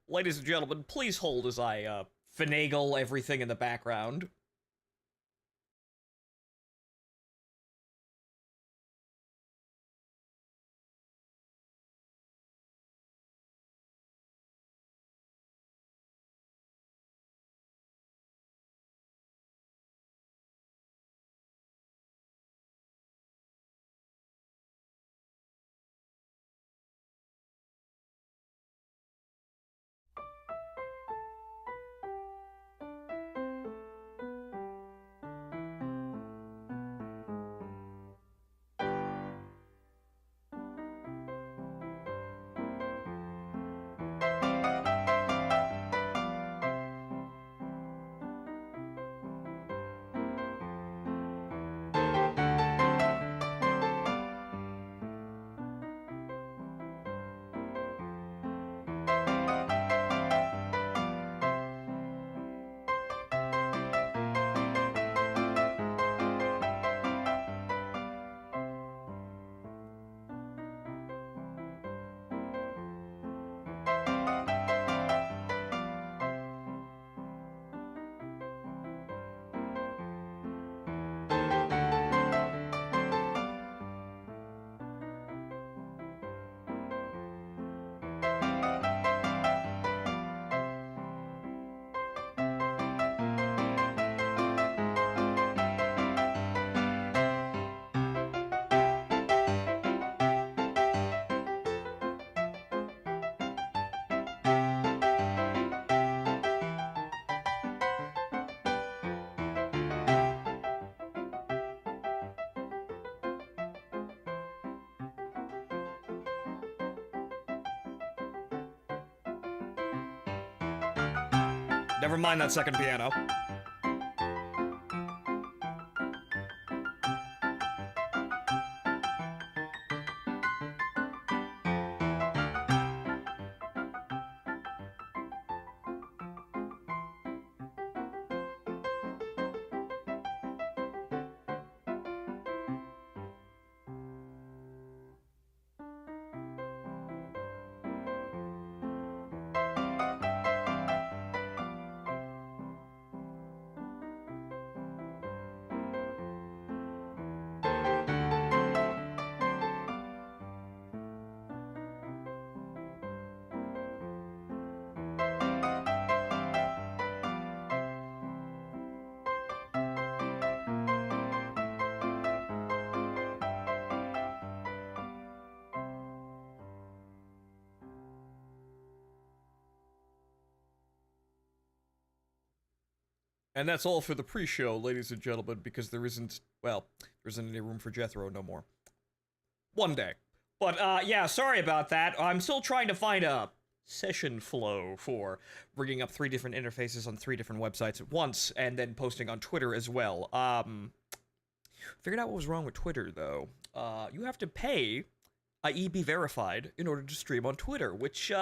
Ladies and gentlemen, please hold as I, finagle everything in the background. Never mind that second piano. And that's all for the pre-show, ladies and gentlemen, because there isn't any room for Jethro no more. One day. But, yeah, sorry about that. I'm still trying to find a session flow for bringing up 3 different interfaces on 3 different websites at once, and then posting on Twitter as well. Figured out what was wrong with Twitter, though. You have to pay, i.e. be verified, in order to stream on Twitter, which,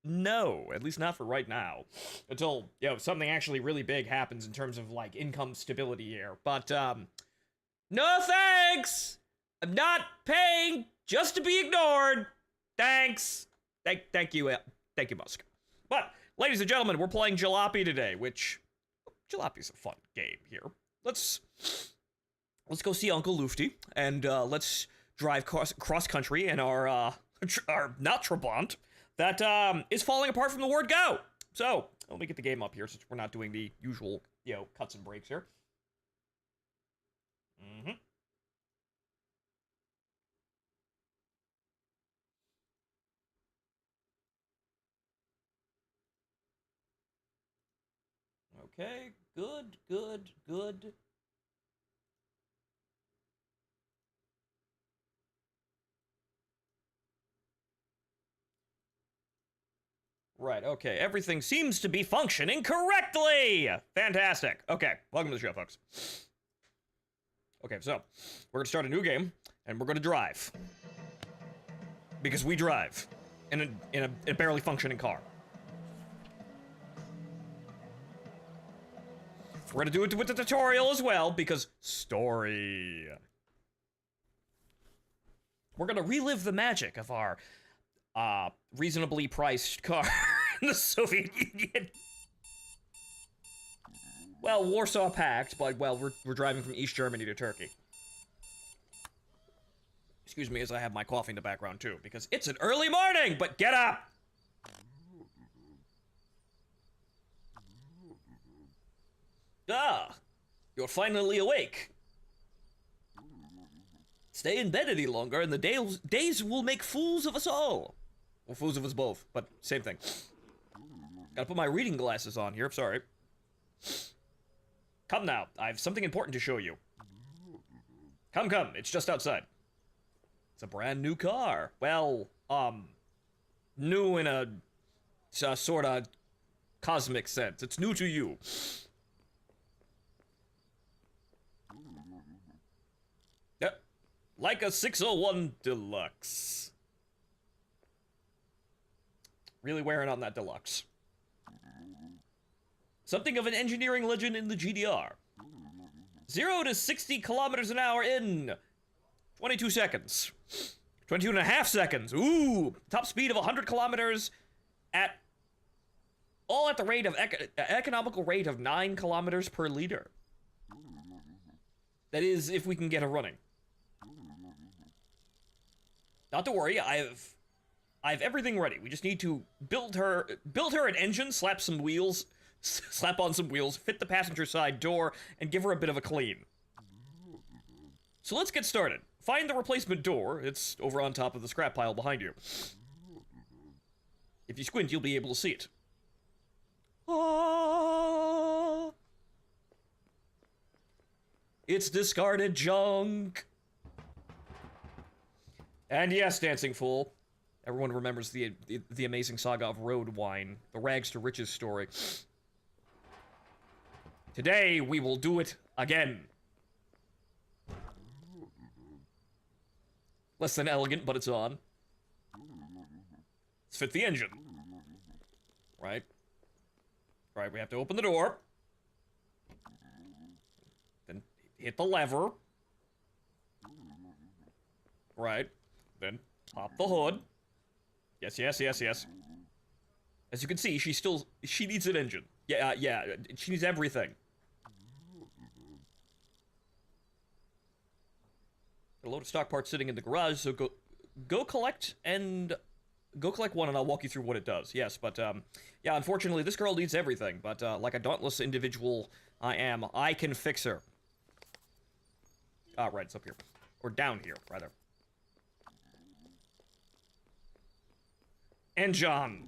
no, at least not for right now. Until, something actually really big happens in terms of, like, income stability here. But, no thanks! I'm not paying just to be ignored. Thanks. Thank you, Musk. But, ladies and gentlemen, we're playing Jalopy today, which, Jalopy's a fun game here. Let's go see Uncle Lufty, and, let's drive cross-country in our not Trabant, that, is falling apart from the word go. So, let me get the game up here, since we're not doing the usual, cuts and breaks here. Okay, good. Right, okay, everything seems to be functioning correctly! Fantastic. Okay, welcome to the show, folks. Okay, so, we're gonna start a new game, and we're gonna drive. Because we drive. In a barely functioning car. We're gonna do it with the tutorial as well, because story. We're gonna relive the magic of our, reasonably priced car. the Soviet Union. Well, Warsaw Pact, but, well, we're driving from East Germany to Turkey. Excuse me as I have my coffee in the background, too, because it's an early morning, but get up! Ah, you're finally awake. Stay in bed any longer, and the days will make fools of us all. Well, fools of us both, but same thing. Gotta put my reading glasses on here, sorry. Come now, I have something important to show you. Come, it's just outside. It's a brand new car. Well, new in a sort of cosmic sense. It's new to you. Yep, like a 601 Deluxe. Really wearing on that Deluxe. Something of an engineering legend in the GDR. 0 to 60 kilometers an hour in 22 seconds. 22 and a half seconds. Ooh, top speed of 100 kilometers at the rate of economical rate of 9 kilometers per liter. That is, if we can get her running. Not to worry, I have everything ready. We just need to build her an engine, slap on some wheels, fit the passenger side door, and give her a bit of a clean. So let's get started. Find the replacement door. It's over on top of the scrap pile behind you. If you squint, you'll be able to see it. Ah, it's discarded junk. And yes, Dancing Fool. Everyone remembers the amazing saga of road wine, the rags to riches story. Today, we will do it again. Less than elegant, but it's on. Let's fit the engine. Right. Right, we have to open the door. Then hit the lever. Right. Then pop the hood. Yes. As you can see, she needs an engine. Yeah, she needs everything. A load of stock parts sitting in the garage, so go collect one and I'll walk you through what it does. Yes, but yeah, unfortunately this girl needs everything, but like a dauntless individual I can fix her. Ah, right, it's up here. Or down here, rather. Engine.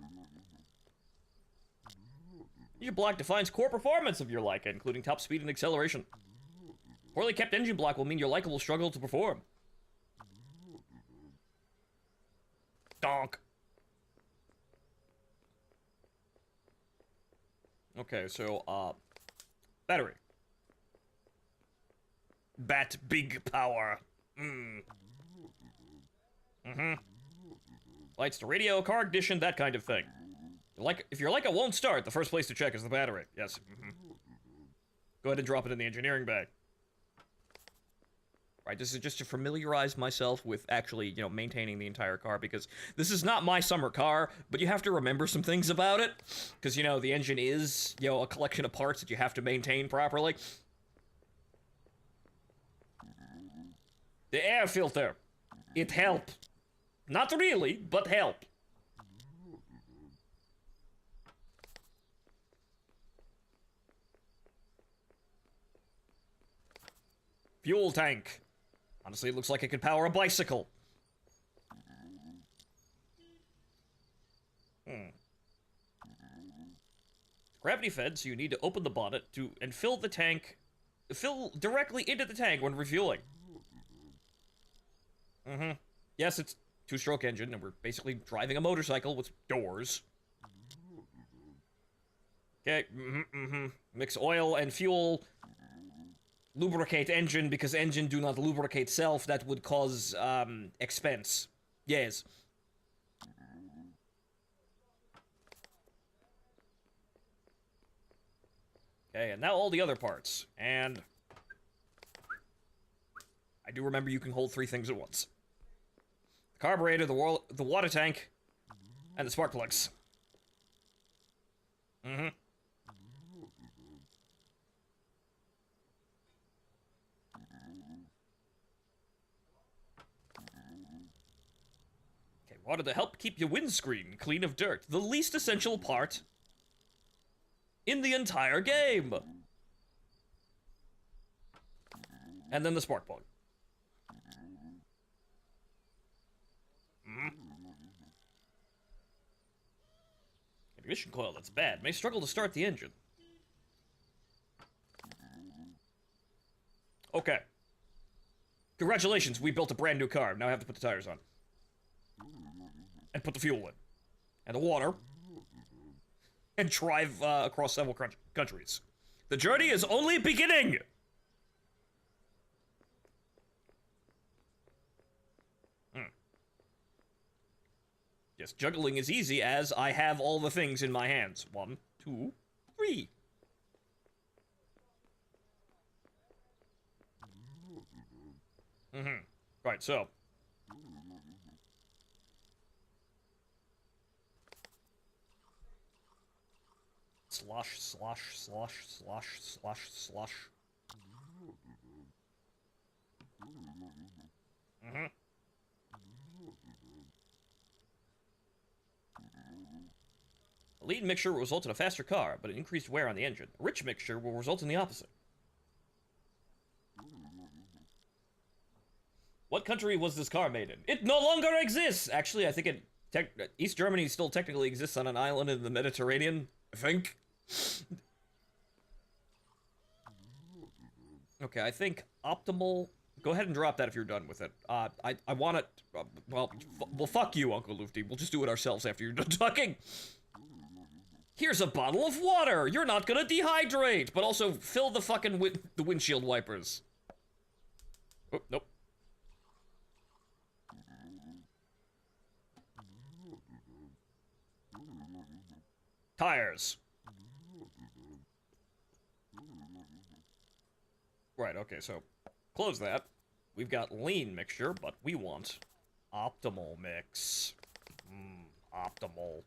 Your block defines core performance of your Leica, including top speed and acceleration. Poorly kept engine block will mean your Leica will struggle to perform. Donk. Okay, so, battery. Bat big power. Lights to radio, car ignition, that kind of thing. If your Leica won't start, the first place to check is the battery. Yes. Go ahead and drop it in the engineering bag. Right, this is just to familiarize myself with actually, maintaining the entire car, because this is not my summer car, but you have to remember some things about it, because, the engine is, a collection of parts that you have to maintain properly. The air filter. It help. Not really, but help. Fuel tank. Honestly, it looks like it could power a bicycle. Gravity fed, so you need to open the bonnet and fill directly into the tank when refueling. Yes, it's two-stroke engine, and we're basically driving a motorcycle with doors. Okay, Mix oil and fuel. Lubricate engine, because engine do not lubricate self. That would cause, expense. Yes. Okay, and now all the other parts. And I do remember you can hold 3 things at once. The carburetor, the water tank, and the spark plugs. Mm-hmm. Okay, water to help keep your windscreen clean of dirt. The least essential part in the entire game. And then the spark plug. Mm-hmm. Ignition coil, that's bad. May struggle to start the engine. Okay. Congratulations, we built a brand new car. Now I have to put the tires on. And put the fuel in. And the water. And drive across several countries. The journey is only beginning! Yes, juggling is easy as I have all the things in my hands. 1, 2, 3. Mm-hmm. Right, so. Slosh, slosh, slosh, slosh, slosh, slosh. Mm-hmm. A lean mixture will result in a faster car, but an increased wear on the engine. A rich mixture will result in the opposite. What country was this car made in? It no longer exists! Actually, I think East Germany still technically exists on an island in the Mediterranean, I think. Okay, I think optimal... Go ahead and drop that if you're done with it. I want it... well, fuck you, Uncle Lufty. We'll just do it ourselves after you're done talking. Here's a bottle of water! You're not gonna dehydrate! But also, fill the fucking the windshield wipers. Oh, nope. Tires. Right, okay, so close that. We've got lean mixture, but we want optimal mix. Optimal.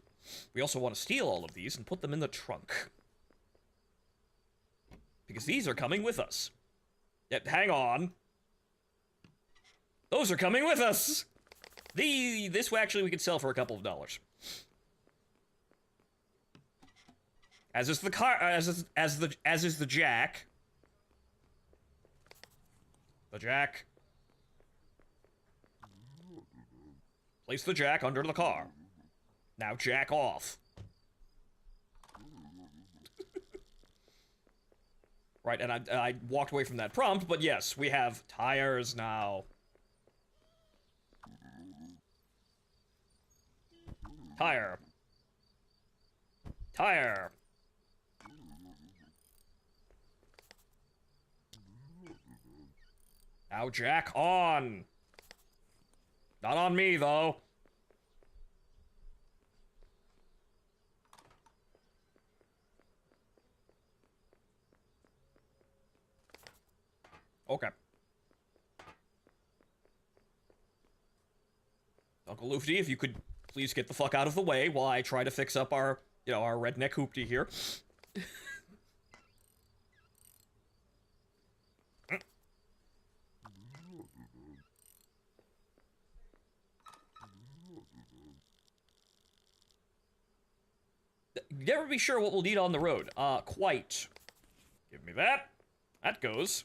We also want to steal all of these and put them in the trunk. Because these are coming with us. Yep, hang on. Those are coming with us! This actually we could sell for a couple of dollars. As is the car, as is the jack. The jack. Place the jack under the car. Now jack off. Right, and I walked away from that prompt, but yes, we have tires now. Tire. Tire. Now jack on. Not on me, though. Okay. Uncle Lufty, if you could please get the fuck out of the way while I try to fix up our, our redneck hoopty here. Never be sure what we'll need on the road. Quite. Give me that. That goes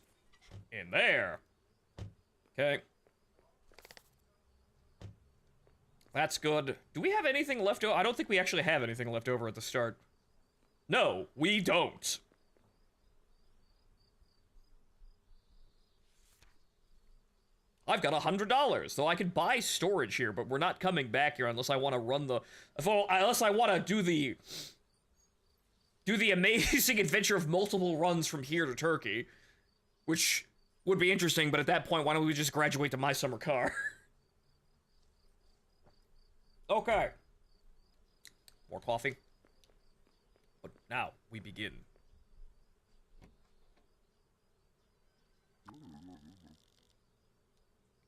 in there. Okay. That's good. Do we have anything left over? I don't think we actually have anything left over at the start. No, we don't. I've got $100, so I can buy storage here, but we're not coming back here unless I want to run the... unless I want to do the amazing adventure of multiple runs from here to Turkey, which would be interesting, but at that point, why don't we just graduate to my summer car? Okay. More coffee. But now, we begin.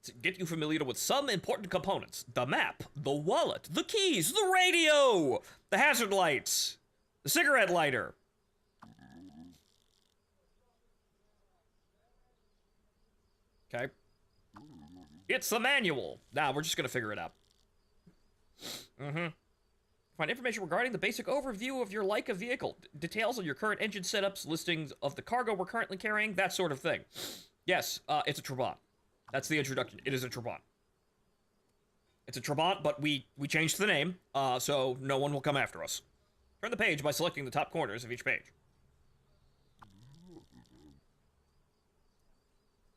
To get you familiar with some important components. The map, the wallet, the keys, the radio, the hazard lights. The cigarette lighter. Okay. It's the manual. Nah, we're just gonna figure it out. Find information regarding the basic overview of your Leica vehicle. Details on your current engine setups, listings of the cargo we're currently carrying, that sort of thing. Yes, it's a Trabant. That's the introduction. It is a Trabant. It's a Trabant, but we changed the name, so no one will come after us. Turn the page by selecting the top corners of each page.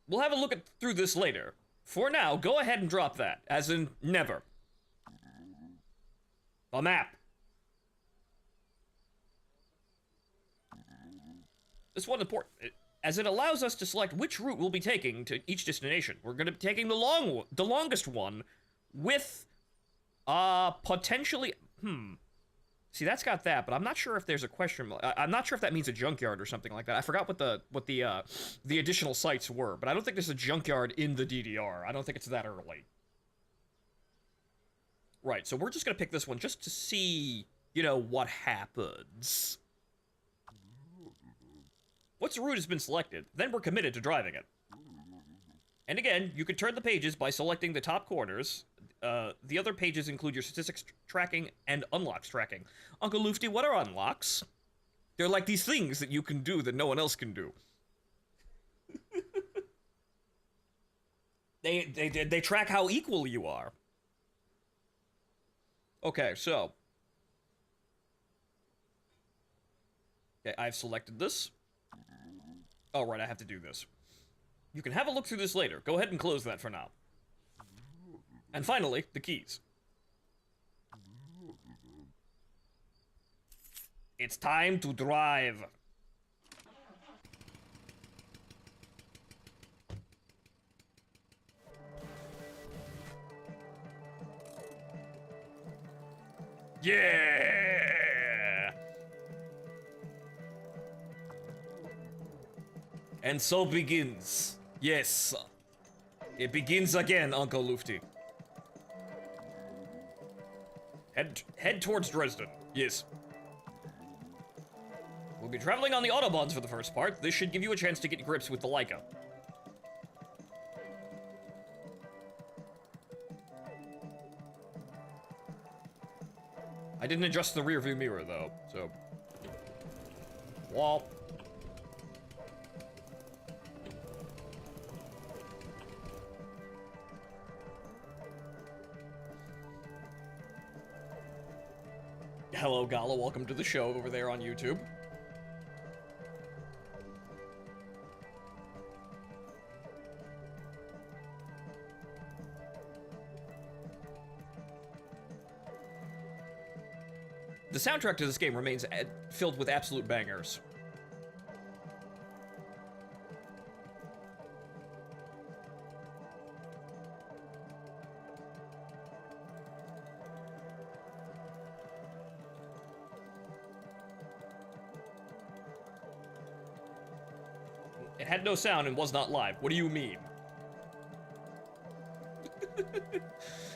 We'll have a look through this later. For now, go ahead and drop that, as in never. A map. This one important, as it allows us to select which route we'll be taking to each destination. We're going to be taking the longest one with, potentially, See, that's got that, but I'm not sure if there's a question. I'm not sure if that means a junkyard or something like that. I forgot what the additional sites were, but I don't think there's a junkyard in the DDR. I don't think it's that early. Right, so we're just gonna pick this one just to see, you know, what happens. Once the route has been selected, then we're committed to driving it. And again, you can turn the pages by selecting the top corners. The other pages include your statistics tracking and unlocks tracking. Uncle Lufty, what are unlocks? They're like these things that you can do that no one else can do. They track how equal you are. Okay, so. Okay, I've selected this. Oh, right, I have to do this. You can have a look through this later. Go ahead and close that for now. And finally, the keys. It's time to drive. Yeah! And so begins. Yes. It begins again, Uncle Lufty. Head towards Dresden. Yes. We'll be traveling on the Autobahns for the first part. This should give you a chance to get grips with the Leica. I didn't adjust the rear view mirror, though, so... Wall. Hello, Gala. Welcome to the show over there on YouTube. The soundtrack to this game remains filled with absolute bangers. It had no sound and was not live. What do you mean?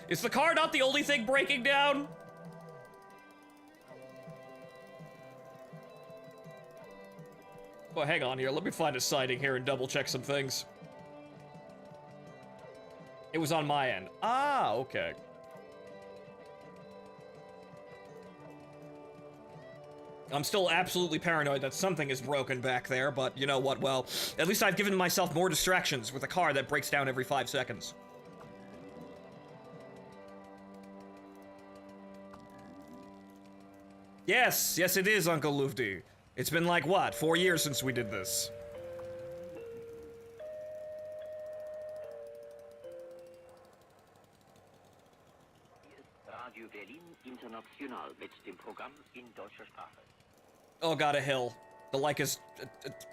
Is the car not the only thing breaking down? Well, hang on here. Let me find a sighting here and double check some things. It was on my end. Ah, okay. I'm still absolutely paranoid that something is broken back there, but you know what? Well, at least I've given myself more distractions with a car that breaks down every 5 seconds. Yes, yes it is, Uncle Lufty. It's been like, what, 4 years since we did this? Radio Berlin International mit dem Programm in deutscher Sprache. Oh god, a hill. The Leica's...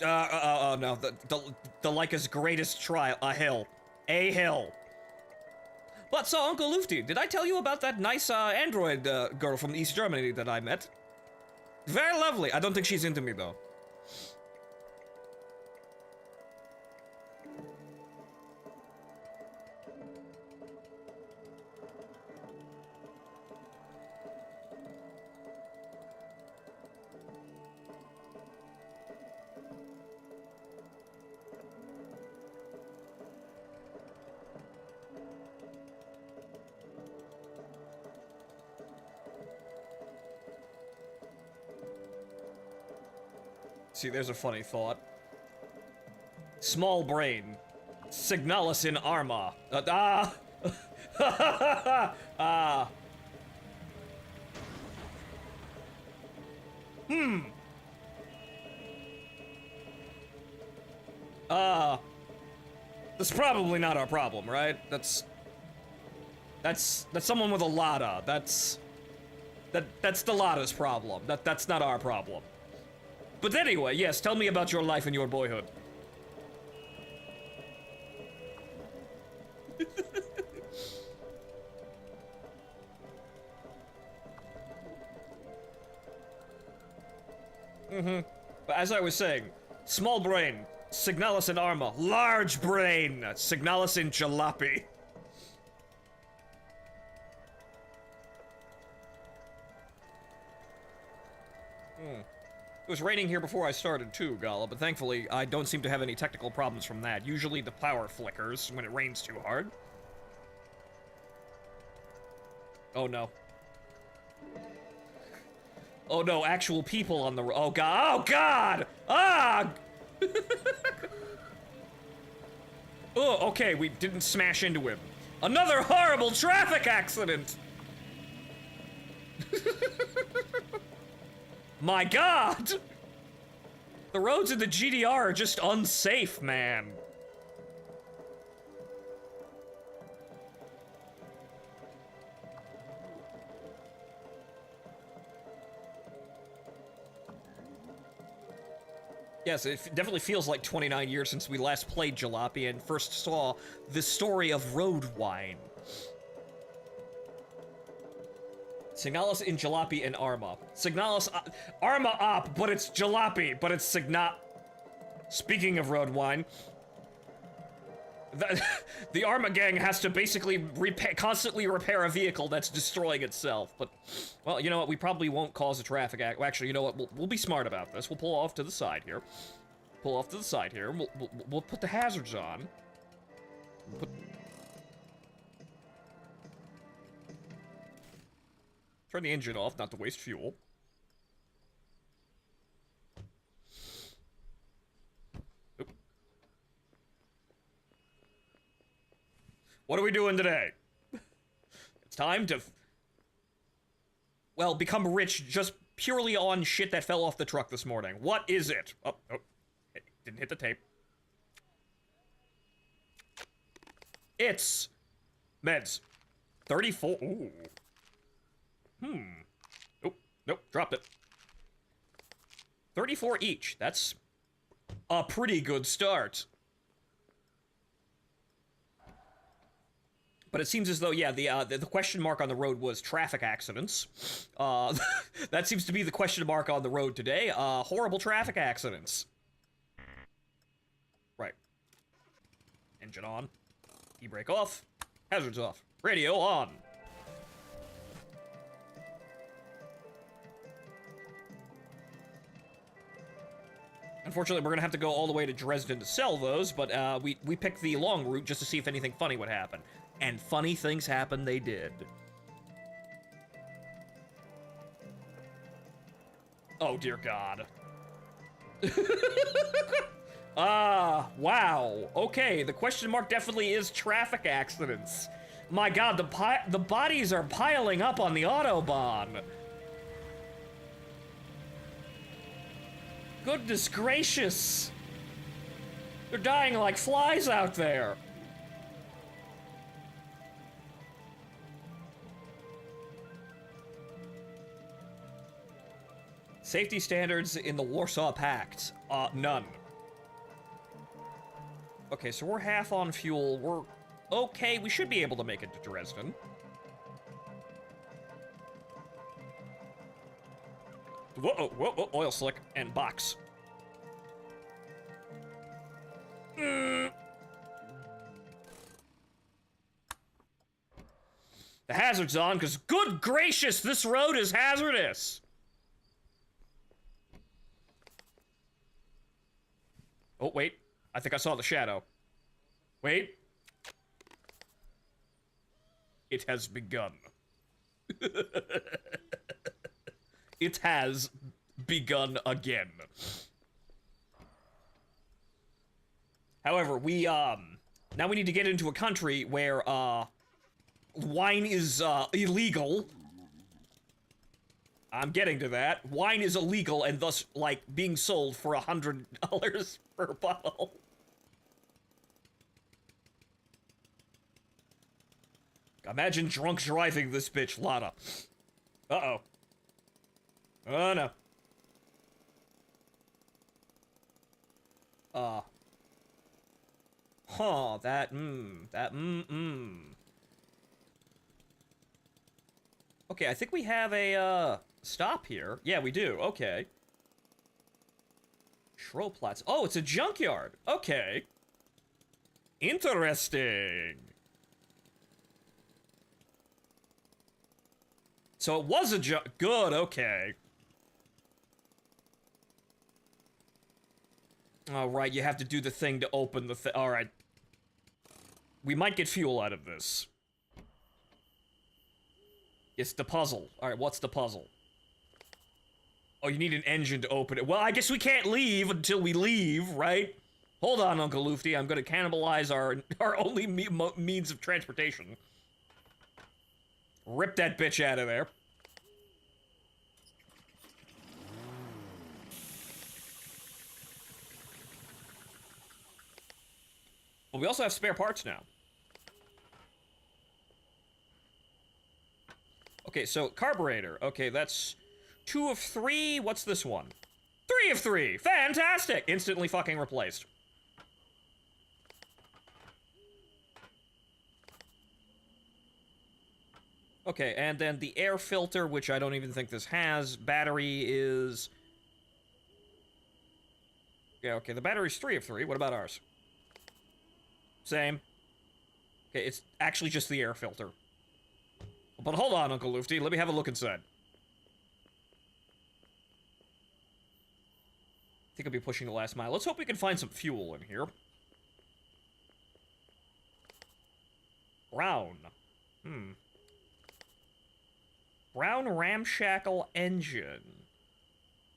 oh no, the Leica's greatest trial, a hill. A hill. But so, Uncle Lufty, did I tell you about that nice android girl from East Germany that I met? Very lovely. I don't think she's into me, though. See, there's a funny thought. Small brain. Signalis in arma. That's probably not our problem, right? That's someone with a Lada. That's the Lada's problem. That's not our problem. But anyway, yes, tell me about your life and your boyhood. But as I was saying, small brain, Signalis in Arma. Large brain, Signalis in Jalopy. It was raining here before I started too, Gala, but thankfully I don't seem to have any technical problems from that. Usually the power flickers when it rains too hard. Oh no. Oh no, actual people on the road. Oh god. Oh god! Ah! Oh, okay, we didn't smash into him. Another horrible traffic accident! My god! The roads in the GDR are just unsafe, man. Yes, it definitely feels like 29 years since we last played Jalopy and first saw the story of road wine. Signalis in Jalopy and Arma. Signalis, Arma up, but it's Jalopy, but it's Speaking of road wine, the Arma gang has to basically constantly repair a vehicle that's destroying itself. But, well, you know what? We probably won't cause a traffic accident. Well, actually, you know what? We'll be smart about this. We'll pull off to the side here. Pull off to the side here. We'll put the hazards on. Turn the engine off, not to waste fuel. Oop. What are we doing today? It's time to, well, become rich just purely on shit that fell off the truck this morning. What is it? Oh, it didn't hit the tape. It's meds. 34. Ooh. Nope, dropped it. 34 each. That's a pretty good start. But it seems as though, yeah, the question mark on the road was traffic accidents. That seems to be the question mark on the road today. Horrible traffic accidents. Right. Engine on. E-brake off. Hazards off. Radio on. Unfortunately, we're gonna have to go all the way to Dresden to sell those, but we picked the long route just to see if anything funny would happen. And funny things happened, they did. Oh, dear God. Wow. Okay, the question mark definitely is traffic accidents. My God, the bodies are piling up on the Autobahn. Goodness gracious! They're dying like flies out there! Safety standards in the Warsaw Pact. None. Okay, so we're half on fuel. We're okay, we should be able to make it to Dresden. Whoa, oil slick and box. The hazard's on, because good gracious, this road is hazardous! Oh, wait. I think I saw the shadow. Wait. It has begun. It has begun again. However, now we need to get into a country where, wine is, illegal. I'm getting to that. Wine is illegal and thus, like, being sold for $100 per bottle. Imagine drunk driving this bitch, Lana. Uh-oh. Oh, no. Okay, I think we have a, stop here. Yeah, we do. Okay. Schrollplatz. Oh, it's a junkyard. Okay. Interesting. So it was a good, okay. Alright, you have to do the thing to open the thing. Alright. We might get fuel out of this. It's the puzzle. Alright, what's the puzzle? Oh, you need an engine to open it. Well, I guess we can't leave until we leave, right? Hold on, Uncle Lufty. I'm gonna cannibalize our only means of transportation. Rip that bitch out of there. Well, we also have spare parts now. Okay, so carburetor. Okay, that's 2 of 3. What's this one? 3 of 3. Fantastic! Instantly fucking replaced. Okay, and then the air filter, which I don't even think this has. Battery is... Yeah, okay, the battery's 3 of 3. What about ours? Same. Okay, it's actually just the air filter. But hold on, Uncle Lufty. Let me have a look inside. I think I'll be pushing the last mile. Let's hope we can find some fuel in here. Brown. Brown ramshackle engine.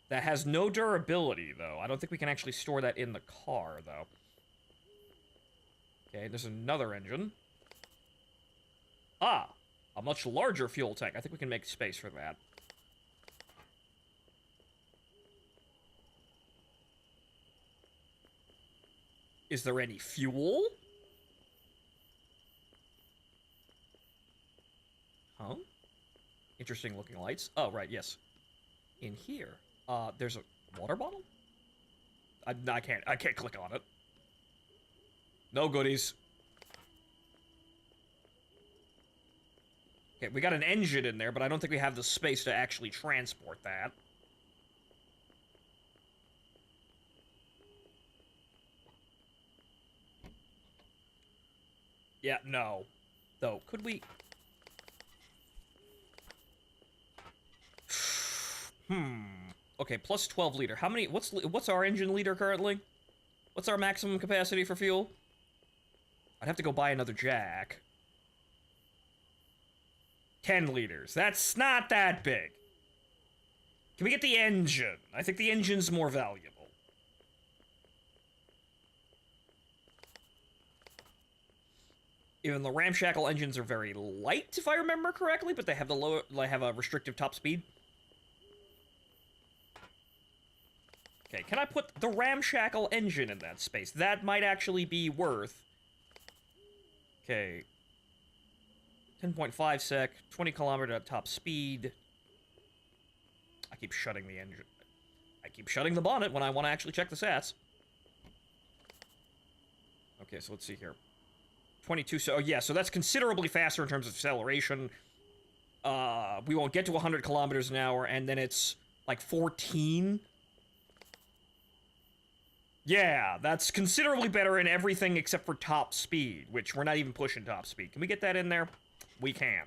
That has no durability, though. I don't think we can actually store that in the car, though. Okay, there's another engine. Ah! A much larger fuel tank. I think we can make space for that. Is there any fuel? Huh? Interesting looking lights. Oh, right, yes. In here. There's a water bottle? I can't click on it. No goodies. Okay, we got an engine in there, but I don't think we have the space to actually transport that. Yeah, no. Though, could we... Okay, plus 12 liter. How many... What's our engine liter currently? What's our maximum capacity for fuel? I'd have to go buy another jack. 10 liters. That's not that big. Can we get the engine? I think the engine's more valuable. Even the ramshackle engines are very light, if I remember correctly, but they have a restrictive top speed. Okay, can I put the ramshackle engine in that space? That might actually be worth... Okay. 10.5 sec, 20 kilometer at top speed. I keep shutting the engine. I keep shutting the bonnet when I want to actually check the stats. Okay, so let's see here. 22, so yeah, so that's considerably faster in terms of acceleration. We won't get to 100 kilometers an hour, and then it's like 14. Yeah, that's considerably better in everything except for top speed, which we're not even pushing top speed. Can we get that in there? We can.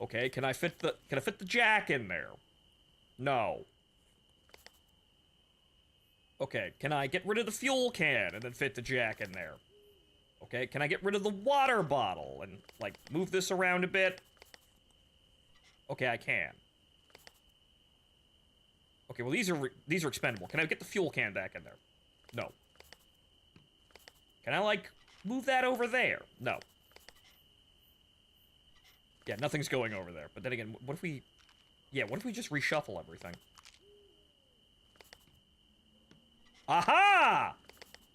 Okay, can I fit the jack in there? No. Okay, can I get rid of the fuel can and then fit the jack in there? Okay, can I get rid of the water bottle and, like, move this around a bit? Okay, I can. Okay, well, these are expendable. Can I get the fuel can back in there? No. Can I, like, move that over there? No. Yeah, nothing's going over there. But then again, what if we... Yeah, what if we just reshuffle everything? Aha!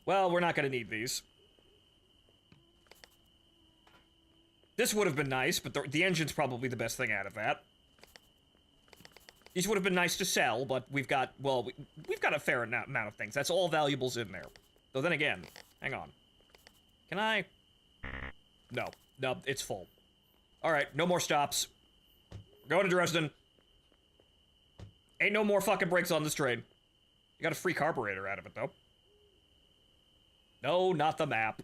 Well, we're not gonna need these. This would have been nice, but the engine's probably the best thing out of that. These would have been nice to sell, but we've got, well, we've got a fair amount of things. That's all valuables in there. Though then again, hang on. Can I? No. No, it's full. Alright, no more stops. We're going to Dresden. Ain't no more fucking brakes on this train. You got a free carburetor out of it, though. No, not the map.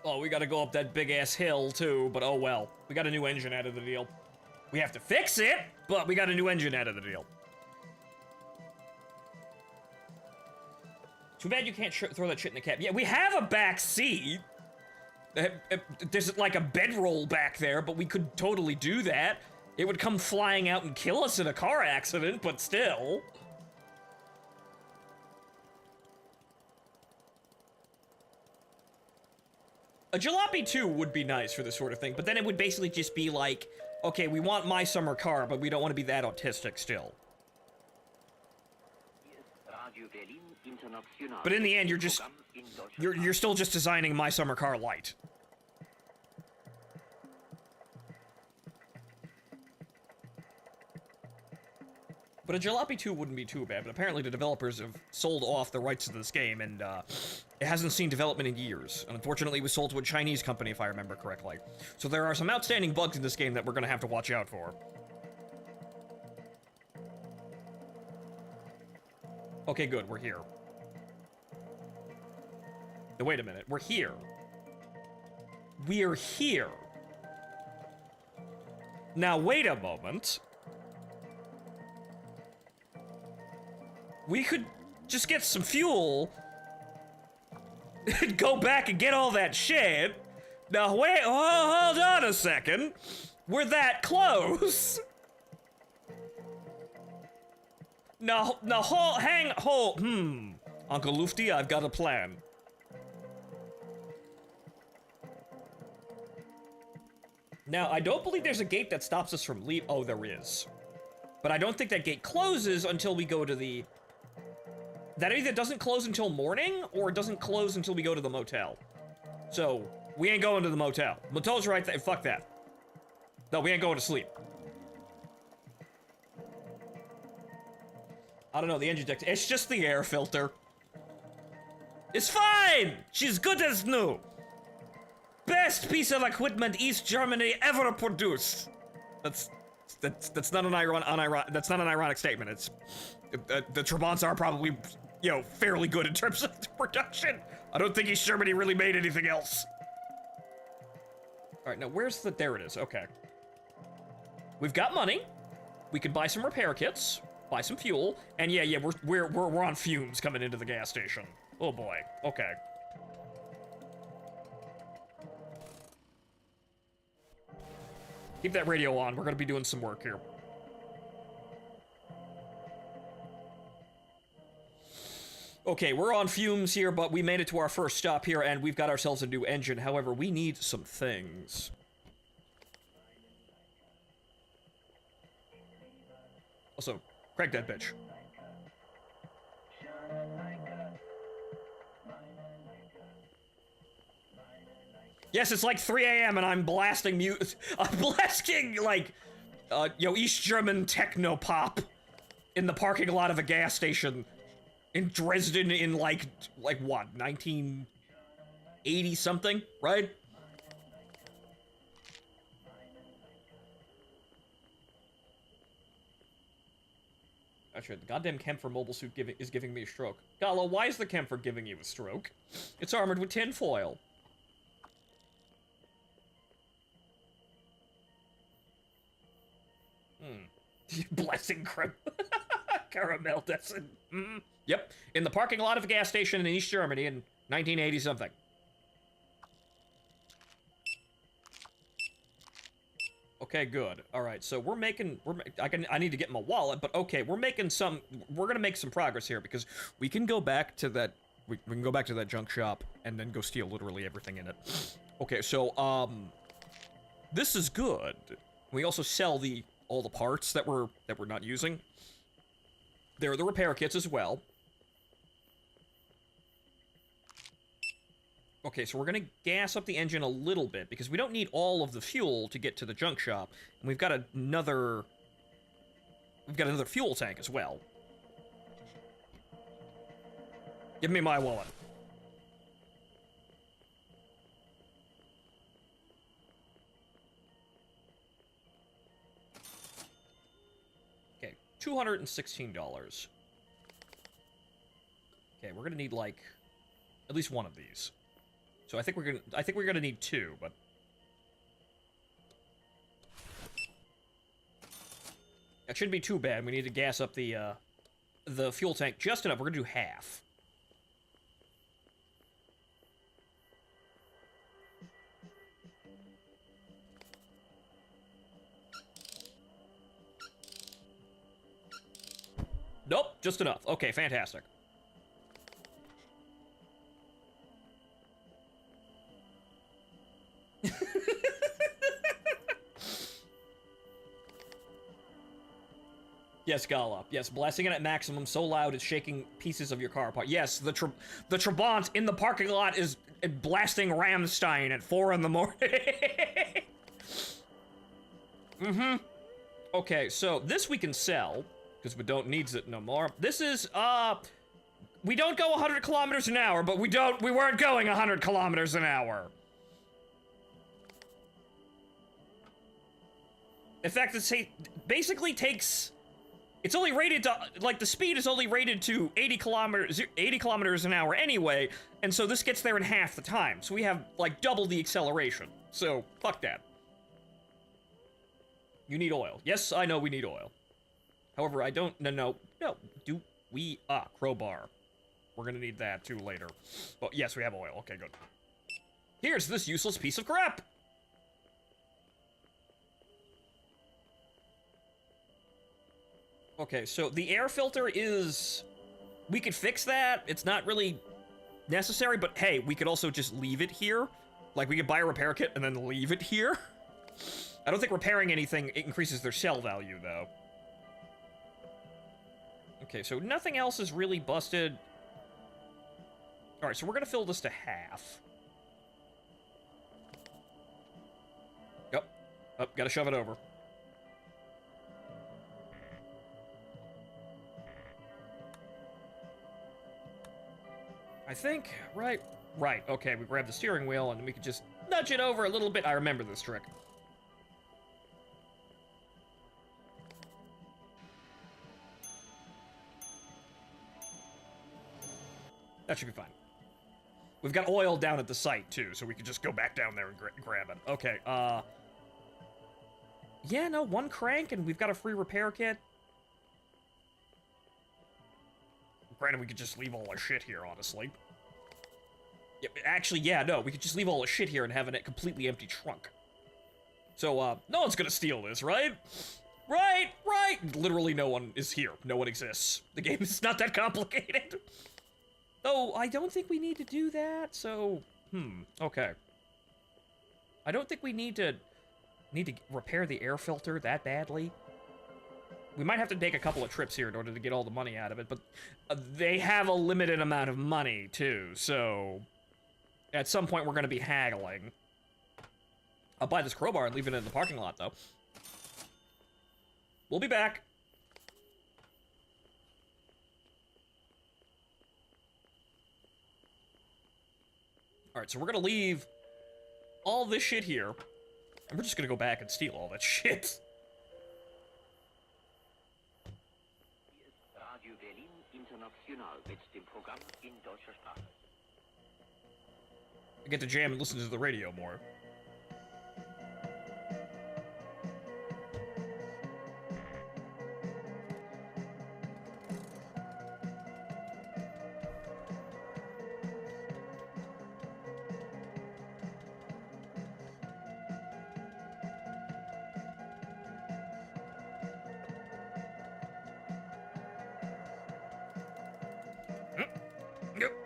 Oh, we gotta go up that big-ass hill, too, but oh well. We got a new engine out of the deal. We have to fix it, but we got a new engine out of the deal. Too bad you can't throw that shit in the cab. Yeah, we have a back seat. There's, like, a bedroll back there, but we could totally do that. It would come flying out and kill us in a car accident, but still. A Jalopy 2 would be nice for this sort of thing, but then it would basically just be like, okay, we want my summer car, but we don't want to be that autistic still. But in the end, you're just, you're still just designing my summer car light. But a Jalopy 2 wouldn't be too bad, but apparently the developers have sold off the rights to this game, and it hasn't seen development in years. And unfortunately, it was sold to a Chinese company, if I remember correctly. So there are some outstanding bugs in this game that we're gonna have to watch out for. Okay, good, we're here. Now, wait a minute, we're here. We're here. Now, wait a moment. We could just get some fuel, go back and get all that shit. Now wait, hold on a second. We're that close. Now, hold. Uncle Lufty, I've got a plan. Now, I don't believe there's a gate that stops us from leave. Oh, there is. But I don't think that gate closes until we go to the... That either doesn't close until morning, or it doesn't close until we go to the motel. So, we ain't going to the motel. Motel's right there. Fuck that. No, we ain't going to sleep. I don't know, the engine deck. It's just the air filter. It's fine! She's good as new. Best piece of equipment East Germany ever produced. That's not an ironic statement. It's the Trabants are probably, you know, fairly good in terms of production. I don't think East Germany really made anything else. All right, now where's the? There it is. Okay. We've got money. We could buy some repair kits, buy some fuel, and yeah, we're on fumes coming into the gas station. Oh boy. Okay. Keep that radio on. We're gonna be doing some work here. Okay, we're on fumes here, but we made it to our first stop here, and we've got ourselves a new engine. However, we need some things. Also, crank that bitch. Yes, it's like 3 a.m. and I'm blasting I'm blasting, like, East German techno pop in the parking lot of a gas station in Dresden in, like what, 1980 something, right? Actually, the goddamn Kempfer mobile suit is giving me a stroke. Gala, why is the Kempfer giving you a stroke? It's armored with tinfoil. Blessing caramel dessen. Yep, in the parking lot of a gas station in East Germany in 1980 something. Okay, good. All right, so I need to get my wallet, but okay, we're gonna make some progress here because we can go back to that, we can go back to that junk shop and then go steal literally everything in it. Okay, so, this is good. We also sell all the parts that we're not using. There are the repair kits as well. Okay, so we're gonna gas up the engine a little bit because we don't need all of the fuel to get to the junk shop. And we've got another fuel tank as well. Give me my wallet. Okay, $216. Okay, we're gonna need like at least one of these. So I think we're gonna need two, but that shouldn't be too bad. We need to gas up the fuel tank just enough. We're gonna do half. Nope, just enough. Okay, fantastic. Yes, Gallop. Yes, blasting it at maximum so loud it's shaking pieces of your car apart. Yes, the Trabant in the parking lot is blasting Rammstein at 4 in the morning. Okay, so this we can sell, because we don't need it no more. This is, we don't go 100 kilometers an hour, but we weren't going 100 kilometers an hour. In fact, it basically takes... It's only rated to, like, the speed is only rated to 80 kilometers an hour anyway, and so this gets there in half the time. So we have, like, double the acceleration. So, fuck that. You need oil. Yes, I know we need oil. However, I don't, no, do we, crowbar. We're gonna need that, too, later. But, yes, we have oil. Okay, good. Here's this useless piece of crap! Okay, so the air filter is... We could fix that. It's not really necessary, but hey, we could also just leave it here. Like, we could buy a repair kit and then leave it here. I don't think repairing anything increases their sell value, though. Okay, so nothing else is really busted. Alright, so we're gonna fill this to half. Yep. Oh, gotta shove it over. I think, right, okay, we grab the steering wheel and we could just nudge it over a little bit. I remember this trick. That should be fine. We've got oil down at the site, too, so we could just go back down there and grab it. Okay, yeah, no, one crank and we've got a free repair kit. Granted, we could just leave all our shit here, honestly. Yeah, actually, yeah, no, we could just leave all our shit here and have a completely empty trunk. So, no one's gonna steal this, right? Right! Literally no one is here. No one exists. The game is not that complicated. Though, I don't think we need to do that, so... okay. I don't think we need to repair the air filter that badly. We might have to take a couple of trips here in order to get all the money out of it, but they have a limited amount of money, too, so... At some point, we're gonna be haggling. I'll buy this crowbar and leave it in the parking lot, though. We'll be back. Alright, so we're gonna leave all this shit here, and we're just gonna go back and steal all that shit. Radio Berlin International mit dem Programm in deutscher Sprache. I get to jam and listen to the radio more.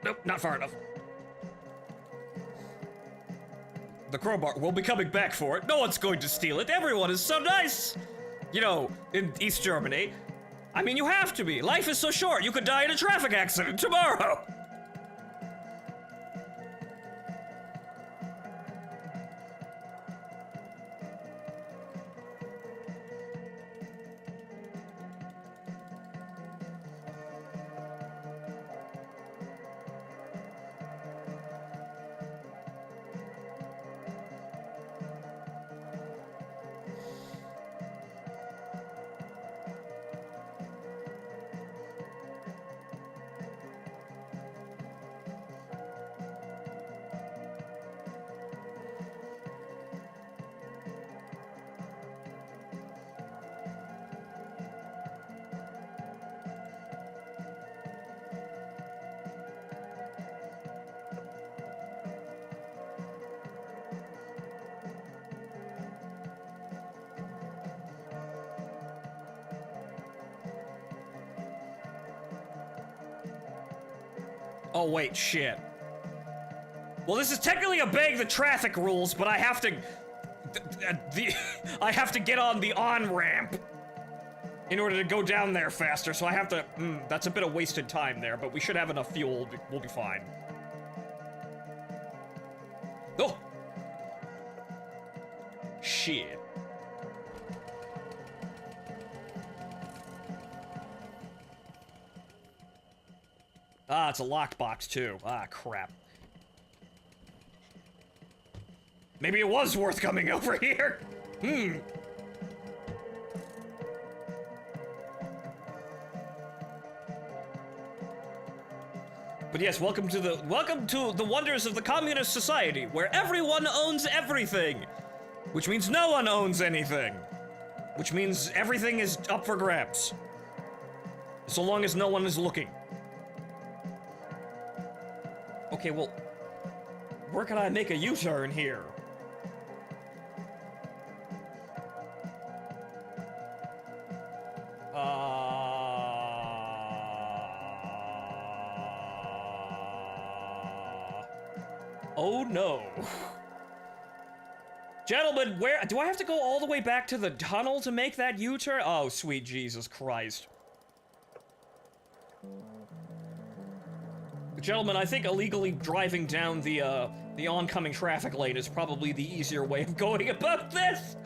Nope, not far enough. The crowbar, we'll be coming back for it. No one's going to steal it. Everyone is so nice. You know, in East Germany. I mean, you have to be. Life is so short. You could die in a traffic accident tomorrow. Oh, wait, shit. Well, this is technically obeying the traffic rules, but I have to... I have to get on the on-ramp in order to go down there faster, so I have to... that's a bit of wasted time there, but we should have enough fuel. We'll be fine. Oh! Shit. Ah, it's a lockbox, too. Ah, crap. Maybe it was worth coming over here. But yes, welcome to the wonders of the communist society, where everyone owns everything. Which means no one owns anything. Which means everything is up for grabs. So long as no one is looking. Okay, well, where can I make a U-turn here? Oh no. Gentlemen, where do I have to go all the way back to the tunnel to make that U-turn? Oh, sweet Jesus Christ. Gentlemen, I think illegally driving down the oncoming traffic lane is probably the easier way of going about this.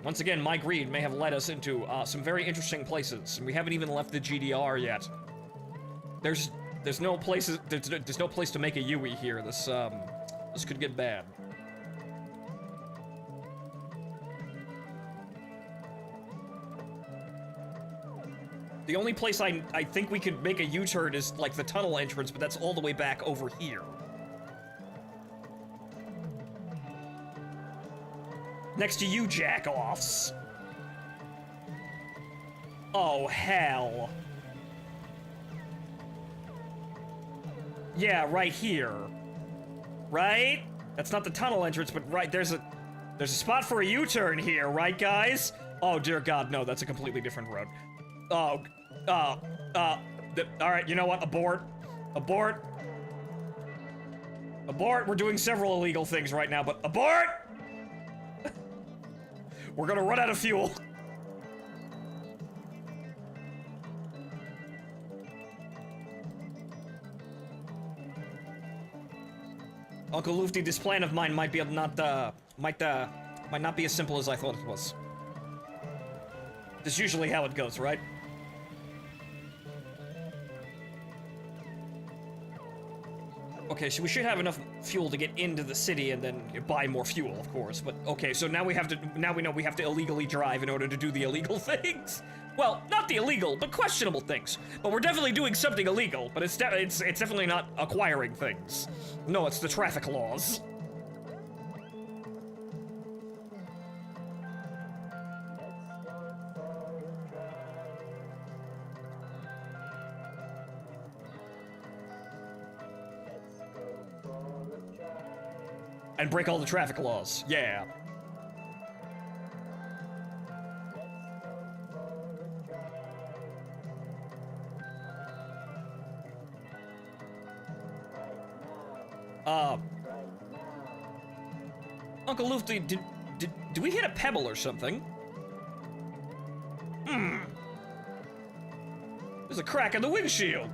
Once again, my greed may have led us into some very interesting places, and we haven't even left the GDR yet. There's no places. There's no place to make a Yui here. This could get bad. The only place I think we could make a U-turn is like the tunnel entrance, but that's all the way back over here. Next to you, jack-offs. Oh, hell. Yeah, right here. Right? That's not the tunnel entrance, but right, there's a spot for a U-turn here, right, guys? Oh, dear God, no, that's a completely different road. Oh, alright, you know what? Abort. Abort. Abort. We're doing several illegal things right now, but abort! We're gonna run out of fuel. Uncle Lufty, this plan of mine might not be as simple as I thought it was. This is usually how it goes, right? Okay, so we should have enough fuel to get into the city and then buy more fuel, of course. But okay, so now we know we have to illegally drive in order to do the illegal things. Well, not the illegal, but questionable things. But we're definitely doing something illegal. But it's definitely not acquiring things. No, it's the traffic laws. And break all the traffic laws. Yeah. Uncle Luffy, did we hit a pebble or something? There's a crack in the windshield.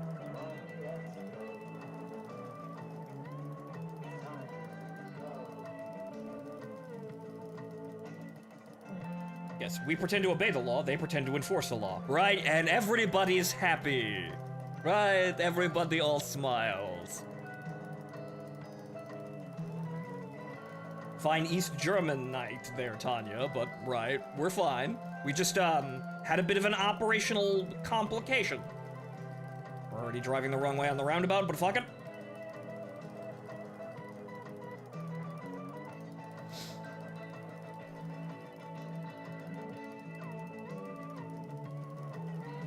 Yes, we pretend to obey the law, they pretend to enforce the law. Right, and everybody's happy. Right, everybody all smiles. Fine East German night there, Tanya, but right, we're fine. We just, had a bit of an operational complication. We're already driving the wrong way on the roundabout, but fuck it.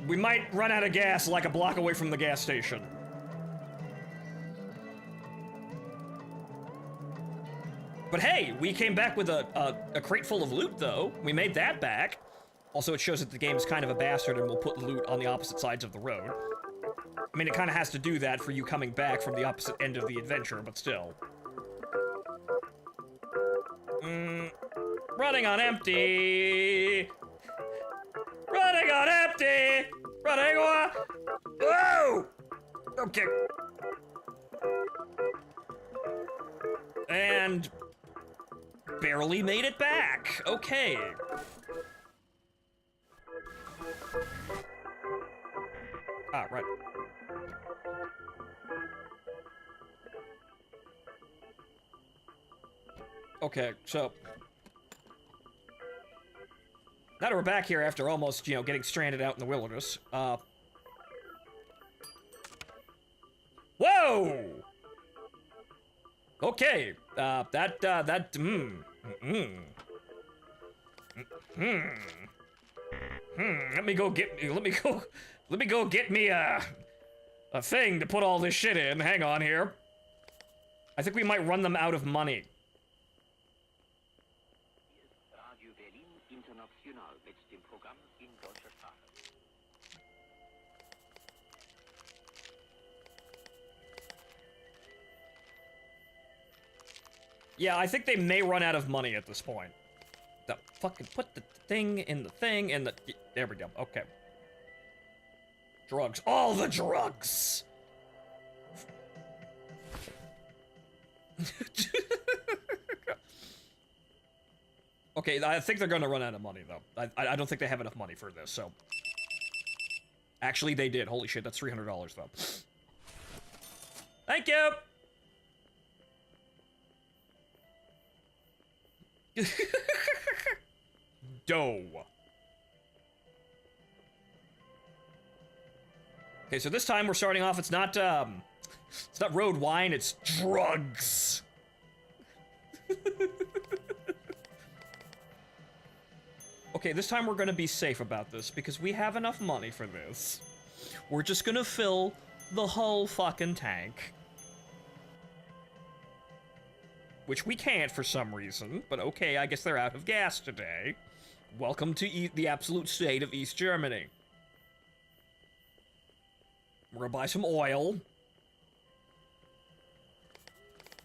We might run out of gas like a block away from the gas station. But hey, we came back with a crate full of loot, though. We made that back. Also, it shows that the game's kind of a bastard and will put loot on the opposite sides of the road. I mean, it kind of has to do that for you coming back from the opposite end of the adventure, but still. Running on empty! Running on empty! Running on... Whoa! Okay. And... barely made it back. Okay. Ah, right. Okay, so... now that we're back here after almost, you know, getting stranded out in the wilderness, whoa! Okay, let me go get me a thing to put all this shit in. Hang on here. I think we might run them out of money. Radio Berlin International mit dem Programm in deutscher Sprache. Yeah, I think they may run out of money at this point. The fucking put the thing in the thing and the... there we go, okay. Drugs. All the drugs! Okay, I think they're gonna run out of money, though. I don't think they have enough money for this, so... actually, they did. Holy shit, that's $300, though. Thank you! Dough. Okay, so this time we're starting off, it's not road wine, it's drugs. Okay, this time we're gonna be safe about this, because we have enough money for this. We're just gonna fill the whole fucking tank. Which we can't for some reason, but okay, I guess they're out of gas today. Welcome to the absolute state of East Germany. We're gonna buy some oil.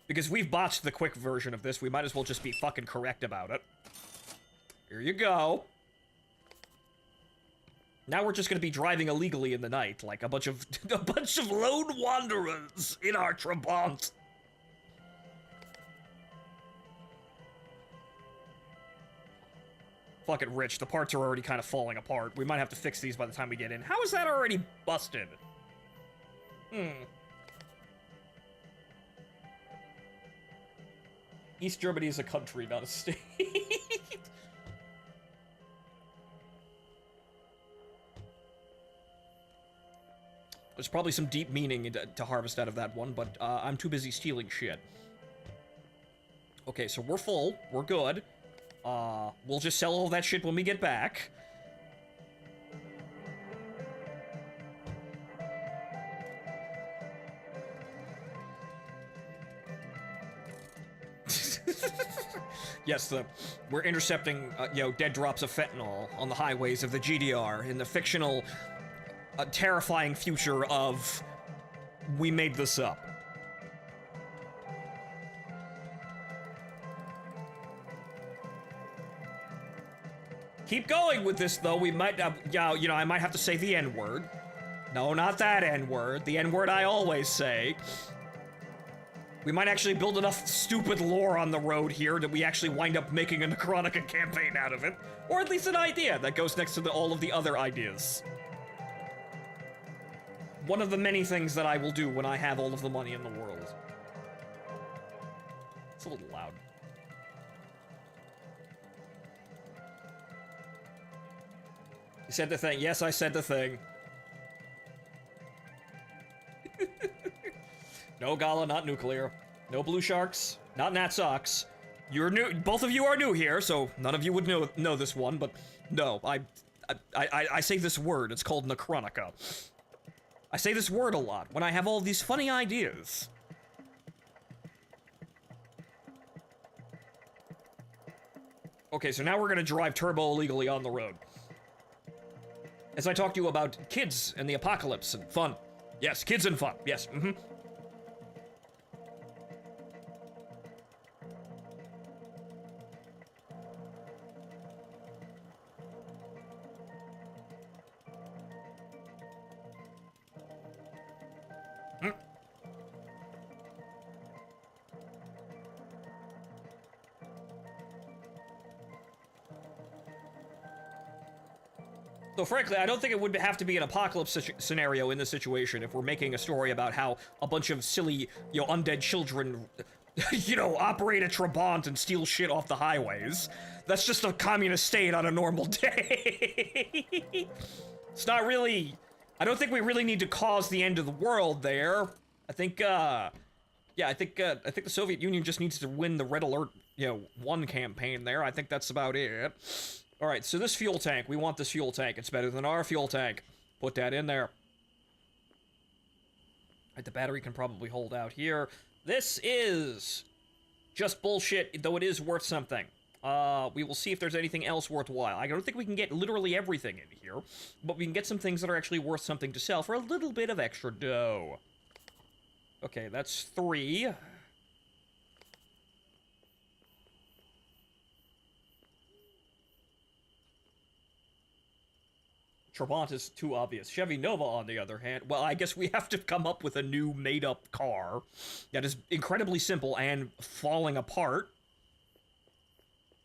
Because we've botched the quick version of this, we might as well just be fucking correct about it. Here you go. Now we're just gonna be driving illegally in the night, like a bunch of lone wanderers in our Trabant. Fuck it, Rich, the parts are already kind of falling apart. We might have to fix these by the time we get in. How is that already busted? East Germany is a country, not a state. There's probably some deep meaning to harvest out of that one, but I'm too busy stealing shit. Okay, so we're full. We're good. We'll just sell all that shit when we get back. Yes, we're intercepting, dead drops of fentanyl on the highways of the GDR in the fictional, terrifying future of we made this up. keep going with this, though, we might, you know, I might have to say the N-word. No, not that N-word. The N-word I always say. We might actually build enough stupid lore on the road here that we actually wind up making a Necronica campaign out of it. Or at least an idea that goes next to all of the other ideas. One of the many things that I will do when I have all of the money in the world. It's a little loud. You said the thing. Yes, I said the thing. No Gala, not nuclear. No blue sharks, not Nat socks. You're new. Both of you are new here, so none of you would know this one. But no, I say this word. It's called Necronica. I say this word a lot when I have all these funny ideas. Okay, so now we're gonna drive turbo illegally on the road. As I talk to you about kids and the apocalypse and fun. Yes, kids and fun. Yes, mm-hmm. So frankly, I don't think it would have to be an apocalypse scenario in this situation if we're making a story about how a bunch of silly, you know, undead children, you know, operate a Trabant and steal shit off the highways. That's just a communist state on a normal day. It's not really... I don't think we really need to cause the end of the world there. I think, yeah, I think the Soviet Union just needs to win the Red Alert, you know, 1 campaign there. I think that's about it. Alright, so this fuel tank, we want this fuel tank. It's better than our fuel tank. Put that in there. Alright, the battery can probably hold out here. This is just bullshit, though it is worth something. We will see if there's anything else worthwhile. I don't think we can get literally everything in here, but we can get some things that are actually worth something to sell for a little bit of extra dough. Okay, that's 3. Trabant is too obvious. Chevy Nova, on the other hand, well, I guess we have to come up with a new made-up car that is incredibly simple and falling apart.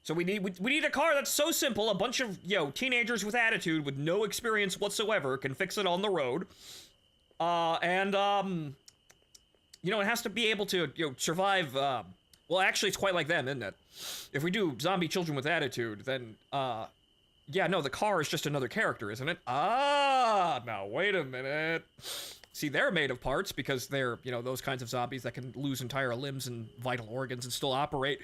So we need a car that's so simple, a bunch of, you know, teenagers with attitude with no experience whatsoever can fix it on the road. You know, it has to be able to, you know, survive, well, actually, it's quite like them, isn't it? If we do zombie children with attitude, then, yeah, no, the car is just another character, isn't it? Ah, now wait a minute. See, they're made of parts because they're, you know, those kinds of zombies that can lose entire limbs and vital organs and still operate.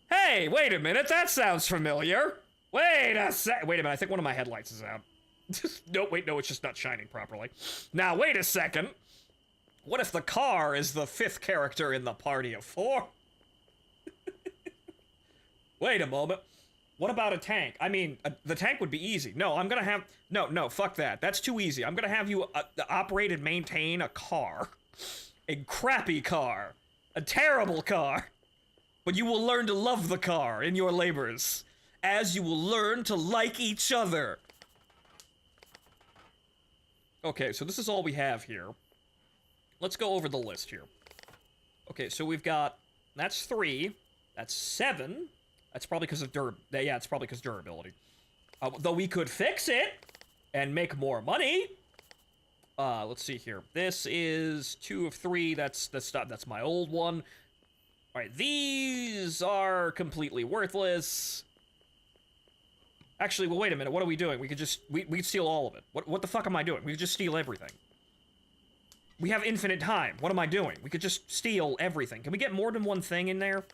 Hey, wait a minute, that sounds familiar. Wait a minute, I think one of my headlights is out. No, wait, no, it's just not shining properly. Now, wait a second. What if the car is the 5th character in the party of 4? Wait a moment. What about a tank? I mean, the tank would be easy. No, I'm gonna have... No, fuck that. That's too easy. I'm gonna have you operate and maintain a car. A crappy car. A terrible car. But you will learn to love the car in your labors. As you will learn to like each other. Okay, so this is all we have here. Let's go over the list here. Okay, so we've got... That's 3. That's 7. That's probably because of yeah, it's probably because durability. Though we could fix it and make more money. Let's see here. This is 2 of 3. That's my old one. All right, these are completely worthless. Actually, well, wait a minute. What are we doing? We could just we could steal all of it. What the fuck am I doing? We could just steal everything. We have infinite time. What am I doing? We could just steal everything. Can we get more than one thing in there?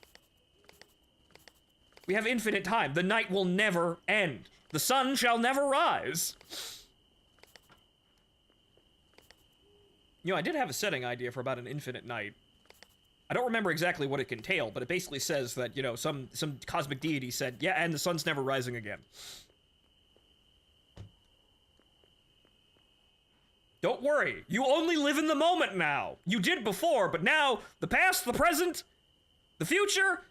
We have infinite time. The night will never end. The sun shall never rise. You know, I did have a setting idea for about an infinite night. I don't remember exactly what it entailed, but it basically says that, you know, some cosmic deity said, yeah, and the sun's never rising again. Don't worry. You only live in the moment now. You did before, but now, the past, the present, the future...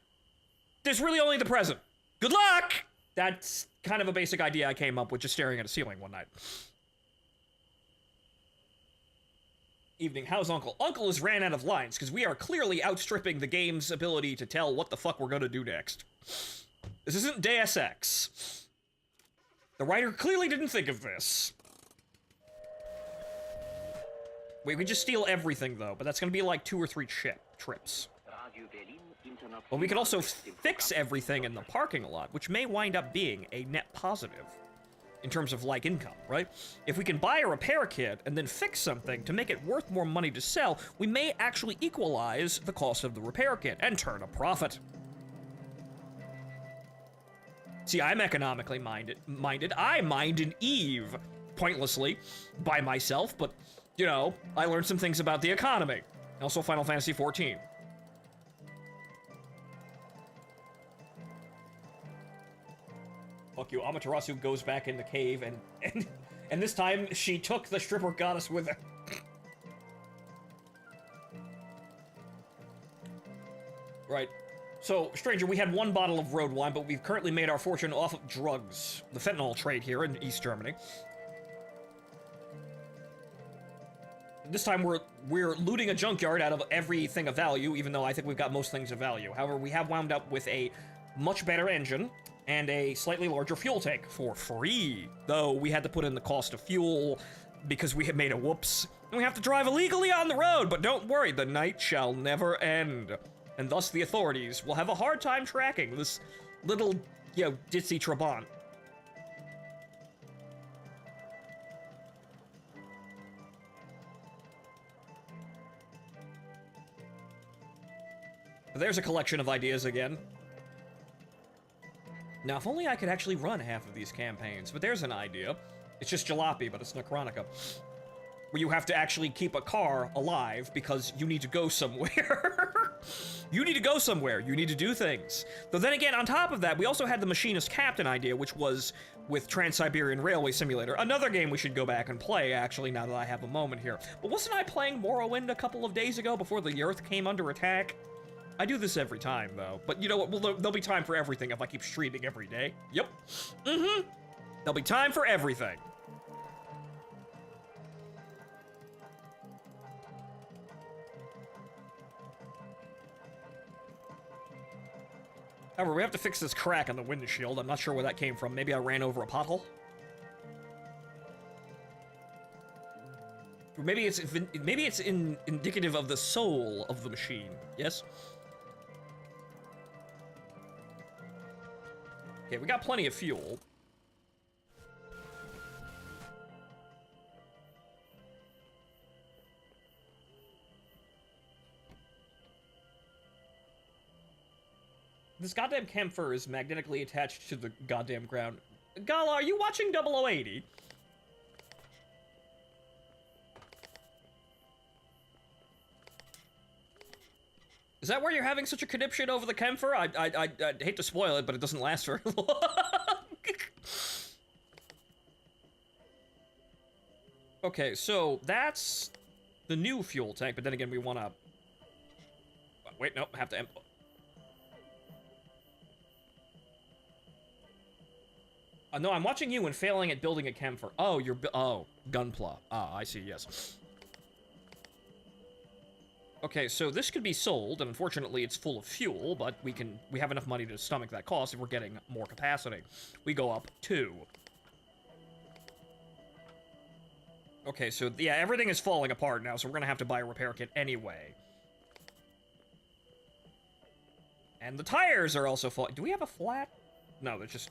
There's really only the present. Good luck! That's kind of a basic idea I came up with just staring at a ceiling one night. Evening, how's Uncle? Uncle has ran out of lines, because we are clearly outstripping the game's ability to tell what the fuck we're gonna do next. This isn't Deus Ex. The writer clearly didn't think of this. Wait, we just steal everything, though, but that's gonna be like 2 or 3 trips. But we could also fix everything in the parking lot, which may wind up being a net positive. In terms of, like, income, right? If we can buy a repair kit and then fix something to make it worth more money to sell, we may actually equalize the cost of the repair kit and turn a profit. See, I'm economically minded. I mined an Eve, pointlessly, by myself, but, you know, I learned some things about the economy. Also Final Fantasy XIV. Fuck you, Amaterasu goes back in the cave, and this time she took the stripper goddess with her. Right. So, stranger, we had 1 bottle of road wine, but we've currently made our fortune off of drugs. The fentanyl trade here in East Germany. This time we're looting a junkyard out of everything of value, even though I think we've got most things of value. However, we have wound up with a much better engine and a slightly larger fuel tank for free. Though we had to put in the cost of fuel because we had made a whoops. And we have to drive illegally on the road, but don't worry, the night shall never end. And thus the authorities will have a hard time tracking this little, you know, ditzy Trabant. There's a collection of ideas again. Now, if only I could actually run half of these campaigns, but there's an idea. It's just Jalopy, but it's Necronica. Where you have to actually keep a car alive because you need to go somewhere. You need to go somewhere. You need to do things. Though then again, on top of that, we also had the Machinist Captain idea, which was with Trans-Siberian Railway Simulator. Another game we should go back and play, actually, now that I have a moment here. But wasn't I playing Morrowind a couple of days ago before the Earth came under attack? I do this every time, though. But you know what? Well, there'll be time for everything if I keep streaming every day. Yep. Mm-hmm. There'll be time for everything. However, we have to fix this crack on the windshield. I'm not sure where that came from. Maybe I ran over a pothole? Or maybe it's indicative of the soul of the machine. Yes? Okay, we got plenty of fuel. This goddamn camphor is magnetically attached to the goddamn ground. Gala, are you watching 0080? Is that where you're having such a conniption over the camphor? I'd hate to spoil it, but it doesn't last very long. Okay, so that's the new fuel tank, but then again, we want to... Wait, nope, I have to... No, I'm watching you and failing at building a camphor. Oh, you're... Oh, Gunpla. Ah, I see, yes. Okay, so this could be sold, and unfortunately it's full of fuel, but we have enough money to stomach that cost if we're getting more capacity. We go up 2. Okay, so yeah, everything is falling apart now, so we're gonna have to buy a repair kit anyway. And the tires are also falling. Do we have a flat? No, they're just...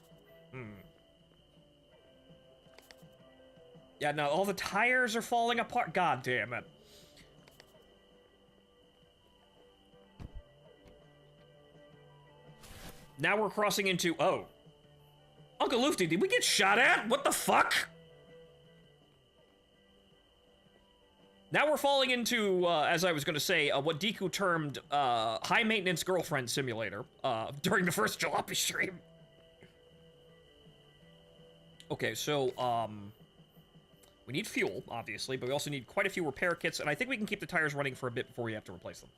Yeah, no, all the tires are falling apart. God damn it. Now we're crossing into... Oh. Uncle Lufty, did we get shot at? What the fuck? Now we're falling into, as I was going to say, what Deku termed high-maintenance girlfriend simulator during the first Jalopy stream. Okay, so, we need fuel, obviously, but we also need quite a few repair kits, and I think we can keep the tires running for a bit before we have to replace them.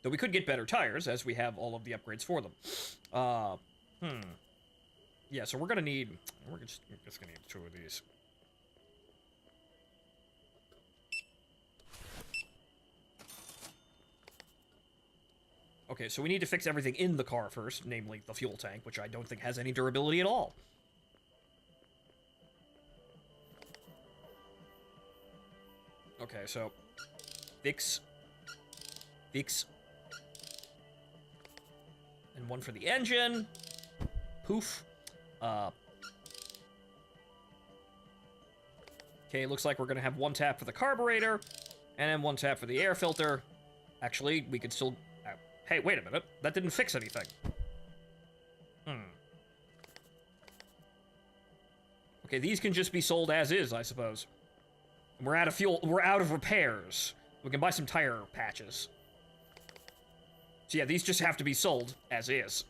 Though we could get better tires, as we have all of the upgrades for them. Yeah, so we're just gonna need 2 of these. Okay, so we need to fix everything in the car first, namely the fuel tank, which I don't think has any durability at all. Okay, so fix, and one for the engine. Poof. Okay, looks like we're gonna have 1 tap for the carburetor, and then 1 tap for the air filter. Actually, we could still... hey, wait a minute. That didn't fix anything. Okay, these can just be sold as is, I suppose. We're out of fuel. We're out of repairs. We can buy some tire patches. So yeah, these just have to be sold as is.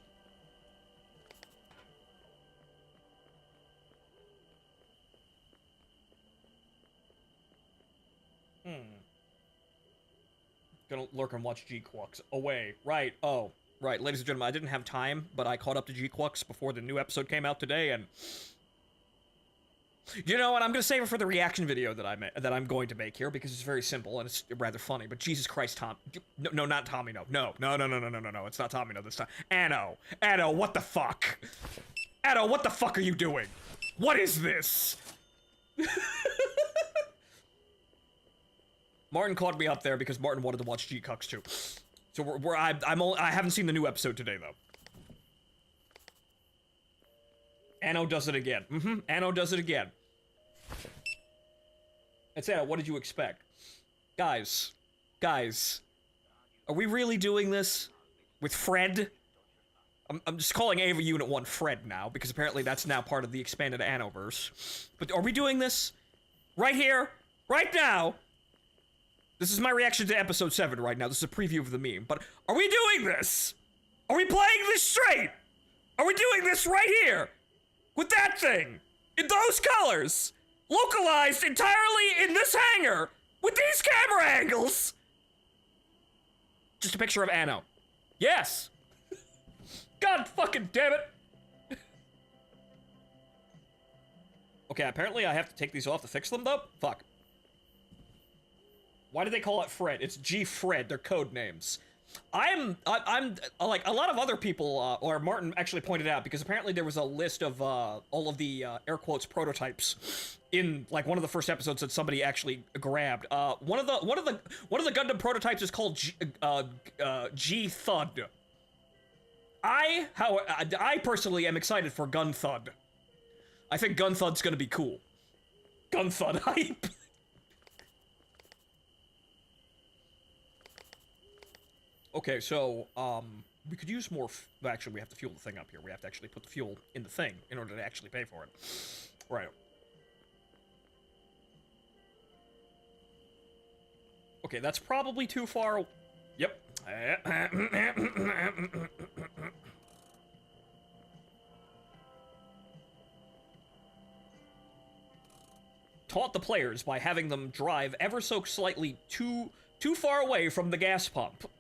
Gonna lurk and watch G-Quux. Away. Right. Oh. Right. Ladies and gentlemen, I didn't have time, but I caught up to G-Quux before the new episode came out today, and... you know what? I'm gonna save it for the reaction video that I'm going to make here, because it's very simple, and it's rather funny, but Jesus Christ, Tom... No, not Tommy, no. No, it's not Tommy, no, this time. Anno, what the fuck? Anno, what the fuck are you doing? What is this? Martin caught me up there because Martin wanted to watch G-Cucks too. So I haven't seen the new episode today though. Anno does it again. Anno does it again. That's Anno, what did you expect? Guys, are we really doing this with Fred? I'm just calling Ava Unit 1 Fred now, because apparently that's now part of the expanded Annoverse. But are we doing this? Right here? Right now? This is my reaction to episode 7 right now. This is a preview of the meme. But are we doing this? Are we playing this straight? Are we doing this right here? With that thing? In those colors? Localized entirely in this hangar? With these camera angles? Just a picture of Anno. Yes! God fucking damn it! Okay, apparently I have to take these off to fix them though? Fuck. Why do they call it Fred? It's G Fred. They're code names. I'm like a lot of other people, or Martin actually pointed out, because apparently there was a list of all of the air quotes prototypes in like one of the first episodes that somebody actually grabbed. One of the Gundam prototypes is called G Thud. I personally am excited for Gun Thud. I think Gun Thud's gonna be cool. Gun Thud hype. Okay, so, we could use more actually, we have to fuel the thing up here. We have to actually put the fuel in the thing in order to actually pay for it. Right. Okay, that's probably too far... Yep. Taught the players by having them drive ever so slightly too far away from the gas pump.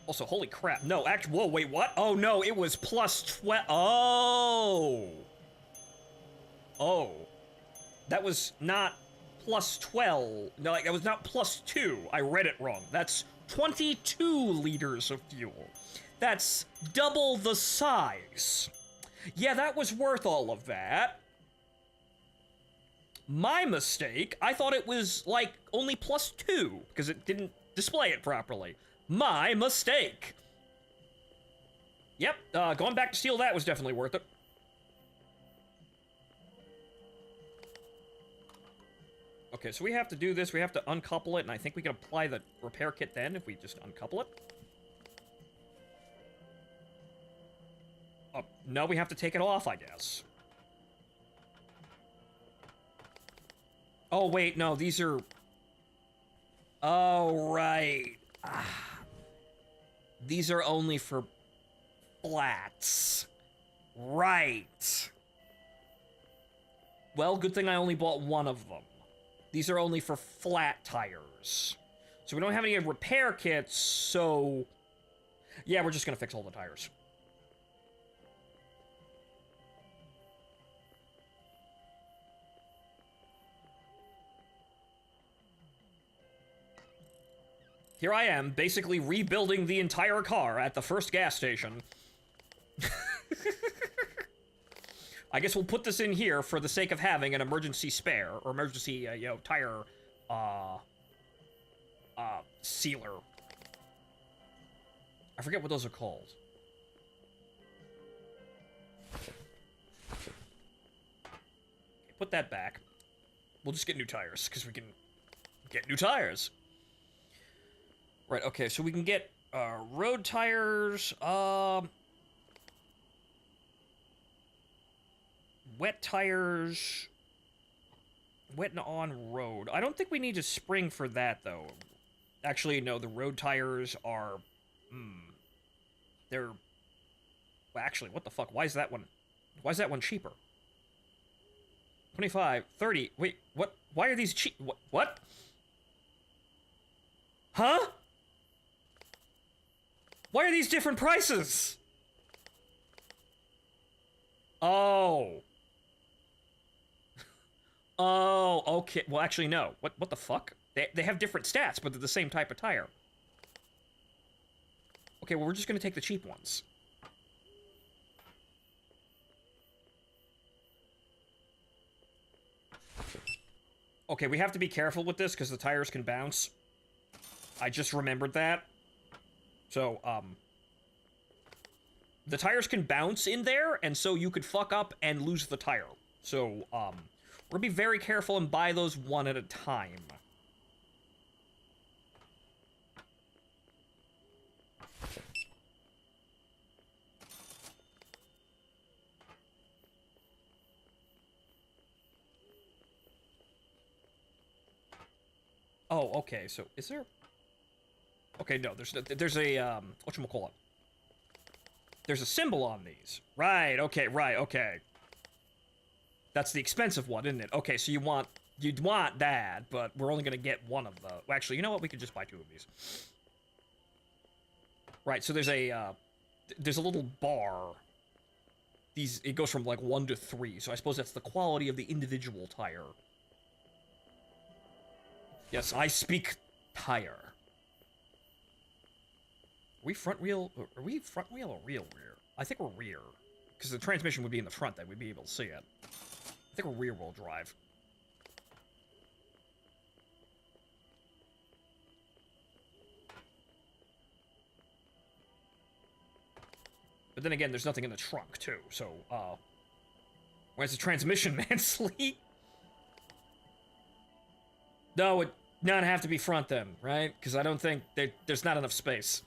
Also, holy crap. No, whoa, wait, what? Oh, no, it was plus 12. Oh. Oh. That was not plus 12. No, like, that was not plus 2. I read it wrong. That's 22 liters of fuel. That's double the size. Yeah, that was worth all of that. My mistake. I thought it was, like, only plus 2, because it didn't display it properly. My mistake. Yep, going back to steal that was definitely worth it. Okay, so we have to do this, we have to uncouple it, and I think we can apply the repair kit then if we just uncouple it. Oh, no, we have to take it off, I guess. Oh, wait, no, these are... Oh, right. These are only for flats. Right. Well, good thing I only bought one of them. These are only for flat tires. So we don't have any repair kits, so... Yeah, we're just gonna fix all the tires. Here I am, basically rebuilding the entire car at the first gas station. I guess we'll put this in here for the sake of having an emergency spare, or emergency, tire, sealer. I forget what those are called. Okay, put that back. We'll just get new tires, because we can get new tires. Right, okay, so we can get road tires, wet tires, wet and on road. I don't think we need a spring for that, though. Actually, no, the road tires are, they're, well, actually, what the fuck? Why is that one cheaper? 25, 30, wait, what? Why are these cheap? What? Huh? Why are these different prices? Oh. Oh, okay. Well, actually, no. What the fuck? They have different stats, but they're the same type of tire. Okay, well, we're just gonna take the cheap ones. Okay, we have to be careful with this, because the tires can bounce. I just remembered that. So, the tires can bounce in there, and so you could fuck up and lose the tire. So, we're gonna be very careful and buy those one at a time. Oh, okay, so is there... Okay, no, there's a, whatchamacallit? There's a symbol on these. Right, okay. That's the expensive one, isn't it? Okay, so you'd want that, but we're only gonna get one of the... Well, actually, you know what? We could just buy two of these. Right, so there's a little bar. It goes from, like, 1 to 3, so I suppose that's the quality of the individual tire. Yes, I speak tire. Are we front wheel or rear? I think we're rear. Because the transmission would be in the front, then we'd be able to see it. I think we're rear wheel drive. But then again, there's nothing in the trunk, too, so, where's the transmission, man? Sleep? No, it not have to be front then, right? Because I don't think there's not enough space.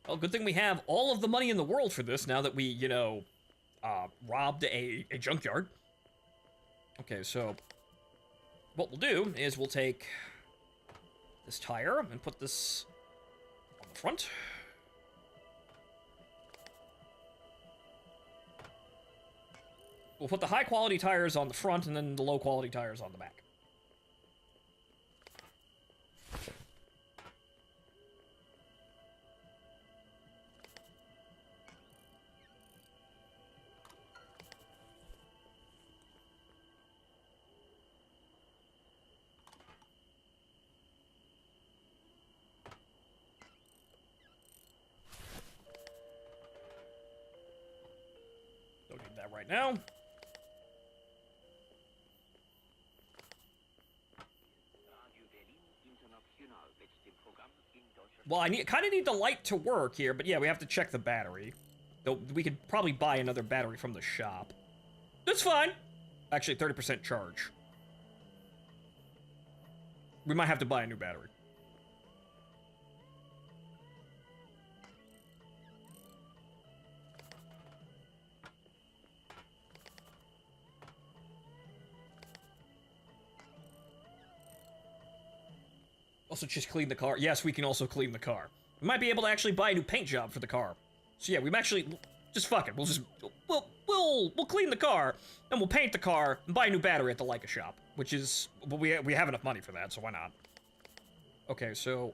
Well, good thing we have all of the money in the world for this now that we, robbed a junkyard. Okay, so what we'll do is we'll take this tire and put this on the front. We'll put the high quality tires on the front and then the low quality tires on the back. Don't need that right now. Well, I kind of need the light to work here, but yeah, we have to check the battery. Though we could probably buy another battery from the shop. That's fine. Actually, 30% charge. We might have to buy a new battery. Also, just clean the car. Yes, we can also clean the car. We might be able to actually buy a new paint job for the car. So yeah, we've actually just fuck it. We'll clean the car and we'll paint the car and buy a new battery at the Leica shop, which is we have enough money for that, so why not? Okay, so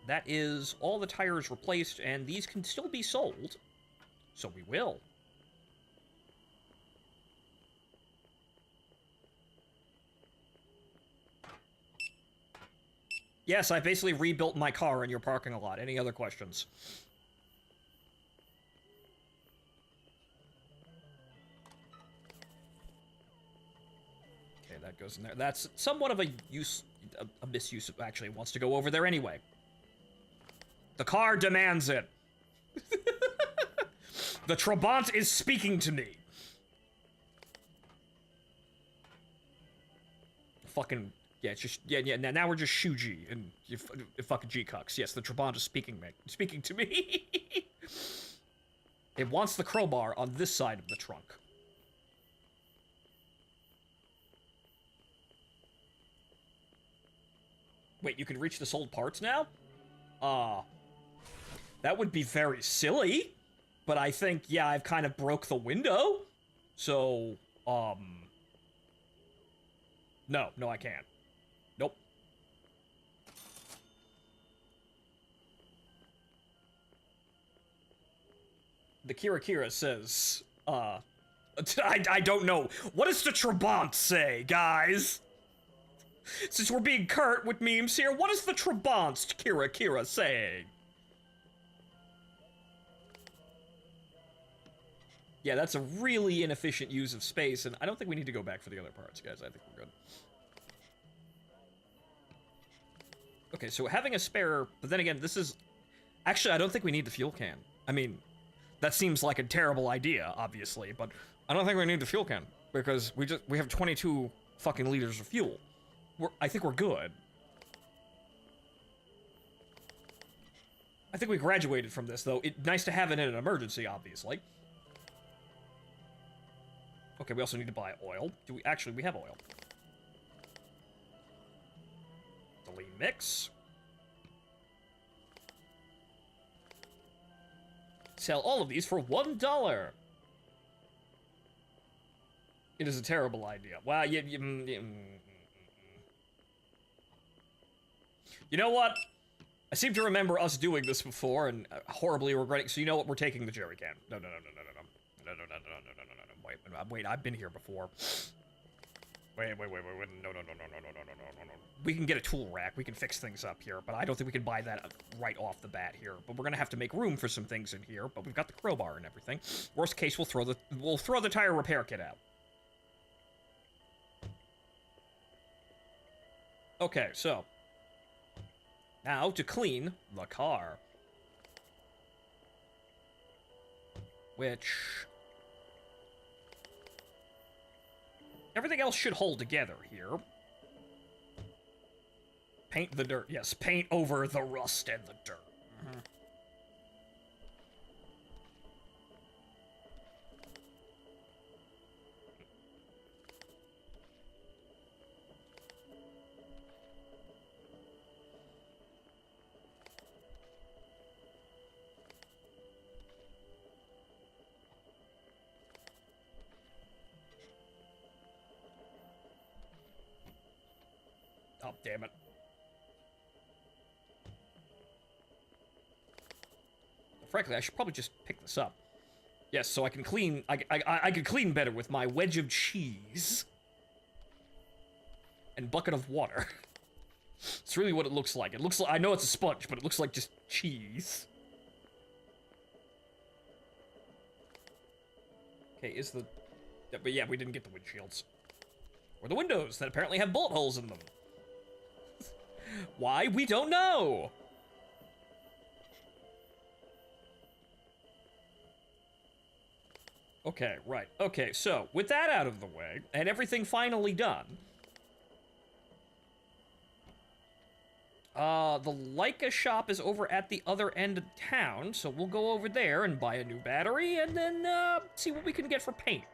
that is all the tires replaced, and these can still be sold, so we will. Yes, I basically rebuilt my car in your parking lot. Any other questions? Okay, that goes in there. That's somewhat of a misuse. Actually, wants to go over there anyway. The car demands it. The Trabant is speaking to me. Fucking... Yeah, it's just now we're just Shuji and you fucking G-Cucks. Yes, the Trabant is speaking to me. It wants the crowbar on this side of the trunk. Wait, you can reach the sold parts now? That would be very silly. But I think, yeah, I've kind of broke the window. So, no, I can't. Nope. The Kira says, I don't know. What does the Trabant say, guys? Since we're being curt with memes here, what is the Trabant Kira saying? Yeah, that's a really inefficient use of space, and I don't think we need to go back for the other parts, guys. I think we're good. Okay, so having a spare, but then again, this is... Actually, I don't think we need the fuel can. I mean, that seems like a terrible idea, obviously, but I don't think we need the fuel can, because we have 22 fucking liters of fuel. I think we're good. I think we graduated from this, though. Nice to have it in an emergency, obviously. Okay, we also need to buy oil. We have oil. The lean mix. Sell all of these for $1. It is a terrible idea. Wow, you know what? I seem to remember us doing this before and horribly regretting. So you know what? We're taking the jerry can. No. Wait, I've been here before. Wait. No. We can get a tool rack. We can fix things up here, but I don't think we can buy that right off the bat here. But we're gonna have to make room for some things in here. But we've got the crowbar and everything. Worst case, we'll throw the tire repair kit out. Okay, so now to clean the car, which everything else should hold together here. Paint the dirt. Yes, paint over the rust and the dirt. Mm-hmm. Oh, damn it. Frankly, I should probably just pick this up. Yes, so I can clean... I can clean better with my wedge of cheese. And bucket of water. It's really what it looks like. It looks like... I know it's a sponge, but it looks like just cheese. Okay, is the... But yeah, we didn't get the windshields. Or the windows that apparently have bullet holes in them. Why? We don't know! Okay, right. Okay, so, with that out of the way, and everything finally done, the Leica shop is over at the other end of town, so we'll go over there and buy a new battery, and then, see what we can get for paint.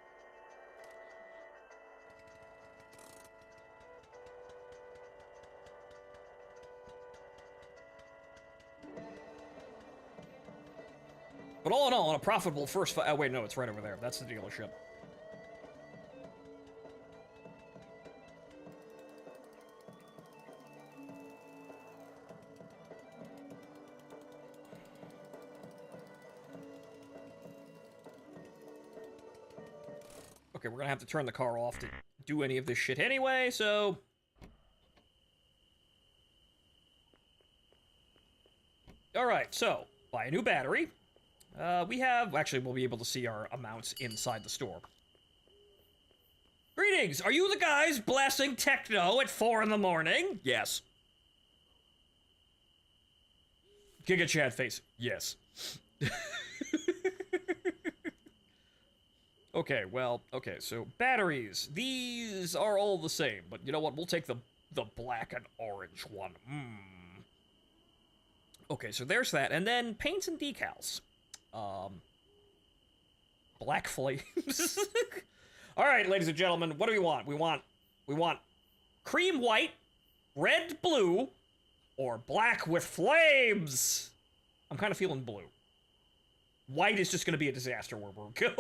But all in all, on a profitable first oh, wait, no, it's right over there. That's the dealership. Okay, we're gonna have to turn the car off to do any of this shit anyway, so... Alright, so, buy a new battery. Actually, we'll be able to see our amounts inside the store. Greetings! Are you the guys blasting techno at 4 in the morning? Yes. Giga Chad face. Yes. Okay, well, okay, so batteries. These are all the same, but you know what? We'll take the black and orange one. Okay, so there's that, and then paints and decals. Black flames. All right, ladies and gentlemen, what do we want? We want cream white, red blue, or black with flames. I'm kind of feeling blue. White is just going to be a disaster where we're going.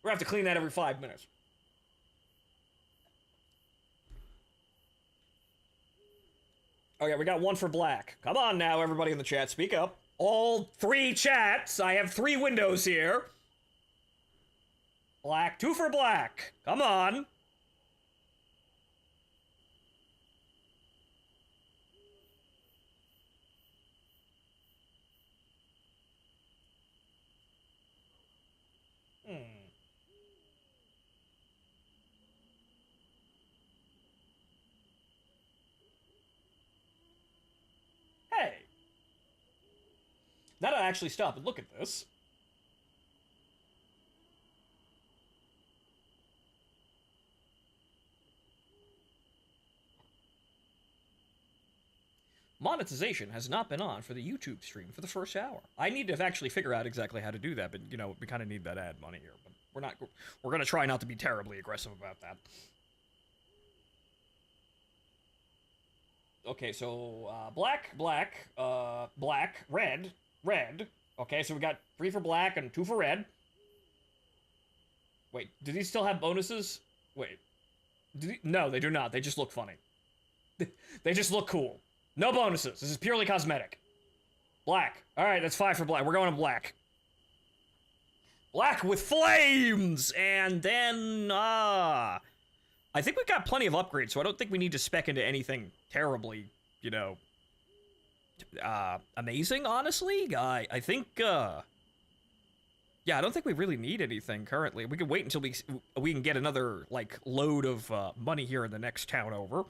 We're going to have to clean that every 5 minutes. Okay, we got one for black. Come on now, everybody in the chat, speak up. All 3 chats. I have 3 windows here. Black, 2 for black. Come on. Hey. Now to actually stop and look at this. Monetization has not been on for the YouTube stream for the first hour. I need to actually figure out exactly how to do that, but, you know, we kind of need that ad money here. But we're going to try not to be terribly aggressive about that. Okay, so, black, red. Okay, so we got 3 for black and 2 for red. Wait, do these still have bonuses? Wait. No, they do not. They just look funny. They just look cool. No bonuses. This is purely cosmetic. Black. Alright, that's 5 for black. We're going to black. Black with flames! And then, I think we've got plenty of upgrades, so I don't think we need to spec into anything terribly, you know, amazing, honestly. I think, yeah, I don't think we really need anything currently. We can wait until we can get another, like, load of money here in the next town over.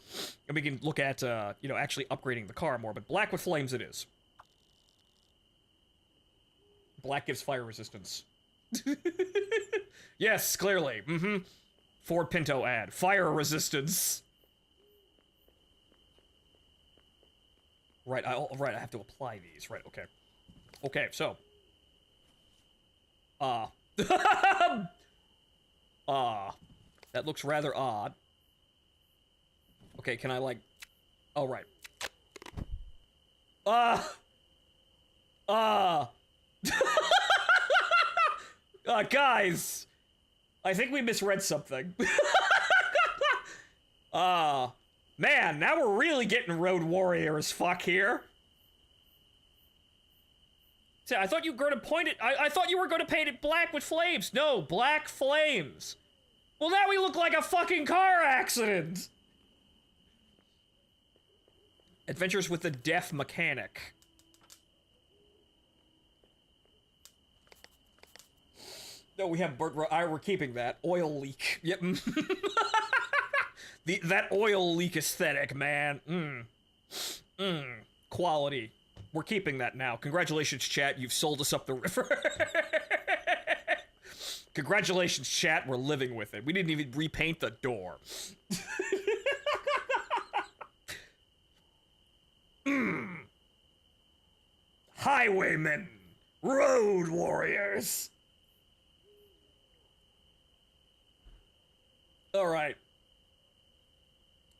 And we can look at, you know, actually upgrading the car more. But black with flames it is. Black gives fire resistance. Yes, clearly. Ford Pinto ad. Fire resistance. Right, I have to apply these. Right, okay. Okay, so... that looks rather odd. Okay, can I, like... Oh, right. Guys! I think we misread something. Man, now we're really getting Road Warrior as fuck here. See, I thought you were going to point it. I thought you were going to paint it black with flames. No, black flames. Well, now we look like a fucking car accident. Adventures with the Deaf Mechanic. No, we have we're keeping that. Oil leak. Yep. That oil leak aesthetic, man. Quality. We're keeping that now. Congratulations, chat. You've sold us up the river. Congratulations, chat. We're living with it. We didn't even repaint the door. Highwaymen. Road warriors. All right.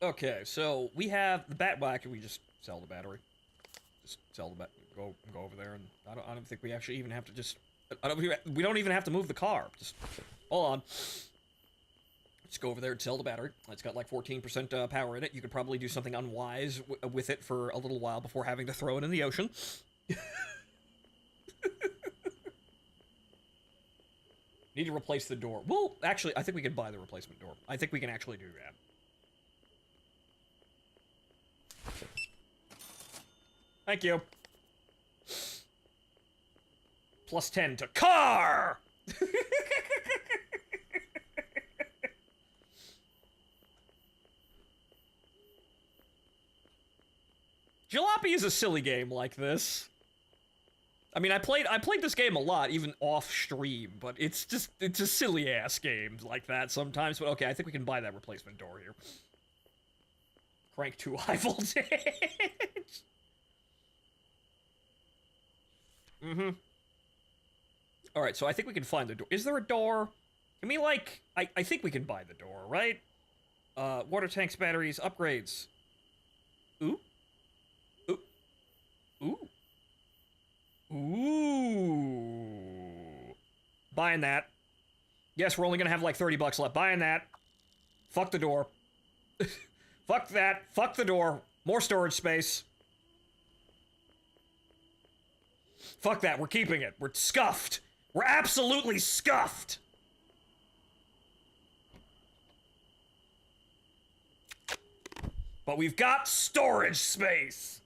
Okay, so we have the well, actually, we just sell the battery. Just sell the battery. go over there, and I don't think we actually even have to just. We don't even have to move the car. Just hold on. Just go over there and sell the battery. It's got like 14% power in it. You could probably do something unwise with it for a little while before having to throw it in the ocean. Need to replace the door. Well, actually, I think we can buy the replacement door. I think we can actually do that. Thank you. Plus 10 to car! Jalopy is a silly game like this. I mean, I played this game a lot, even off stream, but it's a silly ass game like that sometimes. But okay, I think we can buy that replacement door here. Crank to high voltage. Mm-hmm. All right, so I think we can find the door. Is there a door? Can we like? I think we can buy the door, right? Water tanks, batteries, upgrades. Ooh. Ooh. Ooh. Ooh. Buying that. Yes, we're only gonna have like 30 bucks left. Buying that. Fuck the door. Fuck that. Fuck the door. More storage space. Fuck that. We're keeping it. We're scuffed. We're absolutely scuffed. But we've got storage space.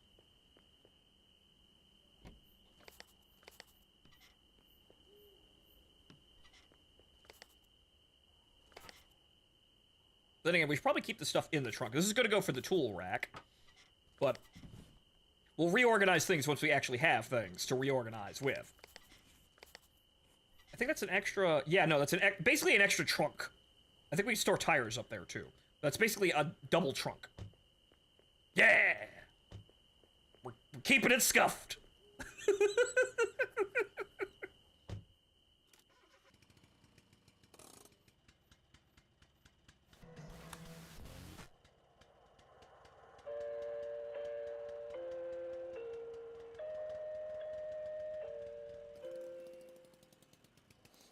Then again, we should probably keep the stuff in the trunk. This is going to go for the tool rack. But we'll reorganize things once we actually have things to reorganize with. I think that's an extra... Yeah, no, that's basically an extra trunk. I think we can store tires up there, too. That's basically a double trunk. Yeah! We're keeping it scuffed.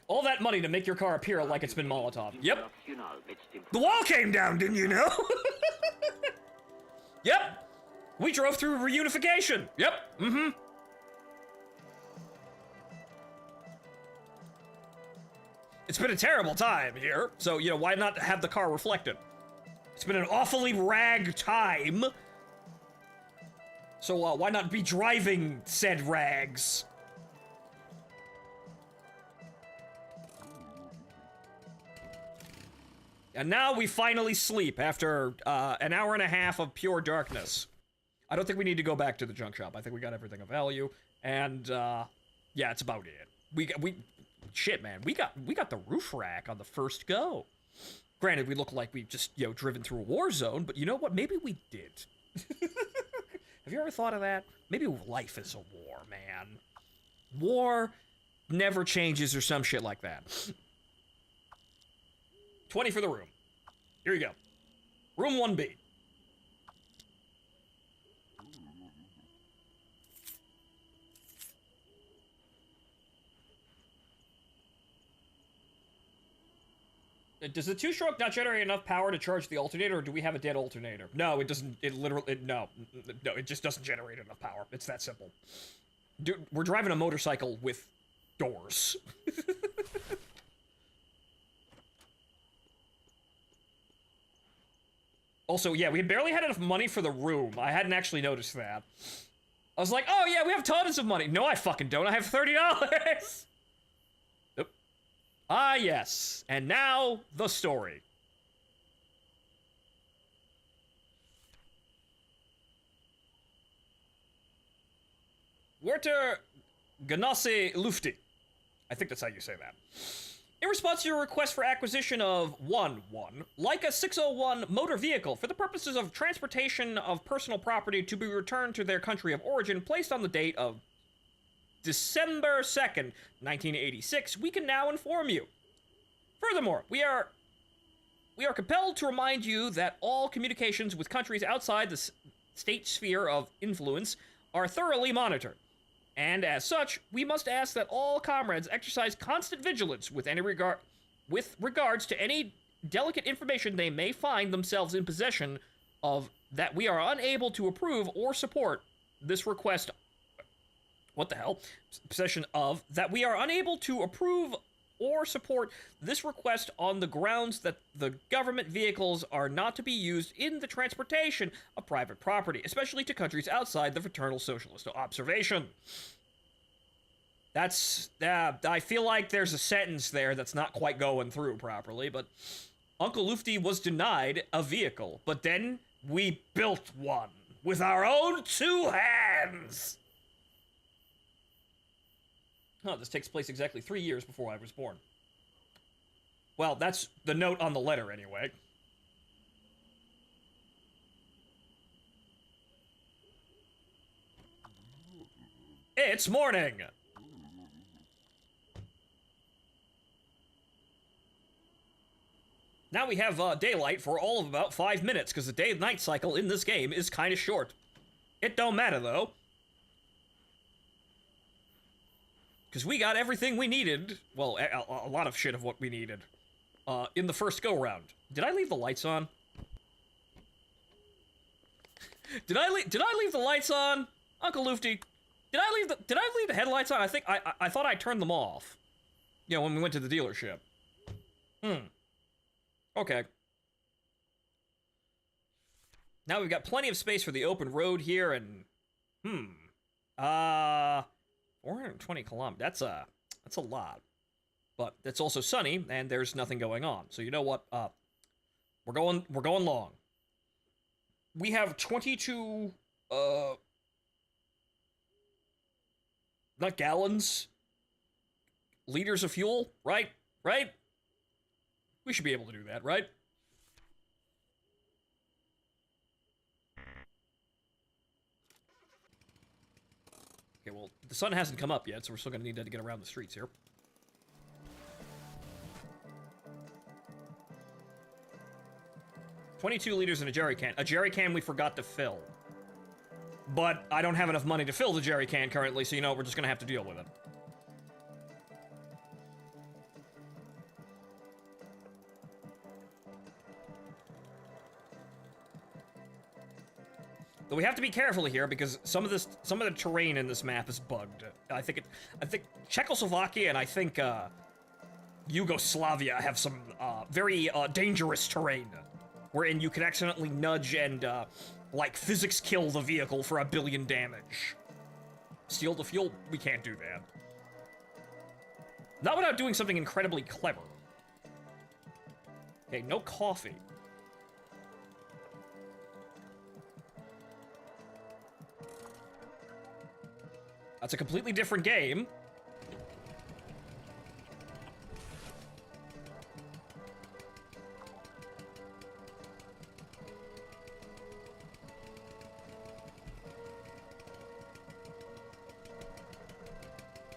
All that money to make your car appear like it's been Molotov. Yep. The wall came down, didn't you know? Yep. We drove through reunification. Yep. Mm-hmm. It's been a terrible time here, so, you know, why not have the car reflected? It's been an awfully rag time. So, why not be driving said rags? And now we finally sleep after an hour and a half of pure darkness. I don't think we need to go back to the junk shop. I think we got everything of value, and yeah, it's about it. Shit, man, we got the roof rack on the first go. Granted, we look like we've just, you know, driven through a war zone, but you know what? Maybe we did. Have you ever thought of that? Maybe life is a war, man. War never changes or some shit like that. 20 for the room. Here you go. Room 1B. Does the two-stroke not generate enough power to charge the alternator, or do we have a dead alternator? No, it doesn't. It literally... no, it just doesn't generate enough power. It's that simple. Dude, we're driving a motorcycle with doors. Also, yeah, we barely had enough money for the room. I hadn't actually noticed that. I was like, oh yeah, we have tons of money. No, I fucking don't. I have $30. Nope. Ah, yes. And now, the story. Werter Ganassi Lufti. I think that's how you say that. In response to your request for acquisition of 1 Leica 601 motor vehicle for the purposes of transportation of personal property to be returned to their country of origin, placed on the date of December 2nd, 1986, we can now inform you. Furthermore, we are compelled to remind you that all communications with countries outside the state sphere of influence are thoroughly monitored. And as such, we must ask that all comrades exercise constant vigilance with regards to any delicate information they may find themselves in possession of, that we are unable to approve or support this request. What the hell? Possession of, that we are unable to approve or support this request on the grounds that the government vehicles are not to be used in the transportation of private property, especially to countries outside the fraternal socialist observation. That's, I feel like there's a sentence there that's not quite going through properly, but Uncle Lufty was denied a vehicle, but then we built one with our own 2 hands. Huh, this takes place exactly 3 years before I was born. Well, that's the note on the letter, anyway. It's morning! Now we have daylight for all of about 5 minutes, because the day-night cycle in this game is kind of short. It don't matter, though. Because we got everything we needed, well, a lot of shit of what we needed, in the first go-round. Did I leave the lights on? Did I leave the lights on? Uncle Lufty, did I leave the headlights on? I think, I thought I turned them off. You know, when we went to the dealership. Okay. Now we've got plenty of space for the open road here, and, 420 kilometers, that's a lot. But it's also sunny, and there's nothing going on. So you know what, we're going long. We have 22, not gallons, liters of fuel, right? Right? We should be able to do that, right? Okay, well, the sun hasn't come up yet, so we're still gonna need to get around the streets here. $22 liters in a jerry can. A jerry can we forgot to fill. But I don't have enough money to fill the jerry can currently, so you know, we're just gonna have to deal with it. Though we have to be careful here because some of the terrain in this map is bugged. I think Czechoslovakia and I think Yugoslavia have some very dangerous terrain, wherein you can accidentally nudge and like physics kill the vehicle for 1 billion damage. Steal the fuel? We can't do that. Not without doing something incredibly clever. Okay, no coffee. That's a completely different game.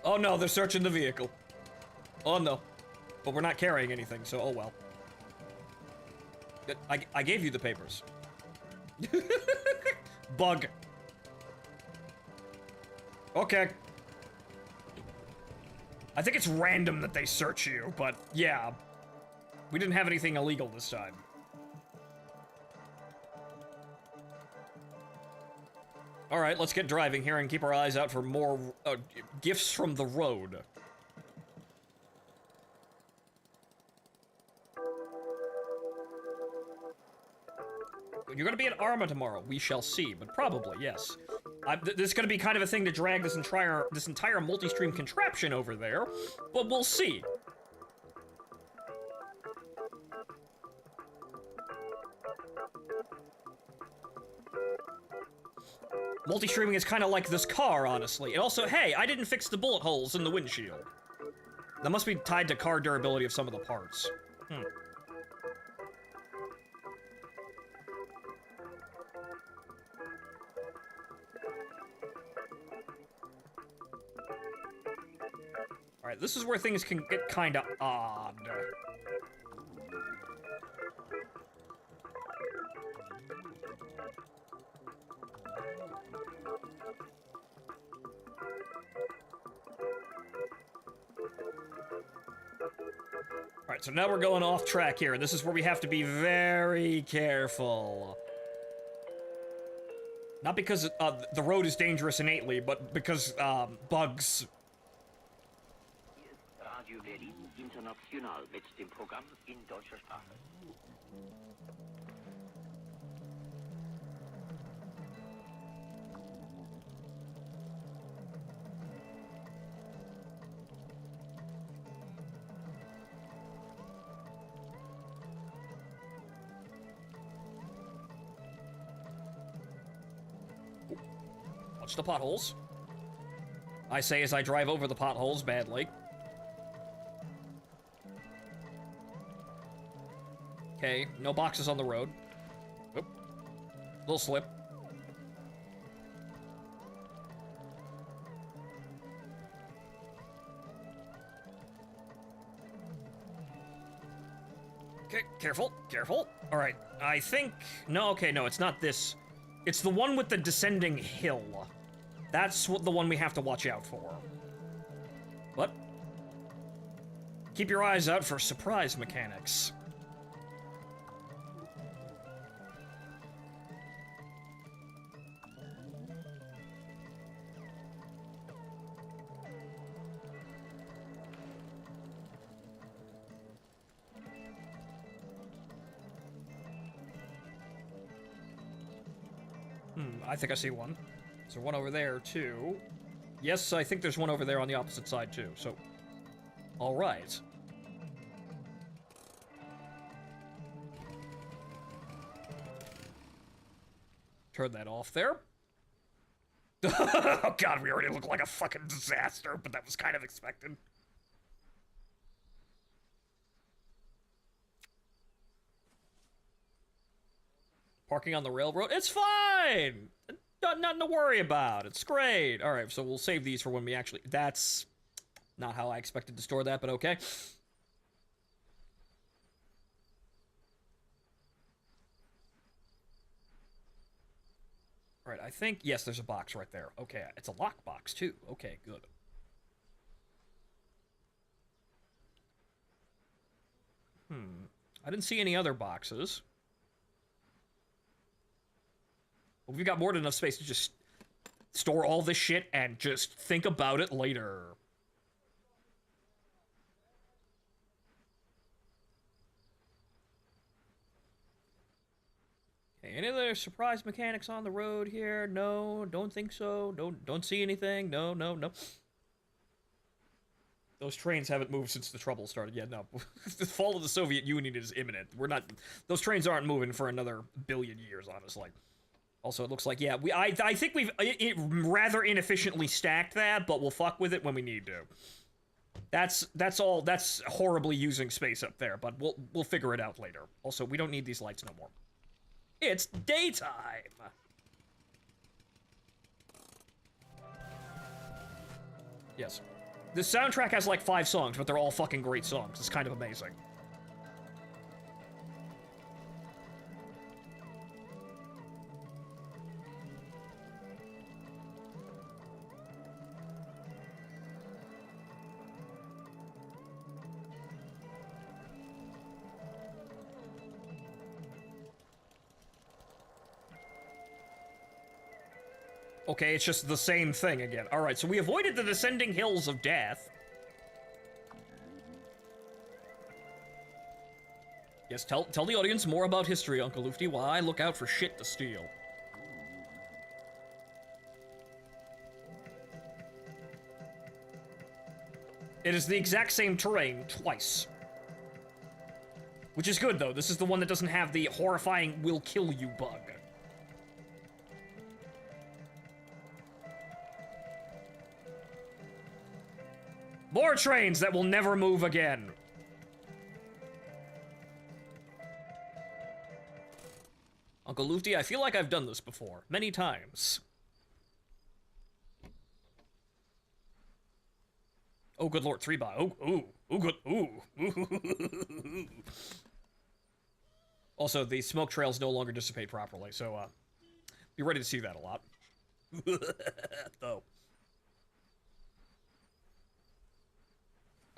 Oh no, they're searching the vehicle. Oh no. But we're not carrying anything, so oh well. I gave you the papers. Bug. Okay. I think it's random that they search you, but yeah. We didn't have anything illegal this time. Alright, let's get driving here and keep our eyes out for more gifts from the road. You're gonna be at Arma tomorrow. We shall see, but probably, yes. This is gonna be kind of a thing to drag this entire multi-stream contraption over there, but we'll see. Multi-streaming is kind of like this car, honestly. And also, hey, I didn't fix the bullet holes in the windshield. That must be tied to car durability of some of the parts. Alright, this is where things can get kinda odd. Alright, so now we're going off track here. This is where we have to be very careful. Not because the road is dangerous innately, but because bugs. Radio Berlin International mit dem Programm in deutscher Sprache. Watch the potholes. I say as I drive over the potholes badly. Okay, no boxes on the road. Oop. Little slip. Okay, careful, careful. All right, I think... No, okay, no, it's not this. It's the one with the descending hill. That's the one we have to watch out for. What? Keep your eyes out for surprise mechanics. I think I see one. Is there one over there, too? Yes, I think there's one over there on the opposite side, too, so... Alright. Turn that off there. Oh god, we already look like a fucking disaster, but that was kind of expected. Parking on the railroad? It's fine! Nothing to worry about. It's great. Alright, so we'll save these for when we actually... That's not how I expected to store that, but okay. Alright, I think... Yes, there's a box right there. Okay, it's a lockbox, too. Okay, good. I didn't see any other boxes. We've got more than enough space to just store all this shit and just think about it later. Okay, any other surprise mechanics on the road here? No, don't think so. Don't see anything. No, no, no. Those trains haven't moved since the trouble started. Yeah, no. The fall of the Soviet Union is imminent. We're not... Those trains aren't moving for another billion years, honestly. Also, it looks like, yeah, I think we've rather inefficiently stacked that, but we'll fuck with it when we need to. That's all. That's horribly using space up there, but we'll figure it out later. Also, we don't need these lights no more. It's daytime. Yes. The soundtrack has like 5 songs, but they're all fucking great songs. It's kind of amazing. Okay, it's just the same thing again. Alright, so we avoided the descending hills of death. Yes, tell the audience more about history, Uncle Lufty, while I look out for shit to steal. It is the exact same terrain twice. Which is good, though. This is the one that doesn't have the horrifying will kill you bug. More trains that will never move again. Uncle Lufty, I feel like I've done this before. Many times. Oh, good lord, 3-by. Oh, good, ooh. Also, the smoke trails no longer dissipate properly, so, be ready to see that a lot. Though.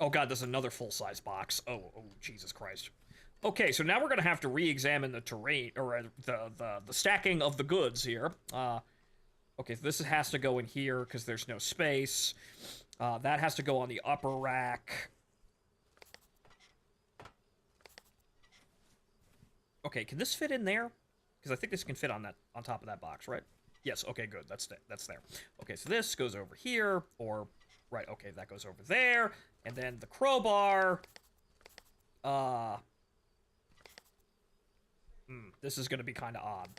Oh god, there's another full-size box. Oh, Jesus Christ. Okay, so now we're gonna have to re-examine the terrain, or the stacking of the goods here. Okay, so this has to go in here, because there's no space. That has to go on the upper rack. Okay, can this fit in there? Because I think this can fit on top of that box, right? Yes, okay, good, that's there. Okay, so this goes over here, or, right, okay, that goes over there, and then the crowbar, this is gonna be kind of odd.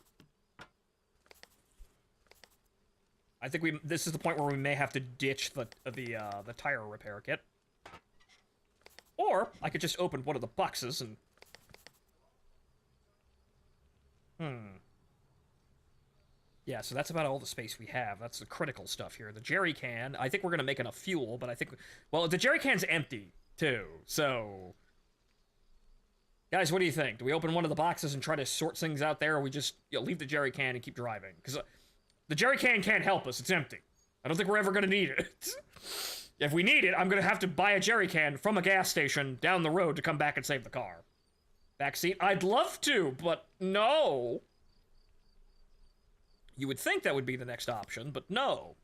I think this is the point where we may have to ditch the tire repair kit. Or, I could just open one of the boxes and... Yeah, so that's about all the space we have. That's the critical stuff here. The jerry can, I think we're gonna make enough fuel, but I think... Well, the jerry can's empty, too, so... Guys, what do you think? Do we open one of the boxes and try to sort things out there, or we just leave the jerry can and keep driving? Because the jerry can can't help us. It's empty. I don't think we're ever gonna need it. If we need it, I'm gonna have to buy a jerry can from a gas station down the road to come back and save the car. Backseat? I'd love to, but no. You would think that would be the next option, but no.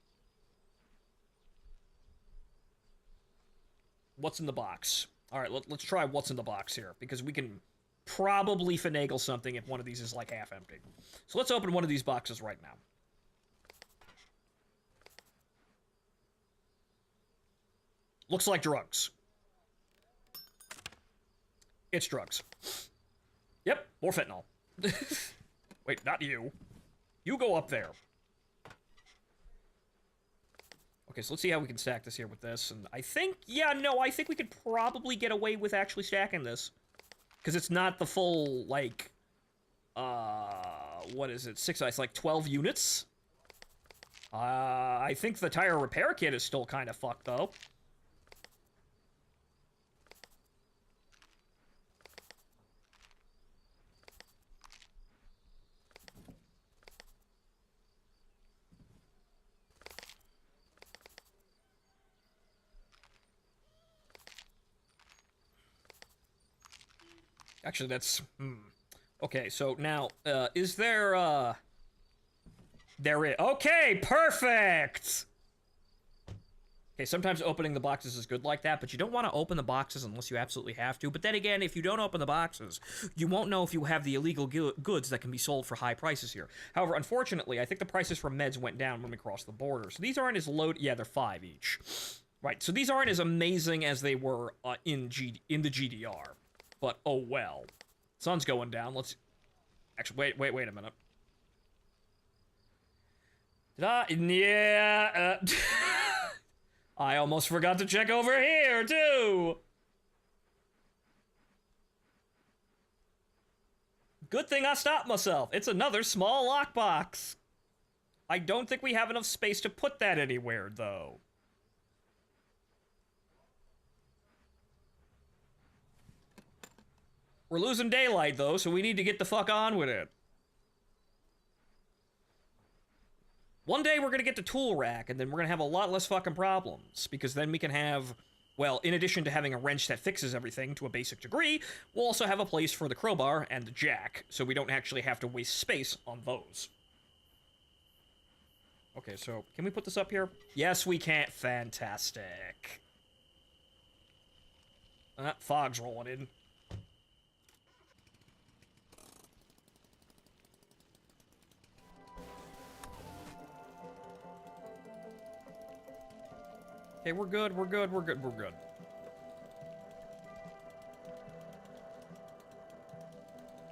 What's in the box? All right, let's try what's in the box here, because we can probably finagle something if one of these is, like, half empty. So let's open one of these boxes right now. Looks like drugs. It's drugs. Yep, more fentanyl. Wait, not you. You go up there. Okay, so let's see how we can stack this here with this. And I think, yeah, no, I think we could probably get away with actually stacking this. Because it's not the full, like, what is it? It's like 12 units. I think the tire repair kit is still kind of fucked, though. Actually, that's... Okay, so now, is there, There is... Okay, perfect! Okay, sometimes opening the boxes is good like that, but you don't want to open the boxes unless you absolutely have to. But then again, if you don't open the boxes, you won't know if you have the illegal goods that can be sold for high prices here. However, unfortunately, I think the prices for meds went down when we crossed the border. So these aren't as low... Yeah, they're 5 each. Right, so these aren't as amazing as they were in the GDR. But, oh well. Sun's going down. Let's... Actually, wait a minute. Yeah, I almost forgot to check over here, too! Good thing I stopped myself. It's another small lockbox. I don't think we have enough space to put that anywhere, though. We're losing daylight, though, so we need to get the fuck on with it. One day we're gonna get the tool rack, and then we're gonna have a lot less fucking problems, because then we can have, well, in addition to having a wrench that fixes everything to a basic degree, we'll also have a place for the crowbar and the jack, so we don't actually have to waste space on those. Okay, so, can we put this up here? Yes, we can. Fantastic. Fog's rolling in. Okay, we're good.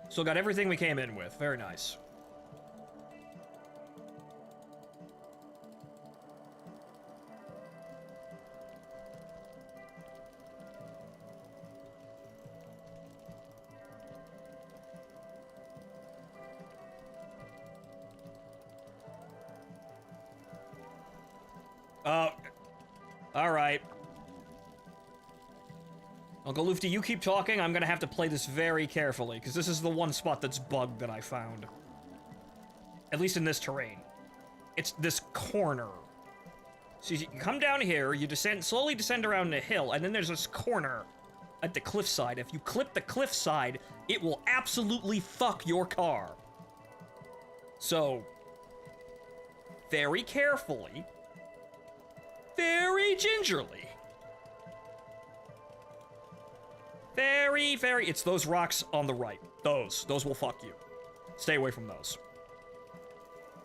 Still got everything we came in with. Very nice. Alright. Uncle Lufty, you keep talking. I'm gonna have to play this very carefully, because this is the one spot that's bugged that I found. At least in this terrain. It's this corner. So you come down here, you slowly descend around the hill, and then there's this corner at the cliffside. If you clip the cliffside, it will absolutely fuck your car. So, very carefully, very gingerly, it's those rocks on the right. Those will fuck you. Stay away from those.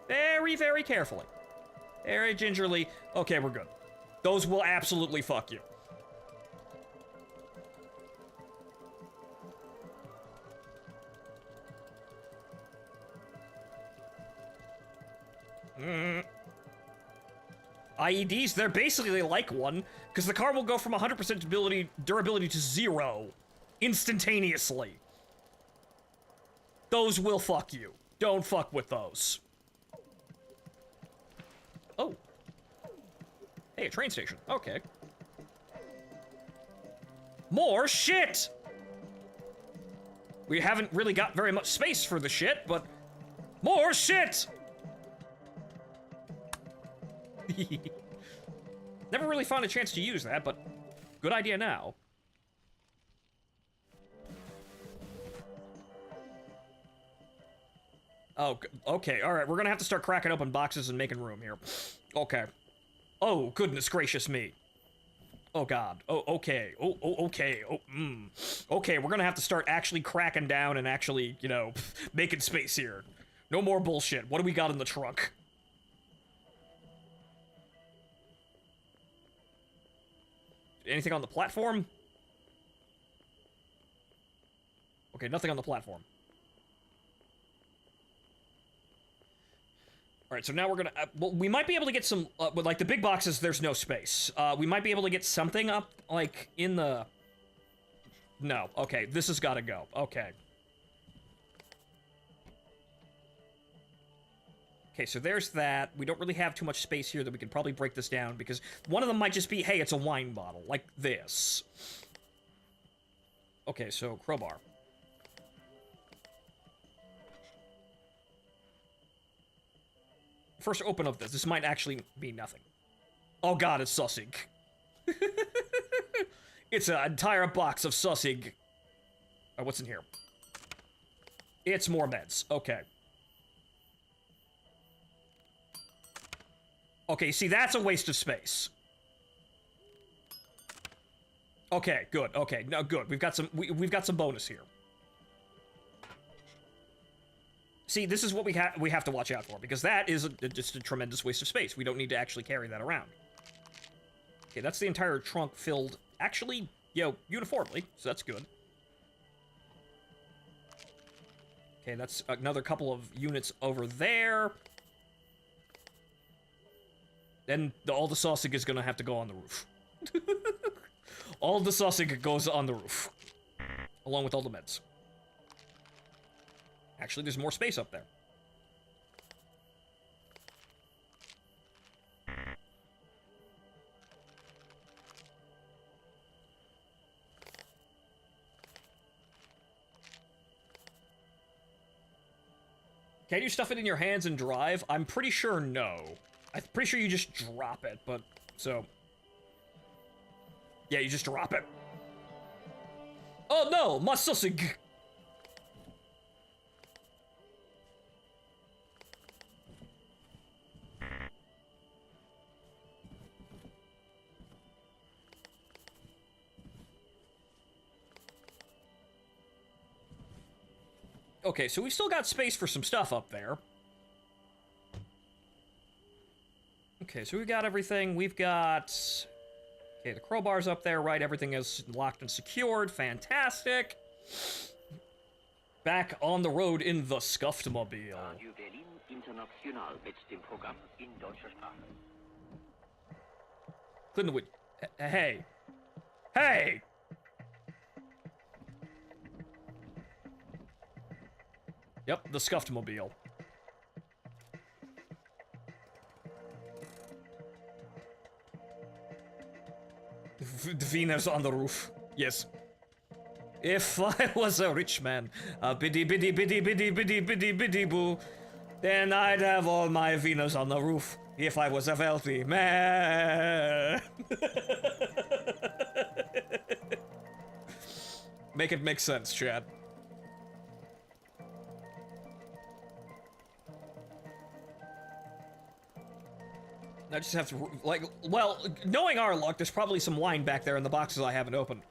Very, very carefully. Very gingerly. Okay, we're good. Those will absolutely fuck you. IEDs, they're basically like one, because the car will go from 100% durability to 0 instantaneously. Those will fuck you. Don't fuck with those. Oh. Hey, a train station. Okay. More shit! We haven't really got very much space for the shit, but more shit! Never really found a chance to use that, but good idea now. Oh, okay, alright, we're gonna have to start cracking open boxes and making room here. Okay. Oh, goodness gracious me. Oh, God. Oh, okay. Okay. Okay, we're gonna have to start actually cracking down and actually, you know, making space here. No more bullshit. What do we got in the trunk? Anything on the platform? Okay, nothing on the platform. Alright, so now we're gonna... well, we might be able to get some... with, like, the big boxes, there's no space. We might be able to get something up, like, in the... No. Okay, this has gotta go. Okay. Okay, so there's that. We don't really have too much space here that we could probably break this down, because one of them might just be, hey, it's a wine bottle, like this. Okay, so crowbar. First open of this. This might actually be nothing. Oh god, it's Sussig. It's an entire box of Sussig. Alright, what's in here? It's more meds. Okay. Okay, see, that's a waste of space. Okay, good. Okay, no, good. We've got some bonus here. See, this is what we have to watch out for, because that is just a tremendous waste of space. We don't need to actually carry that around. Okay, that's the entire trunk filled, actually, uniformly, so that's good. Okay, that's another couple of units over there. Then all the sausage is gonna have to go on the roof. All the sausage goes on the roof. Along with all the meds. Actually, there's more space up there. Can you stuff it in your hands and drive? I'm pretty sure no. I'm pretty sure you just drop it, but, so... Yeah, you just drop it. Oh no, my sausage! Okay, so we've still got space for some stuff up there. Okay, so we've got everything. We've got... Okay, the crowbar's up there, right? Everything is locked and secured. Fantastic. Back on the road in the Scuffed Mobile. Radio Berlin International mit dem Programm in deutscher Sprache. Clean the wood. Hey. Hey! Yep, the Scuffed Mobile. The Venus on the roof. Yes. If I was a rich man, a biddy biddy biddy biddy biddy biddy biddy boo, then I'd have all my Venus on the roof. If I was a wealthy man. Make it make sense, Chad. I just have to, like, well, knowing our luck, there's probably some wine back there in the boxes I haven't opened.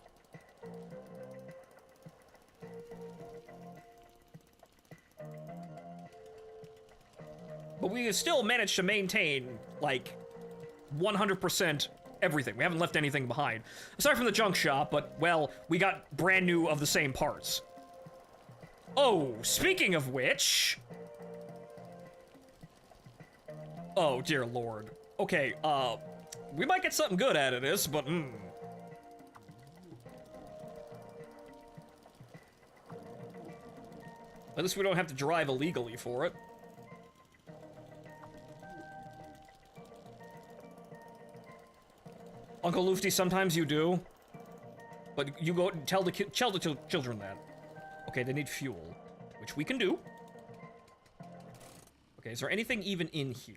But we still managed to maintain, like, 100% everything. We haven't left anything behind. Aside from the junk shop, but, well, we got brand new of the same parts. Oh, speaking of which... Oh, dear lord. Okay, we might get something good out of this, but, At least we don't have to drive illegally for it. Uncle Lufty, sometimes you do. But you go tell the children that. Okay, they need fuel, which we can do. Okay, is there anything even in here?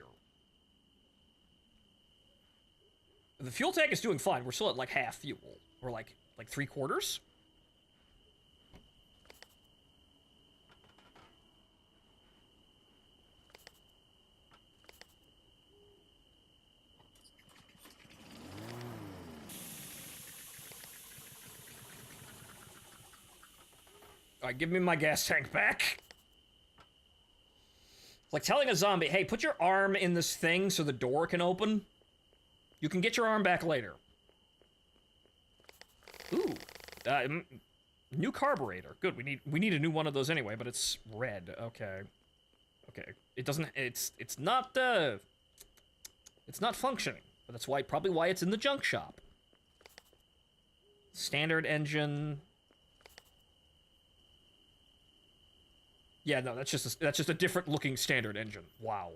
The fuel tank is doing fine. We're still at like half fuel. Or like 3/4. Alright, give me my gas tank back. It's like telling a zombie, hey, put your arm in this thing so the door can open. You can get your arm back later. Ooh. New carburetor. Good, we need a new one of those anyway, but it's red. Okay. Okay. It doesn't, it's not functioning. But that's probably why it's in the junk shop. Standard engine. Yeah, no, that's just a different looking standard engine. Wow.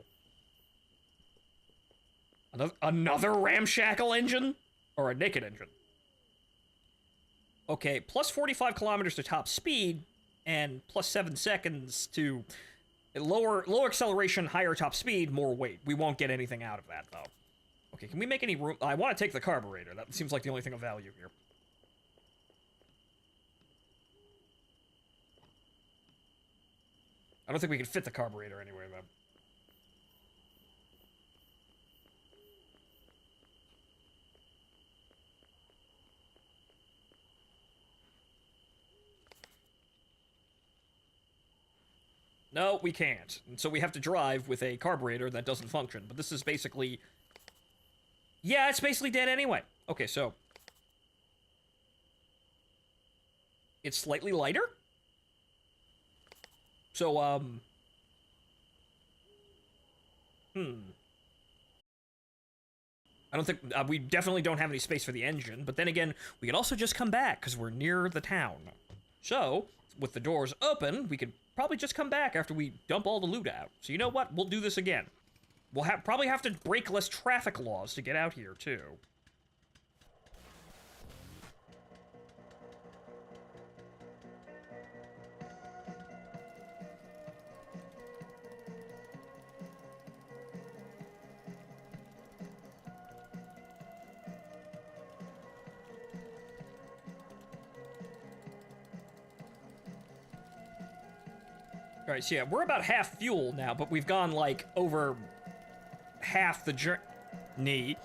Another ramshackle engine? Or a naked engine? Okay, plus 45 kilometers to top speed, and plus 7 seconds to lower acceleration, higher top speed, more weight. We won't get anything out of that, though. Okay, can we make any room? I want to take the carburetor. That seems like the only thing of value here. I don't think we can fit the carburetor anyway, though. No, we can't. And so we have to drive with a carburetor that doesn't function. But this is basically... Yeah, it's basically dead anyway. Okay, so... It's slightly lighter? So, I don't think... we definitely don't have any space for the engine. But then again, we could also just come back, because we're near the town. So, with the doors open, we could probably just come back after we dump all the loot out. So you know what? We'll do this again. We'll probably have to break less traffic laws to get out here, too. Alright, so yeah, we're about half fuel now, but we've gone, like, over half the journey.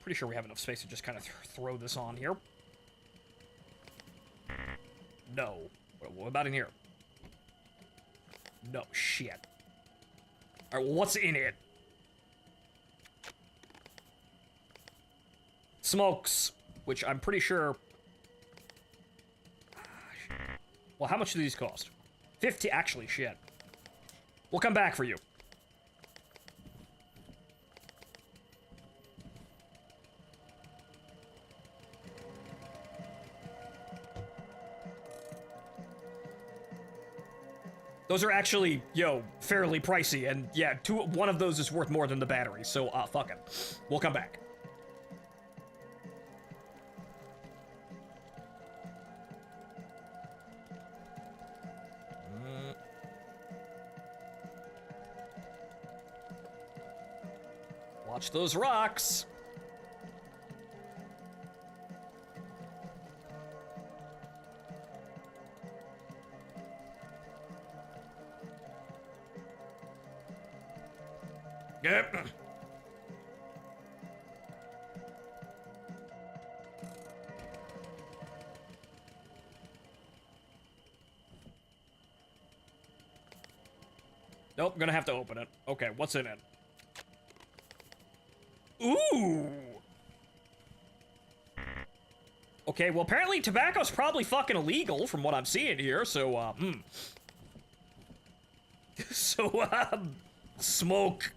Pretty sure we have enough space to just kind of throw this on here. No. What about in here? No, shit. Alright, well, what's in it? Smokes, which I'm pretty sure... Well, how much do these cost? 50, actually, shit. We'll come back for you. Those are actually, fairly pricey, and yeah, one of those is worth more than the battery, so, fuck it. We'll come back. Watch those rocks. Yep. Nope, gonna have to open it. Okay, what's in it? Ooh! Okay, well apparently tobacco's probably fucking illegal from what I'm seeing here, so, So, smoke.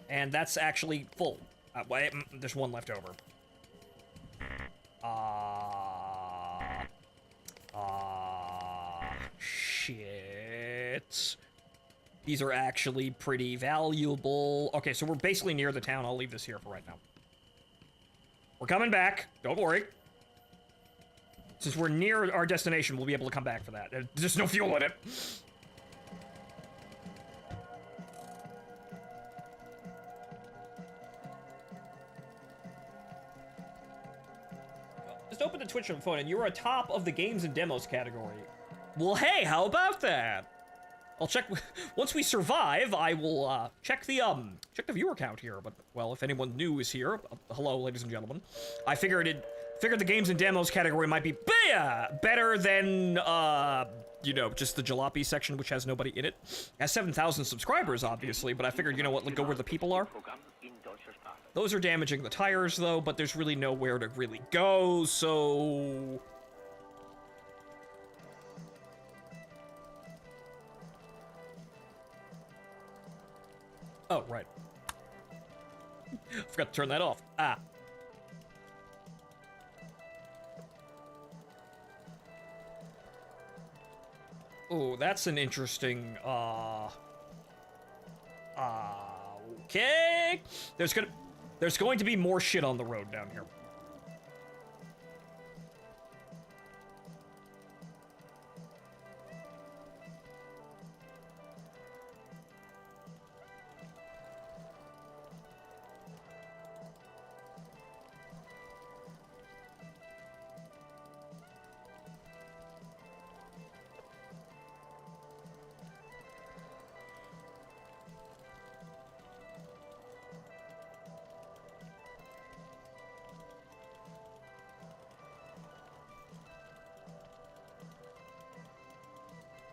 And that's actually full. Wait, there's one left over. Shit. These are actually pretty valuable. Okay, so we're basically near the town. I'll leave this here for right now. We're coming back. Don't worry. Since we're near our destination, we'll be able to come back for that. There's no fuel in it. Just open the Twitch on the phone and you're atop of the games and demos category. Well, hey, how about that? I'll check, once we survive, I will, check the viewer count here, but, well, if anyone new is here, hello, ladies and gentlemen, I figured the games and demos category might be better than, you know, just the Jalopy section, which has nobody in it. It has 7,000 subscribers, obviously, but I figured, you know what, go where the people are. Those are damaging the tires, though, but there's really nowhere to really go, so... Oh, right. Forgot to turn that off. Ah. Oh, that's an interesting, okay. There's going to be more shit on the road down here.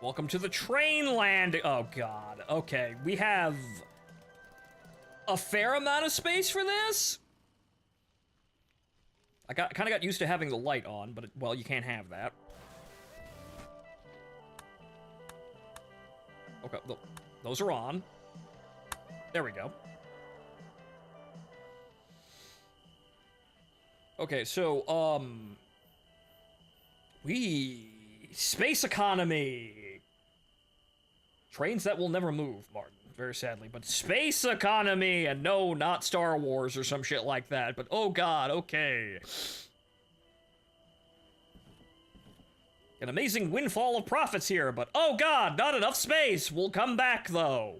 Welcome to the train land. Oh, God. Okay, we have a fair amount of space for this. I kind of got used to having the light on, but, well, you can't have that. Okay, those are on. There we go. Okay, so, space economy. Trains that will never move, Martin, very sadly. But space economy, and no, not Star Wars or some shit like that. But oh god, okay. An amazing windfall of profits here, but oh god, not enough space. We'll come back, though.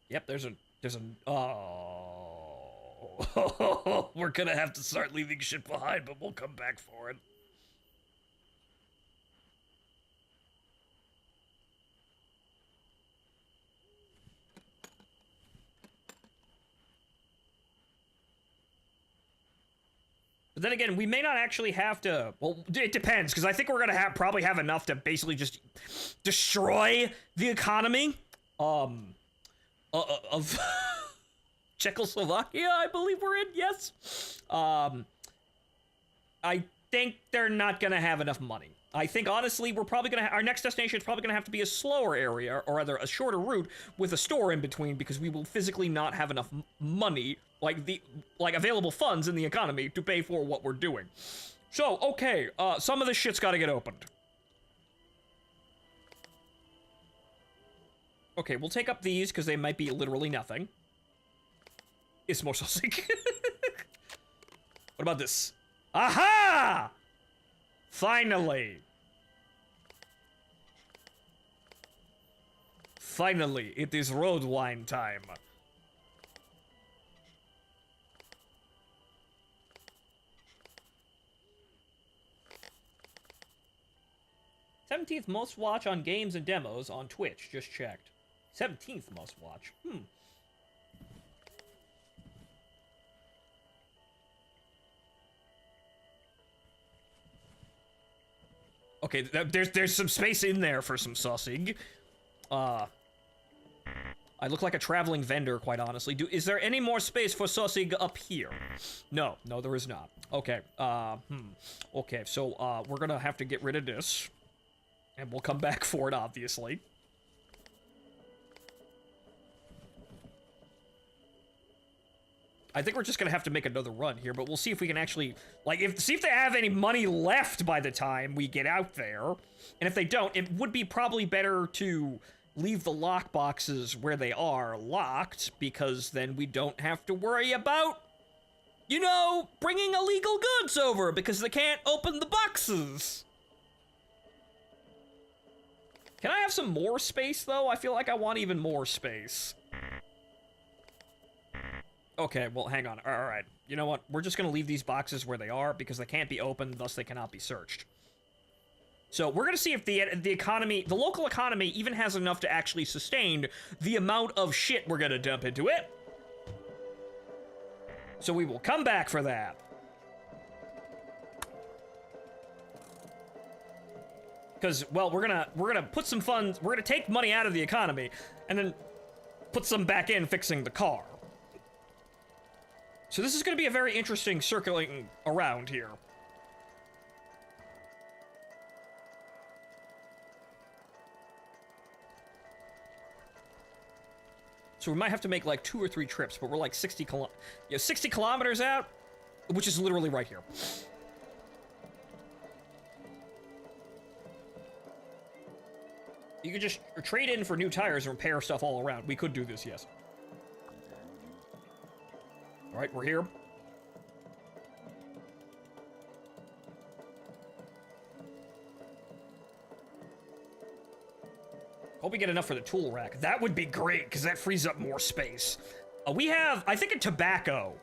Yep, there's an, oh. We're gonna have to start leaving shit behind, but we'll come back for it. But then again, we may not actually have to, well, it depends, because I think we're gonna probably have enough to basically just destroy the economy, of Czechoslovakia, I believe we're in, yes. I think they're not gonna have enough money. I think, honestly, we're probably gonna our next destination is probably gonna have to be a slower area, or rather, a shorter route with a store in between, because we will physically not have enough money, like available funds in the economy to pay for what we're doing. So, okay, some of this shit's gotta get opened. Okay, we'll take up these, because they might be literally nothing. It's more so sick. What about this? Aha! Finally. Finally, it is road wine time. 17th most watch on games and demos on Twitch, just checked. 17th most watch. Okay, there's some space in there for some sausage. I look like a traveling vendor, quite honestly. Is there any more space for sausage up here? No, there is not. Okay, okay, so, we're gonna have to get rid of this. And we'll come back for it, obviously. I think we're just gonna have to make another run here, but we'll see if we can actually, like, see if they have any money left by the time we get out there. And if they don't, it would be probably better to leave the lock boxes where they are locked, because then we don't have to worry about, you know, bringing illegal goods over, because they can't open the boxes. Can I have some more space, though? I feel like I want even more space. Okay, well, hang on. All right. You know what? We're just going to leave these boxes where they are because they can't be opened, thus they cannot be searched. So we're going to see if the economy, the local economy, even has enough to actually sustain the amount of shit we're going to dump into it. So we will come back for that. Because, well, we're gonna put some funds, we're gonna take money out of the economy, and then put some back in fixing the car. So this is gonna be a very interesting circling around here. So we might have to make like 2 or 3 trips, but we're like 60 kilometers out, which is literally right here. You could just trade in for new tires and repair stuff all around. We could do this, yes. All right, we're here. Hope we get enough for the tool rack. That would be great, because that frees up more space. We have, I think in tobacco,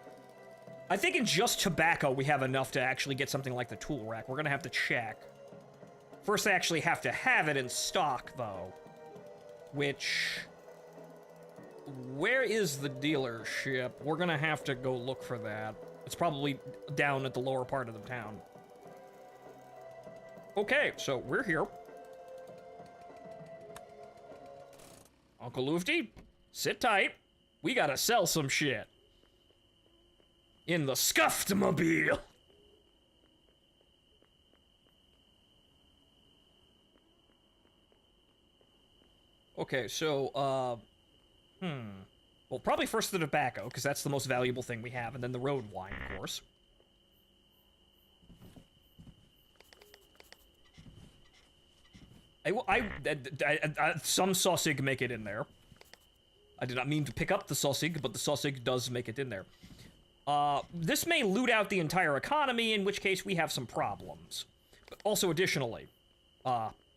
I think in just tobacco we have enough to actually get something like the tool rack. We're gonna have to check. First, I actually have to have it in stock, though. Which... Where is the dealership? We're gonna have to go look for that. It's probably down at the lower part of the town. Okay, so we're here. Uncle Lufty, sit tight. We gotta sell some shit. In the scuffed mobile. Okay, so, well, probably first the tobacco, because that's the most valuable thing we have, and then the road wine, of course. Some sausage make it in there. I did not mean to pick up the sausage, but the sausage does make it in there. This may loot out the entire economy, in which case we have some problems. But also, additionally,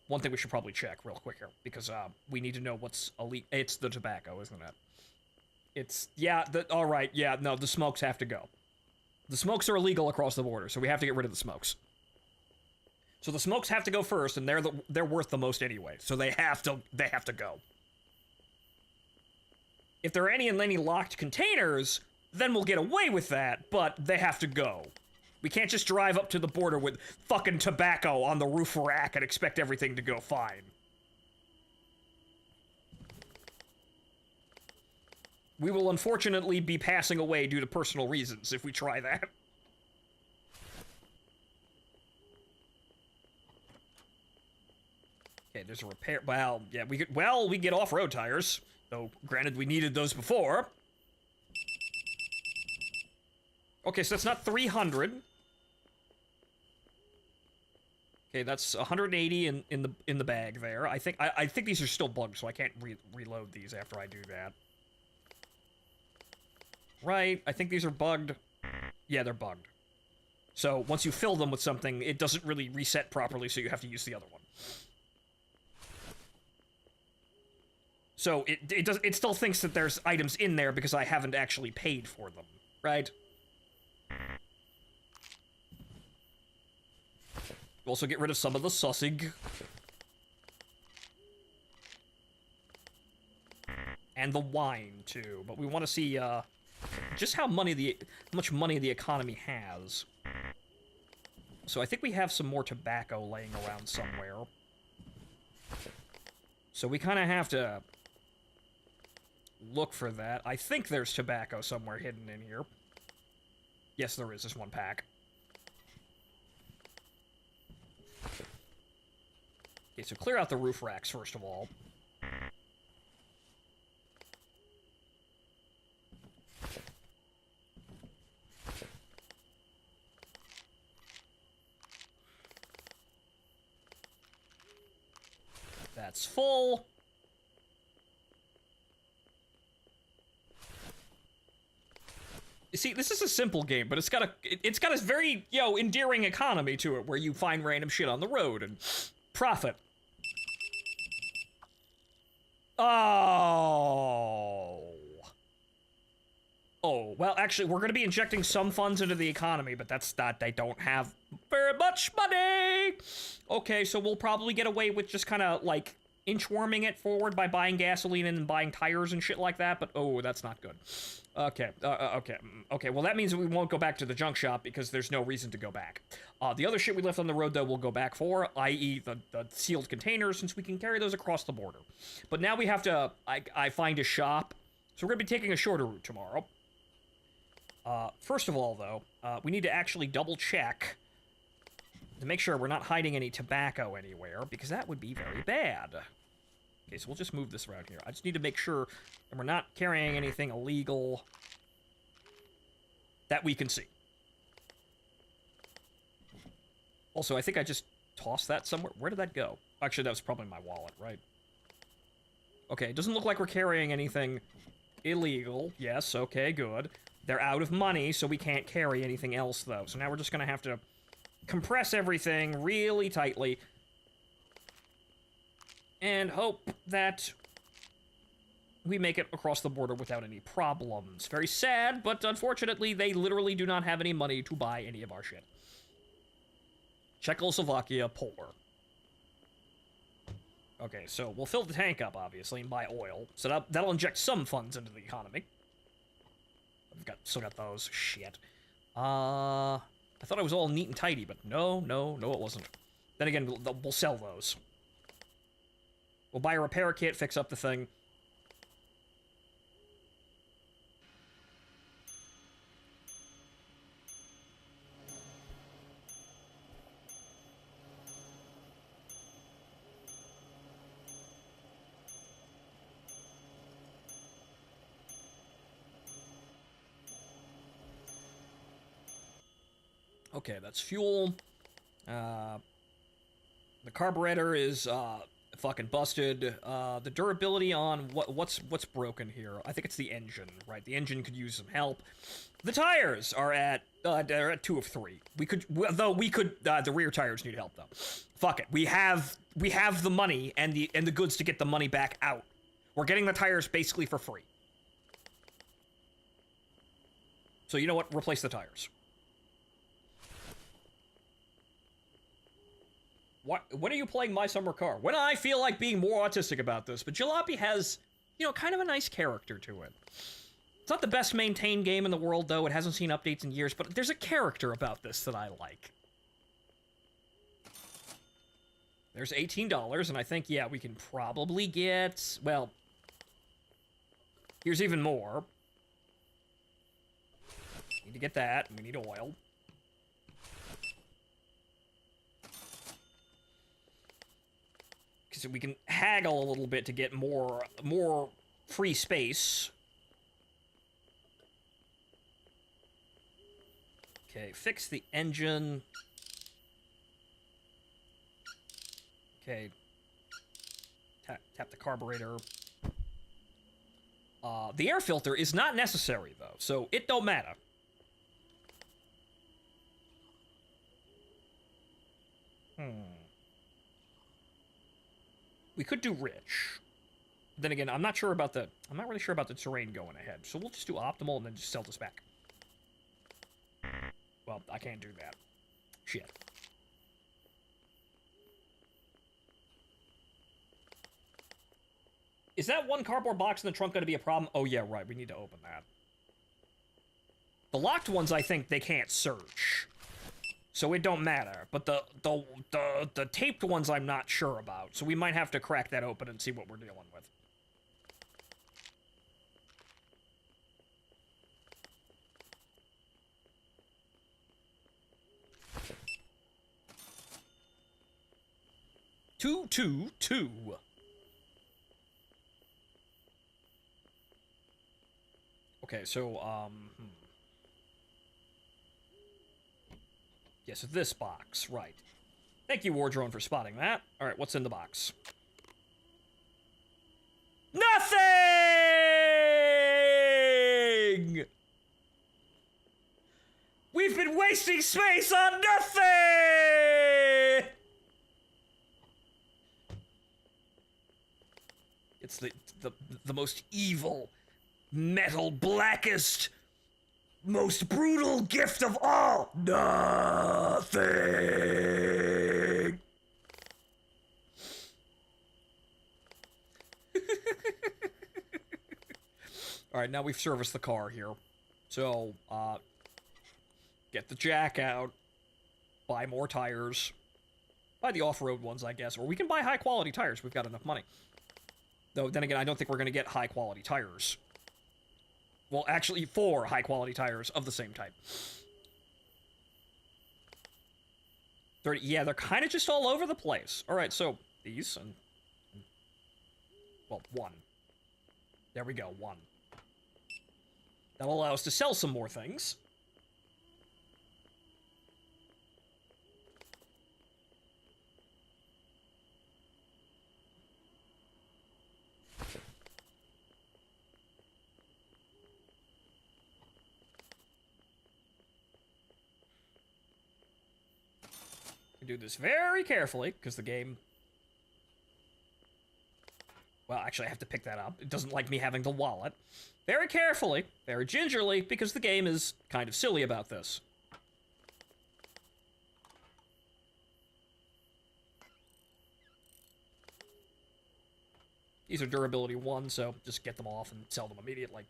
one thing we should probably check real quick here, because we need to know what's elite. It's the tobacco, isn't it? It's, yeah, all right, yeah, no, the smokes have to go. The smokes are illegal across the border, so we have to get rid of the smokes. So the smokes have to go first, and they're worth the most anyway, so they have to go. If there are any locked containers, then we'll get away with that, but they have to go. We can't just drive up to the border with fucking tobacco on the roof rack and expect everything to go fine. We will unfortunately be passing away due to personal reasons if we try that. Okay, there's a repair. Well, yeah, we get off-road tires. Though, granted, we needed those before. Okay, so that's not 300. Okay, that's 180 in the bag there. I think these are still bugged, so I can't reload these after I do that. Right, I think these are bugged. Yeah, they're bugged. So once you fill them with something, it doesn't really reset properly, so you have to use the other one. So it still thinks that there's items in there because I haven't actually paid for them, right? Also get rid of some of the sausage. And the wine, too. But we want to see, just how much money the economy has. So I think we have some more tobacco laying around somewhere. So we kind of have to look for that. I think there's tobacco somewhere hidden in here. Yes, there is. There's one pack. Okay, so clear out the roof racks, first of all. That's full. You see, this is a simple game, but it's got a very, endearing economy to it, where you find random shit on the road and profit. Oh. Oh, well, actually, we're going to be injecting some funds into the economy, but that's not, they don't have very much money! Okay, so we'll probably get away with just kind of, like, inchworming it forward by buying gasoline and buying tires and shit like that, but, oh, that's not good. Okay, okay, well, that means that we won't go back to the junk shop because there's no reason to go back. The other shit we left on the road, though, we'll go back for, i.e. the sealed containers, since we can carry those across the border. But now we have to, I find a shop, so we're going to be taking a shorter route tomorrow. First of all, though, we need to actually double-check to make sure we're not hiding any tobacco anywhere, because that would be very bad. Okay, so we'll just move this around here. I just need to make sure that we're not carrying anything illegal that we can see. Also, I think I just tossed that somewhere. Where did that go? Actually, that was probably my wallet, right? Okay, it doesn't look like we're carrying anything illegal. Yes, okay, good. They're out of money, so we can't carry anything else, though. So now we're just going to have to compress everything really tightly and hope that we make it across the border without any problems. Very sad, but unfortunately, they literally do not have any money to buy any of our shit. Czechoslovakia, poor. Okay, so we'll fill the tank up, obviously, and buy oil. So that'll inject some funds into the economy. I've still got those. Shit. I thought it was all neat and tidy, but no, it wasn't. Then again, we'll sell those. We'll buy a repair kit, fix up the thing. Okay, that's fuel. The carburetor is fucking busted. The durability on what's broken here? I think it's the engine, right? The engine could use some help. The tires are at 2 of 3. The rear tires need help though. Fuck it. We have the money and the goods to get the money back out. We're getting the tires basically for free. So you know what? Replace the tires. When are you playing My Summer Car? When I feel like being more autistic about this, but Jalopy has, kind of a nice character to it. It's not the best maintained game in the world, though. It hasn't seen updates in years, but there's a character about this that I like. There's $18, and I think, yeah, we can probably get, well, here's even more. Need to get that, and we need oil. So we can haggle a little bit to get more free space. Okay, fix the engine. Okay. Tap the carburetor. The air filter is not necessary, though, so it don't matter. We could do rich. Then again, I'm not really sure about the terrain going ahead. So we'll just do optimal and then just sell this back. Well, I can't do that. Shit. Is that one cardboard box in the trunk going to be a problem? Oh, yeah, right. We need to open that. The locked ones, I think, they can't search. So it don't matter. But the taped ones I'm not sure about. So we might have to crack that open and see what we're dealing with. Two. Okay, so, yeah, so this box, right. Thank you, Wardrone, for spotting that. Alright, what's in the box? Nothing! We've been wasting space on nothing! It's the most evil, metal, blackest, most brutal gift of all. Nothing. All right, now we've serviced the car here. So, get the jack out, buy more tires, buy the off-road ones, I guess, or we can buy high-quality tires. We've got enough money. Though, then again, I don't think we're going to get high-quality tires. Well, actually, 4 high-quality tires of the same type. 30, yeah, they're kind of just all over the place. All right, so these, and well, 1. There we go, 1. That'll allow us to sell some more things. Do this very carefully, because the game... Well, actually, I have to pick that up. It doesn't like me having the wallet. Very carefully, very gingerly, because the game is kind of silly about this. These are durability 1, so just get them off and sell them immediately.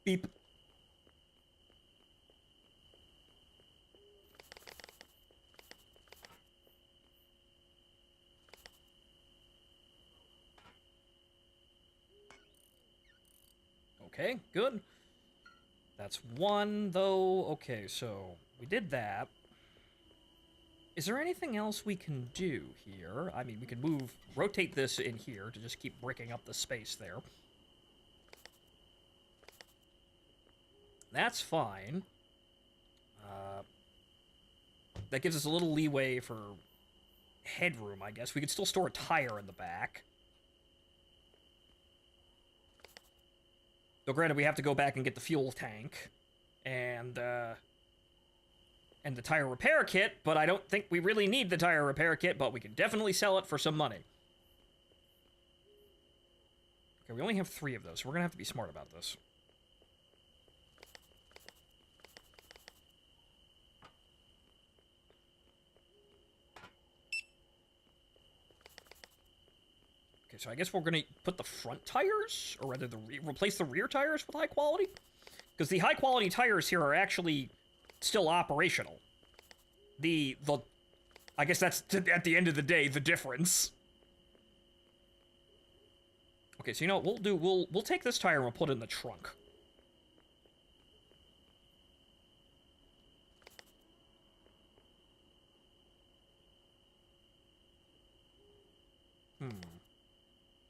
Beep. Okay, good. That's 1, though. Okay, so we did that. Is there anything else we can do here? I mean, we can rotate this in here to just keep breaking up the space there. That's fine. That gives us a little leeway for headroom, I guess. We could still store a tire in the back. Though granted, we have to go back and get the fuel tank and the tire repair kit, but I don't think we really need the tire repair kit, but we can definitely sell it for some money. Okay, we only have 3 of those, so we're gonna have to be smart about this. Okay, so I guess we're gonna put the front tires, or rather replace the rear tires with high quality? Because the high quality tires here are actually still operational. I guess that's, at the end of the day, the difference. Okay, so you know what we'll do? We'll take this tire and we'll put it in the trunk.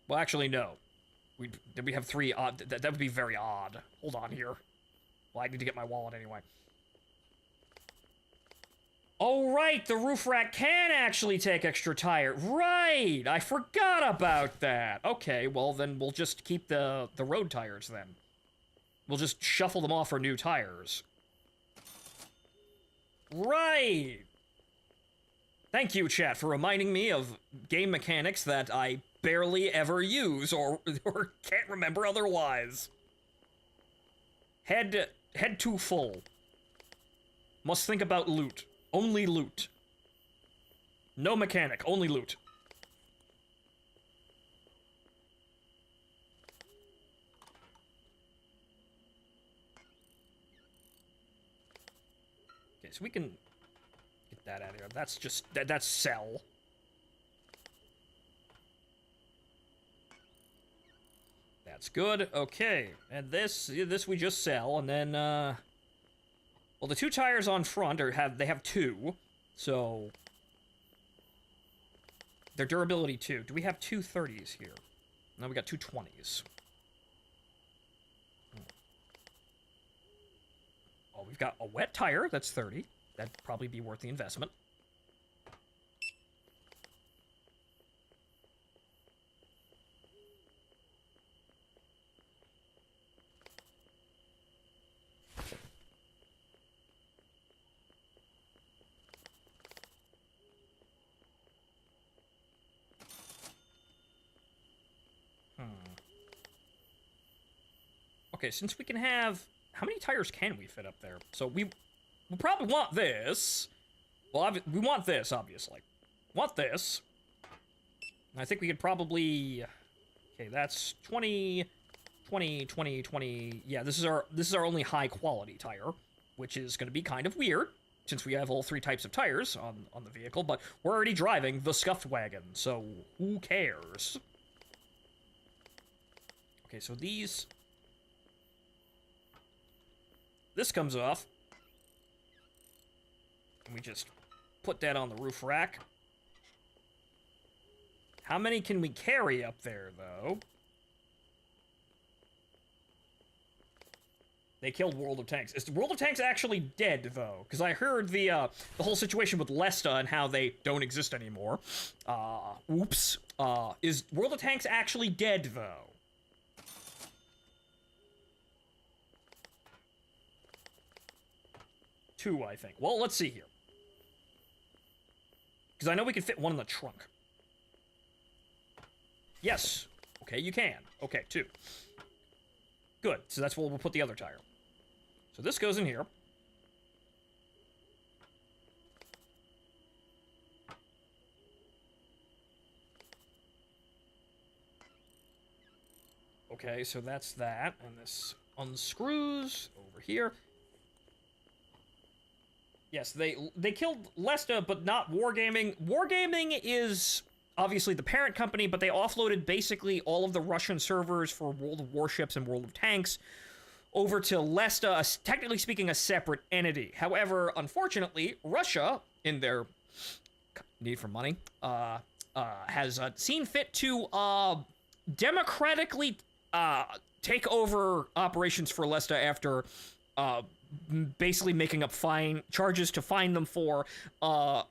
Well, actually, no. We have 3 odd... That would be very odd. Hold on here. Well, I need to get my wallet anyway. Oh, right! The roof rack can actually take extra tire. Right! I forgot about that. Okay, well, then we'll just keep the road tires, then. We'll just shuffle them off for new tires. Right! Thank you, chat, for reminding me of game mechanics that I barely ever use or can't remember otherwise. Head too full. Must think about loot. Only loot. No mechanic, only loot. Okay, so we can get that out of here. That's just, that's sell. That's good. Okay, and this we just sell, and then, well, the 2 tires on front they have 2, so their durability 2. Do we have 2 30s here? No, we got 2 20s. Oh, we've got a wet tire, that's 30. That'd probably be worth the investment. Okay, since we can have... How many tires can we fit up there? So we probably want this. Well, we want this, obviously. Want this. And I think we could probably... Okay, that's 20, 20, 20, 20... Yeah, this is our only high-quality tire, which is going to be kind of weird, since we have all 3 types of tires on the vehicle, but we're already driving the scuffed wagon, so who cares? Okay, so these... This comes off. And we just put that on the roof rack. How many can we carry up there, though? They killed World of Tanks. Is World of Tanks actually dead, though? Because I heard the whole situation with Lesta and how they don't exist anymore. Oops. Is World of Tanks actually dead, though? Two, I think. Well, let's see here. Because I know we can fit one in the trunk. Yes. Okay, you can. Okay, 2. Good. So that's where we'll put the other tire. So this goes in here. Okay, so that's that. And this unscrews over here. Yes, they killed Lesta, but not Wargaming. Wargaming is obviously the parent company, but they offloaded basically all of the Russian servers for World of Warships and World of Tanks over to Lesta, technically speaking, a separate entity. However, unfortunately, Russia, in their need for money, has seen fit to democratically take over operations for Lesta after basically making up charges to fine them for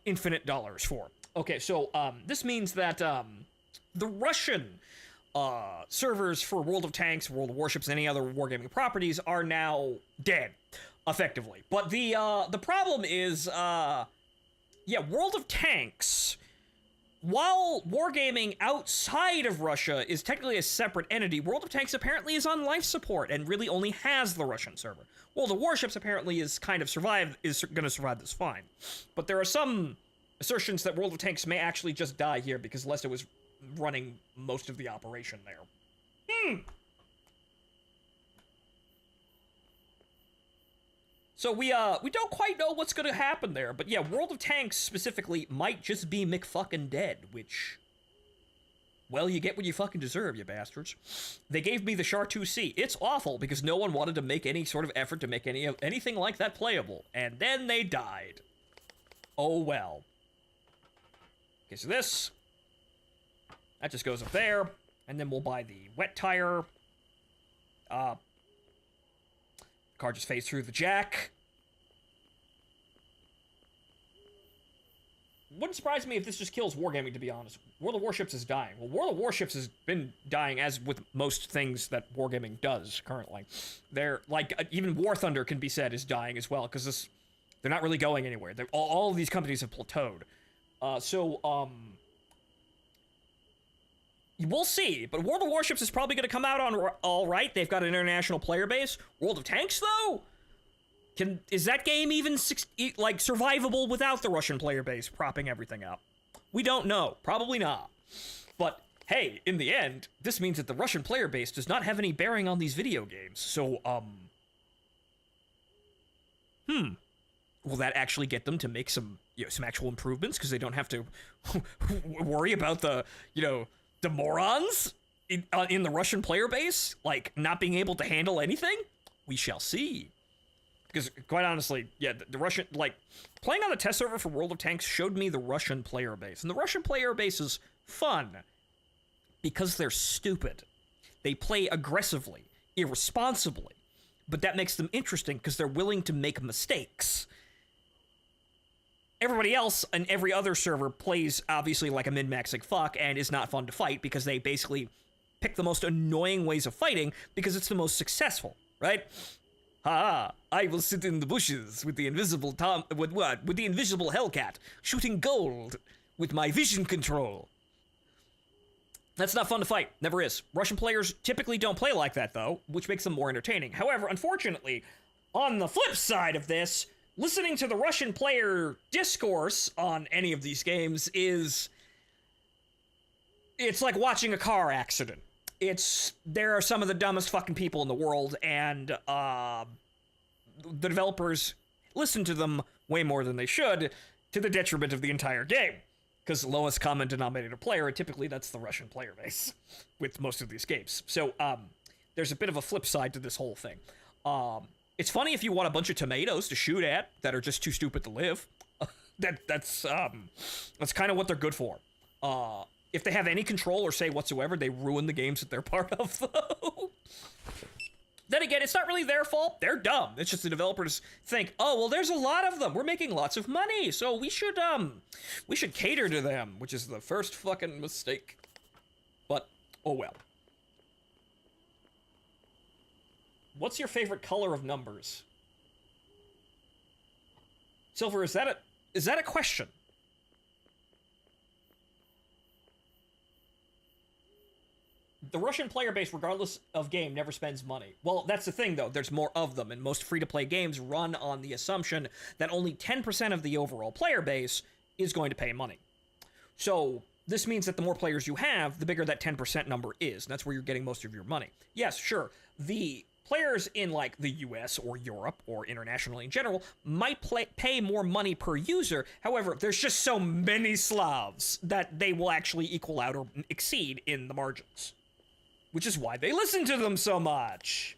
infinite dollars for. Okay, so this means that the Russian servers for World of Tanks, World of Warships, and any other wargaming properties are now dead, effectively. But the problem is, yeah, World of Tanks, while wargaming outside of Russia is technically a separate entity, World of Tanks apparently is on life support and really only has the Russian server. World of Warships apparently is going to survive this fine. But there are some assertions that World of Tanks may actually just die here because Lesta was running most of the operation there. So we don't quite know what's gonna happen there, but yeah, World of Tanks specifically might just be McFucking dead, which, well, you get what you fucking deserve, you bastards. They gave me the Char 2C. It's awful because no one wanted to make any sort of effort to make anything like that playable, and then they died. Oh well. Okay, so that just goes up there, and then we'll buy the wet tire. Car just fades through the jack. wouldn't surprise me if this just kills wargaming, to be honest. World of Warships is dying. Well, World of Warships has been dying, as with most things that wargaming does currently. They're, like, even War Thunder can be said is dying as well, because they're not really going anywhere. All of these companies have plateaued. We'll see, but World of Warships is probably going to come out on all right. They've got an international player base. World of Tanks, though? Is that game even, survivable without the Russian player base propping everything up? We don't know. Probably not. But, hey, in the end, this means that the Russian player base does not have any bearing on these video games. So, will that actually get them to make some actual improvements? Because they don't have to worry about the morons in the Russian player base, like, not being able to handle anything? We shall see. Because, quite honestly, yeah, the Russian, playing on the test server for World of Tanks showed me the Russian player base. And the Russian player base is fun because they're stupid. They play aggressively, irresponsibly, but that makes them interesting because they're willing to make mistakes. Everybody else and every other server plays, obviously, like a min-maxing fuck and is not fun to fight because they basically pick the most annoying ways of fighting because it's the most successful, right? I will sit in the bushes with the invisible with the invisible Hellcat, shooting gold with my vision control. That's not fun to fight. Never is. Russian players typically don't play like that, though, which makes them more entertaining. However, unfortunately, on the flip side of this, listening to the Russian player discourse on any of these games it's like watching a car accident. There are some of the dumbest fucking people in the world, and the developers listen to them way more than they should, to the detriment of the entire game. Because lowest common denominator player, and typically that's the Russian player base with most of these games. So, there's a bit of a flip side to this whole thing. It's funny if you want a bunch of tomatoes to shoot at that are just too stupid to live. That's kind of what they're good for. If they have any control or say whatsoever, they ruin the games that they're part of, though. Then again, it's not really their fault. They're dumb. It's just the developers think, oh, well, there's a lot of them. We're making lots of money, so we should cater to them, which is the first fucking mistake. But, oh well. What's your favorite color of numbers? Silver, is that a question? The Russian player base, regardless of game, never spends money. Well, that's the thing, though. There's more of them, and most free-to-play games run on the assumption that only 10% of the overall player base is going to pay money. So, this means that the more players you have, the bigger that 10% number is, and that's where you're getting most of your money. Yes, sure, the players in, like, the US or Europe, or internationally in general, might pay more money per user. However, there's just so many Slavs that they will actually equal out or exceed in the margins. Which is why they listen to them so much.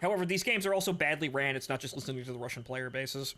However, these games are also badly ran. It's not just listening to the Russian player bases.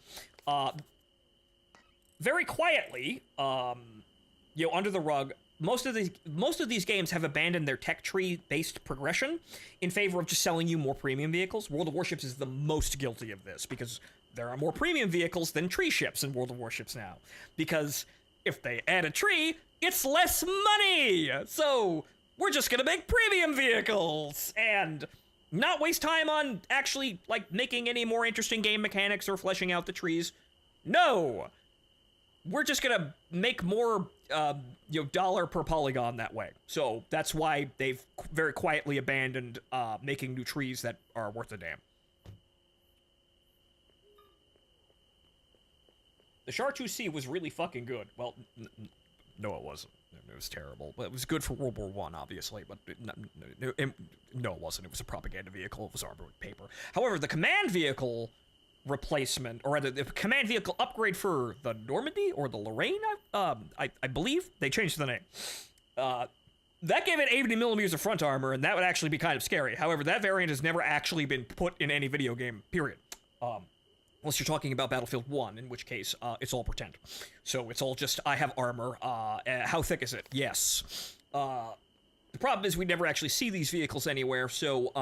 Very quietly, under the rug, most of these games have abandoned their tech tree-based progression in favor of just selling you more premium vehicles. World of Warships is the most guilty of this, because there are more premium vehicles than tree ships in World of Warships now. Because if they add a tree, it's less money! So, we're just gonna make premium vehicles! And not waste time on actually, making any more interesting game mechanics or fleshing out the trees. No! We're just gonna make more, dollar per polygon that way. So, that's why they've very quietly abandoned, making new trees that are worth a damn. The Chartreuse was really fucking good. Well, no, it wasn't. It was terrible. But it was good for World War I, obviously. But no, it wasn't. It was a propaganda vehicle. It was armored with paper. However, the command vehicle replacement, or rather, the command vehicle upgrade for the Normandy or the Lorraine, I believe they changed the name. That gave it 80 millimeters of front armor, and that would actually be kind of scary. However, that variant has never actually been put in any video game. Period. Unless you're talking about Battlefield 1, in which case, it's all pretend. So it's all just, I have armor, how thick is it? Yes. The problem is we never actually see these vehicles anywhere, so,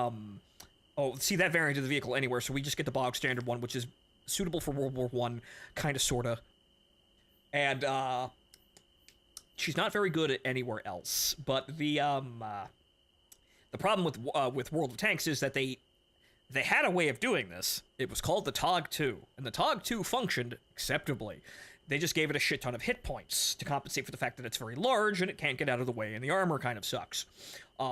see that variant of the vehicle anywhere, so we just get the bog standard one, which is suitable for World War I, kind of, sort of. And, she's not very good at anywhere else. But the problem with World of Tanks is that they had a way of doing this. It was called the TOG-2, and the TOG-2 functioned acceptably. They just gave it a shit ton of hit points to compensate for the fact that it's very large and it can't get out of the way and the armor kind of sucks.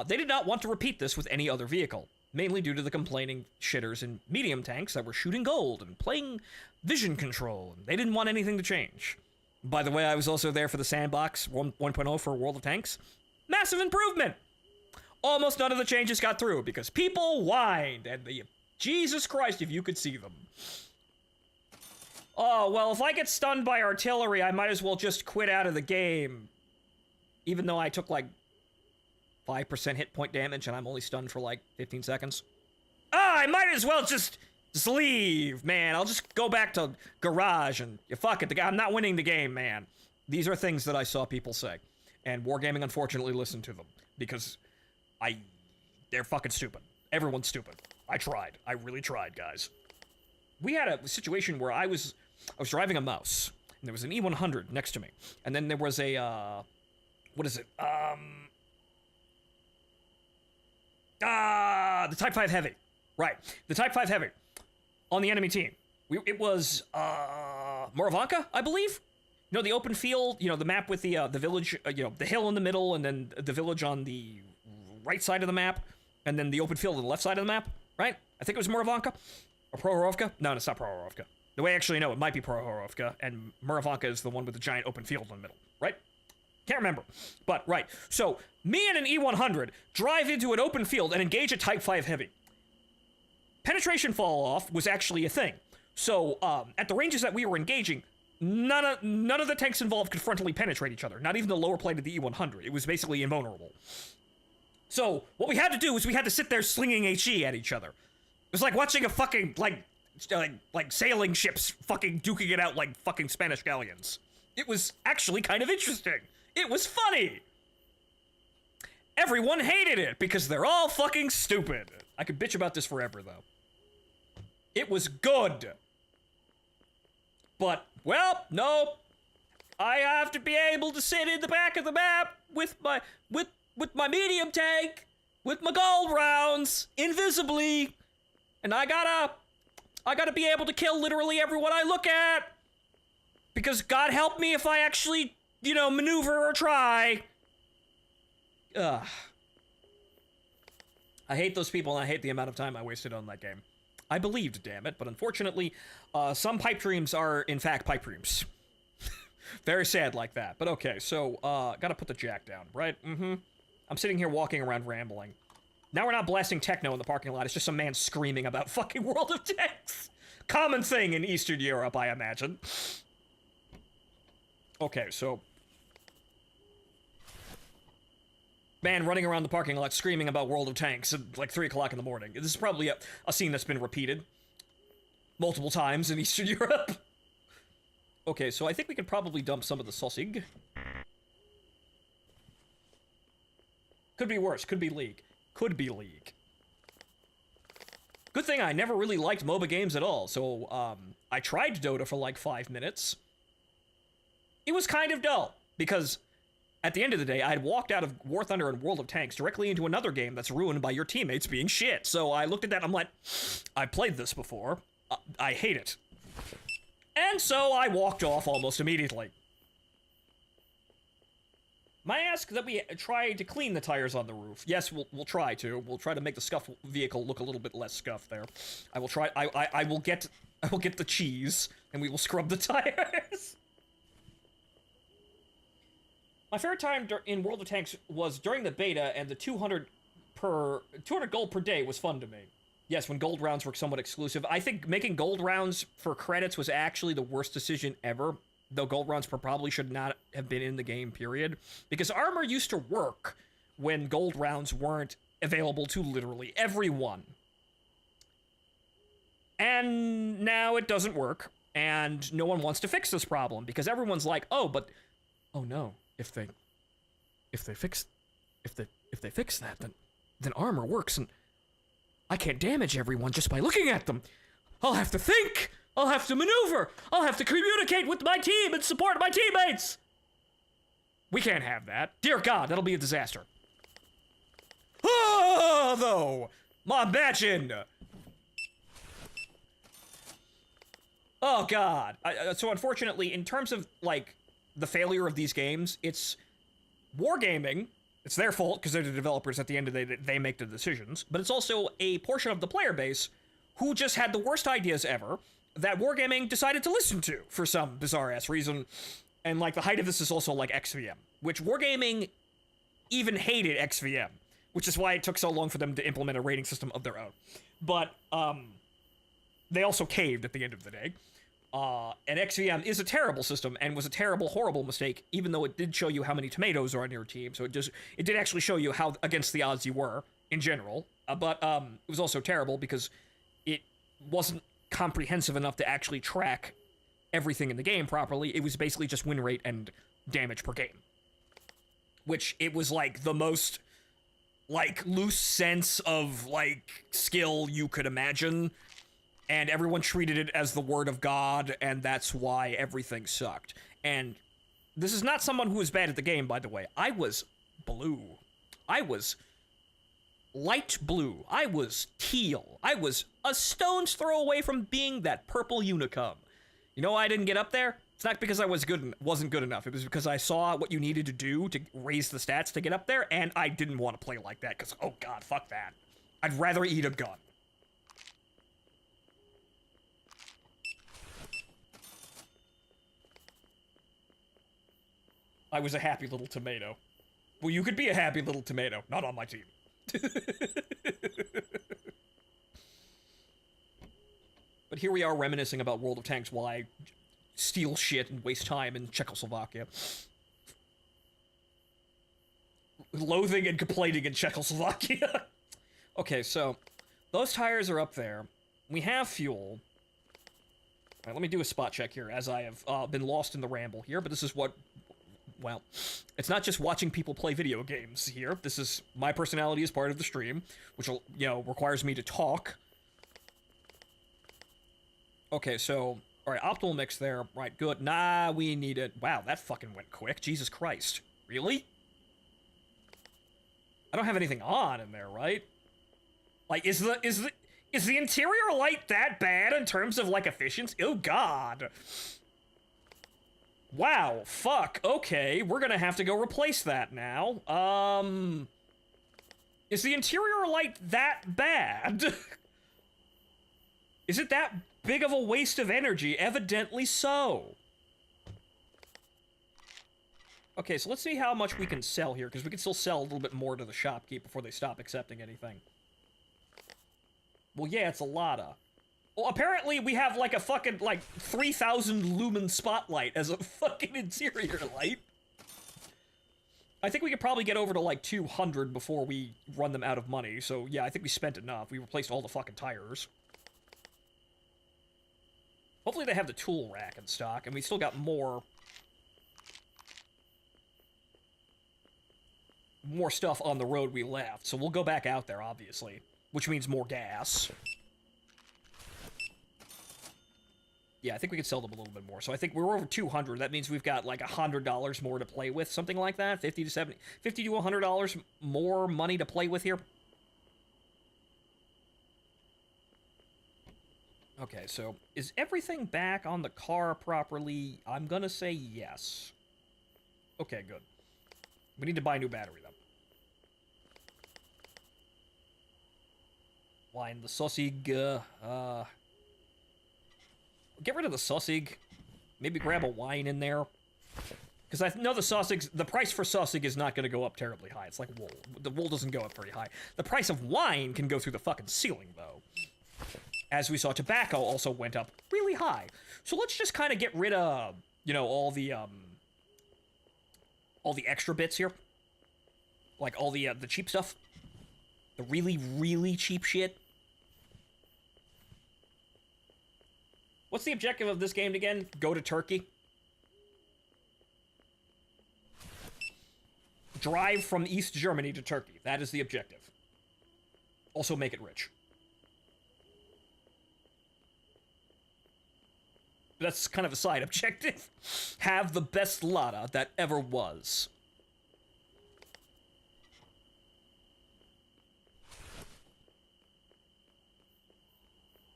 They did not want to repeat this with any other vehicle, mainly due to the complaining shitters in medium tanks that were shooting gold and playing vision control, and they didn't want anything to change. By the way, I was also there for the Sandbox 1.0 for World of Tanks. Massive improvement! Almost none of the changes got through because people whined, and Jesus Christ, if you could see them. Oh, well, if I get stunned by artillery, I might as well just quit out of the game. Even though I took, like, 5% hit point damage and I'm only stunned for, like, 15 seconds. I might as well just leave, man. I'll just go back to garage and fuck it. I'm not winning the game, man. These are things that I saw people say. And Wargaming, unfortunately, listened to them. Because they're fucking stupid. Everyone's stupid. I tried. I really tried, guys. We had a situation where I was driving a mouse, and there was an E100 next to me, and then there was a, what is it? The Type 5 Heavy. Right. The Type 5 Heavy on the enemy team. It was, Moravanka, I believe? You know, the open field, you know, the map with the village, you know, the hill in the middle, and then the village on the right side of the map, and then the open field on the left side of the map, right? I think it was Moravanka. Or Prohorovka? No, it's not Prohorovka. The way I actually know, it might be Prohorovka, and Moravanka is the one with the giant open field in the middle, right? Can't remember. But, right. So, me and an E100 drive into an open field and engage a Type 5 Heavy. Penetration fall-off was actually a thing. So, at the ranges that we were engaging, none of the tanks involved could frontally penetrate each other. Not even the lower plate of the E100. It was basically invulnerable. So, what we had to do was we had to sit there slinging HE at each other. It was like watching a fucking, like sailing ships fucking duking it out like fucking Spanish galleons. It was actually kind of interesting. It was funny. Everyone hated it because they're all fucking stupid. I could bitch about this forever, though. It was good. But, well, no. I have to be able to sit in the back of the map with my medium tank, with my gold rounds, invisibly. And I gotta be able to kill literally everyone I look at. Because God help me if I actually, you know, maneuver or try. Ugh. I hate those people and I hate the amount of time I wasted on that game. I believed, damn it, but unfortunately, some pipe dreams are, in fact, pipe dreams. Very sad like that, but okay, so, gotta put the jack down, right? I'm sitting here walking around rambling. Now we're not blasting techno in the parking lot, it's just some man screaming about fucking World of Tanks. Common thing in Eastern Europe, I imagine. Okay, so... man running around the parking lot screaming about World of Tanks at like 3 o'clock in the morning. This is probably a scene that's been repeated multiple times in Eastern Europe. Okay, so I think we can probably dump some of the sausage. Could be worse, could be League. Could be League. Good thing I never really liked MOBA games at all, so, I tried Dota for like 5 minutes. It was kind of dull, because at the end of the day, I had walked out of War Thunder and World of Tanks directly into another game that's ruined by your teammates being shit. So I looked at that and I'm like, I played this before. I hate it. And so I walked off almost immediately. Might I ask that we try to clean the tires on the roof? Yes, we'll try to. We'll try to make the scuffed vehicle look a little bit less scuffed there. I will try. I will get the cheese and we will scrub the tires. My favorite time in World of Tanks was during the beta, and the 200 gold per day was fun to me. Yes, when gold rounds were somewhat exclusive. I think making gold rounds for credits was actually the worst decision ever, though gold rounds probably should not have been in the game, period. Because armor used to work when gold rounds weren't available to literally everyone. And now it doesn't work, and no one wants to fix this problem, because everyone's like, oh no. If they fix that, then armor works, and I can't damage everyone just by looking at them. I'll have to think. I'll have to maneuver. I'll have to communicate with my team and support my teammates. We can't have that. Dear God, that'll be a disaster. Ah, though, my imagine. Oh God. So unfortunately, in terms of like the failure of these games, it's wargaming. It's their fault because they're the developers. At the end of the day, they make the decisions. But it's also a portion of the player base who just had the worst ideas ever that wargaming decided to listen to for some bizarre ass reason. And like the height of this is also like XVM, which wargaming even hated XVM, which is why it took so long for them to implement a rating system of their own. But they also caved at the end of the day. And XVM is a terrible system and was a terrible, horrible mistake, even though it did show you how many tomatoes are on your team. So it did actually show you how against the odds you were in general. But it was also terrible because it wasn't comprehensive enough to actually track everything in the game properly. It was basically just win rate and damage per game, which it was like the most like loose sense of like skill you could imagine. And everyone treated it as the word of God, and that's why everything sucked. And this is not someone who was bad at the game, by the way. I was blue. I was light blue. I was teal. I was a stone's throw away from being that purple unicum. You know why I didn't get up there? It's not because I wasn't good enough. It was because I saw what you needed to do to raise the stats to get up there, and I didn't want to play like that, because, oh God, fuck that. I'd rather eat a gun. I was a happy little tomato. Well, you could be a happy little tomato. Not on my team. But here we are reminiscing about World of Tanks while I steal shit and waste time in Czechoslovakia. Loathing and complaining in Czechoslovakia. Okay, so those tires are up there. We have fuel. All right, let me do a spot check here as I have been lost in the ramble here, but this is what... Well, it's not just watching people play video games here. This is my personality as part of the stream, which, you know, requires me to talk. Okay, so, all right, optimal mix there. Right, good. Nah, we need it. Wow, that fucking went quick. Jesus Christ. Really? I don't have anything on in there, right? Like, is the interior light that bad in terms of, like, efficiency? Oh, God. Wow, fuck, okay, we're gonna have to go replace that now. Is the interior light that bad? Is it that big of a waste of energy? Evidently so. Okay, so let's see how much we can sell here, because we can still sell a little bit more to the shopkeep before they stop accepting anything. Well, yeah, it's a lotta. Well, apparently we have, like, a fucking, like, 3,000 lumen spotlight as a fucking interior light. I think we could probably get over to, like, 200 before we run them out of money. So, yeah, I think we spent enough. We replaced all the fucking tires. Hopefully they have the tool rack in stock, and we still got more stuff on the road we left. So we'll go back out there, obviously, which means more gas. Yeah, I think we could sell them a little bit more. So I think we're over 200. That means we've got like $100 more to play with, something like that. 50 to $100 more money to play with here. Okay, so is everything back on the car properly? I'm gonna say yes. Okay, good. We need to buy a new battery, though. Wine the sausage, get rid of the sausage. Maybe grab a wine in there. Because I know the price for sausage is not going to go up terribly high. It's like wool. The wool doesn't go up very high. The price of wine can go through the fucking ceiling, though. As we saw, tobacco also went up really high. So let's just kind of get rid of, you know, all the extra bits here. Like all the cheap stuff. The really, really cheap shit. What's the objective of this game again? Go to Turkey? Drive from East Germany to Turkey. That is the objective. Also make it rich. That's kind of a side objective. Have the best Lada that ever was.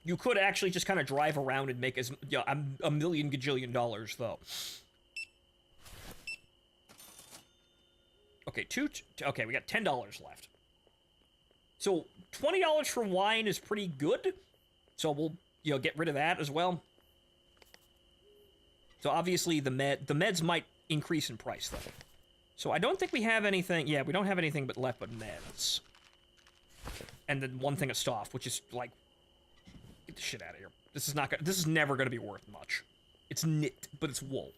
You could actually just kind of drive around and make a million gajillion dollars, though. Okay, okay, we got $10 left. So $20 for wine is pretty good. So we'll, get rid of that as well. So obviously the meds might increase in price, though. So I don't think we have anything. Yeah, we don't have anything left but meds. And then one thing of stuff, which is like, get the shit out of here. This is never gonna be worth much. It's knit, but it's wool.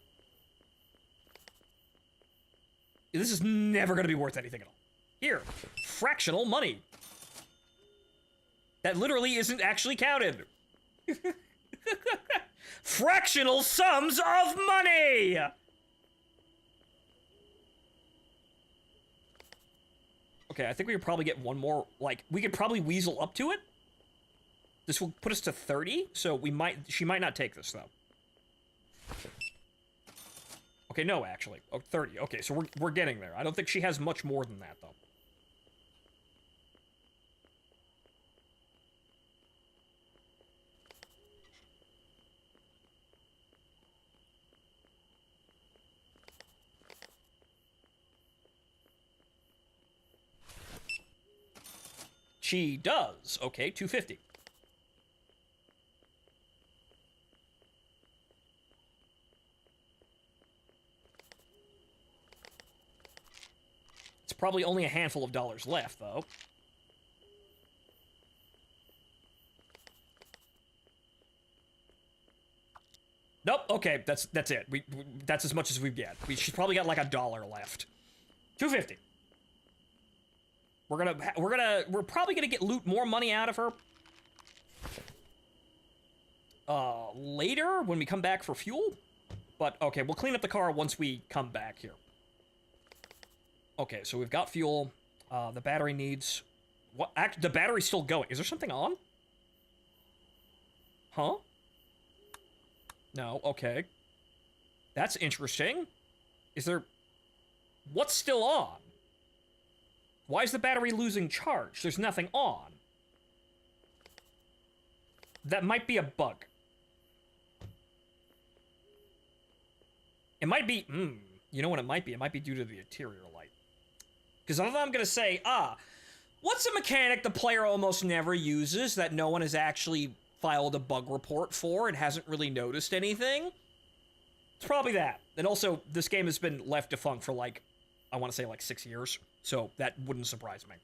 This is never gonna be worth anything at all. Here, fractional money. That literally isn't actually counted. Fractional sums of money! Okay, I think we could probably get one more, we could probably weasel up to it. This will put us to 30, so she might not take this, though. Okay, no, actually. Oh, 30. Okay, so we're getting there. I don't think she has much more than that, though. She does. Okay, 250. It's probably only a handful of dollars left, though. Nope. Okay, that's it. That's as much as we get. She's probably got like $1 left. 250. We're probably gonna get more money out of her. Later when we come back for fuel. But okay, we'll clean up the car once we come back here. Okay, so we've got fuel. The battery needs... What? The battery's still going. Is there something on? Huh? No, okay. That's interesting. Is there... What's still on? Why is the battery losing charge? There's nothing on. That might be a bug. It might be... you know what it might be? It might be due to the interior light. Because I'm going to say, what's a mechanic the player almost never uses that no one has actually filed a bug report for and hasn't really noticed anything? It's probably that. And also, this game has been left defunct for I want to say 6 years. So that wouldn't surprise me.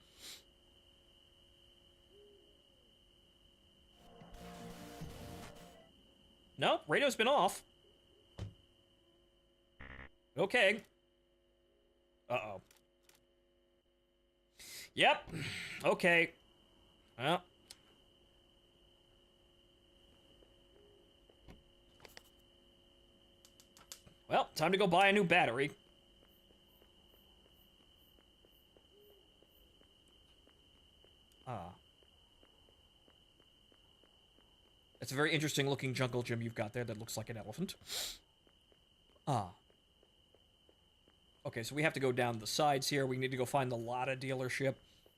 No, radio's been off. Okay. Uh-oh. Yep. Okay. Well, time to go buy a new battery. It's a very interesting looking jungle gym you've got there that looks like an elephant. Okay, so we have to go down the sides here. We need to go find the Lada dealership.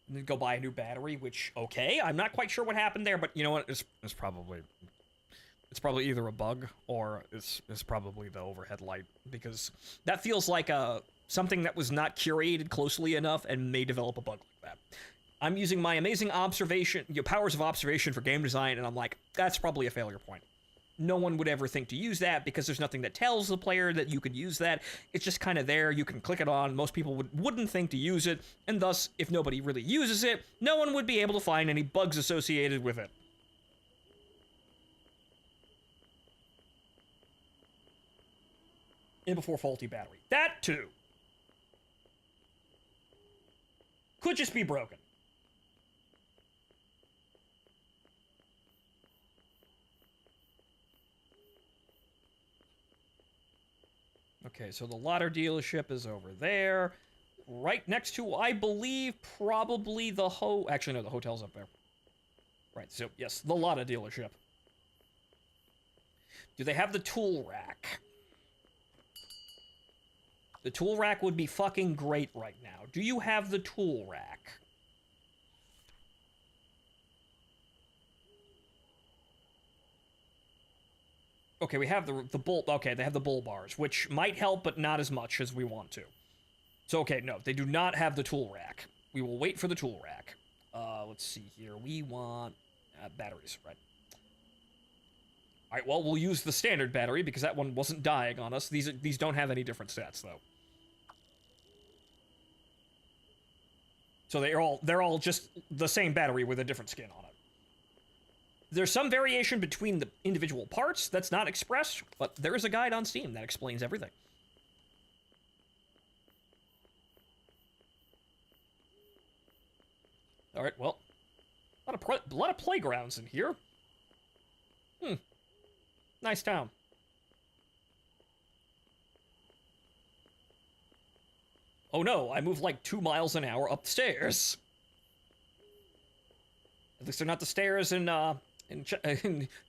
And then go buy a new battery, which, okay. I'm not quite sure what happened there, but you know what? It's probably either a bug or it's probably the overhead light, because that feels like something that was not curated closely enough and may develop a bug like that. I'm using my amazing powers of observation for game design, and I'm like, that's probably a failure point. No one would ever think to use that because there's nothing that tells the player that you could use that. It's just kind of there. You can click it on. Most people wouldn't think to use it, and thus, if nobody really uses it, no one would be able to find any bugs associated with it. And before faulty battery. That too. Could just be broken. Okay, so the Lada dealership is over there. Right next to, I believe, probably the actually, no, the hotel's up there. Right, so, yes, the Lada dealership. Do they have the tool rack? The tool rack would be fucking great right now. Do you have the tool rack? Okay, we have the bull... Okay, they have the bull bars, which might help, but not as much as we want to. So, okay, no, they do not have the tool rack. We will wait for the tool rack. Let's see here. We want batteries, right? All right, well, we'll use the standard battery because that one wasn't dying on us. These don't have any different stats, though. So they're all just the same battery with a different skin on it. There's some variation between the individual parts that's not expressed, but there is a guide on Steam that explains everything. All right, well, a lot of playgrounds in here. Nice town. Oh no, I moved like 2 miles an hour up the stairs. At least they're not the stairs in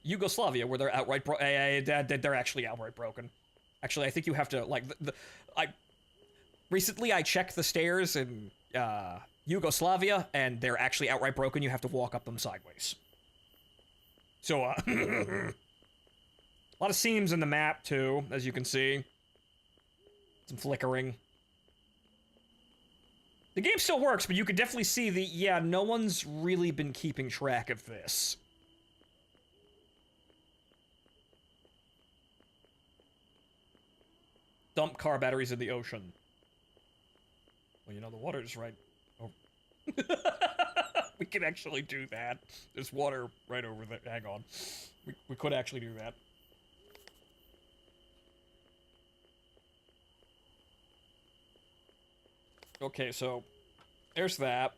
Yugoslavia where they're outright they're actually outright broken. Actually, I think you have to like recently I checked the stairs in Yugoslavia and they're actually outright broken. You have to walk up them sideways. So a lot of seams in the map too, as you can see. Some flickering. The game still works, but you could definitely see no one's really been keeping track of this. Dump car batteries in the ocean. Well, you know, the water's right... Oh. We can actually do that. There's water right over there. Hang on. We could actually do that. Okay, so there's that.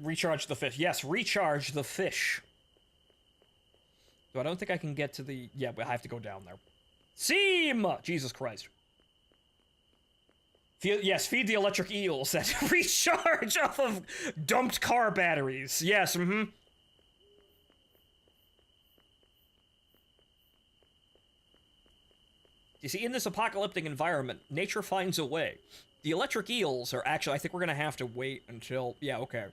Recharge the fish. Yes, recharge the fish. So I don't think I can get to the... Yeah, but I have to go down there. Seam! Jesus Christ. Yes, feed the electric eels that recharge off of dumped car batteries. Yes, You see, in this apocalyptic environment, nature finds a way. The electric eels are actually... I think we're gonna have to wait until... Yeah, okay.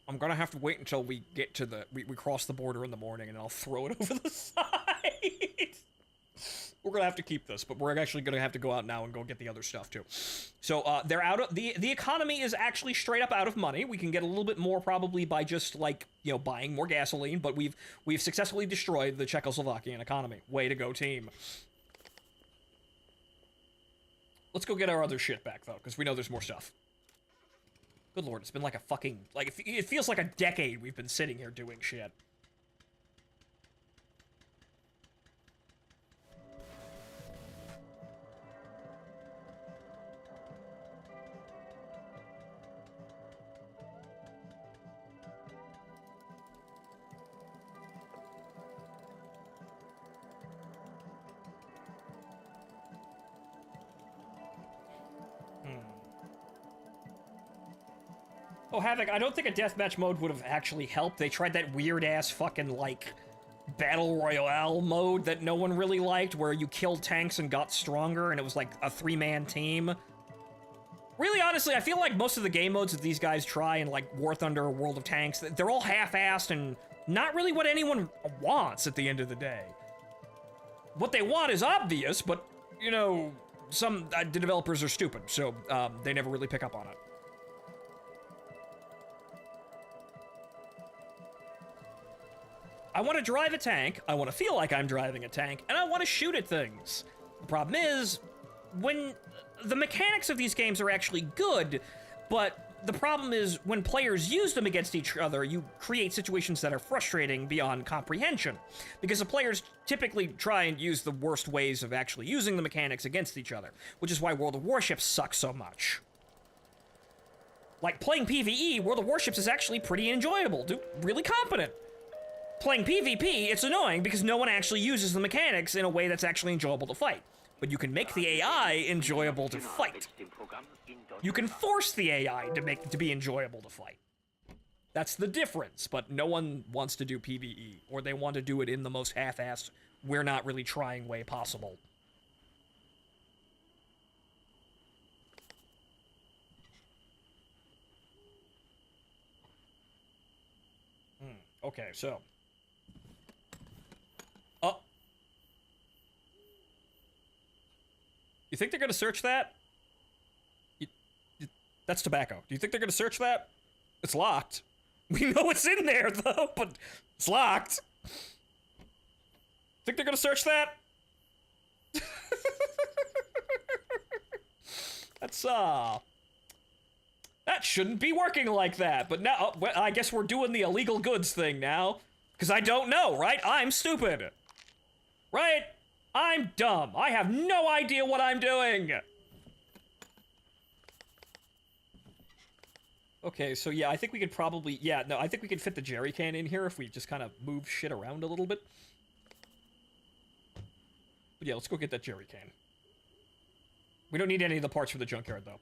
I'm gonna have to wait until we get to the... We cross the border in the morning, and I'll throw it over the side. We're gonna have to keep this, but we're actually gonna have to go out now and go get the other stuff, too. So, they're out of... The economy is actually straight up out of money. We can get a little bit more probably by just, like, you know, buying more gasoline, but we've successfully destroyed the Czechoslovakian economy. Way to go, team. Let's go get our other shit back, though, because we know there's more stuff. Good lord, it's been like a fucking... Like, it feels like a decade we've been sitting here doing shit. Oh, Havoc, I don't think a deathmatch mode would have actually helped. They tried that weird-ass fucking, like, Battle Royale mode that no one really liked, where you killed tanks and got stronger, and it was like a 3-man team. Really, honestly, I feel like most of the game modes that these guys try in, like, War Thunder or World of Tanks, they're all half-assed and not really what anyone wants at the end of the day. What they want is obvious, but, you know, some the developers are stupid, so they never really pick up on it. I want to drive a tank, I want to feel like I'm driving a tank, and I want to shoot at things. The problem is, when the mechanics of these games are actually good, but the problem is when players use them against each other, you create situations that are frustrating beyond comprehension. Because the players typically try and use the worst ways of actually using the mechanics against each other, which is why World of Warships sucks so much. Like, playing PvE, World of Warships is actually pretty enjoyable, really competent. Playing PvP, it's annoying because no one actually uses the mechanics in a way that's actually enjoyable to fight. but you can make the AI enjoyable to fight. Mit dem Programm in You can force the AI to be enjoyable to fight. That's the difference, but no one wants to do PvE, or they want to do it in the most half-assed, we're not really trying way possible. Okay, so. Oh. You think they're gonna search that? That's tobacco. Do you think they're gonna search that? It's locked. We know it's in there, though, but it's locked. Think they're gonna search that? That's, that shouldn't be working like that, but now, well, I guess we're doing the illegal goods thing now. Because I don't know, right? I'm stupid. Right? I'm dumb. I have no idea what I'm doing. Okay, so yeah, I think we could probably, yeah, no, I think we could fit the jerry can in here if we just kind of move shit around a little bit. But yeah, let's go get that jerry can. We don't need any of the parts for the junkyard, though.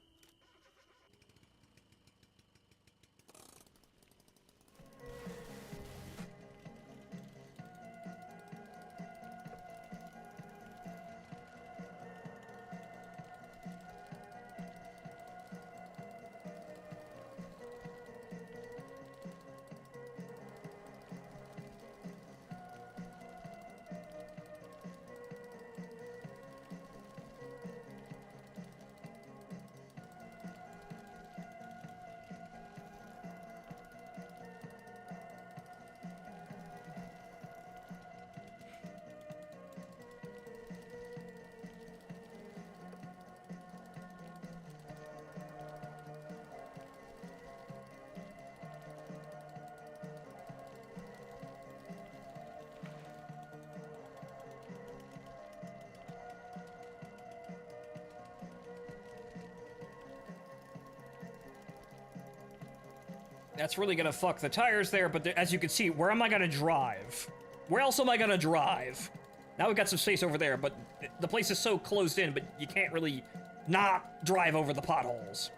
That's really gonna fuck the tires there, but as you can see, where am I gonna drive? Where else am I gonna drive? Now we've got some space over there, but the place is so closed in, but you can't really not drive over the potholes.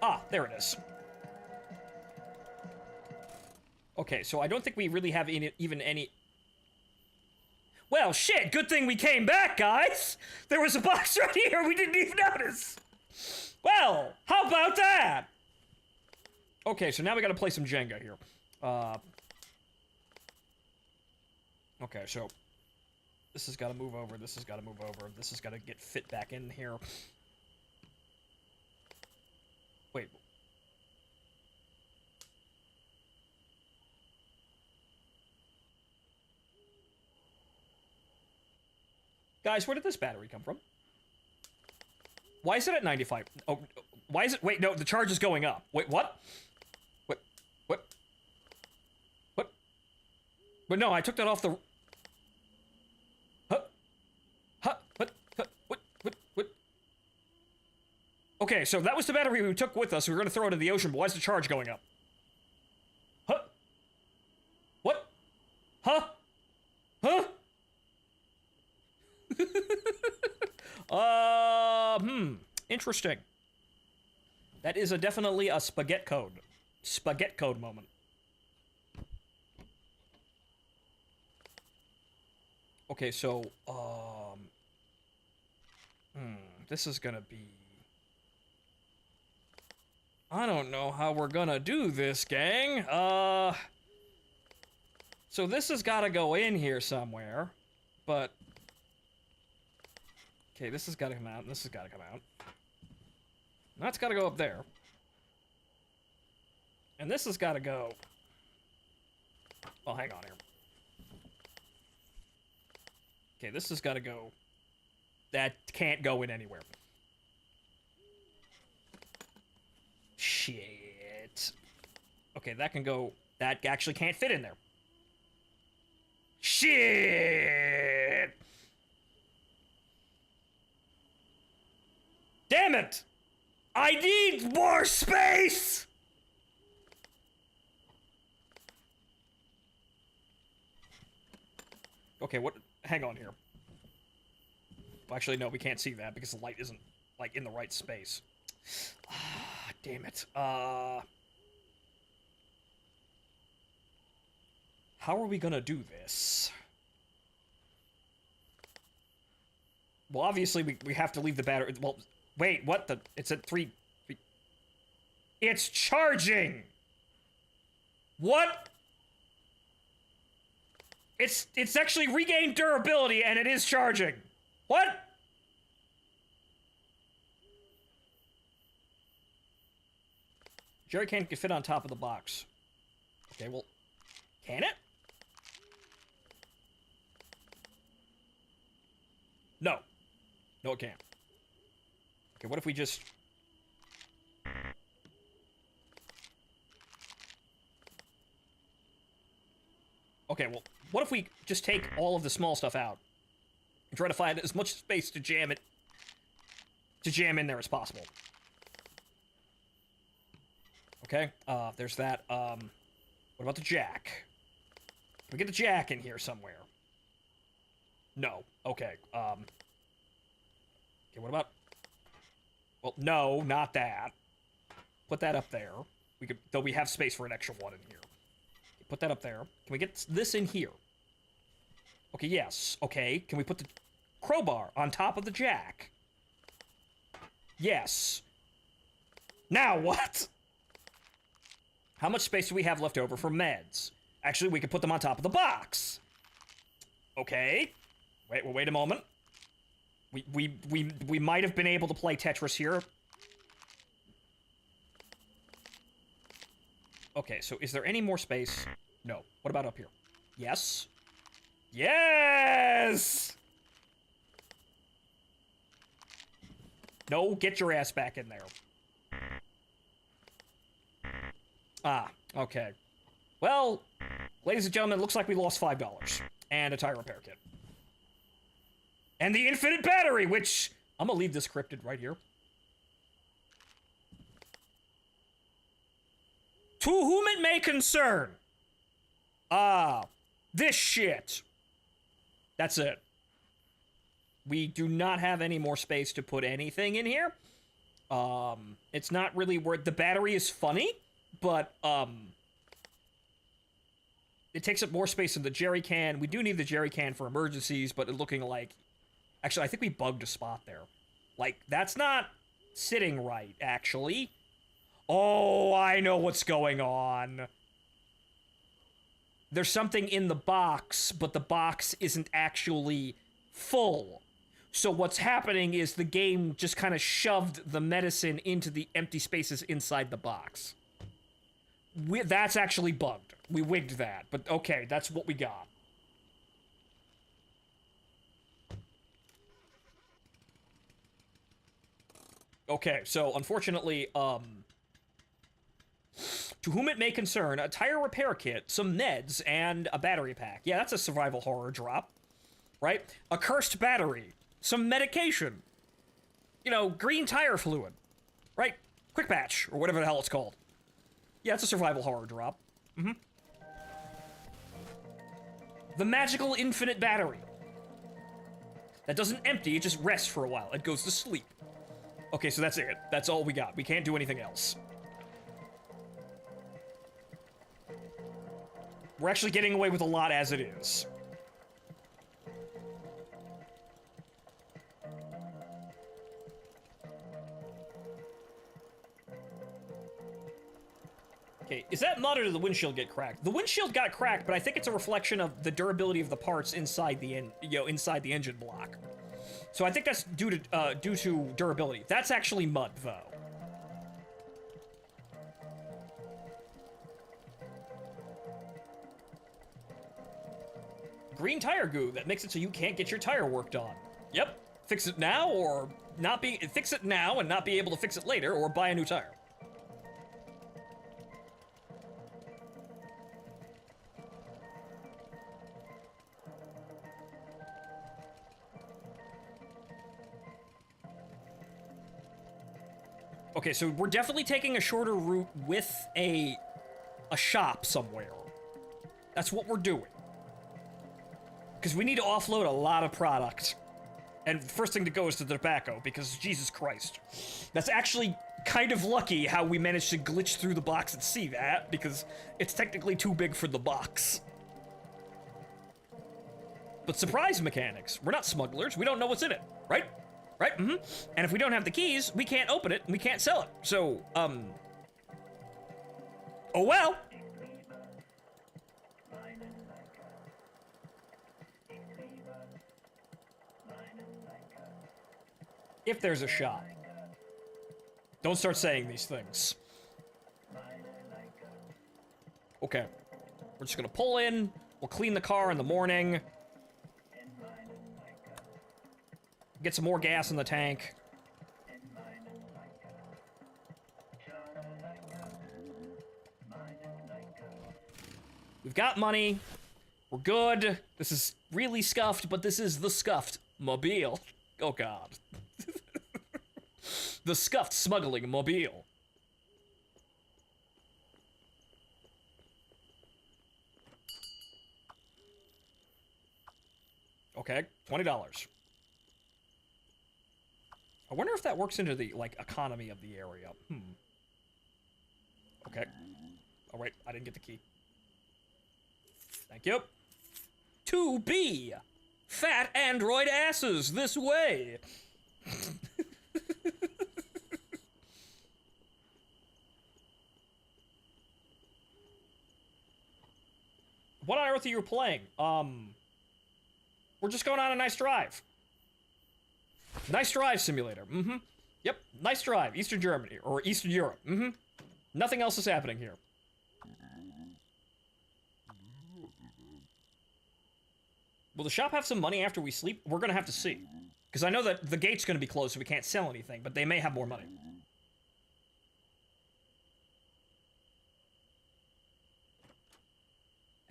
Ah, there it is. Okay, so I don't think we really have even any... Well, shit, good thing we came back, guys! There was a box right here we didn't even notice! Well, how about that? Okay, so now we gotta play some Jenga here. Okay, so this has gotta move over, this has gotta move over, this has gotta get fit back in here. Wait. Guys, where did this battery come from? Why is it at 95? Oh, why is it? Wait, no, the charge is going up. Wait, what? What? But no, I took that off the... What? Okay, so that was the battery we took with us. We were gonna throw it in the ocean, but why is the charge going up? Huh? What? Huh? Huh? Interesting. That is definitely a spaghetti code. Spaghetti code moment. Okay, so, this is gonna be... I don't know how we're gonna do this, gang. So this has gotta go in here somewhere, but... Okay, this has gotta come out, and this has gotta come out. And that's gotta go up there. And this has gotta go... Well, hang on here. Okay, this has gotta go... That can't go in anywhere. Shit. Okay, that can go... That actually can't fit in there. Shit! Damn it! I need more space! Okay, what? Hang on here. Actually, no, we can't see that because the light isn't, like, in the right space. Ah, damn it. How are we gonna do this? Well, obviously, we have to leave the battery... Well, wait, what the... It's at 3... It's charging! What? It's actually regained durability, and it is charging. What? Jerry can fit on top of the box. Okay, well... Can it? No. No, it can't. Okay, what if we just... Okay, well, what if we just take all of the small stuff out and try to find as much space to jam in there as possible? Okay, there's that. What about the jack? Can we get the jack in here somewhere? No. Okay, okay, what about... Well, no, not that. Put that up there. We could, though we have space for an extra one in here. Put that up there. Can we get this in here? Okay, yes. Okay, can we put the crowbar on top of the jack? Yes. Now what? How much space do we have left over for meds? Actually, we could put them on top of the box. Okay. Wait a moment. We might have been able to play Tetris here. Okay, so is there any more space? No. What about up here? Yes. Yes! No, get your ass back in there. Ah, okay. Well, ladies and gentlemen, it looks like we lost $5. And a tire repair kit. And the infinite battery, which... I'm gonna leave this cryptid right here. To whom it may concern. This shit. That's it. We do not have any more space to put anything in here. It's not really worth... The battery is funny, but, it takes up more space than the jerry can. We do need the jerry can for emergencies, but it's looking like... Actually, I think we bugged a spot there. Like, that's not sitting right, actually. Oh, I know what's going on. There's something in the box, but the box isn't actually full. So what's happening is the game just kind of shoved the medicine into the empty spaces inside the box. That's actually bugged. We wigged that, but okay, that's what we got. Okay, so unfortunately, to whom it may concern, a tire repair kit, some meds, and a battery pack. Yeah, that's a survival horror drop, right? A cursed battery, some medication, you know, green tire fluid, right? Quick patch, or whatever the hell it's called. Yeah, it's a survival horror drop. Mm-hmm. The magical infinite battery. That doesn't empty, it just rests for a while. It goes to sleep. Okay, so that's it. That's all we got. We can't do anything else. We're actually getting away with a lot as it is. Okay, is that mud or did the windshield get cracked? The windshield got cracked, but I think it's a reflection of the durability of the parts inside the inside the engine block. So I think that's due to durability. That's actually mud, though. Green tire goo that makes it so you can't get your tire worked on. Yep. Fix it now or not be... Fix it now and not be able to fix it later, or buy a new tire. Okay, so we're definitely taking a shorter route with a shop somewhere. That's what we're doing. Because we need to offload a lot of product. And first thing to go is to the tobacco, because Jesus Christ. That's actually kind of lucky how we managed to glitch through the box and see that, because it's technically too big for the box. But surprise mechanics. We're not smugglers. We don't know what's in it, right? Right? Mm-hmm. And if we don't have the keys, we can't open it, and we can't sell it. So, oh well. If there's a shot. Don't start saying these things. Okay. We're just gonna pull in. We'll clean the car in the morning. Get some more gas in the tank. We've got money. We're good. This is really scuffed, but this is the scuffed mobile. Oh god. The scuffed smuggling mobile. Okay, $20. I wonder if that works into the, like, economy of the area. Okay. Oh, wait, I didn't get the key. Thank you. 2B. Fat android asses, this way. What on earth are you playing? We're just going on a nice drive. Nice drive simulator. Mm-hmm. Yep, nice drive. Eastern Germany, or Eastern Europe. Mm-hmm. Nothing else is happening here. Will the shop have some money after we sleep? We're gonna have to see. Because I know that the gate's gonna be closed, so we can't sell anything, but they may have more money.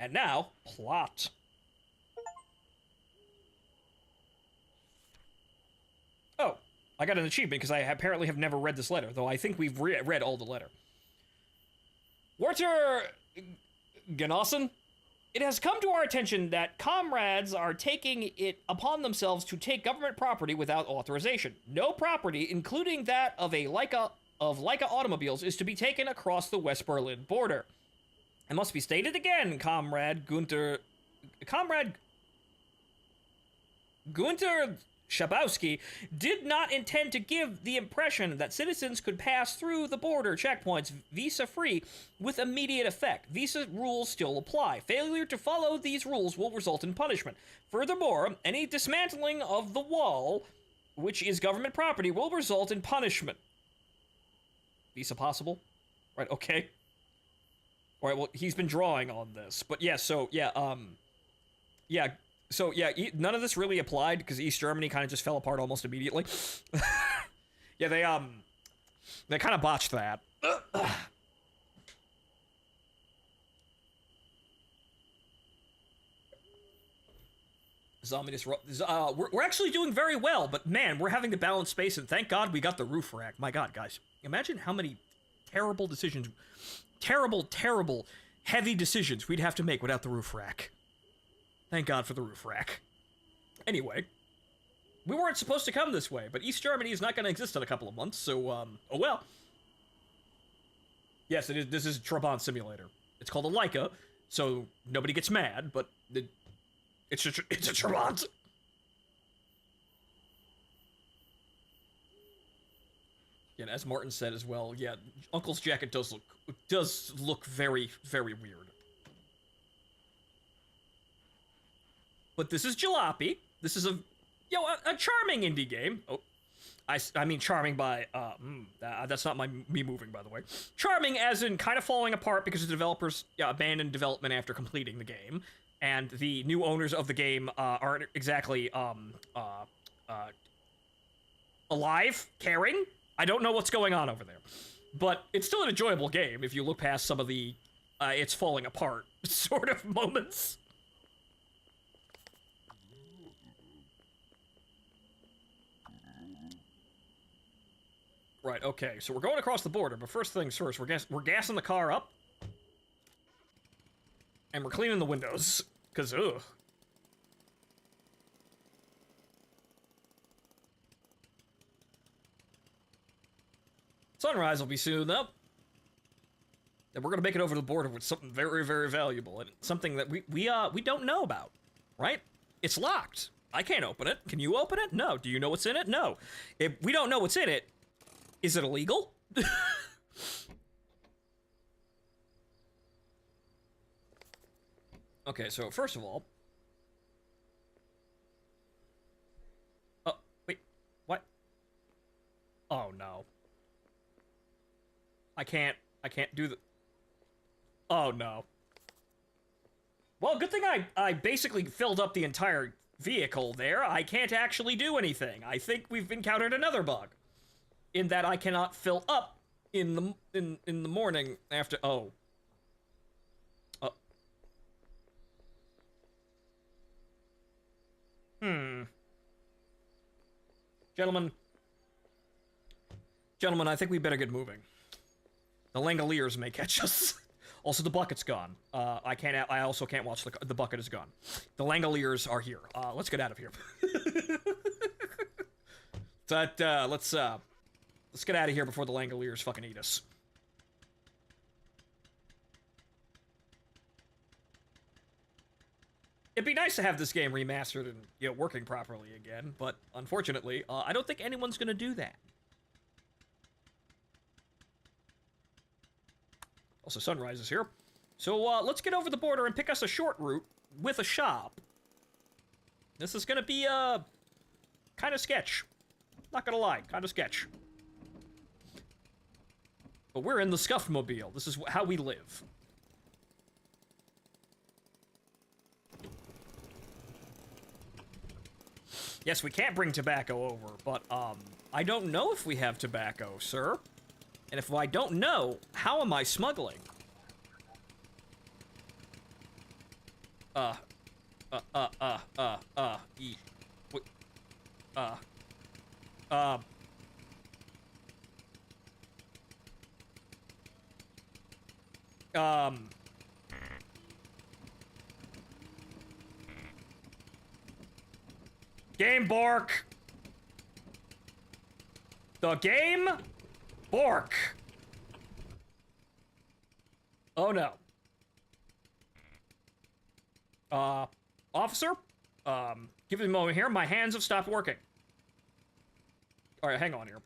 And now, plot. Oh, I got an achievement because I apparently have never read this letter, though I think we've read all the letter. Werter Genossen, it has come to our attention that comrades are taking it upon themselves to take government property without authorization. No property, including that of Leica automobiles, is to be taken across the West Berlin border. It must be stated again, Comrade Gunther Schabowski did not intend to give the impression that citizens could pass through the border checkpoints visa-free with immediate effect. Visa rules still apply. Failure to follow these rules will result in punishment. Furthermore, any dismantling of the wall, which is government property, will result in punishment. Visa possible? Right, okay. Alright, well, he's been drawing on this. But yeah, so, yeah, none of this really applied because East Germany kind of just fell apart almost immediately. Yeah, they kind of botched that. Zombie disrupt. We're actually doing very well, but man, we're having to balance space, and thank God we got the roof rack. My God, guys, imagine how many terrible decisions, terrible, heavy decisions we'd have to make without the roof rack. Thank God for the roof rack. Anyway, we weren't supposed to come this way, but East Germany is not going to exist in a couple of months, so, oh well. Yes, it is. This is a Trabant simulator. It's called a Leica, so nobody gets mad, but it's a Trabant. Yeah, and as Martin said as well, yeah, Uncle's jacket does look very, very weird. But this is Jalopy. This is a charming indie game. Oh, I mean charming by, that's not me moving, by the way. Charming as in kind of falling apart because the developers abandoned development after completing the game. And the new owners of the game aren't exactly, alive, caring. I don't know what's going on over there. But it's still an enjoyable game if you look past some of the, it's falling apart sort of moments. Right, okay, so we're going across the border, but first things first, we're gassing the car up. And we're cleaning the windows, because, ugh. Sunrise will be soon, though. And we're gonna make it over the border with something very, very valuable, and something that we don't know about, right? It's locked. I can't open it. Can you open it? No. Do you know what's in it? No. If we don't know what's in it, is it illegal? Okay, so first of all... Oh, wait. What? Oh, no. I can't do the... Oh, no. Well, good thing I basically filled up the entire vehicle there. I can't actually do anything. I think we've encountered another bug. In that I cannot fill up in the morning after... Oh. Gentlemen, I think we better get moving. The Langoliers may catch us. Also, the bucket's gone. I also can't watch the bucket is gone. The Langoliers are here. Let's get out of here. Let's get out of here before the Langoliers fucking eat us. It'd be nice to have this game remastered and, you know, working properly again, but unfortunately, I don't think anyone's gonna do that. Also, Sunrise is here. So, let's get over the border and pick us a short route with a shop. This is gonna be, kind of sketch. Not gonna lie, kind of sketch. But we're in the Scuffmobile. This is how we live. Yes, we can't bring tobacco over, but, I don't know if we have tobacco, sir. And if I don't know, how am I smuggling? Game Bork! The game Bork! Oh no. Officer? Give me a moment here. My hands have stopped working. Alright, hang on here.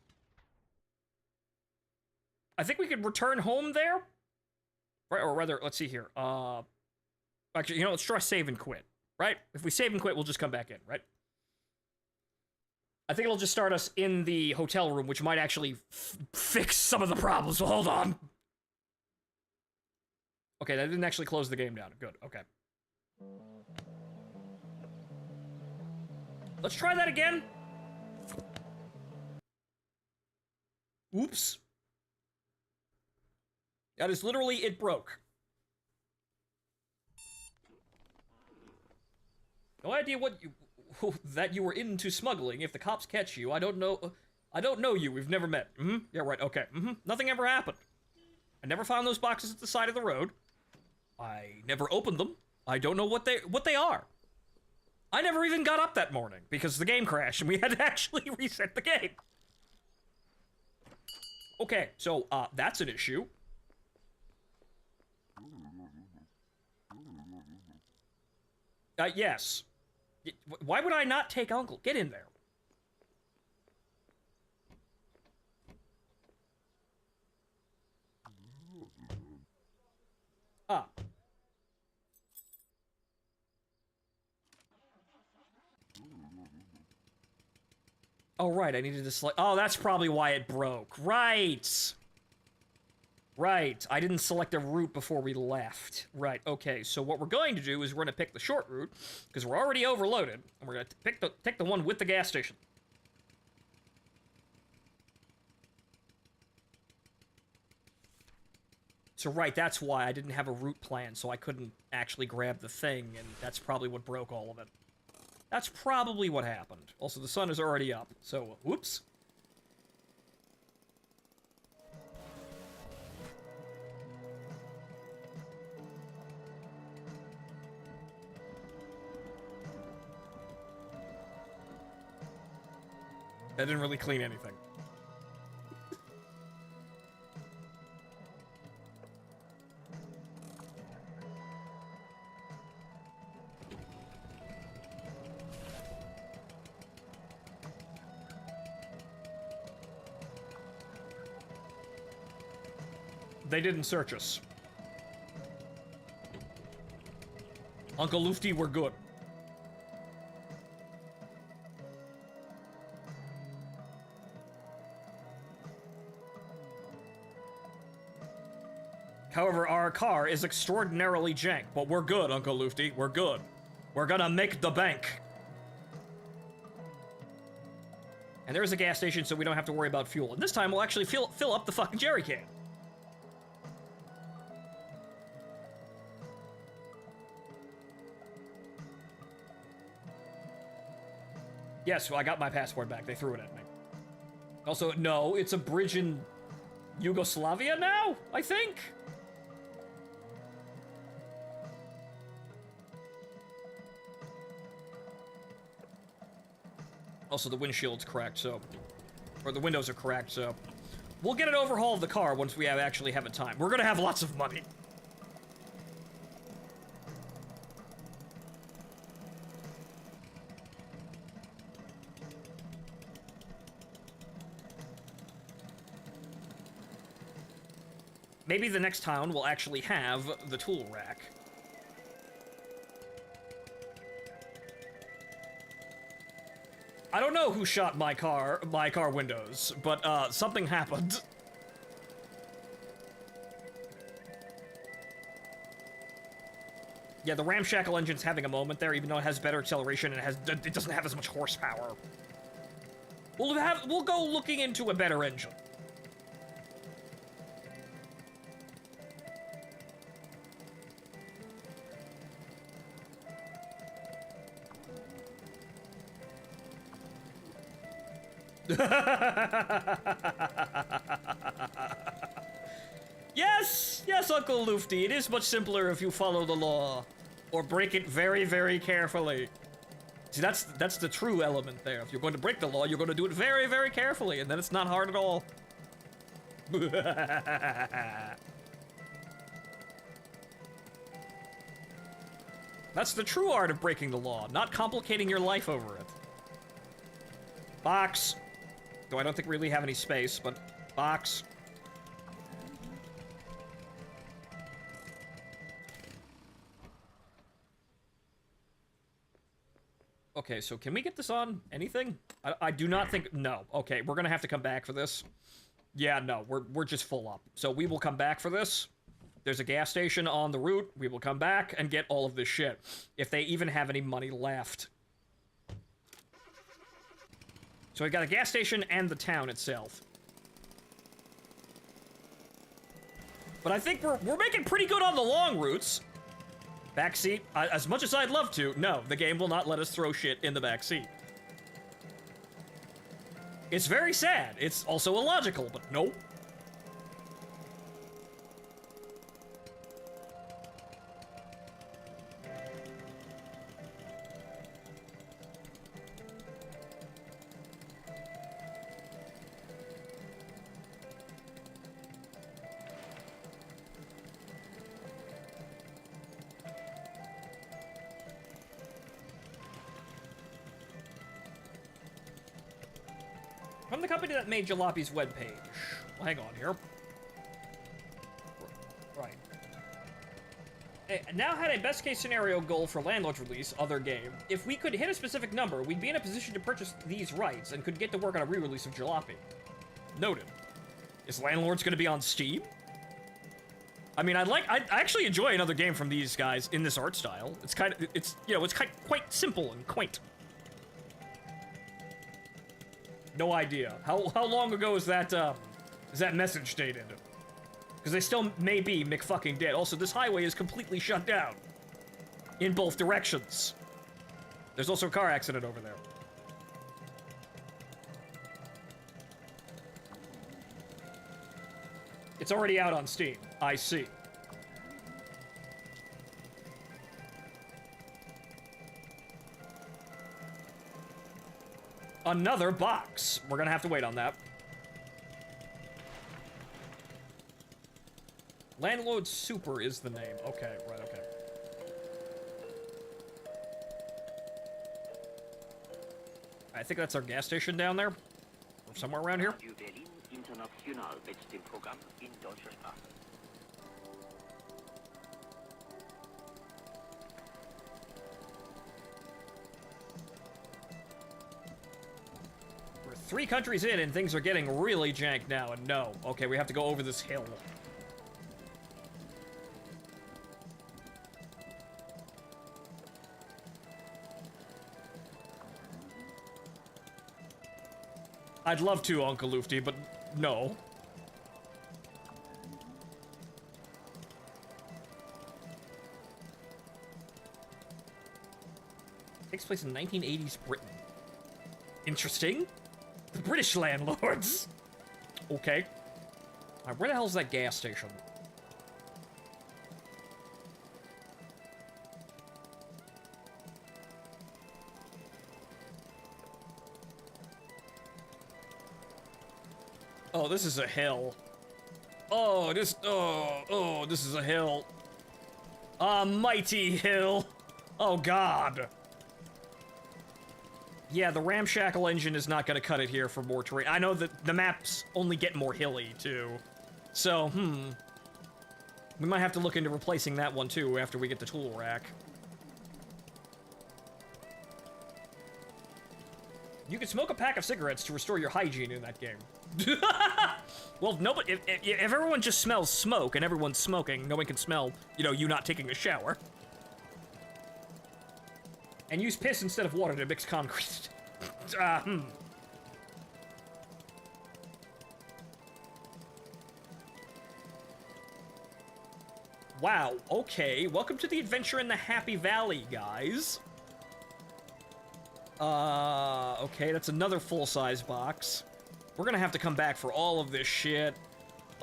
I think we could return home there? Right, or rather, let's see here. Actually, you know, let's try save and quit. Right? If we save and quit, we'll just come back in, right? I think it'll just start us in the hotel room, which might actually fix some of the problems. So hold on. Okay, that didn't actually close the game down. Good, okay. Let's try that again. Oops. That is literally, it broke. No idea what you... that you were into smuggling. If the cops catch you, I don't know you. We've never met. Yeah, right, okay. Nothing ever happened. I never found those boxes at the side of the road. I never opened them. I don't know what they are. I never even got up that morning because the game crashed and we had to actually reset the game. Okay, so, that's an issue. Yes. Why would I not take Uncle? Get in there. Ah. Oh, right, I needed to select... Oh, that's probably why it broke. Right! Right, I didn't select a route before we left. Right, okay, so what we're going to do is we're going to pick the short route, because we're already overloaded, and we're going to pick the one with the gas station. So right, that's why I didn't have a route plan, so I couldn't actually grab the thing, and that's probably what broke all of it. That's probably what happened. Also, the sun is already up, so, whoops. That didn't really clean anything. They didn't search us. Uncle Lufty, we're good. However, our car is extraordinarily jank, but we're good, Uncle Lufty. We're good. We're gonna make the bank. And there's a gas station, so we don't have to worry about fuel. And this time, we'll actually fill up the fucking jerry can. Yes, well, I got my passport back. They threw it at me. Also, no, it's a bridge in Yugoslavia now, I think? Also, the windshield's cracked, so... Or the windows are cracked, so... We'll get an overhaul of the car once we actually have a time. We're gonna have lots of money. Maybe the next town will actually have the tool rack. I don't know who shot my car windows, but something happened. Yeah, the ramshackle engine's having a moment there, even though it has better acceleration and it doesn't have as much horsepower. We'll go looking into a better engine. Yes, Uncle Lufty, it is much simpler if you follow the law. Or break it very, very carefully. See, that's the true element there. If you're going to break the law, you're going to do it very, very carefully, and then it's not hard at all. That's the true art of breaking the law, not complicating your life over it. Box. Though I don't think we really have any space, but box. Okay, so can we get this on anything? I do not think... No. Okay, we're gonna have to come back for this. Yeah, no, we're just full up. So we will come back for this. There's a gas station on the route. We will come back and get all of this shit. If they even have any money left. So we've got a gas station and the town itself. But I think we're making pretty good on the long routes. Backseat, as much as I'd love to, no, the game will not let us throw shit in the backseat. It's very sad. It's also illogical, but nope. From the company that made Jalopy's webpage. Well, hang on here. Right. Now had a best-case scenario goal for Landlord's release, other game. If we could hit a specific number, we'd be in a position to purchase these rights and could get to work on a re-release of Jalopy. Noted. Is Landlord's gonna be on Steam? I mean, I actually enjoy another game from these guys in this art style. It's quite simple and quaint. No idea. How long ago is that message dated? Because they still may be McFucking dead. Also, this highway is completely shut down. In both directions. There's also a car accident over there. It's already out on Steam. I see. Another box. We're gonna have to wait on that. Landlord Super is the name. Okay, right, okay. I think that's our gas station down there. Or somewhere around here. Radio Berlin International mit dem Programm in deutscher Sprache. 3 countries in and things are getting really jank now, and no. Okay, we have to go over this hill. I'd love to, Uncle Lufty, but no. Takes place in 1980s Britain. Interesting. The British landlords. Okay. Alright, where the hell is that gas station? Oh, this is a hill. Oh, this is a hill. A mighty hill. Oh, God. Yeah, the ramshackle engine is not gonna cut it here for more terrain. I know that the maps only get more hilly, too. So, we might have to look into replacing that one, too, after we get the tool rack. You can smoke a pack of cigarettes to restore your hygiene in that game. Well, nobody. If everyone just smells smoke and everyone's smoking, no one can smell, you not taking a shower. And use piss instead of water to mix concrete. Wow, okay. Welcome to the adventure in the Happy Valley, guys. Okay, that's another full-size box. We're gonna have to come back for all of this shit.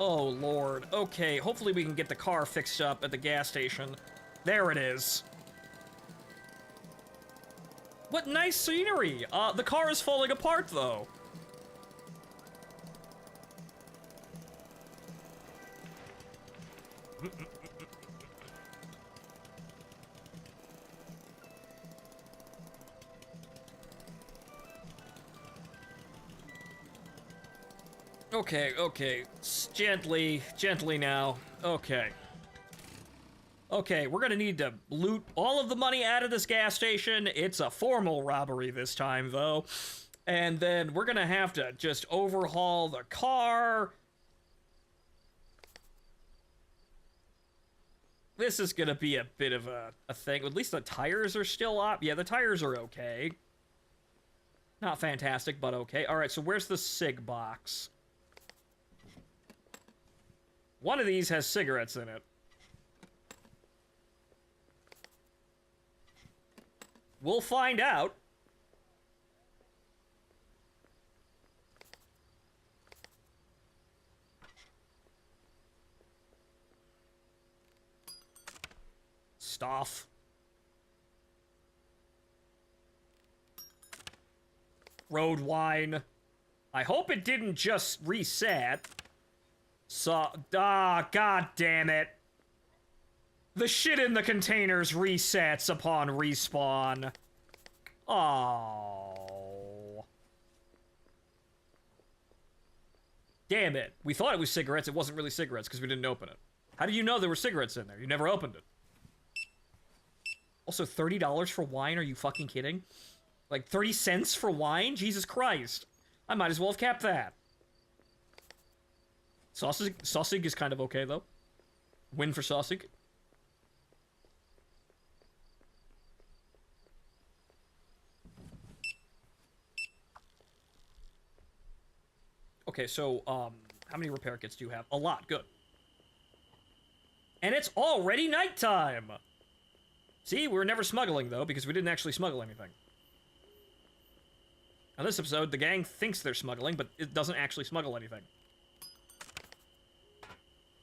Oh, Lord. Okay, hopefully we can get the car fixed up at the gas station. There it is. What nice scenery! The car is falling apart, though. Okay. Gently now. Okay. Okay, we're gonna need to loot all of the money out of this gas station. It's a formal robbery this time, though. And then we're gonna have to just overhaul the car. This is gonna be a bit of a thing. At least the tires are still up. Yeah, the tires are okay. Not fantastic, but okay. Alright, so where's the cig box? One of these has cigarettes in it. We'll find out. Stuff. Road wine. I hope it didn't just reset. God damn it. The shit in the containers resets upon respawn. Oh. Damn it. We thought it was cigarettes. It wasn't really cigarettes because we didn't open it. How do you know there were cigarettes in there? You never opened it. Also, $30 for wine? Are you fucking kidding? Like, 30 cents for wine? Jesus Christ. I might as well have kept that. Sausage is kind of okay, though. Win for sausage. Okay, so, how many repair kits do you have? A lot, good. And it's already nighttime! See, we were never smuggling, though, because we didn't actually smuggle anything. On this episode, the gang thinks they're smuggling, but it doesn't actually smuggle anything.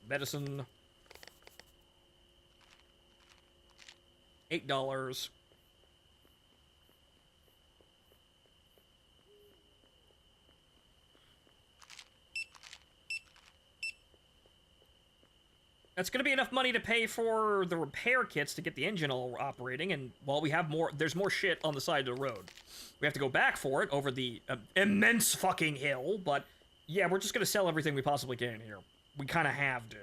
Medicine. $8. That's gonna be enough money to pay for the repair kits to get the engine all operating, and while we have more, there's more shit on the side of the road. We have to go back for it over the immense fucking hill, but yeah, we're just gonna sell everything we possibly can here. We kind of have to.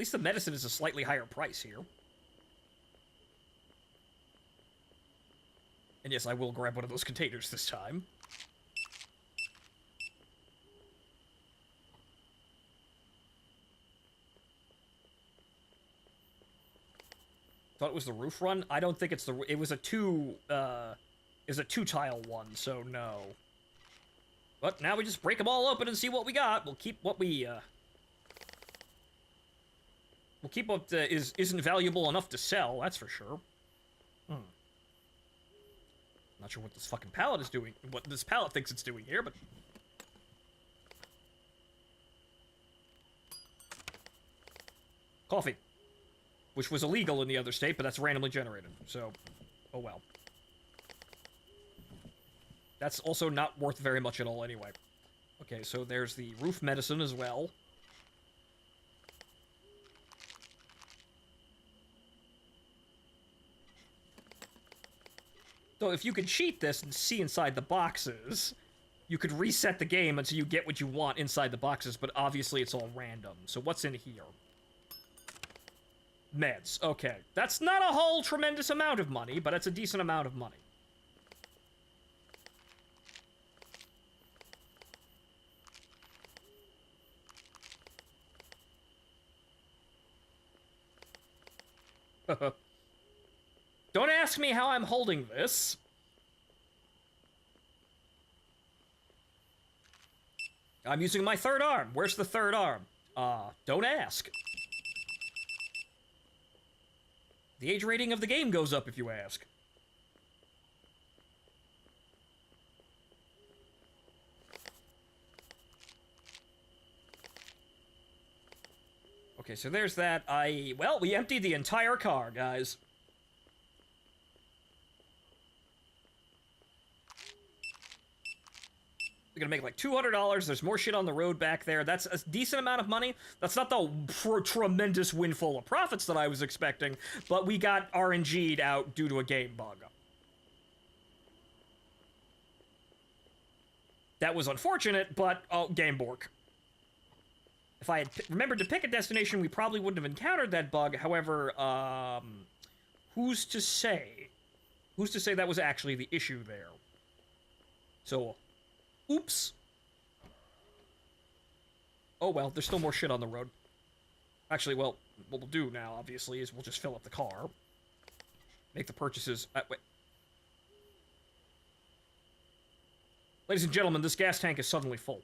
least the medicine is a slightly higher price here. And yes, I will grab one of those containers this time. Thought it was the roof run? I don't think it's the... It was a two-tile one, so no. But now we just break them all open and see what we got. We'll keep what we, We'll keep what isn't valuable enough to sell, that's for sure. Not sure what this fucking pallet is doing, what this pallet thinks it's doing here, but... Coffee. Which was illegal in the other state, but that's randomly generated, so... Oh well. That's also not worth very much at all anyway. Okay, so there's the roof medicine as well. So if you could cheat this and see inside the boxes, you could reset the game until you get what you want inside the boxes, but obviously it's all random. So what's in here? Meds. Okay. That's not a whole tremendous amount of money, but it's a decent amount of money. Don't ask me how I'm holding this. I'm using my third arm. Where's the third arm? Don't ask. The age rating of the game goes up if you ask. Okay, so there's that. Well, we emptied the entire car, guys. We're gonna make like $200. There's more shit on the road back there. That's a decent amount of money. That's not the tremendous windfall of profits that I was expecting, but we got RNG'd out due to a game bug. That was unfortunate, but, oh, game bork. If I had remembered to pick a destination, we probably wouldn't have encountered that bug. However, who's to say? Who's to say that was actually the issue there? So... Oops. Oh well, there's still more shit on the road. Actually, well, what we'll do now, obviously, is we'll just fill up the car. Make the purchases... wait. Ladies and gentlemen, this gas tank is suddenly full.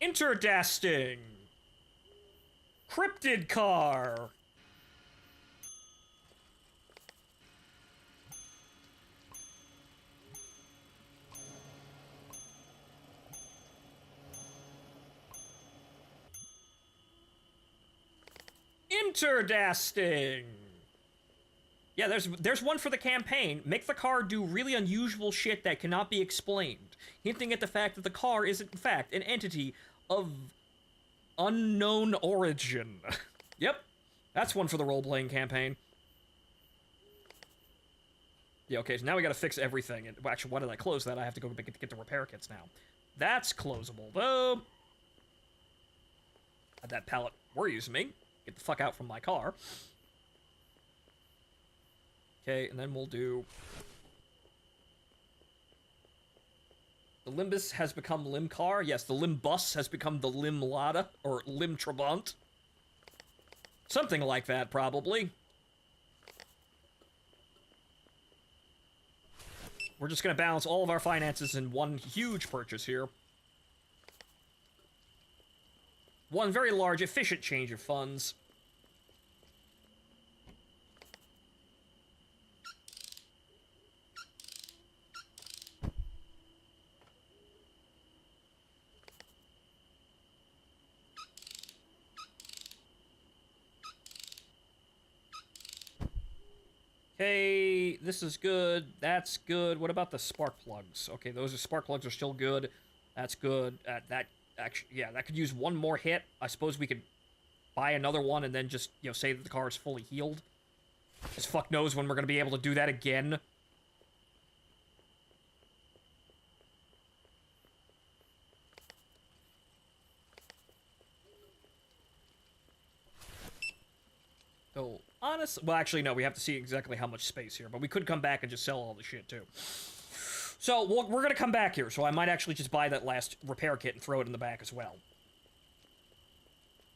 Interdasting! Cryptid car! Interdasting! Yeah, there's one for the campaign. Make the car do really unusual shit that cannot be explained, hinting at the fact that the car is, in fact, an entity of unknown origin. Yep, that's one for the role-playing campaign. Yeah, okay, so now we gotta fix everything. And, well, actually, why did I close that? I have to go get the repair kits now. That's closable, though. That pallet worries me. Get the fuck out from my car. Okay, and then we'll do... The Limbus has become Limcar. Yes, the Limbus has become the Limlada, or Lim Trabant. Something like that, probably. We're just gonna balance all of our finances in one huge purchase here. One very large, efficient change of funds. Okay, this is good. That's good. What about the spark plugs? Okay, those spark plugs are still good. That's good. That actually, yeah, that could use one more hit. I suppose we could buy another one and then just, you know, say that the car is fully healed. Because fuck knows when we're gonna be able to do that again. honest... Well, actually, no, we have to see exactly how much space here, but we could come back and just sell all the shit, too. So, we're gonna come back here, so I might actually just buy that last repair kit and throw it in the back as well.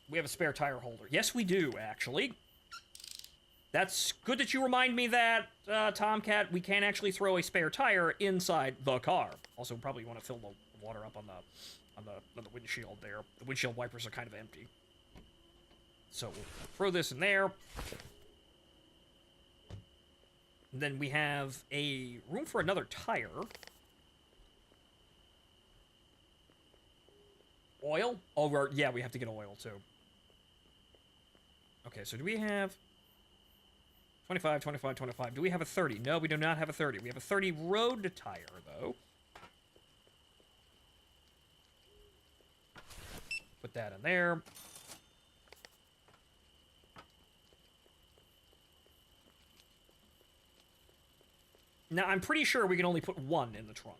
We have a spare tire holder. Yes, we do, actually. That's good that you remind me that, Tomcat, we can actually throw a spare tire inside the car. Also, probably want to fill the water up on the windshield there. The windshield wipers are kind of empty. So we'll throw this in there. And then we have a room for another tire. Oil? Oh, yeah, we have to get oil, too. Okay, so do we have... 25, 25, 25. Do we have a 30? No, we do not have a 30. We have a 30 road tire, though. Put that in there. Now, I'm pretty sure we can only put one in the trunk.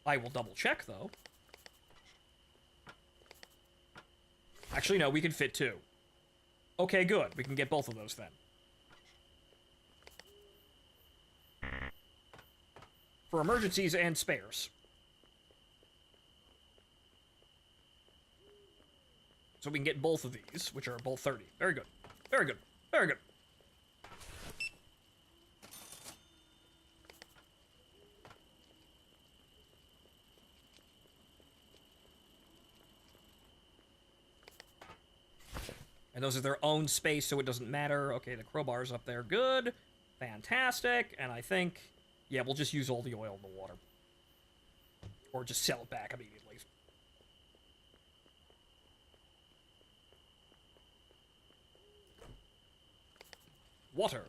I will double check, though. Actually, no, we can fit two. Okay, good. We can get both of those, then. For emergencies and spares. So we can get both of these, which are both 30. Very good. Very good. Very good. And those are their own space, so it doesn't matter. Okay, the crowbar's up there. Good. Fantastic. And I think, yeah, we'll just use all the oil in the water. Or just sell it back immediately. Water.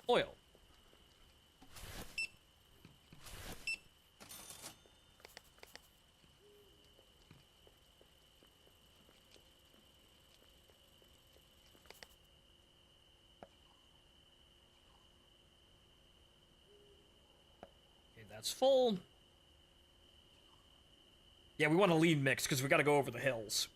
Oil. That's full. Yeah, we want a lean mix because we got to go over the hills.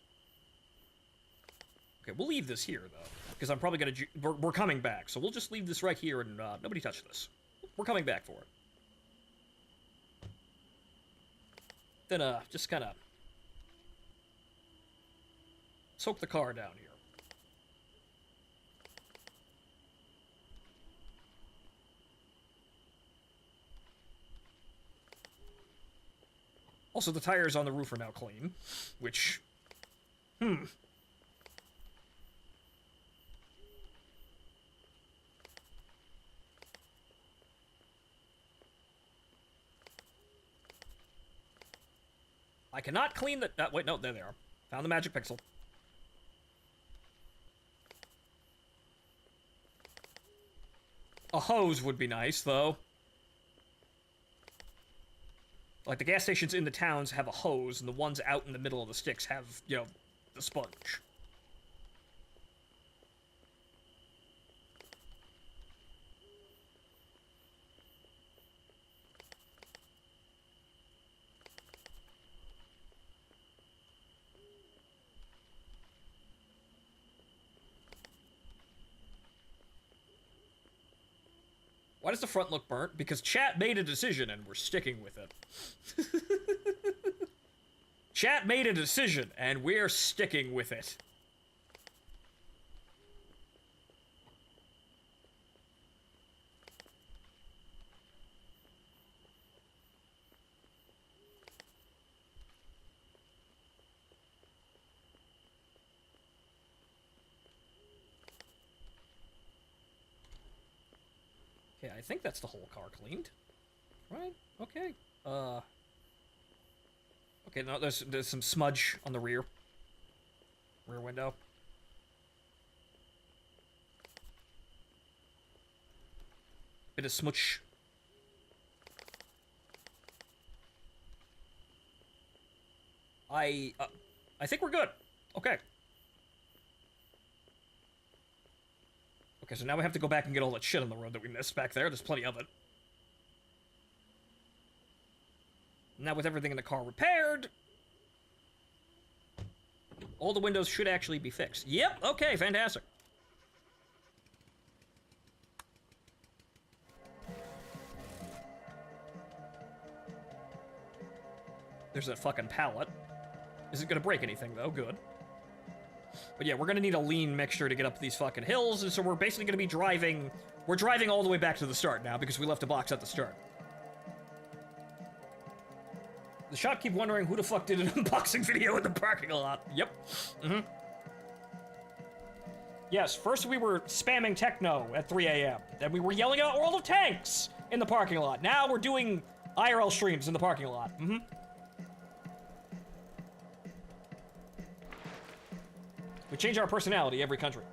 Okay, we'll leave this here, though, because I'm probably going to... We're coming back, so we'll just leave this right here and nobody touch this. We're coming back for it. Then, just kind of soak the car down here. Also, the tires on the roof are now clean, which... I cannot clean the... wait, no, there they are. Found the magic pixel. A hose would be nice, though. Like, the gas stations in the towns have a hose, and the ones out in the middle of the sticks have, you know, the sponge. Why does the front look burnt? Because chat made a decision and we're sticking with it. Chat made a decision and we're sticking with it. Okay, I think that's the whole car cleaned. Right? Okay. Okay, no, there's some smudge on the rear window. Bit of smudge. I think we're good. Okay. Okay, so now we have to go back and get all that shit on the road that we missed back there. There's plenty of it. Now with everything in the car repaired... All the windows should actually be fixed. Yep, okay, fantastic. There's that fucking pallet. Isn't gonna break anything, though. Good. But yeah, we're gonna need a lean mixture to get up these fucking hills, and so we're basically gonna be driving... We're driving all the way back to the start now, because we left a box at the start. The shop keep wondering who the fuck did an unboxing video in the parking lot. Yep. Mm-hmm. Yes, first we were spamming techno at 3 a.m. Then we were yelling out World of Tanks in the parking lot. Now we're doing IRL streams in the parking lot. Mm-hmm. We change our personality every country.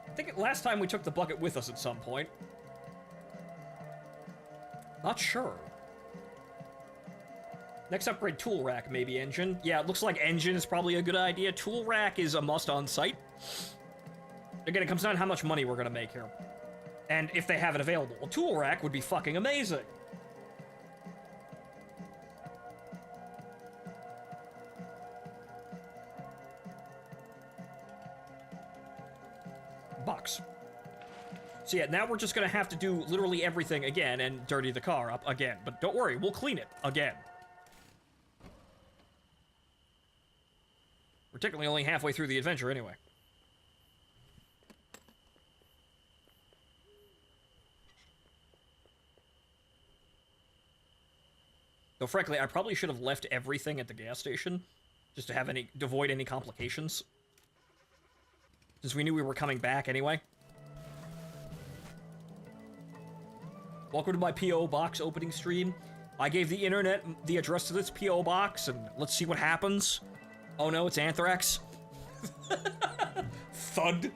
I think last time we took the bucket with us at some point. Not sure. Next upgrade, tool rack, maybe engine. Yeah, it looks like engine is probably a good idea. Tool rack is a must on site. Again, it comes down to how much money we're gonna make here. And if they have it available. A tool rack would be fucking amazing. Box. So yeah, now we're just gonna have to do literally everything again and dirty the car up again. But don't worry, we'll clean it again. We're technically only halfway through the adventure anyway. Though frankly, I probably should have left everything at the gas station, just to avoid any complications. Since we knew we were coming back anyway. Welcome to my P.O. Box opening stream. I gave the internet the address to this P.O. Box, and let's see what happens. Oh no, it's anthrax. Thud.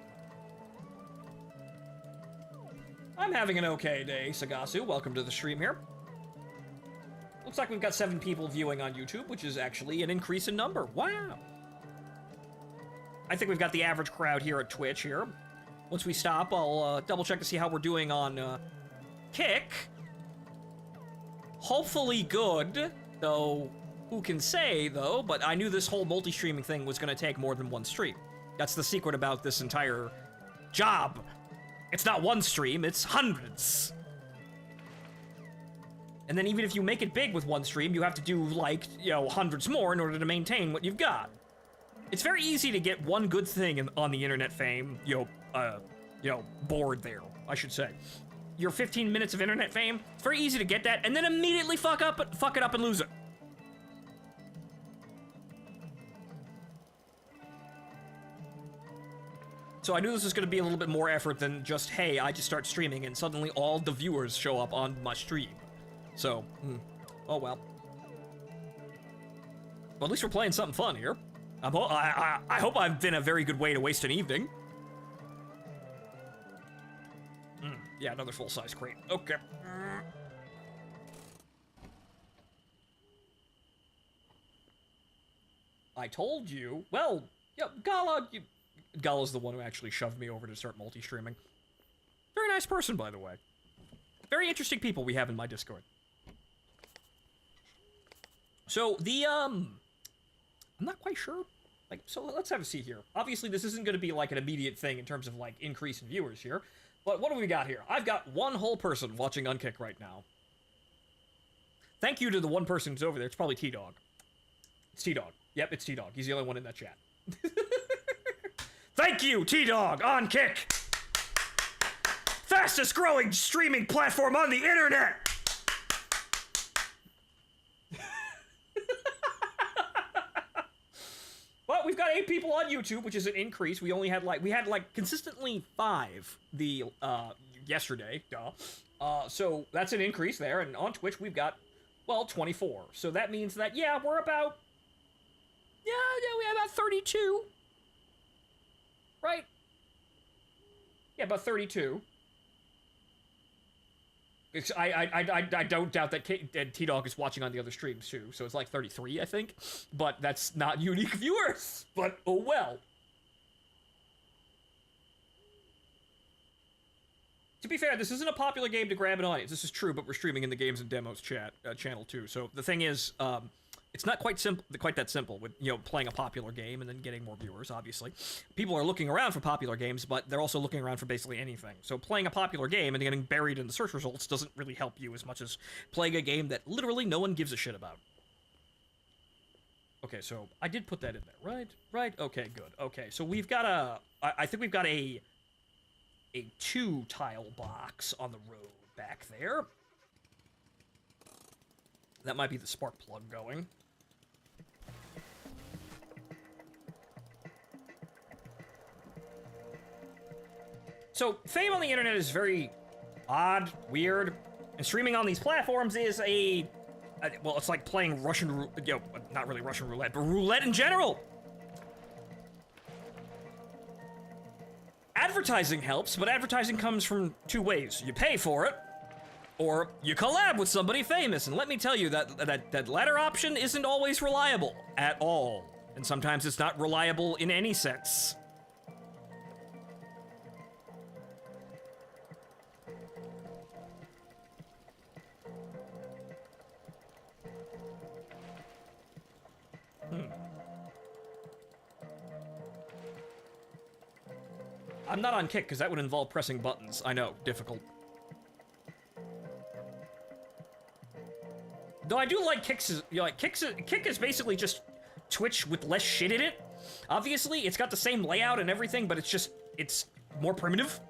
I'm having an okay day, Sagasu. Welcome to the stream here. Looks like we've got 7 people viewing on YouTube, which is actually an increase in number. Wow. I think we've got the average crowd here at Twitch here. Once we stop, I'll double check to see how we're doing on Kick. Hopefully good, though who can say, though, but I knew this whole multi-streaming thing was going to take more than one stream. That's the secret about this entire job. It's not one stream, it's hundreds. And then even if you make it big with one stream, you have to do, like, you know, hundreds more in order to maintain what you've got. It's very easy to get one good thing on the internet fame, board there, I should say. Your 15 minutes of internet fame, it's very easy to get that, and then immediately fuck it up and lose it. So I knew this was going to be a little bit more effort than just, hey, I just start streaming and suddenly all the viewers show up on my stream. So, oh well. Well, at least we're playing something fun here. I hope I've been a very good way to waste an evening. Yeah, another full-size crate. Okay. I told you. Well, yeah, Gala's the one who actually shoved me over to start multi-streaming. Very nice person, by the way. Very interesting people we have in my Discord. So, I'm not quite sure. Like, so let's have a see here. Obviously, this isn't going to be, like, an immediate thing in terms of, like, increase in viewers here. But what do we got here? I've got one whole person watching Unkick right now. Thank you to the one person who's over there. It's probably T-Dog. It's T-Dog. Yep, it's T-Dog. He's the only one in that chat. Thank you, T-Dog, on Kick! Fastest growing streaming platform on the internet! Well, we've got 8 people on YouTube, which is an increase. We only had like consistently 5 yesterday, so that's an increase there, and on Twitch we've got, well, 24. So that means that, yeah, we're about, we have about 32. Right? Yeah, about 32. I don't doubt that T-Dog is watching on the other streams, too. So it's like 33, I think. But that's not unique viewers. But, oh well. To be fair, this isn't a popular game to grab an audience. This is true, but we're streaming in the Games and Demos channel too. So the thing is, it's not quite that simple with, you know, playing a popular game and then getting more viewers, obviously. People are looking around for popular games, but they're also looking around for basically anything. So playing a popular game and getting buried in the search results doesn't really help you as much as playing a game that literally no one gives a shit about. Okay, so I did put that in there, right? Right? Okay, good. Okay, so we've got I think we've got a 2-tile box on the road back there. That might be the spark plug going. So, fame on the internet is very odd, weird, and streaming on these platforms is well, it's like playing Russian, you know, not really Russian roulette, but roulette in general. Advertising helps, but advertising comes from 2 ways. You pay for it, or you collab with somebody famous, and let me tell you that latter option isn't always reliable at all, and sometimes it's not reliable in any sense. I'm not on Kick, because that would involve pressing buttons. I know, difficult. Though I do like Kick's, you know, like Kick is basically just Twitch with less shit in it. Obviously, it's got the same layout and everything, but it's more primitive.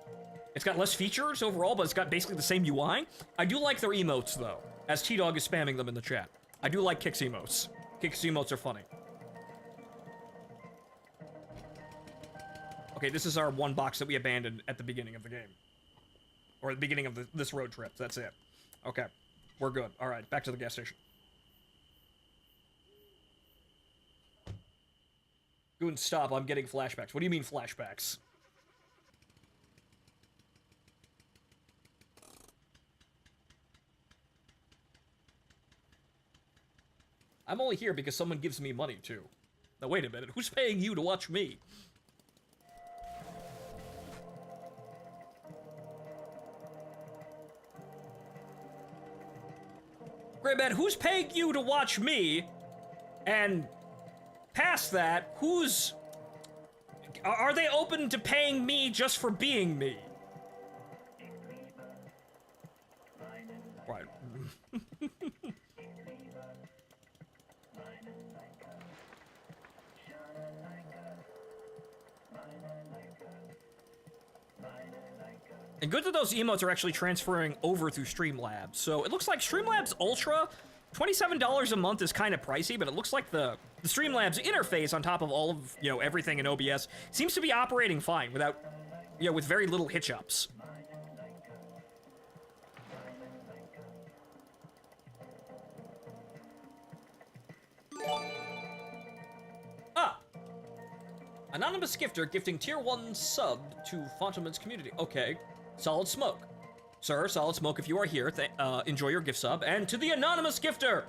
It's got less features overall, but it's got basically the same UI. I do like their emotes, though, as T-Dog is spamming them in the chat. I do like Kick's emotes. Kick's emotes are funny. Okay, this is our 1 box that we abandoned at the beginning of the game. Or at the beginning of this road trip, that's it. Okay, we're good. Alright, back to the gas station. Goon, stop, I'm getting flashbacks. What do you mean flashbacks? I'm only here because someone gives me money, too. Now, wait a minute, who's paying you to watch me? Greyman, who's paying you to watch me? And past that, who's... Are they open to paying me just for being me? Right. And good that those emotes are actually transferring over through Streamlabs. So it looks like Streamlabs Ultra, $27 a month is kind of pricey, but it looks like the Streamlabs interface on top of all of, you know, everything in OBS seems to be operating fine without, you know, with very little hitch-ups. Ah! Anonymous Gifter gifting tier 1 sub to Fontaman's community. Okay. Solid Smoke. Sir, Solid Smoke, if you are here, enjoy your gift sub. And to the Anonymous Gifter,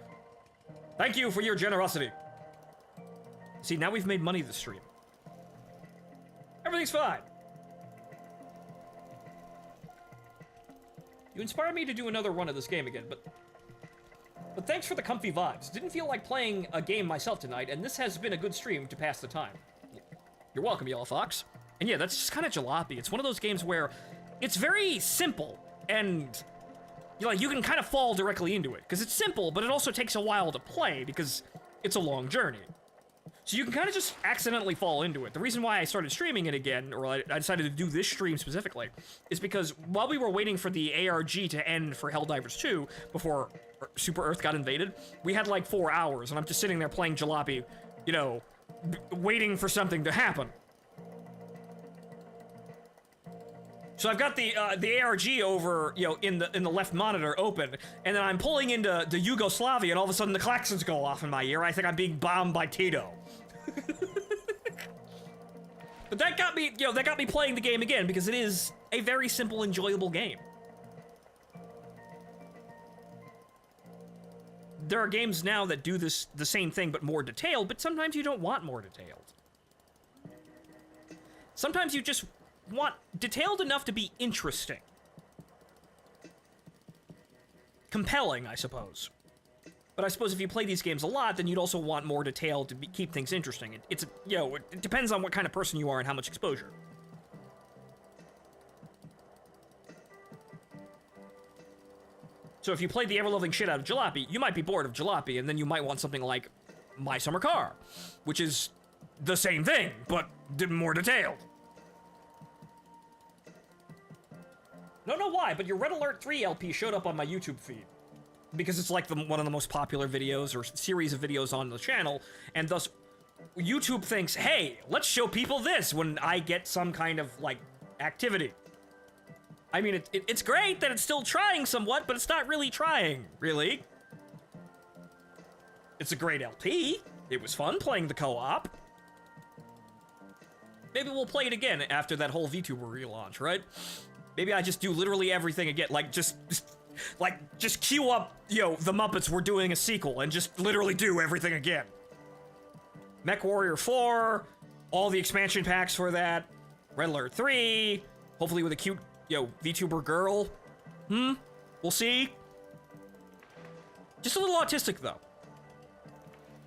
thank you for your generosity. See, now we've made money this stream. Everything's fine. You inspired me to do another run of this game again, but thanks for the comfy vibes. Didn't feel like playing a game myself tonight, and this has been a good stream to pass the time. You're welcome, Yellow Fox. And yeah, that's just kind of Jalopy. It's one of those games where it's very simple, and you can kind of fall directly into it, because it's simple, but it also takes a while to play, because it's a long journey. So you can kind of just accidentally fall into it. The reason why I started streaming it again, or I decided to do this stream specifically, is because while we were waiting for the ARG to end for Helldivers 2, before Super Earth got invaded, we had like 4 hours, and I'm just sitting there playing Jalopy, you know, waiting for something to happen. So I've got the ARG over, you know, in the left monitor open, and then I'm pulling into Yugoslavia, and all of a sudden the klaxons go off in my ear. I think I'm being bombed by Tito. But that got me, that got me playing the game again, because it is a very simple, enjoyable game. There are games now that do the same thing, but more detailed, but sometimes you don't want more detailed. Sometimes you just want detailed enough to be interesting. compelling, I suppose. But I suppose if you play these games a lot, then you'd also want more detail to keep things interesting. It depends on what kind of person you are and how much exposure. So if you played the ever-loving shit out of Jalopy, you might be bored of Jalopy, and then you might want something like My Summer Car, which is the same thing, but more detailed. Don't know why, but your Red Alert 3 LP showed up on my YouTube feed. Because it's like one of the most popular videos or series of videos on the channel, and thus YouTube thinks, hey, let's show people this when I get some kind of, like, activity. I mean, it's great that it's still trying somewhat, but it's not really trying, really. It's a great LP. It was fun playing the co-op. Maybe we'll play it again after that whole VTuber relaunch, right? Maybe I just do literally everything again, like, just queue up, the Muppets were doing a sequel and just literally do everything again. MechWarrior 4, all the expansion packs for that, Red Alert 3, hopefully with a cute, VTuber girl. We'll see. Just a little autistic, though.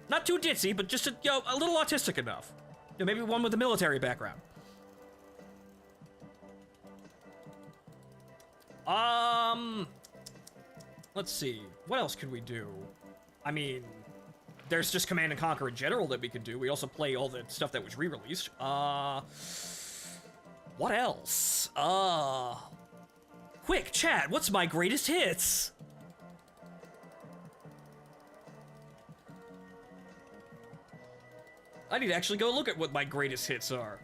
Not too ditzy, but just, a little autistic enough. Maybe one with a military background. Let's see. What else could we do? I mean, there's just Command & Conquer in general that we could do. We also play all the stuff that was re-released. What else? Quick, chat, what's my greatest hits? I need to actually go look at what my greatest hits are.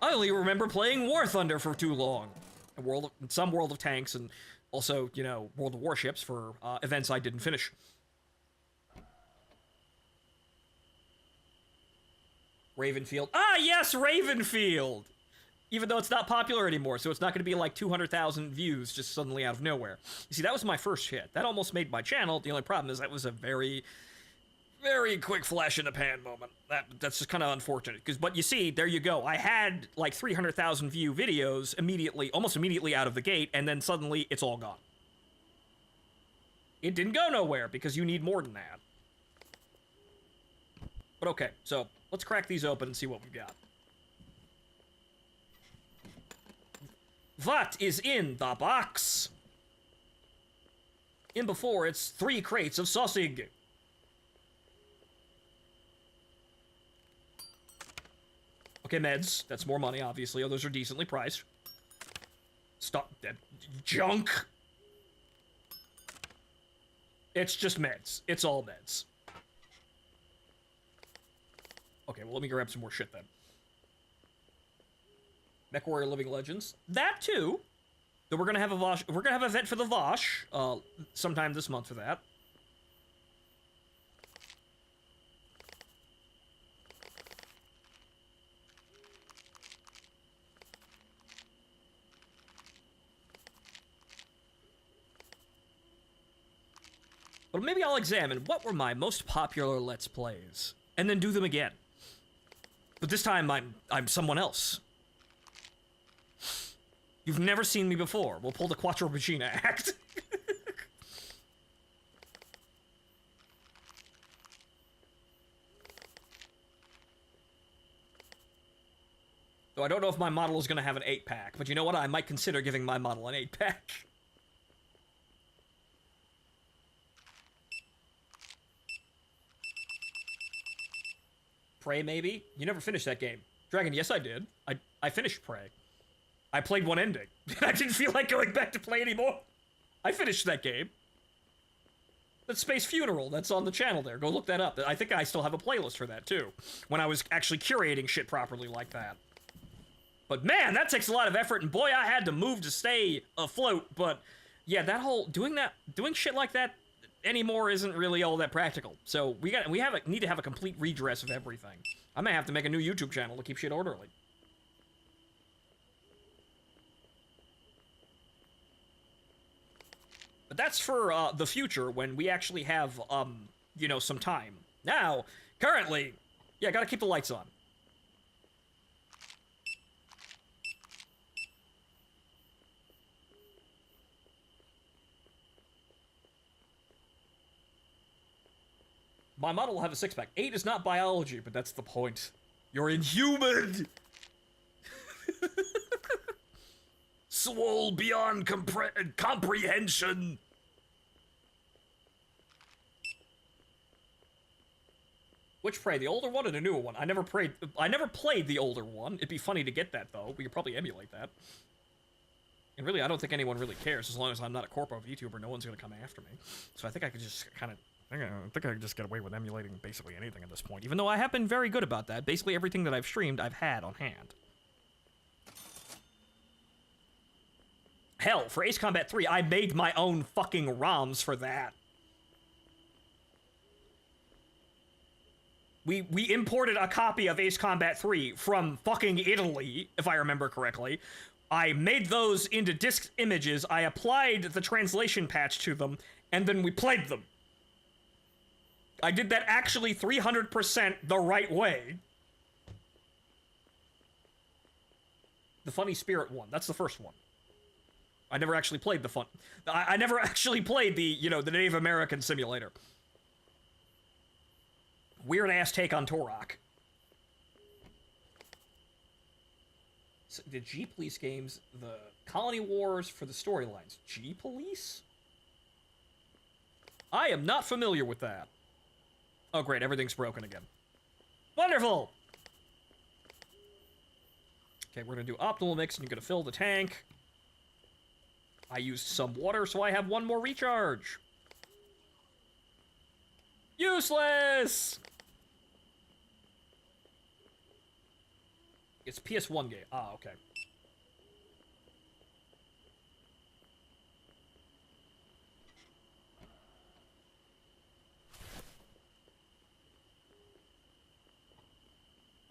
I only remember playing War Thunder for too long. Some World of Tanks, and also, World of Warships for events I didn't finish. Ravenfield. Ah, yes, Ravenfield! Even though it's not popular anymore, so it's not going to be like 200,000 views just suddenly out of nowhere. You see, that was my first hit. That almost made my channel. The only problem is that was a very, very quick flash in the pan moment. That's just kind of unfortunate. But you see, there you go. I had like 300,000 view videos almost immediately out of the gate, and then suddenly it's all gone. It didn't go nowhere because you need more than that. But okay, so let's crack these open and see what we've got. What is in the box? In before, it's 3 crates of sausage. Okay, meds. That's more money, obviously. Oh, those are decently priced. Stop that junk. It's just meds. It's all meds. Okay, well, let me grab some more shit then. MechWarrior Living Legends. That too. So we're gonna have a Vosh. We're gonna have an event for the Vosh sometime this month for that. But maybe I'll examine what were my most popular Let's Plays, and then do them again. But this time I'm someone else. You've never seen me before. We'll pull the Quattro Regina act. So I don't know if my model is going to have an 8-pack, but you know what? I might consider giving my model an 8-pack. Prey, maybe? You never finished that game. Dragon, yes I did. I finished Prey. I played one ending. I didn't feel like going back to play anymore. I finished that game. That's Space Funeral. That's on the channel there. Go look that up. I think I still have a playlist for that, too. When I was actually curating shit properly like that. But man, that takes a lot of effort, and boy, I had to move to stay afloat. But yeah, that whole doing shit like that anymore isn't really all that practical. So we need to have a complete redress of everything. I may have to make a new YouTube channel to keep shit orderly. But that's for the future when we actually have some time. Now, currently, yeah, gotta keep the lights on. My model will have a six-pack. 8 is not biology, but that's the point. You're inhuman! Swole beyond comprehension! Which Prey, the older one or the newer one? I never played the older one. It'd be funny to get that, though. We could probably emulate that. And really, I don't think anyone really cares. As long as I'm not a corpo VTuber, no one's gonna come after me. So I think I could just kind of... I think I could just get away with emulating basically anything at this point. Even though I have been very good about that. Basically everything that I've streamed, I've had on hand. Hell, for Ace Combat 3, I made my own fucking ROMs for that. We imported a copy of Ace Combat 3 from fucking Italy, if I remember correctly. I made those into disk images, I applied the translation patch to them, and then we played them. I did that actually 300% the right way. The Funny Spirit one, that's the first one. I never actually played the I never actually played the, you know, the Native American simulator. Weird-ass take on Turok. So the G-Police games, the Colony Wars for the storylines. G-Police? I am not familiar with that. Oh great, everything's broken again. Wonderful! Okay, we're gonna do optimal mix and you're gonna fill the tank. I used some water, so I have one more recharge. Useless! It's PS1 game. Ah, okay.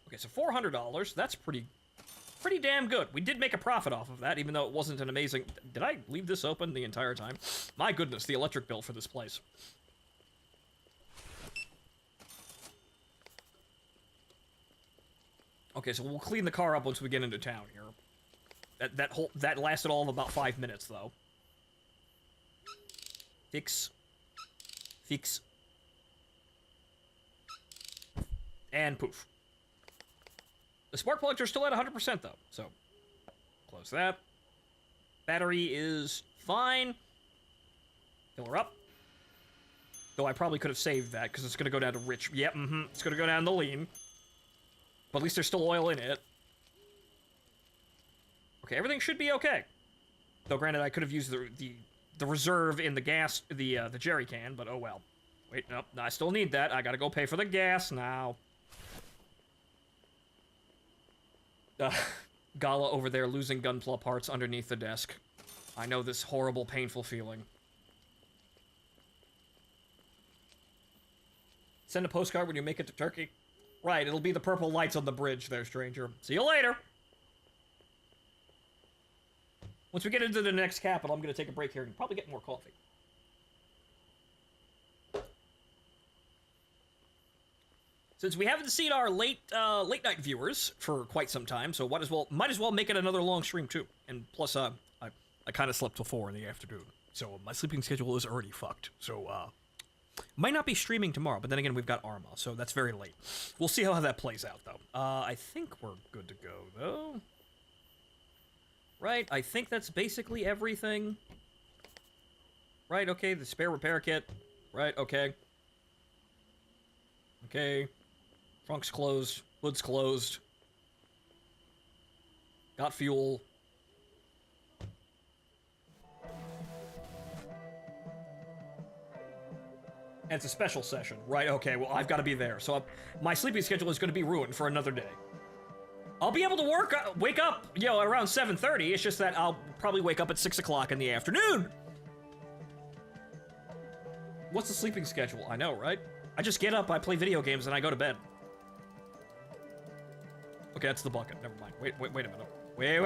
Okay, so $400. That's pretty damn good. We did make a profit off of that, even though it wasn't an amazing... Did I leave this open the entire time? My goodness, the electric bill for this place. Okay, so we'll clean the car up once we get into town here. That lasted all of about 5 minutes, though. Fix. Fix. And poof. The spark plugs are still at 100%, though, so close that. Battery is fine. Fill her up. Though I probably could have saved that, because it's going to go down to rich. Yep, It's going to go down to lean. But at least there's still oil in it. Okay, everything should be okay. Though, granted, I could have used the reserve in the gas, the jerry can, but oh well. Wait, nope, I still need that. I gotta go pay for the gas now. Gala over there losing gunpla parts underneath the desk. I know this horrible, painful feeling. Send a postcard when you make it to Turkey. Right, it'll be the purple lights on the bridge there, stranger. See you later! Once we get into the next capital, I'm gonna take a break here and probably get more coffee. Since we haven't seen our late night viewers for quite some time, so might as well make it another long stream too. And plus, I kind of slept till 4 in the afternoon, so my sleeping schedule is already fucked. So might not be streaming tomorrow, but then again, we've got Arma, so that's very late. We'll see how that plays out though. I think we're good to go though. Right, I think that's basically everything. Right, okay, the spare repair kit. Right, okay. Okay. Trunk's closed. Hood's closed. Got fuel. And it's a special session. Right, okay, well, I've got to be there. So my sleeping schedule is going to be ruined for another day. I'll be able to wake up, you know, around 7:30. It's just that I'll probably wake up at 6 o'clock in the afternoon. What's the sleeping schedule? I know, right? I just get up, I play video games, and I go to bed. Okay, that's the bucket. Never mind. Wait a minute. Wait.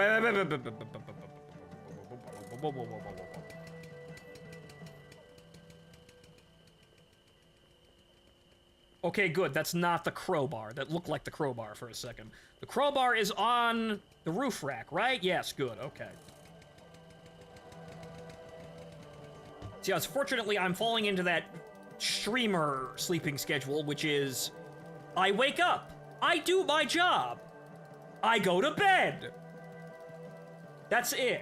Okay, good. That's not the crowbar. That looked like the crowbar for a second. The crowbar is on the roof rack, right? Yes, good. Okay. See, unfortunately, I'm falling into that streamer sleeping schedule, which is I wake up, I do my job, I go to bed. That's it.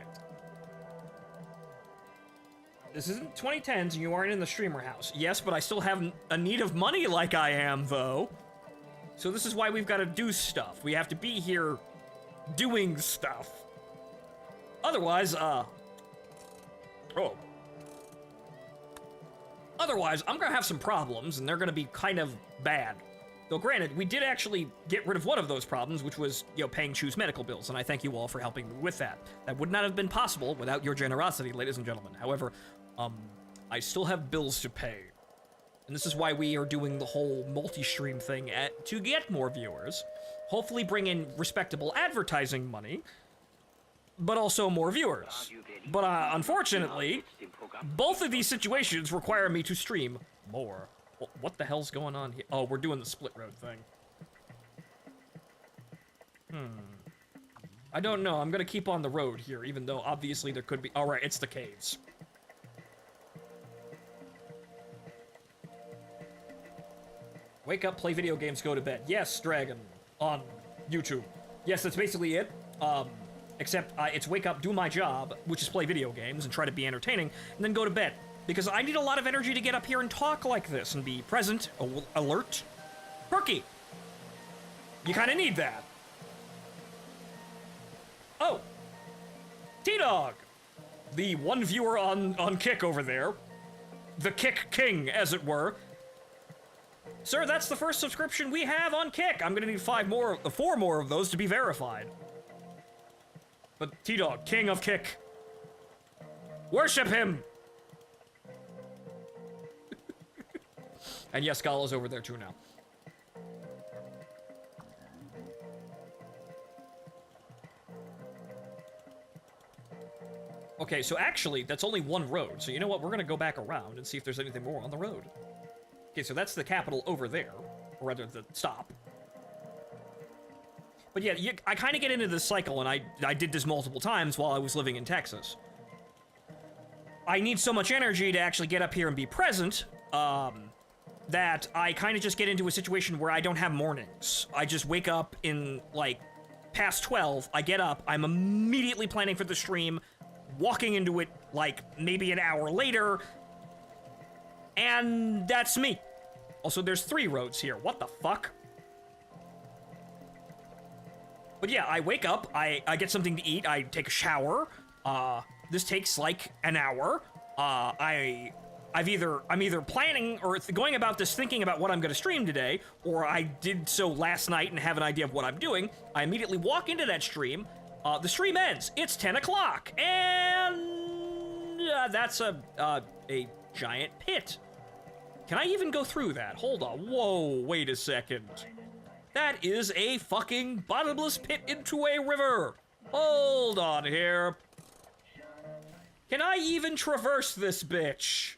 This isn't 2010s and you aren't in the streamer house. Yes, but I still have a need of money like I am, though. So this is why we've got to do stuff. We have to be here doing stuff. Otherwise, Otherwise, I'm gonna have some problems, and they're gonna be kind of bad. Though granted, we did actually get rid of one of those problems, which was, paying Chu's medical bills, and I thank you all for helping me with that. That would not have been possible without your generosity, ladies and gentlemen. However, I still have bills to pay. And this is why we are doing the whole multi-stream thing to get more viewers. Hopefully bring in respectable advertising money, but also more viewers. But unfortunately, both of these situations require me to stream more. What the hell's going on here? Oh, we're doing the split road thing. I don't know. I'm gonna keep on the road here, even though obviously there could be... Alright, it's the caves. Wake up, play video games, go to bed. Yes, Dragon. On YouTube. Yes, that's basically it. Except it's wake up, do my job, which is play video games and try to be entertaining, and then go to bed. Because I need a lot of energy to get up here and talk like this and be present, alert, perky. You kind of need that. Oh, T-Dog, the one viewer on Kick over there, the Kick King, as it were. Sir, that's the first subscription we have on Kick. I'm gonna need 4 more of those to be verified. But T-Dog, King of Kick, worship him. And yes, Gala's over there too now. Okay, so actually, that's only one road. So you know what? We're gonna go back around and see if there's anything more on the road. Okay, so that's the capital over there. Or rather, the stop. But yeah, I kind of get into this cycle, and I did this multiple times while I was living in Texas. I need so much energy to actually get up here and be present, that I kind of just get into a situation where I don't have mornings. I just wake up in, like, past 12, I get up, I'm immediately planning for the stream, walking into it, like, maybe an hour later, and that's me. Also, there's 3 roads here. What the fuck? But yeah, I wake up, I get something to eat, I take a shower, this takes, like, an hour, I'm either planning or going about this thinking about what I'm going to stream today, or I did so last night and have an idea of what I'm doing. I immediately walk into that stream. The stream ends. It's 10 o'clock, and that's a giant pit. Can I even go through that? Hold on. Whoa, wait a second. That is a fucking bottomless pit into a river. Hold on here. Can I even traverse this bitch?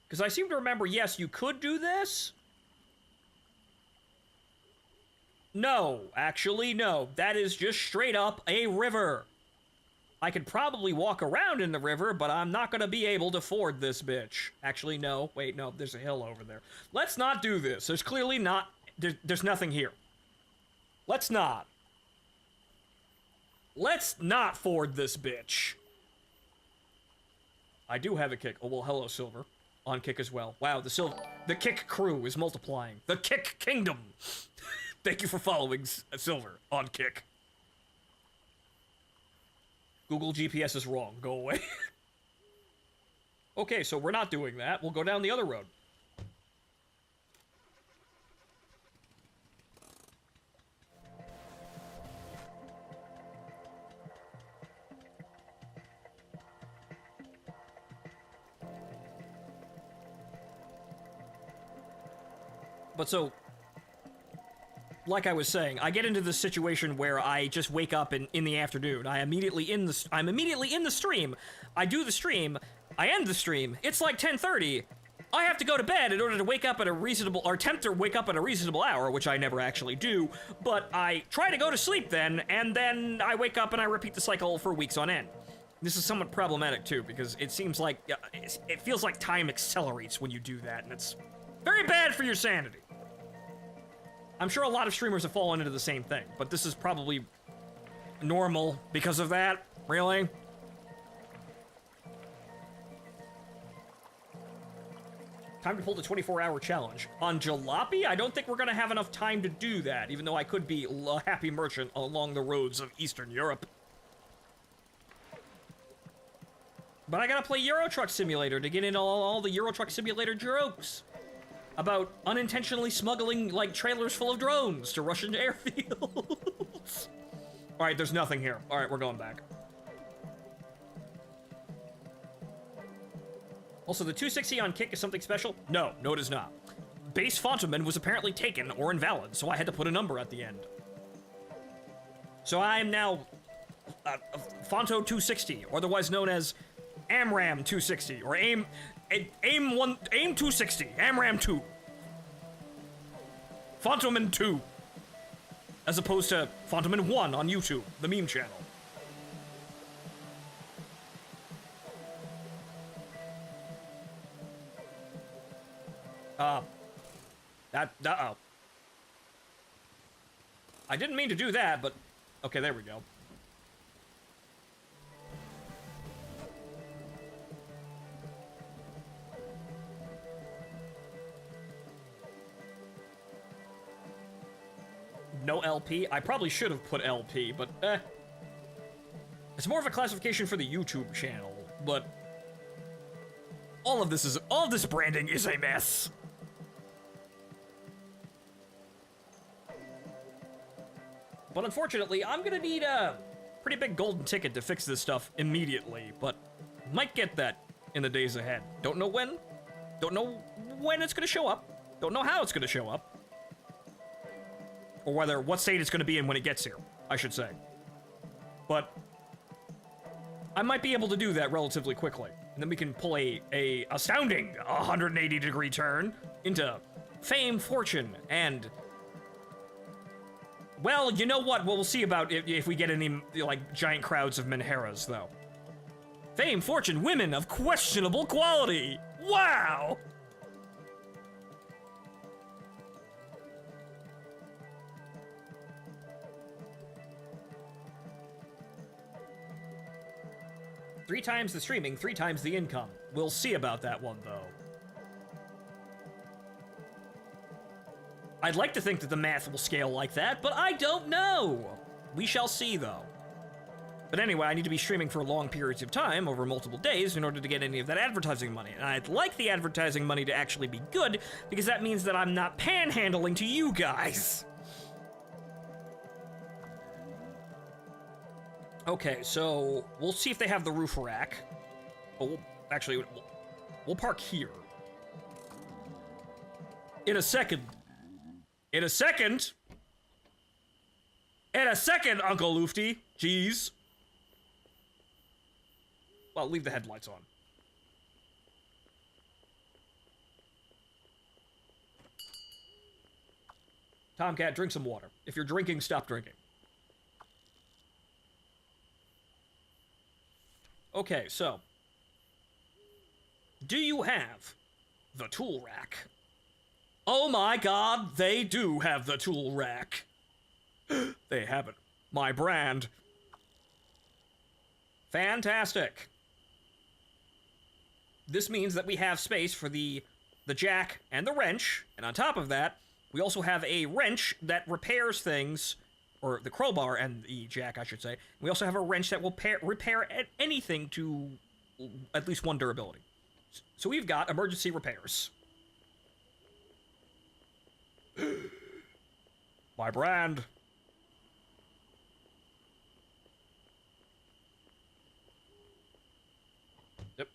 Because I seem to remember, yes, you could do this? No, actually, no. That is just straight up a river. I could probably walk around in the river, but I'm not gonna be able to ford this bitch. Actually, no. Wait, no, there's a hill over there. Let's not do this. There's clearly not... There's nothing here. Let's not. Let's not ford this bitch. I do have a Kick. Oh, well, hello, Silver. On Kick as well. Wow, the Kick crew is multiplying. The Kick Kingdom. Thank you for following Silver on Kick. Google GPS is wrong. Go away. Okay, so we're not doing that. We'll go down the other road. But so, like I was saying, I get into this situation where I just wake up in the afternoon. I'm immediately in the stream. I do the stream. I end the stream. It's like 10:30. I have to go to bed in order to wake up at a reasonable, or attempt to wake up at a reasonable hour, which I never actually do. But I try to go to sleep then, and then I wake up and I repeat the cycle for weeks on end. This is somewhat problematic, too, because it seems like... it feels like time accelerates when you do that, and it's very bad for your sanity. I'm sure a lot of streamers have fallen into the same thing, but this is probably normal because of that. Really? Time to pull the 24-hour challenge. On Jalopy, I don't think we're gonna have enough time to do that, even though I could be a happy merchant along the roads of Eastern Europe. But I gotta play Euro Truck Simulator to get into all the Euro Truck Simulator jokes about unintentionally smuggling, like, trailers full of drones to Russian airfields. Alright, there's nothing here. Alright, we're going back. Also, the 260 on kick is something special? No, it is not. Base Fontaman was apparently taken or invalid, so I had to put a number at the end. So I am now Fonto 260, otherwise known as AMRAM 260, or AIM 260, AMRAM 2. Fontaman 2. As opposed to Fontaman 1 on YouTube, the meme channel. Uh-oh. I didn't mean to do that, but... Okay, there we go. No LP? I probably should have put LP, but it's more of a classification for the YouTube channel, but all of this branding is a mess. But unfortunately, I'm gonna need a pretty big golden ticket to fix this stuff immediately, but might get that in the days ahead. Don't know when. Don't know when it's gonna show up. Don't know how it's gonna show up. Or what state it's gonna be in when it gets here, I should say. But I might be able to do that relatively quickly. And then we can pull a astounding 180-degree turn into fame, fortune, and... Well, you know what? We'll see about if we get any, like, giant crowds of Menheras, though. Fame, fortune, women of questionable quality! Wow! Three times the streaming, 3 times the income. We'll see about that one, though. I'd like to think that the math will scale like that, but I don't know! We shall see, though. But anyway, I need to be streaming for long periods of time, over multiple days, in order to get any of that advertising money. And I'd like the advertising money to actually be good, because that means that I'm not panhandling to you guys! Okay, so we'll see if they have the roof rack. Oh, we'll park here. In a second. In a second, Uncle Lufty. Jeez. Well, leave the headlights on. Tomcat, drink some water. If you're drinking, stop drinking. Okay, so. Do you have the tool rack? Oh my god, they do have the tool rack. They have it. My brand. Fantastic. This means that we have space for the jack and the wrench, and on top of that, we also have a wrench that repairs things, or the crowbar and the jack, I should say. We also have a wrench that will repair anything to at least one durability. So we've got emergency repairs. My brand. Yep.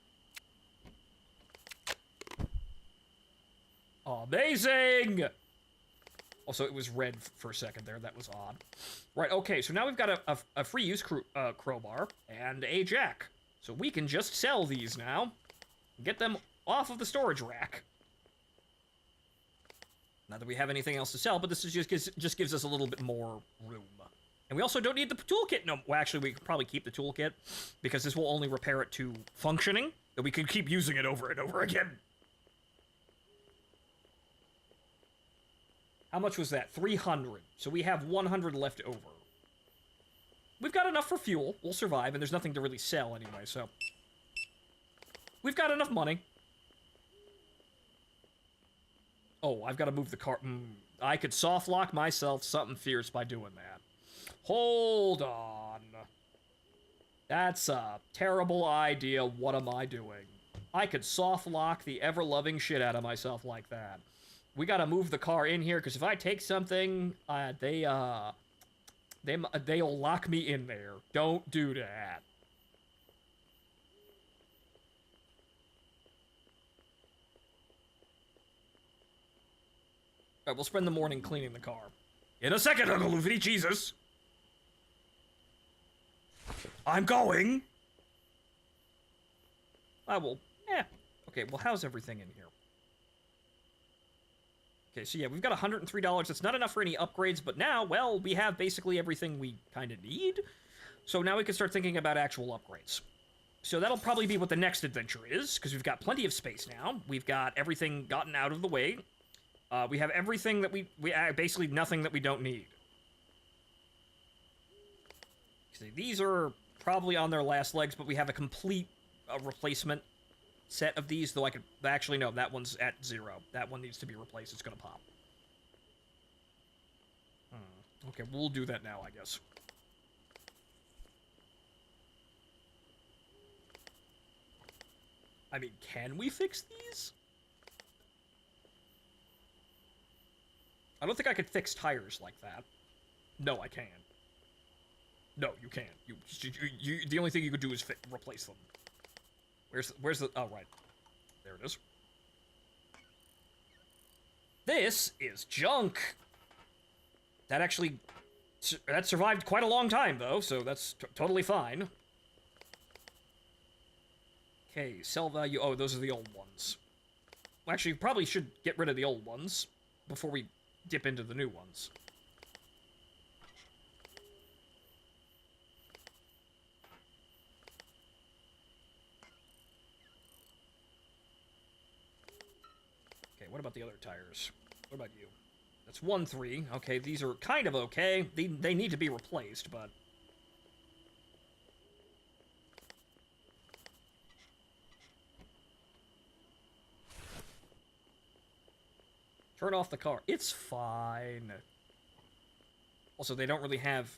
Amazing! Also, it was red for a second there. That was odd. Right, okay, so now we've got a free use crowbar and a jack. So we can just sell these now. Get them off of the storage rack. Not that we have anything else to sell, but this is just gives us a little bit more room. And we also don't need the toolkit. No, well, actually, we could probably keep the toolkit because this will only repair it to functioning. That we can keep using it over and over again. How much was that? 300. So we have 100 left over. We've got enough for fuel. We'll survive, and there's nothing to really sell anyway, so... We've got enough money. Oh, I've got to move the car. I could soft lock myself something fierce by doing that. Hold on. That's a terrible idea. What am I doing? I could soft lock the ever-loving shit out of myself like that. We gotta move the car in here, because if I take something, they'll lock me in there. Don't do that. Alright, we'll spend the morning cleaning the car. In a second, Uncle Luffy, Jesus! I'm going! I will... Okay, well, how's everything in here? Okay, so yeah, we've got $103. That's not enough for any upgrades, but now, well, we have basically everything we kind of need. So now we can start thinking about actual upgrades. So that'll probably be what the next adventure is, because we've got plenty of space now. We've got everything gotten out of the way. We have everything that we basically nothing that we don't need. See, these are probably on their last legs, but we have a complete replacement set of these, though I could... Actually, no, that one's at 0. That one needs to be replaced. It's gonna pop. Okay, we'll do that now, I guess. I mean, can we fix these? I don't think I could fix tires like that. No, I can. No, you can't. You the only thing you could do is replace them. Where's the... Oh, right. There it is. This is junk. That actually... That survived quite a long time, though, so that's totally fine. Okay, sell value... Oh, those are the old ones. Well, actually, you probably should get rid of the old ones before we dip into the new ones. Okay, what about the other tires? What about you? That's 1-3. Okay, these are kind of okay. They need to be replaced, but... Turn off the car. It's fine. Also, they don't really have...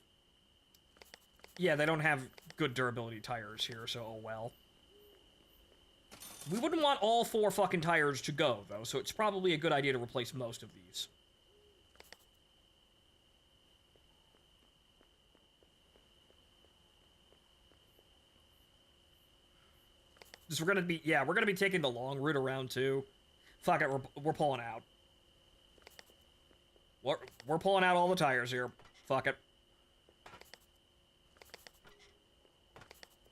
Yeah, they don't have good durability tires here, so oh well. We wouldn't want all 4 fucking tires to go, though, so it's probably a good idea to replace most of these. Because we're gonna be... Yeah, we're gonna be taking the long route around, too. Fuck it, we're pulling out. We're pulling out all the tires here. Fuck it.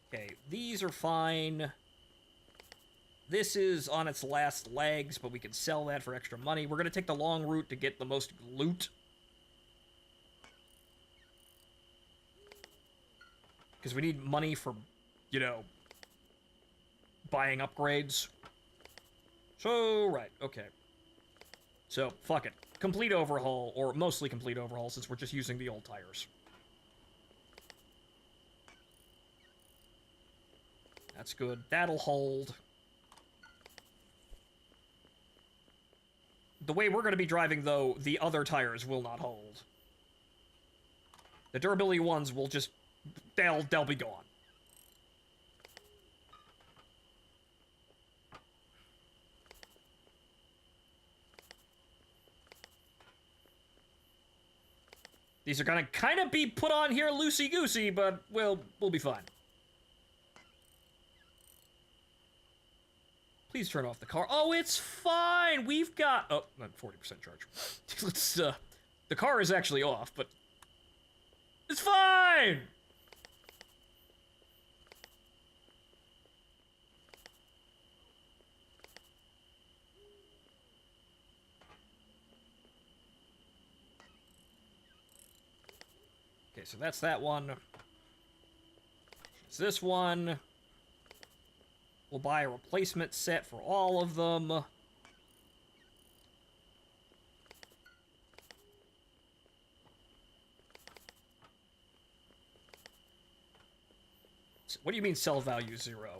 Okay, these are fine. This is on its last legs, but we can sell that for extra money. We're going to take the long route to get the most loot. Because we need money for, you know, buying upgrades. So, right, okay. So, fuck it. Complete overhaul, or mostly complete overhaul, since we're just using the old tires. That's good. That'll hold. The way we're going to be driving, though, the other tires will not hold. The durability ones will just... They'll be gone. These are gonna kind of be put on here loosey-goosey, but we'll be fine. Please turn off the car. Oh, it's fine! We've got... Oh, not 40% charge. Let's, the car is actually off, but... It's fine! Okay, so that's that one. It's this one. We'll buy a replacement set for all of them. What do you mean sell value 0?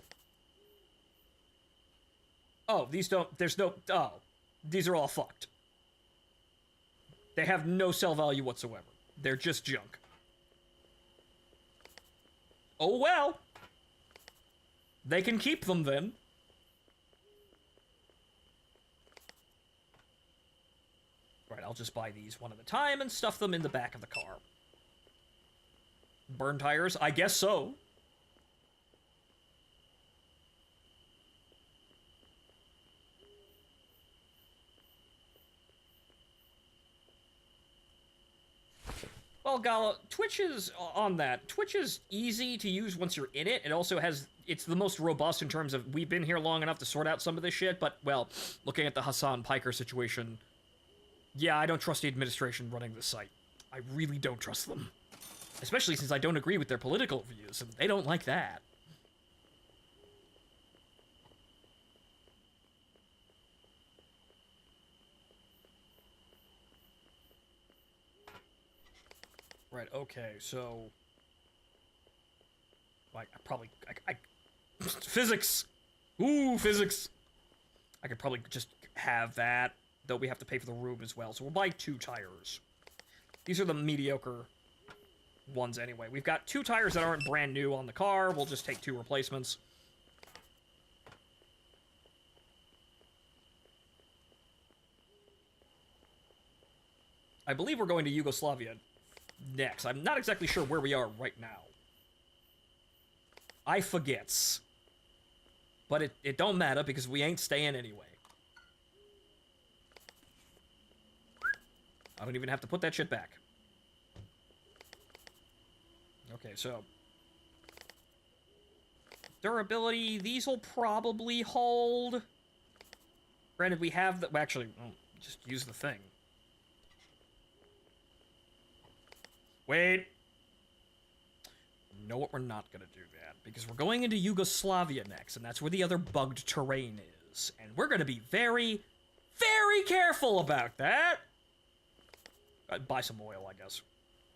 Oh, these don't, there's no, oh, these are all fucked. They have no sell value whatsoever. They're just junk. Oh well. They can keep them then. Right, I'll just buy these one at a time and stuff them in the back of the car. Burn tires? I guess so. Well, Gala, Twitch is on that. Twitch is easy to use once you're in it. It also has, it's the most robust in terms of, we've been here long enough to sort out some of this shit, but, well, looking at the Hassan Piker situation, yeah, I don't trust the administration running this site. I really don't trust them. Especially since I don't agree with their political views, and they don't like that. Right, okay, so... Like, physics! Ooh, physics! I could probably just have that, though we have to pay for the room as well, so we'll buy 2 tires. These are the mediocre ones anyway. We've got 2 tires that aren't brand new on the car, we'll just take 2 replacements. I believe we're going to Yugoslavia next. I'm not exactly sure where we are right now. I forgets. But it don't matter because we ain't staying anyway. I don't even have to put that shit back. Okay, so... Durability, these will probably hold. Granted, we have the... Well, actually, just use the thing. Wait. You know what? We're not gonna do that. Because we're going into Yugoslavia next, and that's where the other bugged terrain is. And we're gonna be very, very careful about that. I'd buy some oil, I guess.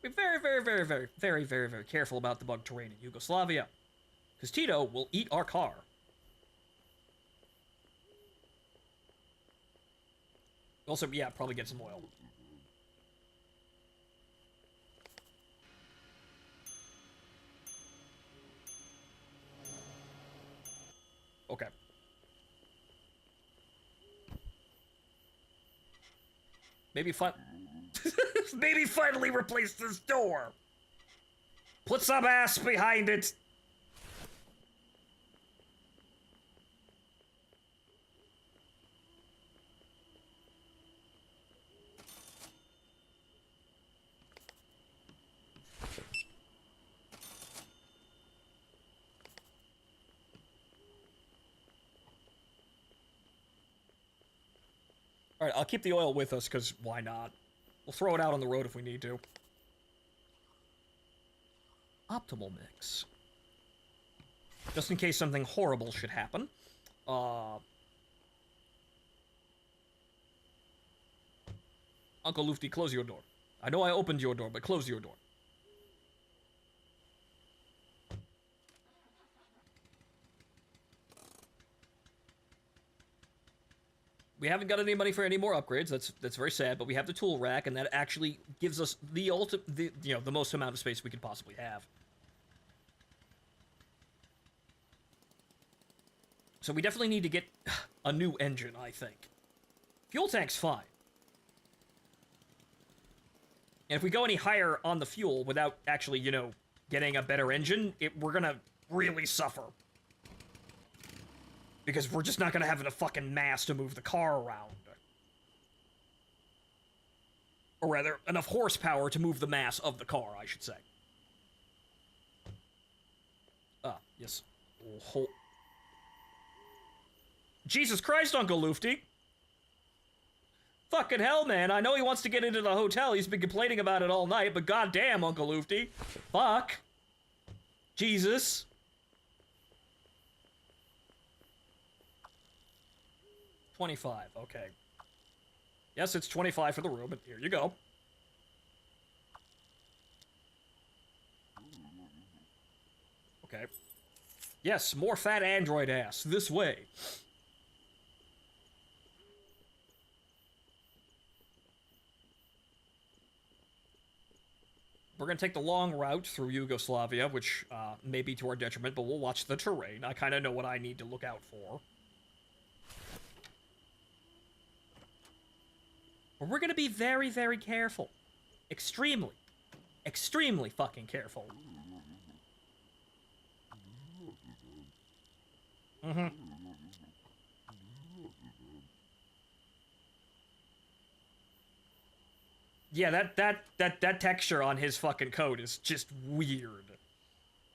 Be very, very, very, very, very, very, very careful about the bugged terrain in Yugoslavia. Because Tito will eat our car. Also, yeah, probably get some oil. Okay. Maybe finally replace this door. Put some ass behind it. Alright, I'll keep the oil with us, because why not? We'll throw it out on the road if we need to. Optimal mix. Just in case something horrible should happen. Uncle Lufty, close your door. I know I opened your door, but close your door. We haven't got any money for any more upgrades. That's very sad, but we have the tool rack, and that actually gives us the the most amount of space we could possibly have. So we definitely need to get a new engine, I think. Fuel tank's fine. And if we go any higher on the fuel without actually, getting a better engine, we're gonna really suffer. Because we're just not gonna have enough fucking mass to move the car around. Or rather, enough horsepower to move the mass of the car, I should say. Yes. Jesus Christ, Uncle Lufty! Fucking hell, man. I know he wants to get into the hotel. He's been complaining about it all night, but goddamn, Uncle Luffy. Fuck. Jesus. $25, okay. Yes, it's $25 for the room, but here you go. Okay. Yes, more fat android ass. This way. We're gonna take the long route through Yugoslavia, which may be to our detriment, but we'll watch the terrain. I kind of know what I need to look out for. But we're gonna be very, very careful. Extremely. Extremely fucking careful. Mm-hmm. Yeah, that texture on his fucking coat is just weird.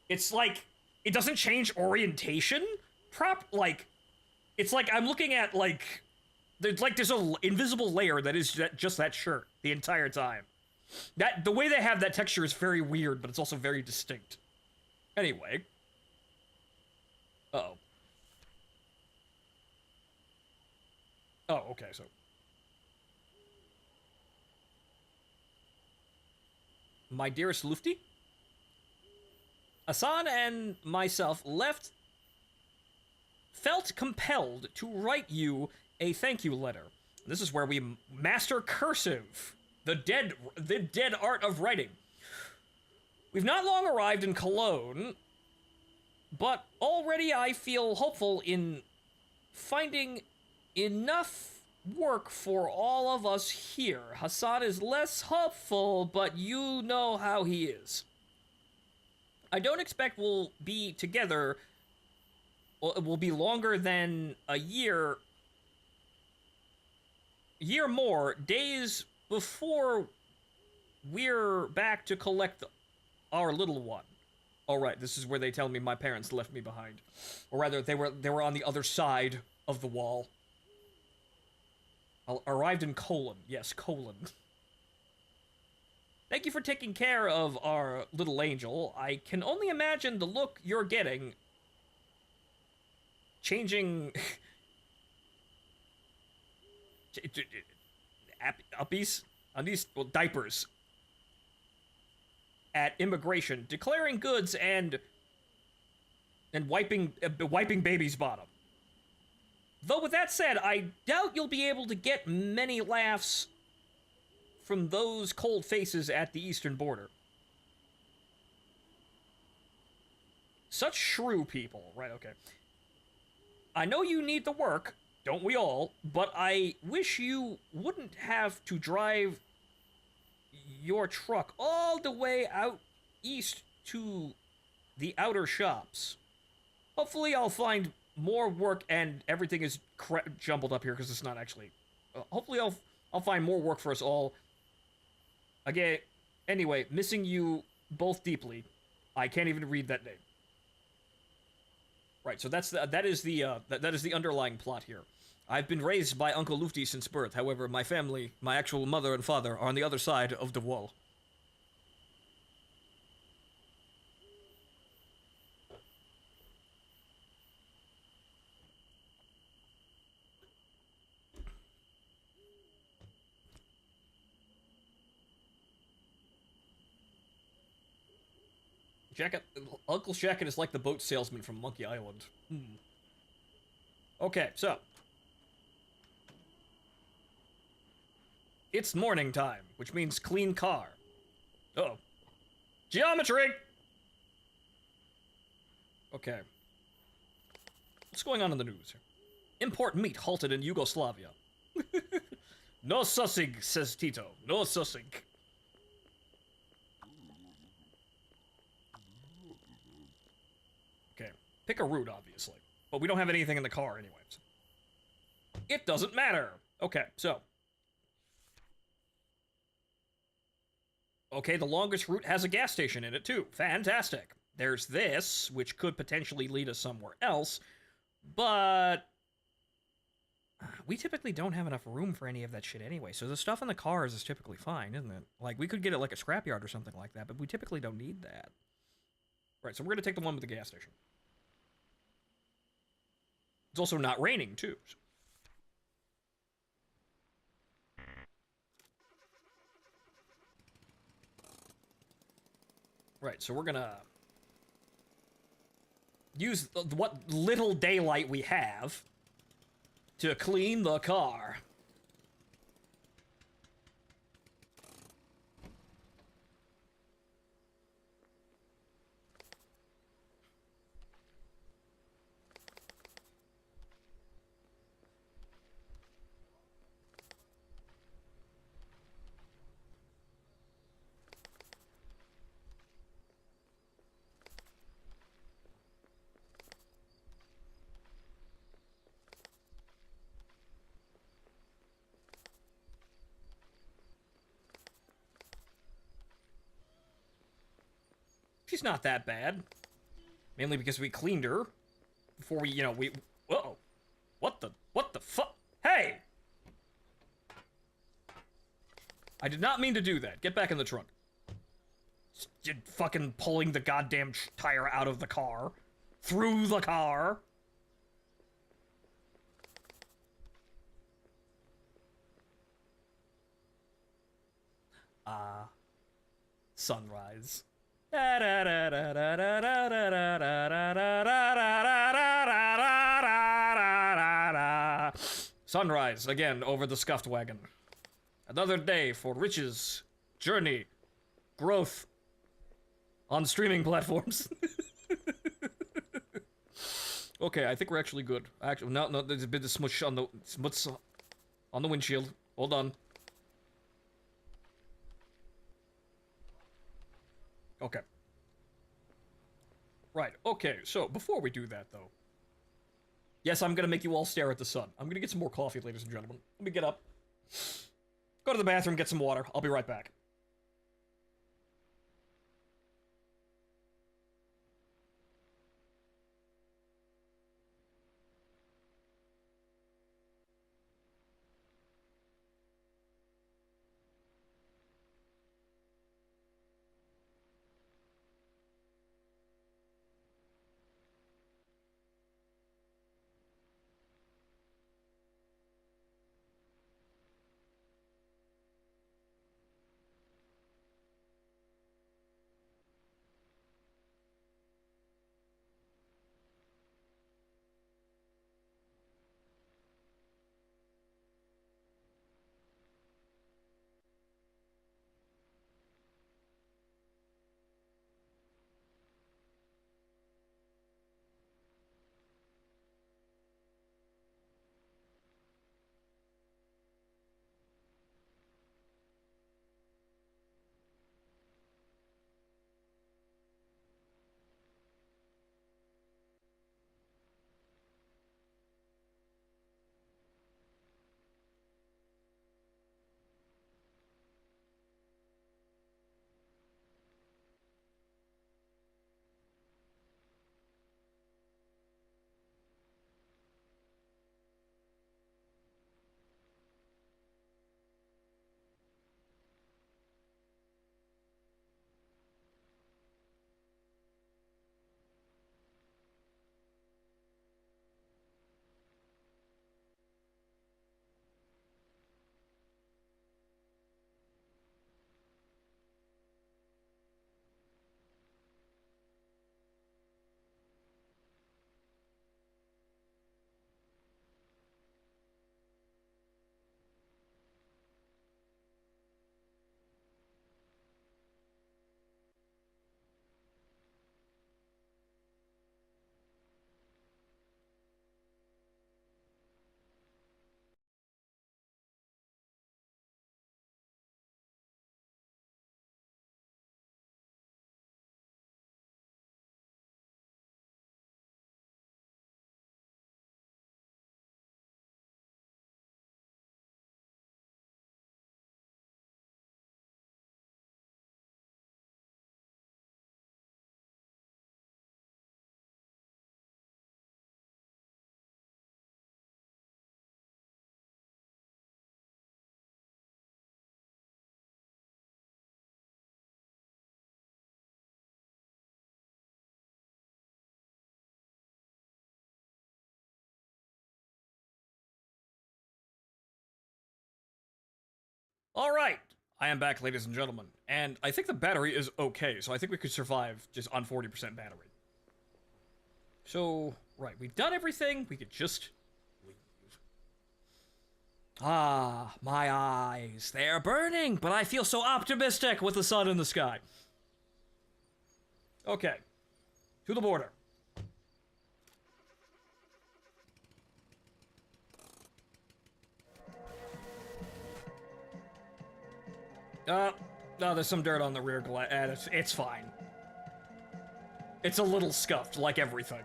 It's like, it doesn't change orientation? It's like I'm looking at, there's a invisible layer that is just that shirt the entire time. The way they have that texture is very weird, but it's also very distinct. Anyway. Uh-oh. Oh, okay, so. My dearest Lufti? Hassan and myself felt compelled to write you a thank you letter. This is where we master cursive, the dead art of writing. We've not long arrived in Cologne, but already I feel hopeful in finding enough work for all of us here. Hassan is less hopeful, but you know how he is. I don't expect we'll be together. Well, it will be longer than a year more, days before we're back to collect our little one. All right, this is where they tell me my parents left me behind. Or rather, they were on the other side of the wall. Arrived in Colon. Yes, Colon. Thank you for taking care of our little angel. I can only imagine the look you're getting. Changing... uppies? Undies? Well, diapers. At immigration. Declaring goods and wiping baby's bottom. Though with that said, I doubt you'll be able to get many laughs from those cold faces at the eastern border. Such shrew people. Right, okay. I know you need the work, don't we all, but I wish you wouldn't have to drive your truck all the way out east to the outer shops. Hopefully I'll find more work, and everything is jumbled up here because it's not actually... hopefully I'll find more work for us all. Again, anyway, missing you both deeply. I can't even read that name. Right, so that is the underlying plot here. I've been raised by Uncle Lufty since birth. However, my family, my actual mother and father, are on the other side of the wall. Uncle Shacket is like the boat salesman from Monkey Island. Okay, so. It's morning time, which means clean car. Uh-oh. Geometry! Okay. What's going on in the news here? Import meat halted in Yugoslavia. No sussing, says Tito. No sussing. Okay. Pick a route, obviously. But we don't have anything in the car anyway. So. It doesn't matter. Okay, so. Okay, the longest route has a gas station in it, too. Fantastic. There's this, which could potentially lead us somewhere else. But... We typically don't have enough room for any of that shit anyway, so the stuff in the cars is typically fine, isn't it? Like, we could get it like a scrapyard or something like that, but we typically don't need that. Right, so we're gonna take the one with the gas station. It's also not raining, too. So. Right, so we're gonna use what little daylight we have to clean the car. She's not that bad. Mainly because we cleaned her before we, whoa. What the fuck? Hey! I did not mean to do that. Get back in the trunk. You're fucking pulling the goddamn tire out of the car. Through the car. Sunrise. Sunrise again over the scuffed wagon. Another day for riches, journey, growth on streaming platforms. Okay, I think we're actually good. Actually, no, there's a bit of smush on the windshield. Hold on. Okay. Right, okay, so before we do that, though. Yes, I'm gonna make you all stare at the sun. I'm gonna get some more coffee, ladies and gentlemen. Let me get up. Go to the bathroom, get some water. I'll be right back. Alright, I am back, ladies and gentlemen. And I think the battery is okay, so I think we could survive just on 40% battery. So, right, we've done everything, we could just leave. Ah, my eyes, they're burning, but I feel so optimistic with the sun in the sky. Okay, to the border. No, there's some dirt on the rear glass, and it's fine. It's a little scuffed, like everything.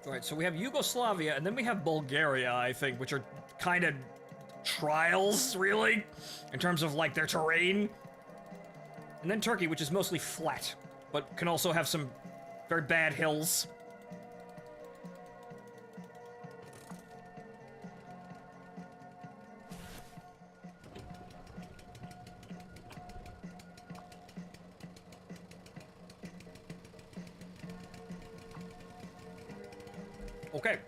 Alright, so we have Yugoslavia, and then we have Bulgaria, I think, which are kind of trials, really, in terms of, like, their terrain. And then Turkey, which is mostly flat, but can also have some very bad hills. Okay.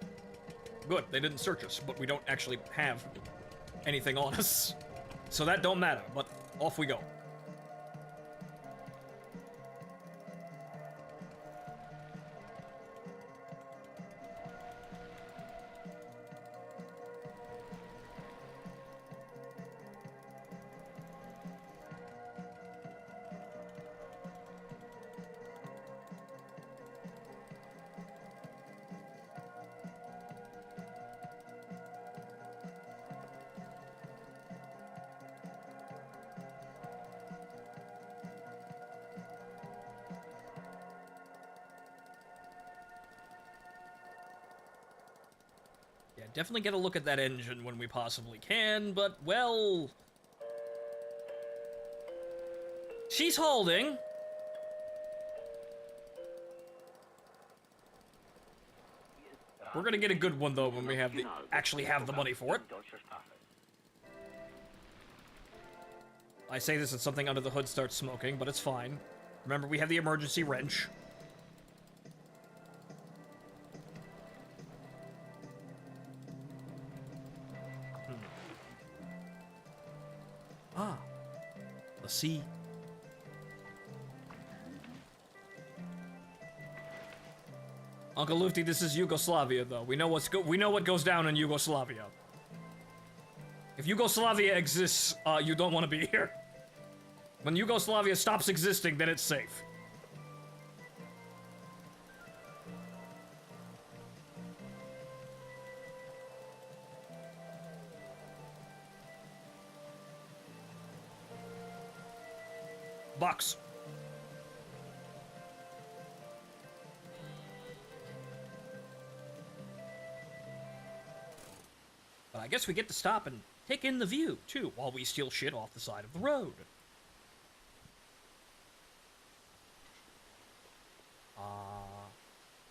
Good, they didn't search us, but we don't actually have anything on us. So that don't matter, but off we go. Yeah, definitely get a look at that engine when we possibly can, but, well... she's holding. We're gonna get a good one, though, when we have actually have the money for it. I say this and something under the hood starts smoking, but it's fine. Remember, we have the emergency wrench. Ah, the sea. Uncle Lufty, this is Yugoslavia, though. We know what goes down in Yugoslavia. If Yugoslavia exists, you don't want to be here. When Yugoslavia stops existing, then it's safe. Box. But I guess we get to stop and take in the view, too, while we steal shit off the side of the road.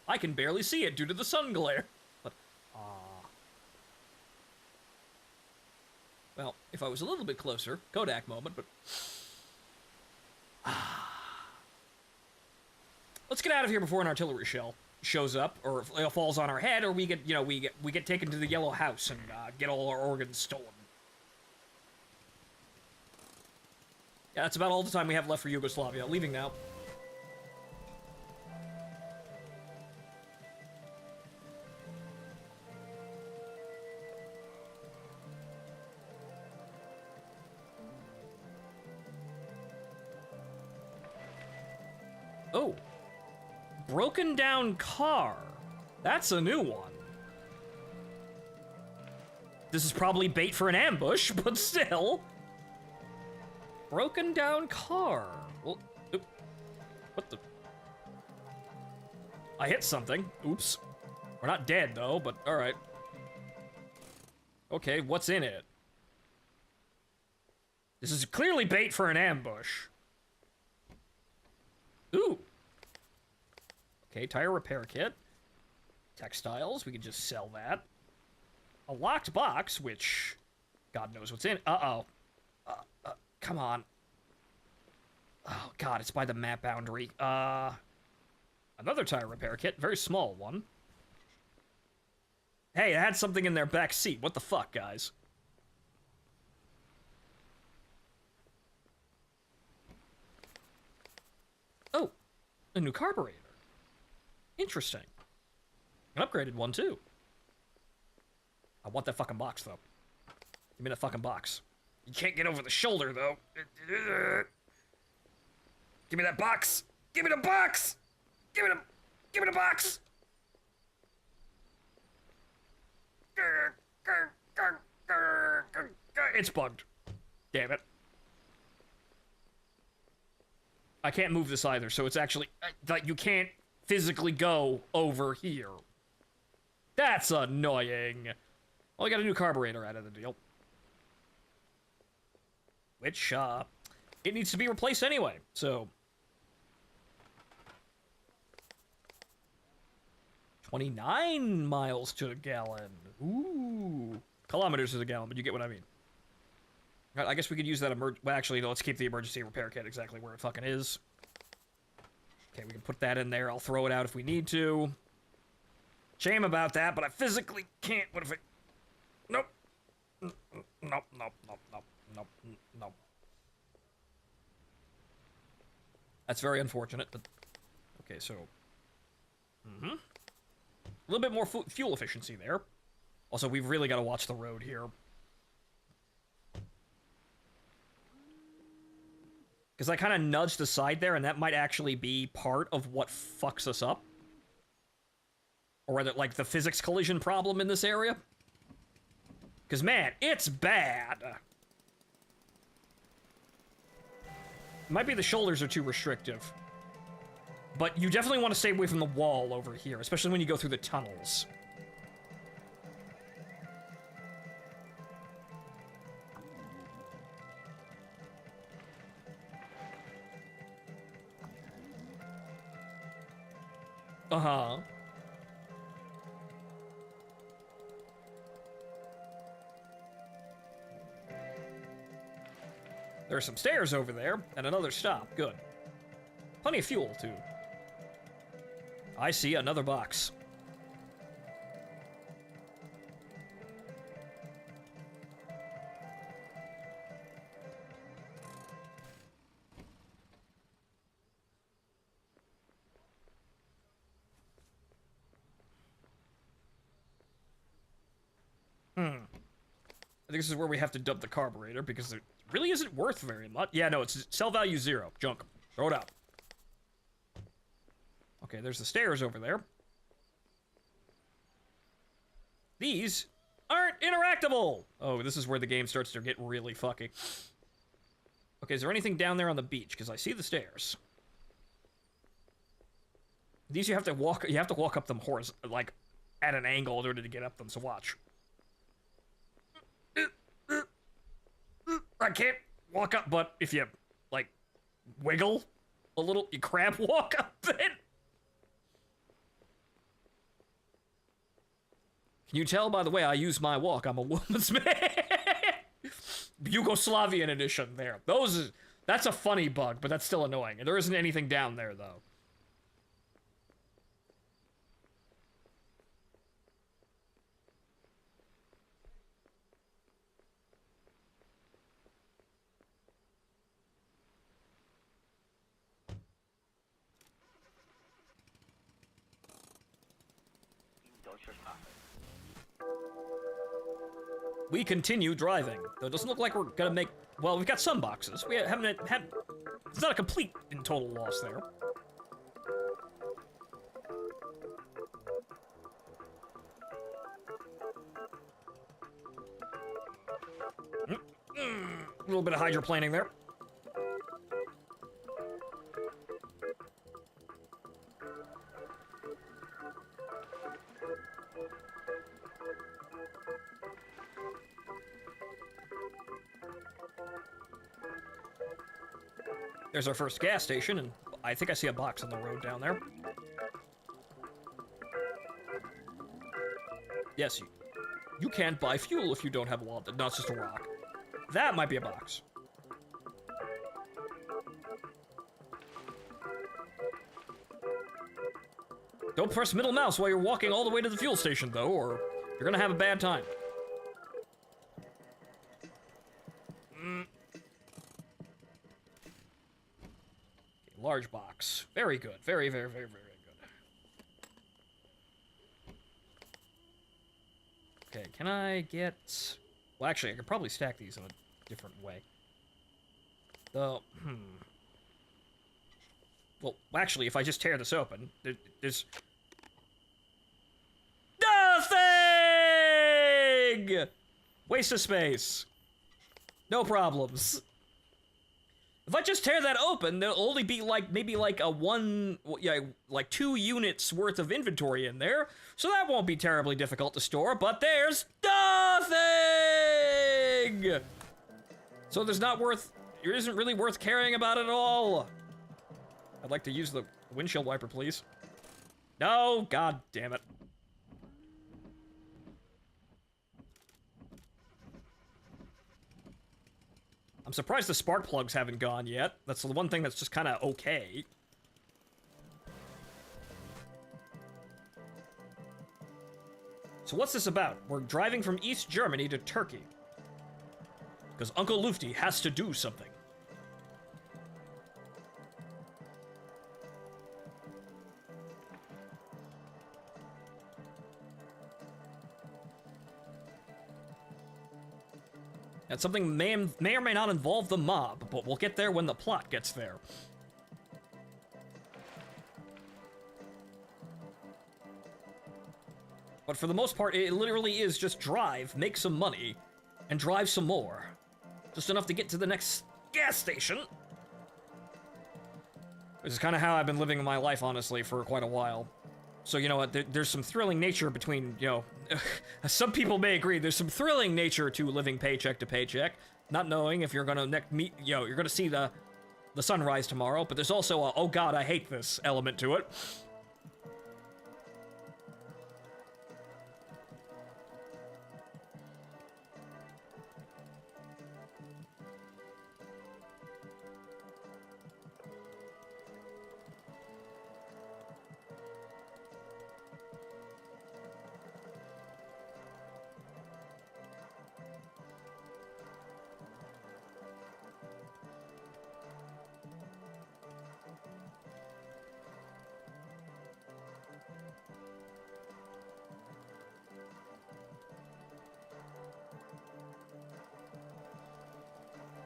I can barely see it due to the sun glare. But, well, if I was a little bit closer, Kodak moment, but... Let's get out of here before an artillery shell shows up, or falls on our head, or we get, you know, we get taken to the yellow house and get all our organs stolen. Yeah, that's about all the time we have left for Yugoslavia. Leaving now. Oh. Broken down car. That's a new one. This is probably bait for an ambush, but still. Broken down car. Well, what the? I hit something. Oops. We're not dead, though, but alright. Okay, what's in it? This is clearly bait for an ambush. Ooh. Okay, tire repair kit. Textiles, we can just sell that. A locked box, which God knows what's in. Uh-oh. Come on. Oh, God, it's by the map boundary. Another tire repair kit, very small one. Hey, it had something in their back seat. What the fuck, guys? Oh, a new carburetor. Interesting. An upgraded one, too. I want that fucking box, though. Give me that fucking box. You can't get over the shoulder, though. Give me that box! Give me the box! Give me the box! It's bugged. Damn it. I can't move this either, so it's actually... like, you can't physically go over here. That's annoying. Well, I got a new carburetor out of the deal. Which, it needs to be replaced anyway, so... 29 miles to a gallon. Ooh. Kilometers to the gallon, but you get what I mean. All right, I guess we could use that well, actually, no, let's keep the emergency repair kit exactly where it fucking is. Okay, we can put that in there. I'll throw it out if we need to. Shame about that, but I physically can't. What if I... Nope. Nope, nope, nope, nope, nope, nope. That's very unfortunate, but... Okay, so... A little bit more fuel efficiency there. Also, we've really got to watch the road here. Because I kind of nudged aside there, and that might actually be part of what fucks us up. Or rather, like, the physics collision problem in this area. Because, man, it's bad. Might be the shoulders are too restrictive. But you definitely want to stay away from the wall over here, especially when you go through the tunnels. Uh-huh. There are some stairs over there, and another stop. Good. Plenty of fuel, too. I see another box. I think this is where we have to dump the carburetor, because it really isn't worth very much. Yeah, no, it's sell value 0. Junk. Throw it out. Okay, there's the stairs over there. These aren't interactable! Oh, this is where the game starts to get really fucky. Okay, is there anything down there on the beach? Because I see the stairs. These you have to walk up them like, at an angle in order to get up them, so watch. I can't walk up, but if you, like, wiggle a little, you crab walk up it. Can you tell by the way I use my walk, I'm a woman's man? Yugoslavian edition there. That's a funny bug, but that's still annoying. And there isn't anything down there, though. We continue driving. Though it doesn't look like we're gonna make... Well, we've got some boxes. We haven't had... It's not a complete and total loss there. A little bit of hydroplaning there. There's our first gas station, and I think I see a box on the road down there. Yes, you can't buy fuel if you don't have a wallet. No, it's just a rock. That might be a box. Don't press middle mouse while you're walking all the way to the fuel station, though, or you're gonna have a bad time. Okay, large box. Very good. Very, very, very, very good. Okay, can I get... Well, actually, I could probably stack these in a different way. Well, actually, if I just tear this open, there's... Nothing! Waste of space. No problems. If I just tear that open, there'll only be maybe like 2 units worth of inventory in there, so that won't be terribly difficult to store, but there's nothing! So it isn't really worth caring about it at all. I'd like to use the windshield wiper, please. No, god damn it. I'm surprised the spark plugs haven't gone yet. That's the one thing that's just kind of okay. So what's this about? We're driving from East Germany to Turkey. Because Uncle Lufty has to do something. And something may or may not involve the mob, but we'll get there when the plot gets there. But for the most part, it literally is just drive, make some money, and drive some more. Just enough to get to the next gas station. This is kind of how I've been living my life, honestly, for quite a while. So, you know what, there's some thrilling nature between, you know, some people may agree, there's some thrilling nature to living paycheck to paycheck, not knowing if you're gonna you're gonna see the sunrise tomorrow, but there's also a, oh god, I hate this element to it.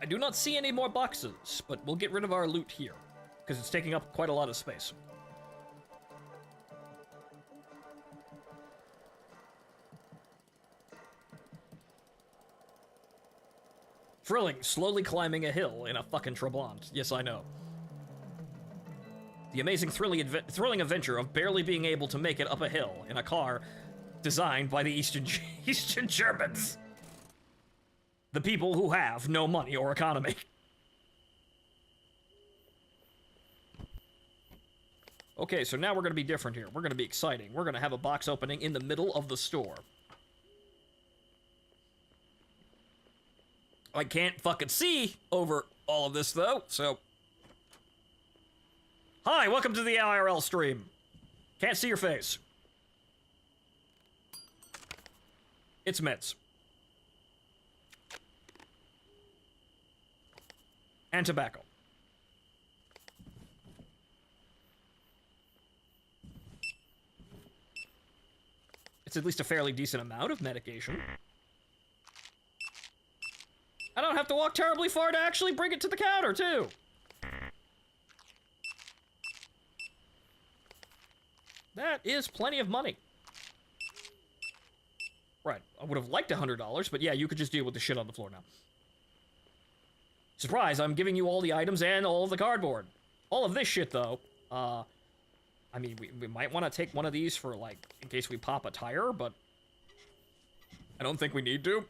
I do not see any more boxes, but we'll get rid of our loot here, because it's taking up quite a lot of space. Thrilling, slowly climbing a hill in a fucking Trabant. Yes, I know. The amazing thrilling adventure of barely being able to make it up a hill in a car designed by the Eastern Germans. The people who have no money or economy. Okay, so now we're gonna be different here. We're gonna be exciting. We're gonna have a box opening in the middle of the store. I can't fucking see over all of this, though, so... Hi, welcome to the IRL stream. Can't see your face. It's meds. And tobacco. It's at least a fairly decent amount of medication. I don't have to walk terribly far to actually bring it to the counter, too. That is plenty of money. Right, I would have liked $100, but yeah, you could just deal with the shit on the floor now. Surprise, I'm giving you all the items and all of the cardboard. All of this shit, though, I mean, we might want to take one of these for, like, in case we pop a tire, but I don't think we need to.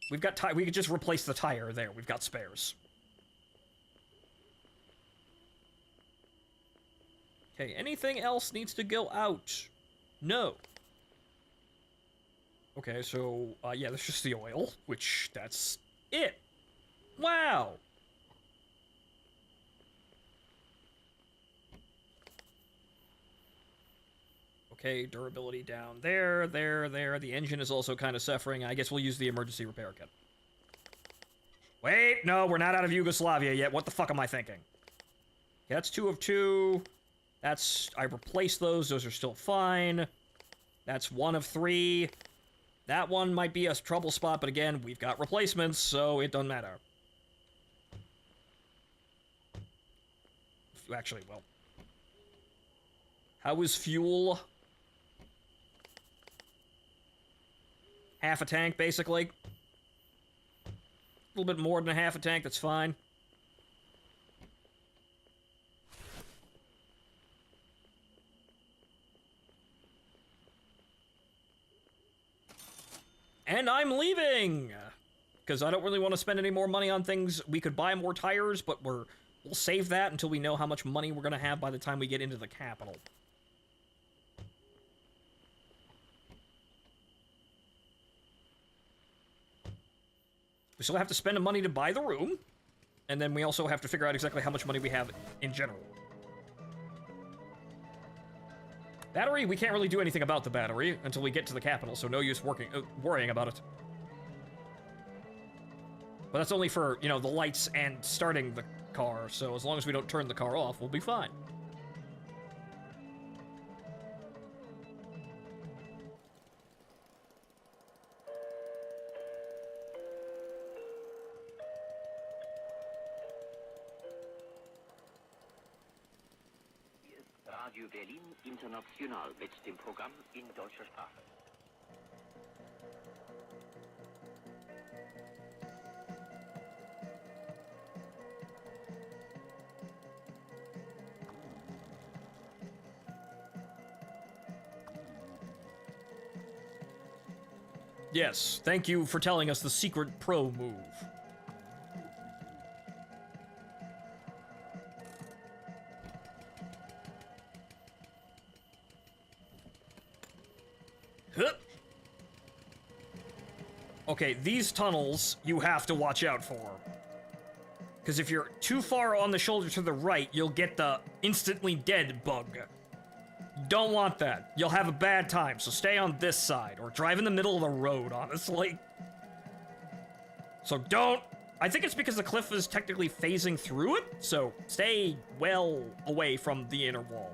We've got we could just replace the tire there. We've got spares. Okay, anything else needs to go out? No. Okay, so, yeah, that's just the oil, which, that's it. Wow. Okay, durability down there, there. The engine is also kind of suffering. I guess we'll use the emergency repair kit. Wait, no, we're not out of Yugoslavia yet. What the fuck am I thinking? Okay, that's 2 of 2. That's... I replaced those. Those are still fine. That's 1 of 3. That one might be a trouble spot, but again, we've got replacements, so it doesn't matter. Actually, well... How is fuel? Half a tank, basically. A little bit more than a half a tank, that's fine. And I'm leaving! Because I don't really want to spend any more money on things. We could buy more tires, but we'll save that until we know how much money we're going to have by the time we get into the capital. We still have to spend the money to buy the room, and then we also have to figure out exactly how much money we have in general. Battery, we can't really do anything about the battery until we get to the capital, so no use worrying about it. But that's only for, you know, the lights and starting the car, so as long as we don't turn the car off, we'll be fine. Radio Berlin International mit dem Programm in deutscher Sprache. Yes, thank you for telling us the secret pro move. Okay, these tunnels you have to watch out for. Because if you're too far on the shoulder to the right, you'll get the instantly dead bug. Don't want that. You'll have a bad time, so stay on this side, or drive in the middle of the road, honestly. So don't... I think it's because the cliff is technically phasing through it, so stay well away from the inner wall.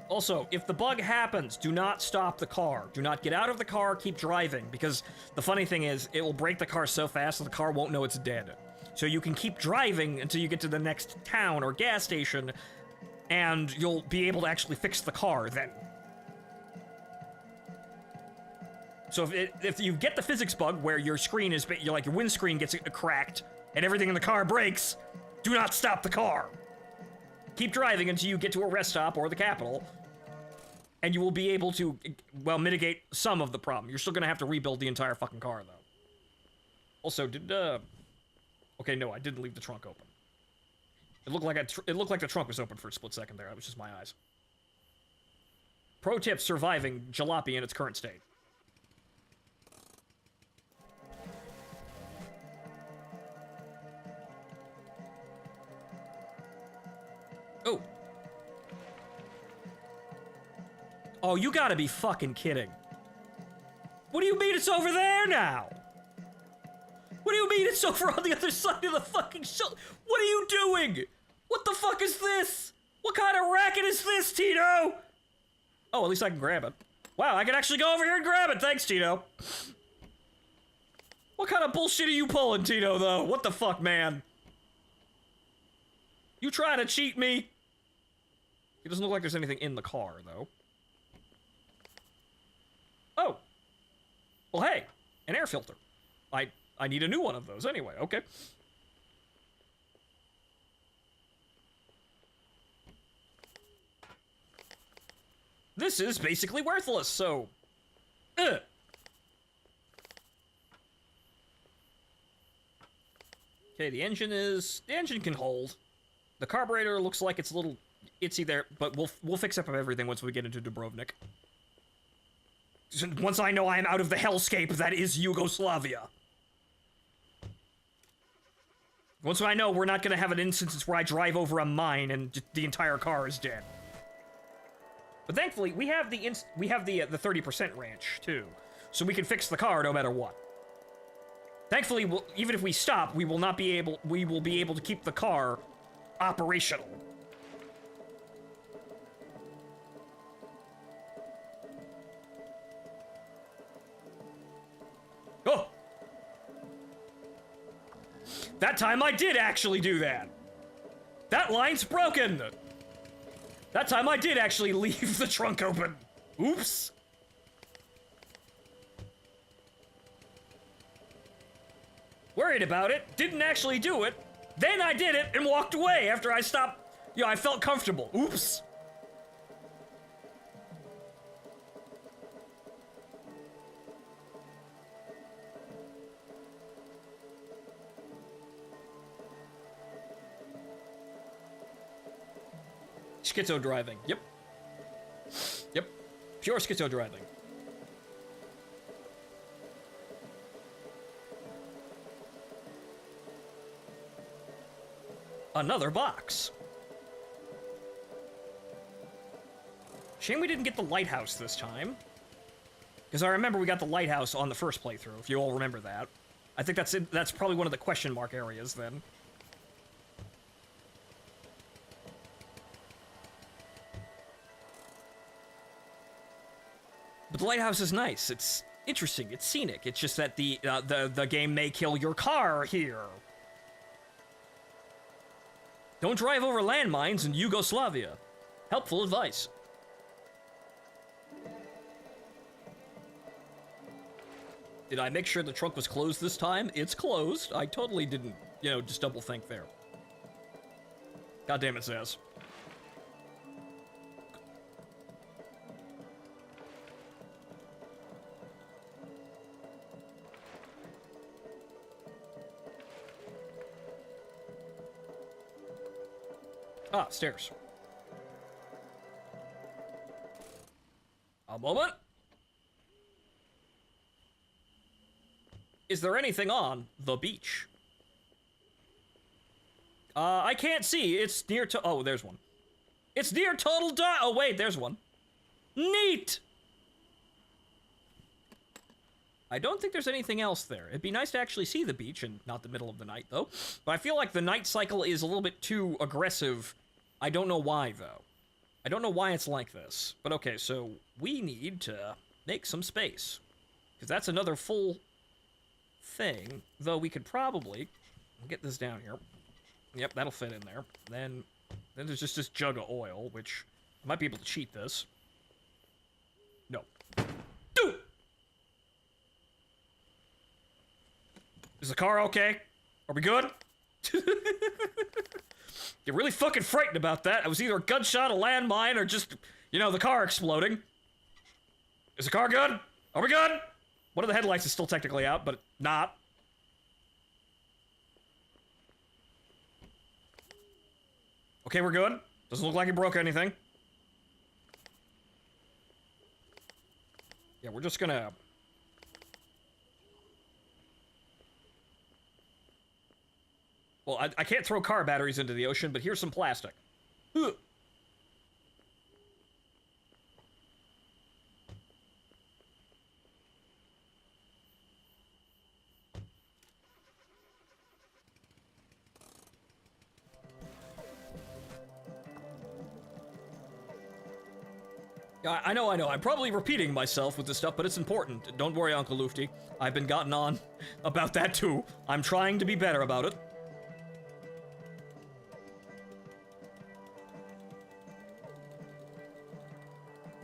Also, if the bug happens, do not stop the car. Do not get out of the car, keep driving, because the funny thing is, it will break the car so fast that the car won't know it's dead. So you can keep driving until you get to the next town or gas station, and you'll be able to actually fix the car then. So if you get the physics bug where your screen is, your windscreen gets cracked, and everything in the car breaks, do not stop the car. Keep driving until you get to a rest stop or the capital, and you will be able to, well, mitigate some of the problem. You're still gonna have to rebuild the entire fucking car, though. Also, okay, no, I didn't leave the trunk open. It looked like the trunk was open for a split second there. That was just my eyes. Pro tip: surviving Jalopy in its current state. Oh. Oh, you gotta be fucking kidding. What do you mean it's over there now? What do you mean it's over on the other side of the fucking show? What are you doing? What the fuck is this? What kind of racket is this, Tito? Oh, at least I can grab it. Wow, I can actually go over here and grab it. Thanks, Tito. What kind of bullshit are you pulling, Tito, though? What the fuck, man? You trying to cheat me? It doesn't look like there's anything in the car, though. Oh. Well, hey, an air filter. I need a new one of those anyway, okay. This is basically worthless, so... Okay, the engine can hold. The carburetor looks like it's a little itsy there, but we'll fix up everything once we get into Dubrovnik. Once I know I am out of the hellscape that is Yugoslavia. Once I know we're not gonna have an instance where I drive over a mine and the entire car is dead. But thankfully, we have the 30% ranch too, so we can fix the car no matter what. Thankfully, even if we stop, we will be able to keep the car operational. Oh! That time I did actually do that. That line's broken. That time I did actually leave the trunk open. Oops. Worried about it, didn't actually do it. Then I did it and walked away after I stopped. You know, I felt comfortable. Oops. Schizo driving. Yep. Yep. Pure schizo driving. Another box. Shame we didn't get the lighthouse this time. Because I remember we got the lighthouse on the first playthrough, if you all remember that. I think that's probably one of the question mark areas then. But the lighthouse is nice. It's interesting. It's scenic. It's just that the game may kill your car here. Don't drive over landmines in Yugoslavia. Helpful advice. Did I make sure the trunk was closed this time? It's closed. I totally didn't, you know, just double think there. God damn it, Zaz. Ah, stairs. A moment. Is there anything on the beach? I can't see. It's near to... Oh, there's one. It's near total Oh, wait, there's one. Neat! I don't think there's anything else there. It'd be nice to actually see the beach, and not the middle of the night, though. But I feel like the night cycle is a little bit too aggressive. I don't know why, though. I don't know why it's like this. But okay, so we need to make some space. Because that's another full thing. Though we could probably get this down here. Yep, that'll fit in there. Then there's just this jug of oil, which I might be able to cheat this. No. Do! Is the car okay? Are we good? You're really fucking frightened about that. It was either a gunshot, a landmine, or just, you know, the car exploding. Is the car good? Are we good? One of the headlights is still technically out, but not. Okay, we're good. Doesn't look like it broke anything. Yeah, we're just gonna... Well, I can't throw car batteries into the ocean, but here's some plastic. Ugh. I know. I'm probably repeating myself with this stuff, but it's important. Don't worry, Uncle Lufty. I've been gotten on about that too. I'm trying to be better about it.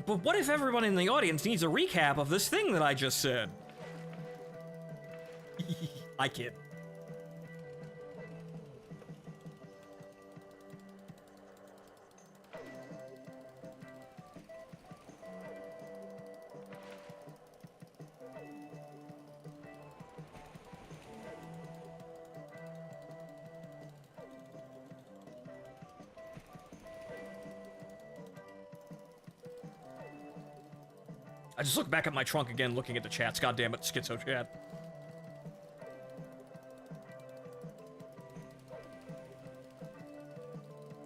But what if everyone in the audience needs a recap of this thing that I just said? I kid. I just looked back at my trunk again, looking at the chats. God damn it, schizo chat.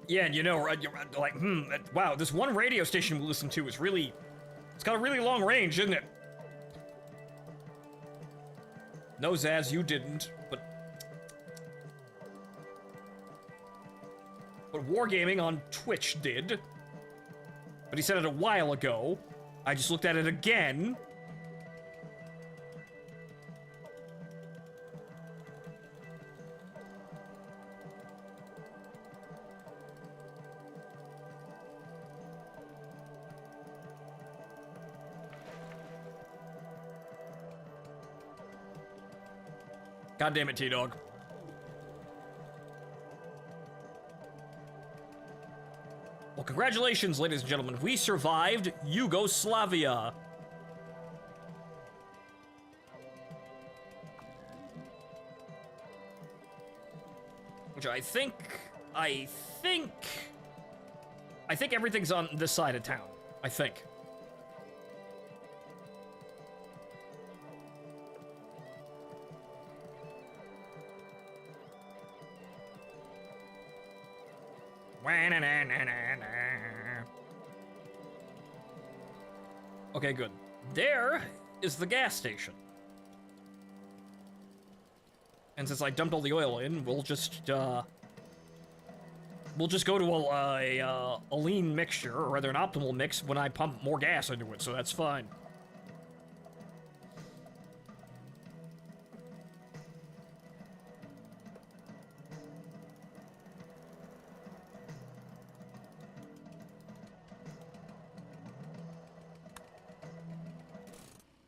Yeah, and you know, like, wow, this one radio station we listen to is really, it's got a really long range, isn't it? No, Zaz, you didn't, but Wargaming on Twitch did. But he said it a while ago. I just looked at it again. God damn it, T-Dog. Well, congratulations, ladies and gentlemen. We survived Yugoslavia. Which I think everything's on this side of town. I think. Okay, good. There is the gas station. And since I dumped all the oil in, we'll just go to a lean mixture, or rather an optimal mix, when I pump more gas into it, so that's fine.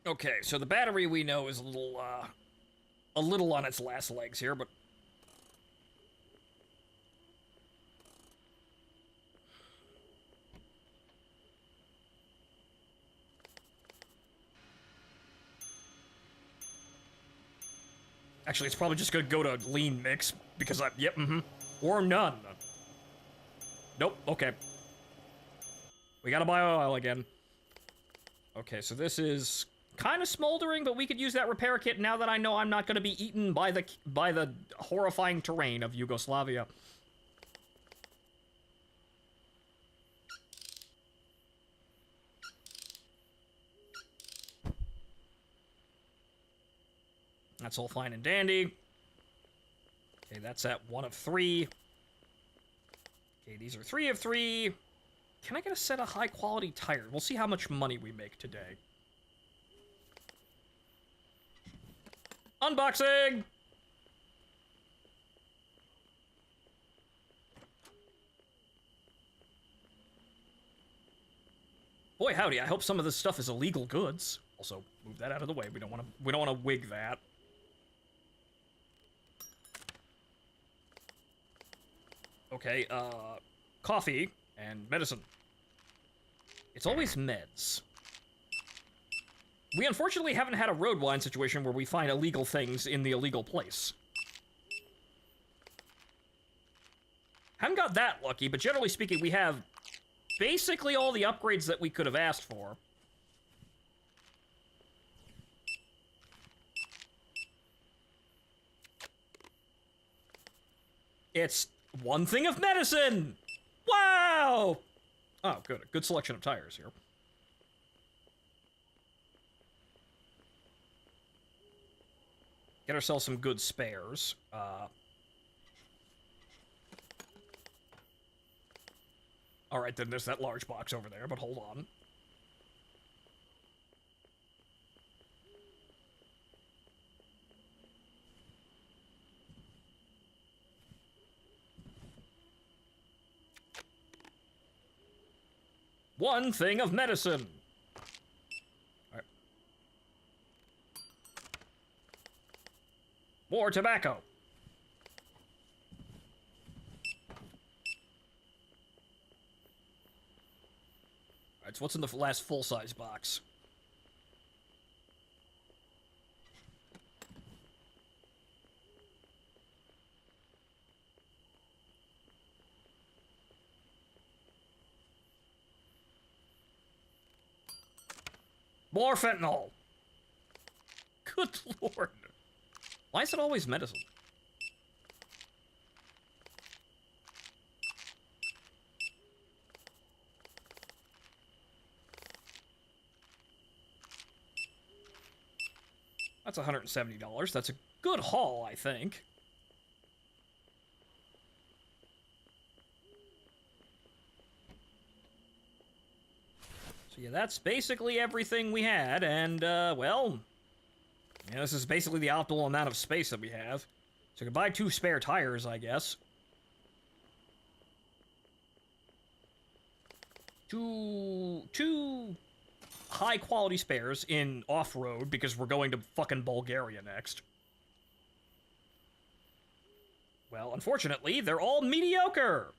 Okay, so the battery we know is a little on its last legs here, but actually, it's probably just gonna go to lean mix because or none. Nope. Okay. We gotta buy oil again. Okay, so this is kind of smoldering, but we could use that repair kit now that I know I'm not going to be eaten by the horrifying terrain of Yugoslavia. That's all fine and dandy. Okay, that's at 1 of 3. Okay, these are 3 of 3. Can I get a set of high-quality tires? We'll see how much money we make today. Unboxing! Boy, howdy, I hope some of this stuff is illegal goods. Also, move that out of the way. We don't want to wig that. Okay, coffee and medicine. It's always meds. We unfortunately haven't had a road wine situation where we find illegal things in the illegal place. Haven't got that lucky, but generally speaking, we have basically all the upgrades that we could have asked for. It's one thing of medicine! Wow! Oh, good. A good selection of tires here. Get ourselves some good spares. Alright, then there's that large box over there, but hold on. One thing of medicine. Alright. More tobacco. Alright, so what's in the last full-size box? More fentanyl. Good lord. Why is it always medicine? That's $170. That's a good haul, I think. So yeah, that's basically everything we had, and, well... yeah, this is basically the optimal amount of space that we have. So we can buy 2 spare tires, I guess. Two high-quality spares in off-road, because we're going to fucking Bulgaria next. Well, unfortunately, they're all mediocre!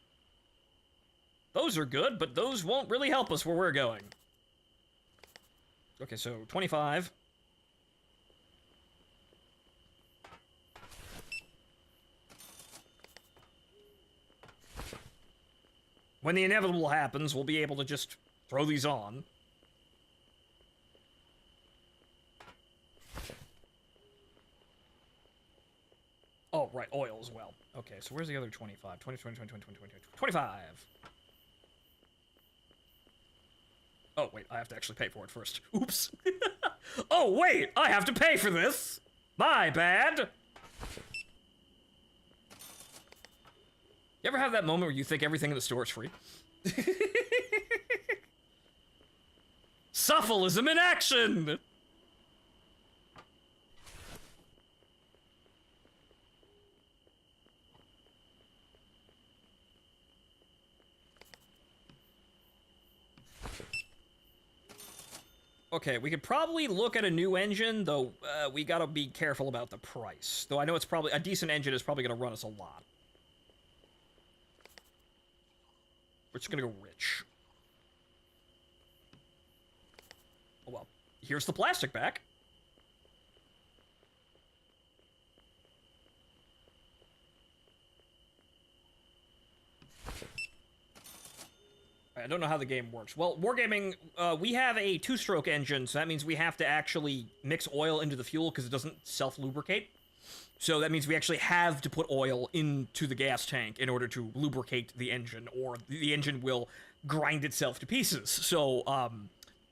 Those are good, but those won't really help us where we're going. Okay, so 25. When the inevitable happens, we'll be able to just throw these on. Oh, right, oil as well. Okay, so where's the other 25? 20, 20, 20, 20, 20, 20, 25! Oh, wait, I have to actually pay for it first. Oops. Oh, wait, I have to pay for this! My bad! You ever have that moment where you think everything in the store is free? Suffalism in action! Okay, we could probably look at a new engine, though we gotta be careful about the price. Though I know it's probably, a decent engine is probably gonna run us a lot. We're just gonna go rich. Oh well, here's the plastic back. I don't know how the game works. Well, Wargaming, we have a 2-stroke engine, so that means we have to actually mix oil into the fuel because it doesn't self-lubricate. So that means we actually have to put oil into the gas tank in order to lubricate the engine, or the engine will grind itself to pieces. So,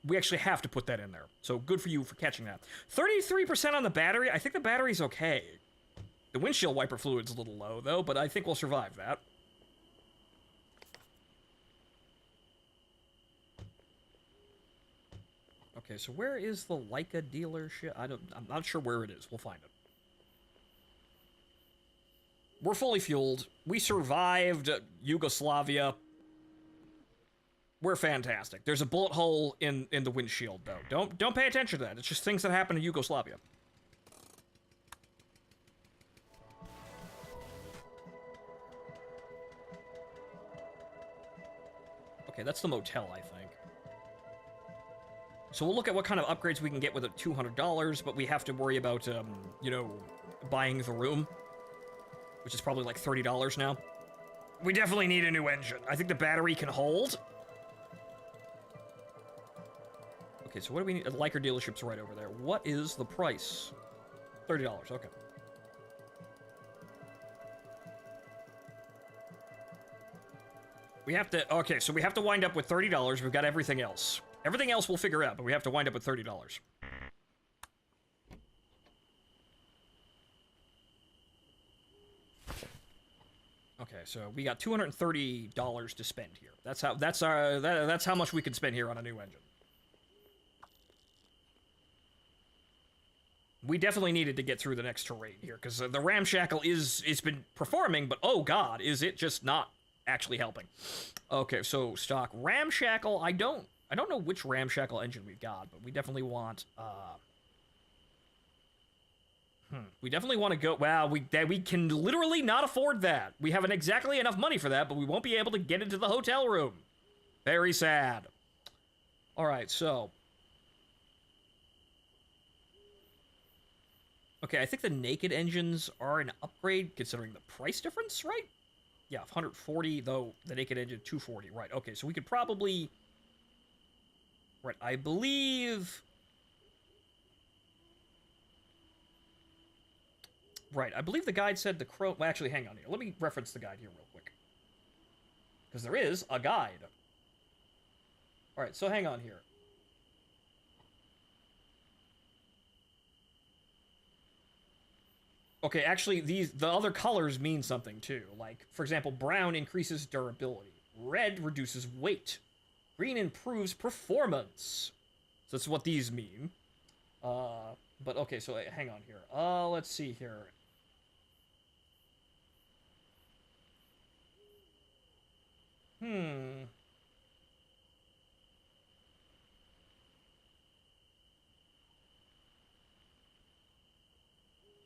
we actually have to put that in there. So good for you for catching that. 33% on the battery. I think the battery's okay. The windshield wiper fluid's a little low, though, but I think we'll survive that. Okay, so where is the Leica dealership? I'm not sure where it is. We'll find it. We're fully fueled. We survived Yugoslavia. We're fantastic. There's a bullet hole in the windshield, though. Don't pay attention to that. It's just things that happen in Yugoslavia. Okay, that's the motel, I think. So we'll look at what kind of upgrades we can get with it $200, but we have to worry about, you know, buying the room, which is probably like $30 now. We definitely need a new engine. I think the battery can hold. Okay, so what do we need? A Leica dealership's right over there. What is the price? $30, okay. We have to, okay, so we have to wind up with $30. We've got everything else. Everything else we'll figure out, but we have to wind up with $30. Okay, so we got $230 to spend here. That's how much we can spend here on a new engine. We definitely needed to get through the next terrain here, because the ramshackle it's been performing, but oh god, is it just not actually helping. Okay, so stock ramshackle, I don't know which ramshackle engine we've got, but we definitely want, we definitely want to go, wow, we can literally not afford that. We haven't exactly enough money for that, but we won't be able to get into the hotel room. Very sad. Alright, so. Okay, I think the naked engines are an upgrade, considering the price difference, right? Yeah, 140, though, the naked engine, 240, right. Okay, so we could probably... Right, I believe Right, I believe the guide said the Chrome... Well, actually, hang on here. Let me reference the guide here real quick. Because there is a guide. Alright, so hang on here. Okay, actually, the other colors mean something, too. Like, for example, brown increases durability. Red reduces weight. Green improves performance. So that's what these mean. But, okay, so hang on here. Let's see here.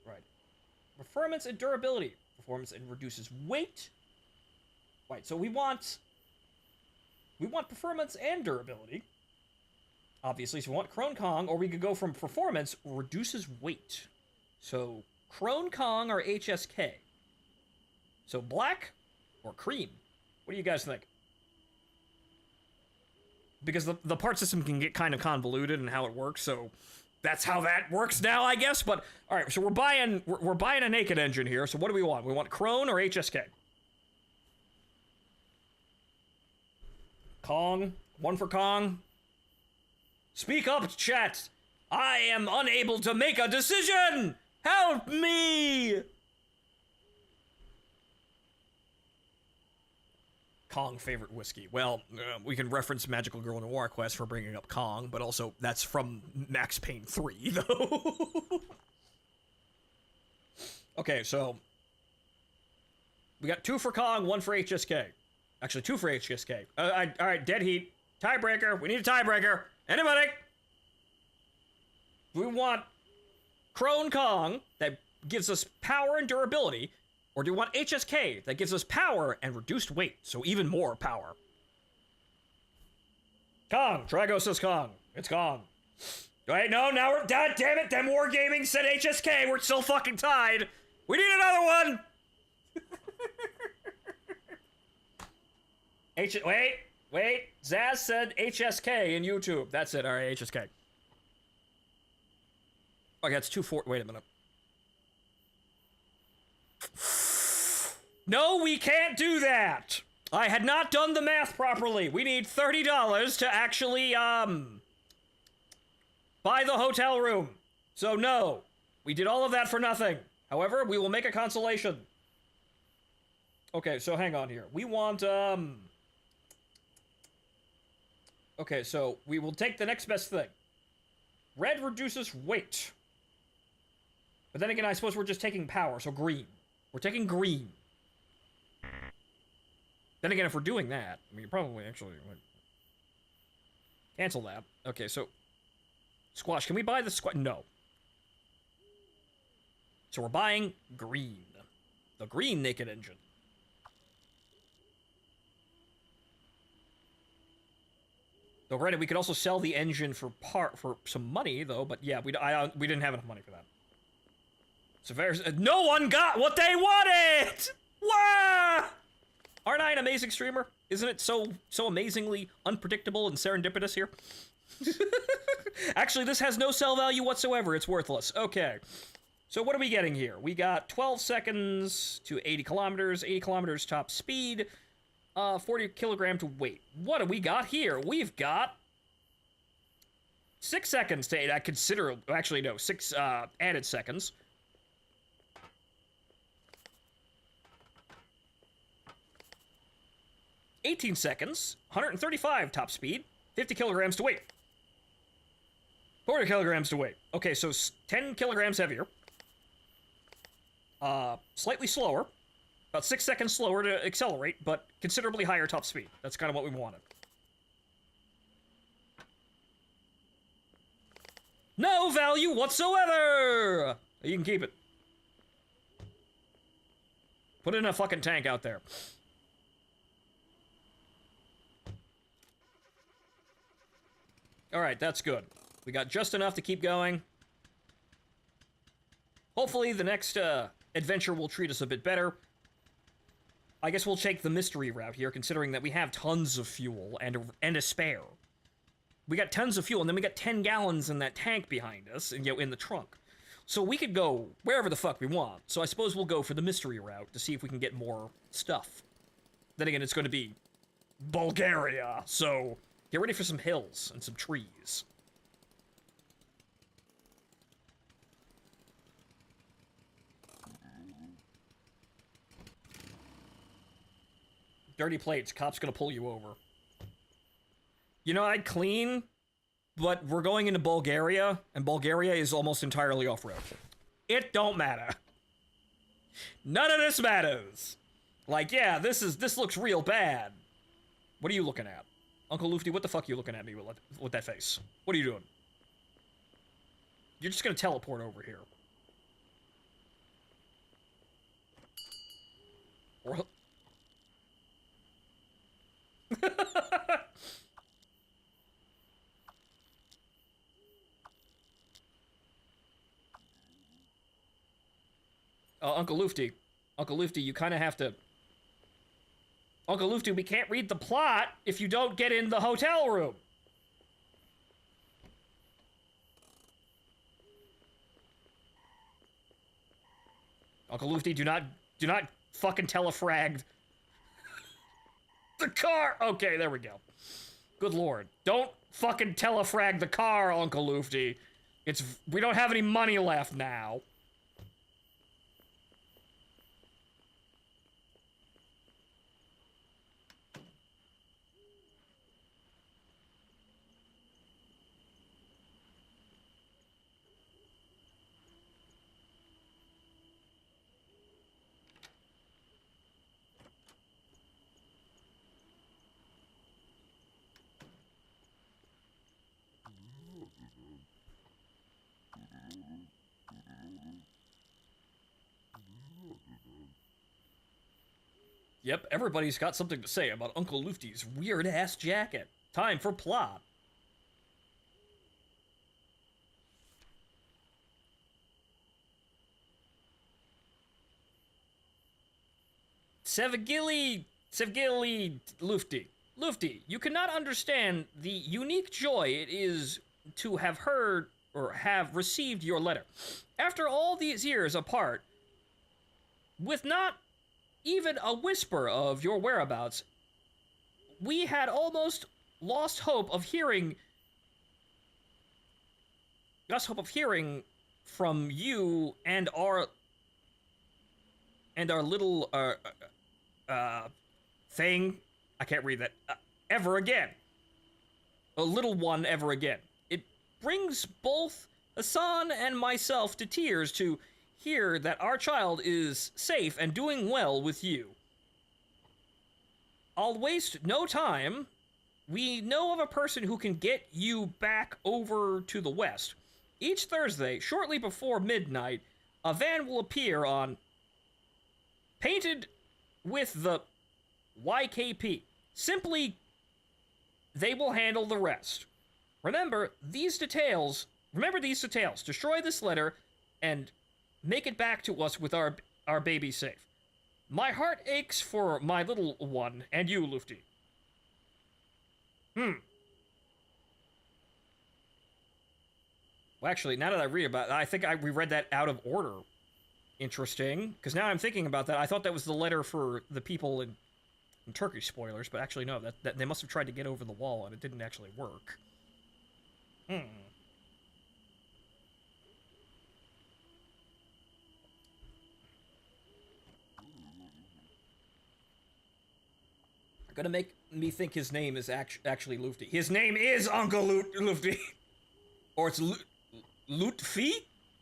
Right. Performance and durability. Performance and reduces weight. Right, so we want performance and durability. Obviously, so we want Crone Kong, or we could go from performance, reduces weight. So, Crone Kong or HSK. So, black or cream? What do you guys think? Because the part system can get kind of convoluted in how it works, so that's how that works now, I guess. But, alright, so we're buying a naked engine here, so what do we want? We want Crone or HSK? Kong? One for Kong? Speak up, chat! I am unable to make a decision! Help me! Kong favorite whiskey. Well, we can reference Magical Girl Noir Quest for bringing up Kong, but also that's from Max Payne 3, though. Okay, so we got 2 for Kong, 1 for HSK. Actually, 2 for HSK. All right, dead heat. Tiebreaker. We need a tiebreaker. Anybody? We want Crone Kong that gives us power and durability, or do we want HSK that gives us power and reduced weight, so even more power? Kong. Trago says Kong. It's Kong. Wait, no, now we're... God damn it, them Wargaming said HSK. We're still fucking tied. We need another one. Wait. Zaz said HSK in YouTube. That's it. All right, HSK. Okay, that's 2-4. Wait a minute. No, we can't do that. I had not done the math properly. We need $30 to actually, buy the hotel room. So no, we did all of that for nothing. However, we will make a consolation. Okay, so hang on here. We want, okay, so we will take the next best thing. Red reduces weight. But then again, I suppose we're just taking power, so green. We're taking green. Then again, if we're doing that, I mean, probably actually... Cancel that. Okay, so... Squash, can we buy the squash? No. So we're buying green. The green naked engine. Though, granted, we could also sell the engine for some money, though, but yeah, we didn't have enough money for that. So there's... no one got what they wanted! Wah! Aren't I an amazing streamer? Isn't it so amazingly unpredictable and serendipitous here? Actually, this has no sell value whatsoever. It's worthless. Okay. So what are we getting here? We got 12 seconds to 80 kilometers, 80 kilometers top speed, 40 kilogram to weight. What do we got here? We've got 6 seconds to 8. I consider... Actually, no. 6 added seconds. $18 seconds, 135 top speed, 50 kilograms to weight. 40 kilograms to weight. Okay, so 10 kilograms heavier. Slightly slower. About 6 seconds slower to accelerate, but considerably higher top speed. That's kind of what we wanted. No value whatsoever! You can keep it. Put it in a fucking tank out there. Alright, that's good. We got just enough to keep going. Hopefully the next adventure will treat us a bit better. I guess we'll take the mystery route here, considering that we have tons of fuel and a spare. We got tons of fuel, and then we got 10 gallons in that tank behind us, and in the trunk. So we could go wherever the fuck we want. So I suppose we'll go for the mystery route to see if we can get more stuff. Then again, it's going to be Bulgaria, so get ready for some hills and some trees. Dirty plates, cop's gonna pull you over. You know, I'd clean, but we're going into Bulgaria, and Bulgaria is almost entirely off-road. It don't matter. None of this matters. Like, yeah, this looks real bad. What are you looking at? Uncle Lufty, what the fuck are you looking at me with that face? What are you doing? You're just gonna teleport over here. Or... Uncle Lufty. Uncle Lufty, you kind of have to... Uncle Lufty, we can't read the plot if you don't get in the hotel room. Uncle Lufty, do not fucking telefrag the car. Okay, there we go. Good lord. Don't fucking telefrag the car, Uncle Lufty. We don't have any money left now. Yep, everybody's got something to say about Uncle Lufty's weird-ass jacket. Time for plot. Sevgili Lufty. Lufty, you cannot understand the unique joy it is to have heard or have received your letter. After all these years apart, with not even a whisper of your whereabouts, we had almost lost hope of hearing from you and our little thing. I can't read that. Ever again. A little one ever again. It brings both Hassan and myself to tears to hear that our child is safe and doing well with you. I'll waste no time. We know of a person who can get you back over to the west. Each Thursday, shortly before midnight, a van will appear on painted with the YKP. Simply, they will handle the rest. Remember these details. Destroy this letter and make it back to us with our baby safe. My heart aches for my little one and you, Lufty. Well, actually, now that I read about it, I think we read that out of order. Interesting, because now I'm thinking about that. I thought that was the letter for the people in Turkey. Spoilers, but actually no. That they must have tried to get over the wall and it didn't actually work. Gonna make me think his name is actually Lufty. His name is Uncle Lufty. Or it's Lutfi?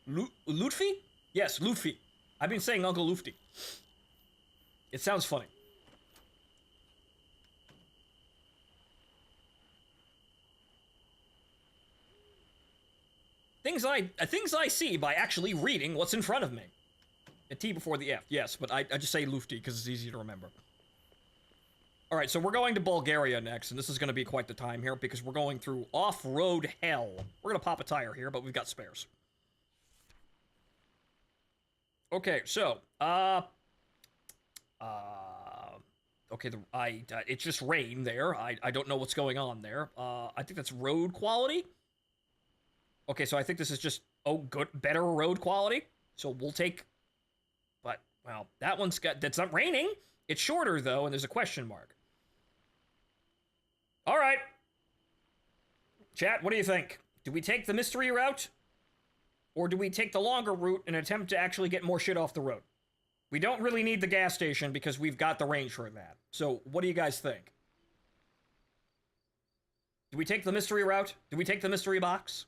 Lutfi? Yes, Lutfi. I've been saying Uncle Lufty. It sounds funny. Things I see by actually reading what's in front of me. A T before the F, yes, but I just say Lufty because it's easy to remember. Alright, so we're going to Bulgaria next, and this is going to be quite the time here, because we're going through off-road hell. We're going to pop a tire here, but we've got spares. Okay, so, okay, it's just rain there. I don't know what's going on there. I think that's road quality. Okay, so I think this is just Oh, good, better road quality. So we'll take, but, well, that's not raining. It's shorter, though, and there's a question mark. All right. Chat, what do you think? Do we take the mystery route? Or do we take the longer route and attempt to actually get more shit off the road? We don't really need the gas station because we've got the range for that. So, what do you guys think? Do we take the mystery route? Do we take the mystery box?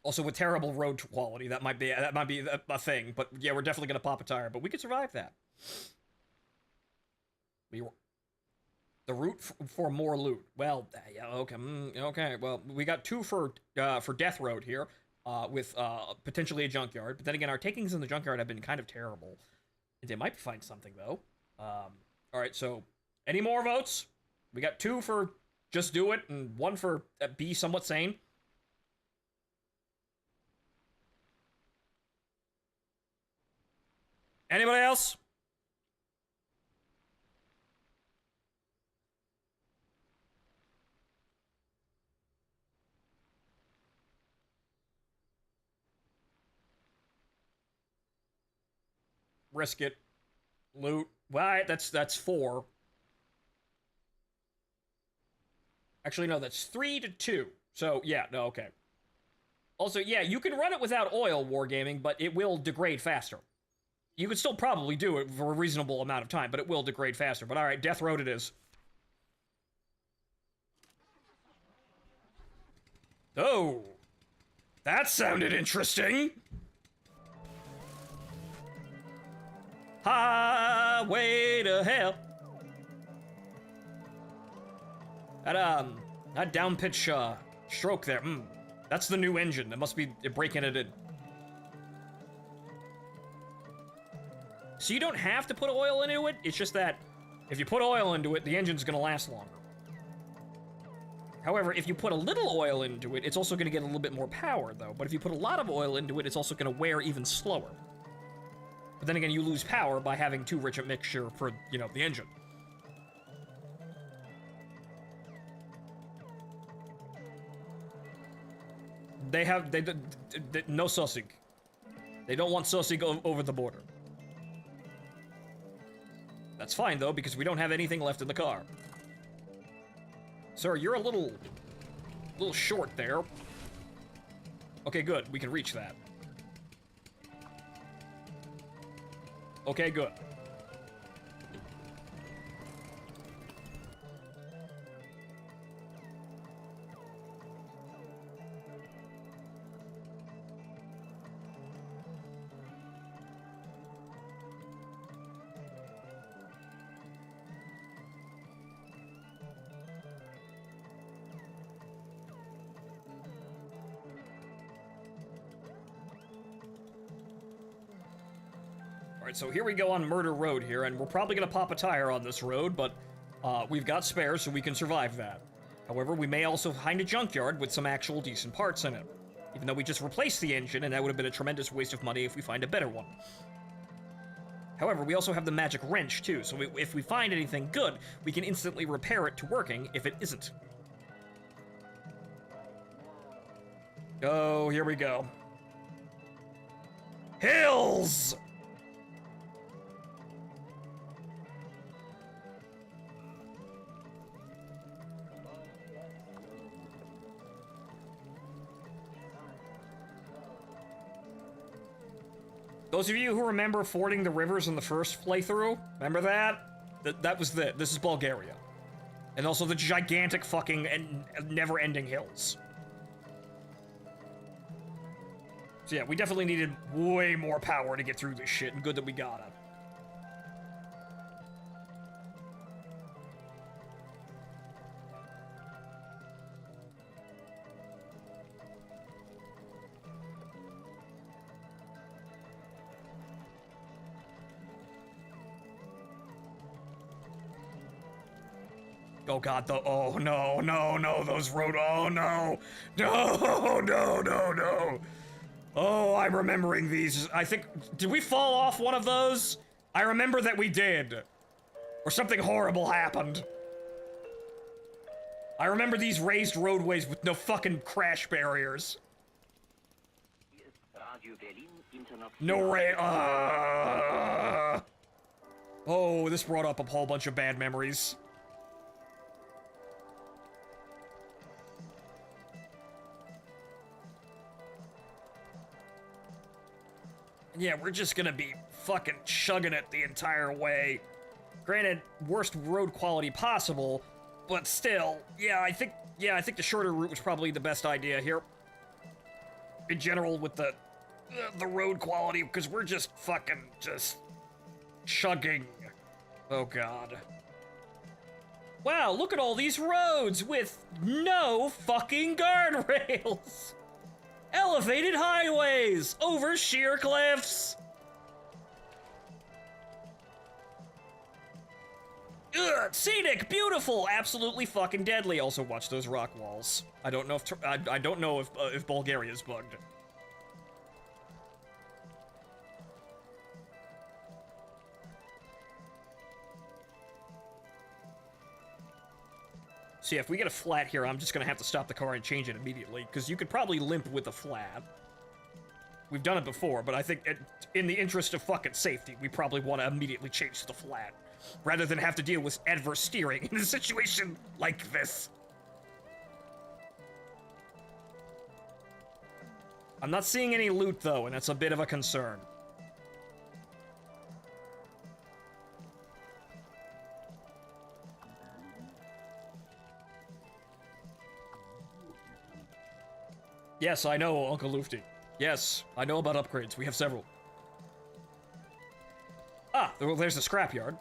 Also, with terrible road quality, that might be a thing. But yeah, we're definitely gonna pop a tire. But we could survive that. The route for more loot. Well, yeah, okay, okay. Well, we got 2 for Death Road here, with potentially a junkyard. But then again, our takings in the junkyard have been kind of terrible. They might find something though. All right, so any more votes? We got 2 for just do it, and 1 for be somewhat sane. Anybody else? Risk it. Loot. Well, that's 4. Actually, no, that's 3 to 2. So, yeah, no, okay. Also, yeah, you can run it without oil, Wargaming, but it will degrade faster. You could still probably do it for a reasonable amount of time, but it will degrade faster. But alright, Death Road it is. Oh. That sounded interesting. Highway to hell. That down pitch, stroke there. That's the new engine. That must be breaking it in. So you don't have to put oil into it, it's just that if you put oil into it, the engine's gonna last longer. However, if you put a little oil into it, it's also gonna get a little bit more power, though. But if you put a lot of oil into it, it's also gonna wear even slower. But then again, you lose power by having too rich a mixture for, you know, the engine. They no sussing. They don't want sussing over the border. That's fine, though, because we don't have anything left in the car. Sir, you're a little short there. Okay, good. We can reach that. Okay, good. Alright, so here we go on Murder Road here, and we're probably gonna pop a tire on this road, but we've got spares so we can survive that. However, we may also find a junkyard with some actual decent parts in it. Even though we just replaced the engine, and that would have been a tremendous waste of money if we find a better one. However, we also have the magic wrench, too, so if we find anything good, we can instantly repair it to working if it isn't. Oh, here we go. Hills! Those of you who remember fording the rivers in the first playthrough, remember that? That was this is Bulgaria. And also the gigantic fucking and never-ending hills. So yeah, we definitely needed way more power to get through this shit, and good that we got it. Oh god, oh no, those road, oh no, no. Oh, I'm remembering these. I think, did we fall off one of those? I remember that we did. Or something horrible happened. I remember these raised roadways with no fucking crash barriers. Radio Berlin International. No Oh, this brought up a whole bunch of bad memories. Yeah, we're just gonna be fucking chugging it the entire way. Granted, worst road quality possible, but still, I think the shorter route was probably the best idea here. In general, with the road quality, because we're just fucking chugging. Oh god. Wow, look at all these roads with no fucking guardrails. Elevated highways over sheer cliffs. Ugh, scenic, beautiful, absolutely fucking deadly. Also, watch those rock walls. I don't know if I don't know if Bulgaria's bugged. So yeah, if we get a flat here, I'm just gonna have to stop the car and change it immediately, because you could probably limp with a flat. We've done it before, but I think in the interest of fucking safety, we probably want to immediately change to the flat, rather than have to deal with adverse steering in a situation like this. I'm not seeing any loot, though, and that's a bit of a concern. Yes, I know, Uncle Lufty. Yes, I know about upgrades. We have several. Ah, there's the scrapyard.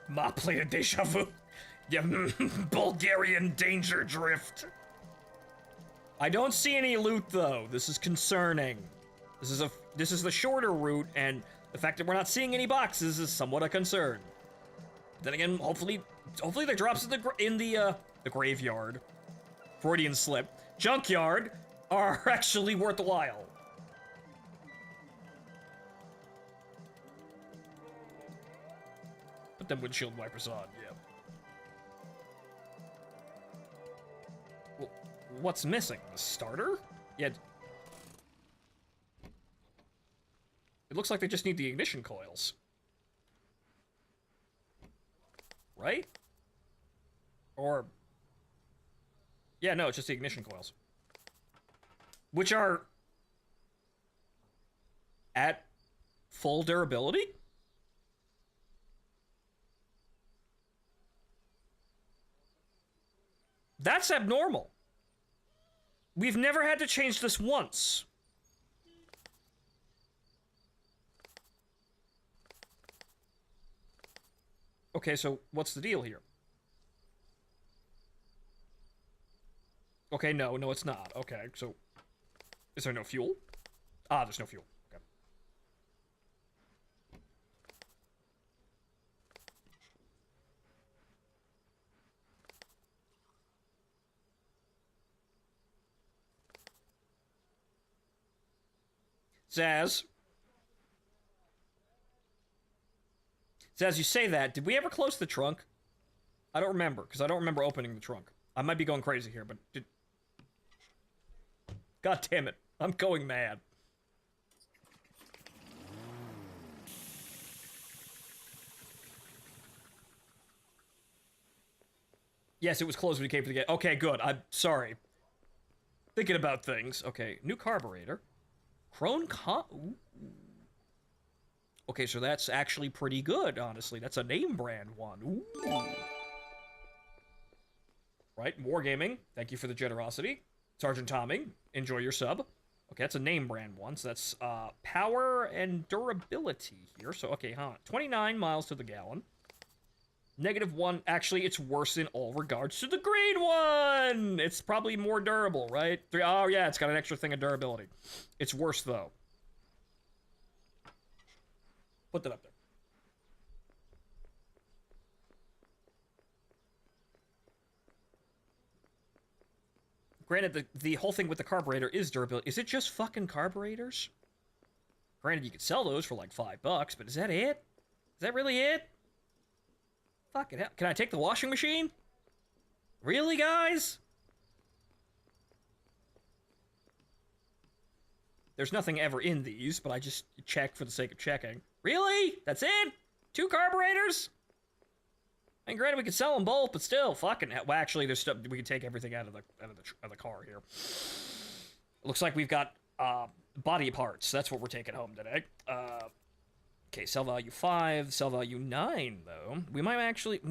Ma player deja vu. Yeah, Bulgarian danger drift. I don't see any loot though. This is concerning. This is the shorter route, and the fact that we're not seeing any boxes is somewhat a concern. Then again, hopefully the drops in the graveyard, Freudian slip, junkyard are actually worthwhile. Put them windshield wipers on, yeah. Well, what's missing? The starter? Yeah. It looks like they just need the ignition coils. Right? Or... yeah, no, it's just the ignition coils. Which are... at full durability? That's abnormal. We've never had to change this once. Okay, so what's the deal here? Okay, no, it's not. Okay, so is there no fuel? Ah, there's no fuel. Okay. Zaz, you say that. Did we ever close the trunk? I don't remember, because I don't remember opening the trunk. I might be going crazy here, but did... God damn it. I'm going mad. Yes, it was closed when you came to the gate. Okay, good. I'm sorry. Thinking about things. Okay, new carburetor. Ooh. Okay, so that's actually pretty good, honestly. That's a name brand one. Ooh. Right, Wargaming. Thank you for the generosity. Sergeant Tommy, enjoy your sub. Okay, that's a name brand one, so that's power and durability here. So, okay, 29 miles to the gallon. -1. Actually, it's worse in all regards to the green one. It's probably more durable, right? Oh, yeah, it's got an extra thing of durability. It's worse, though. Put that up there. granted, the whole thing with the carburetor is durability. Is it just fucking carburetors? Granted, you could sell those for like $5, but is that it? Is that really it? Fucking hell. Can I take the washing machine? Really, guys? There's nothing ever in these, but I just check for the sake of checking. Really? That's it? 2 carburetors? And granted, we could sell them both, but still, fucking hell. Well, actually, there's stuff we can take everything out of the car here. Looks like we've got body parts. That's what we're taking home today. Okay, sell value 5, sell value 9 though. We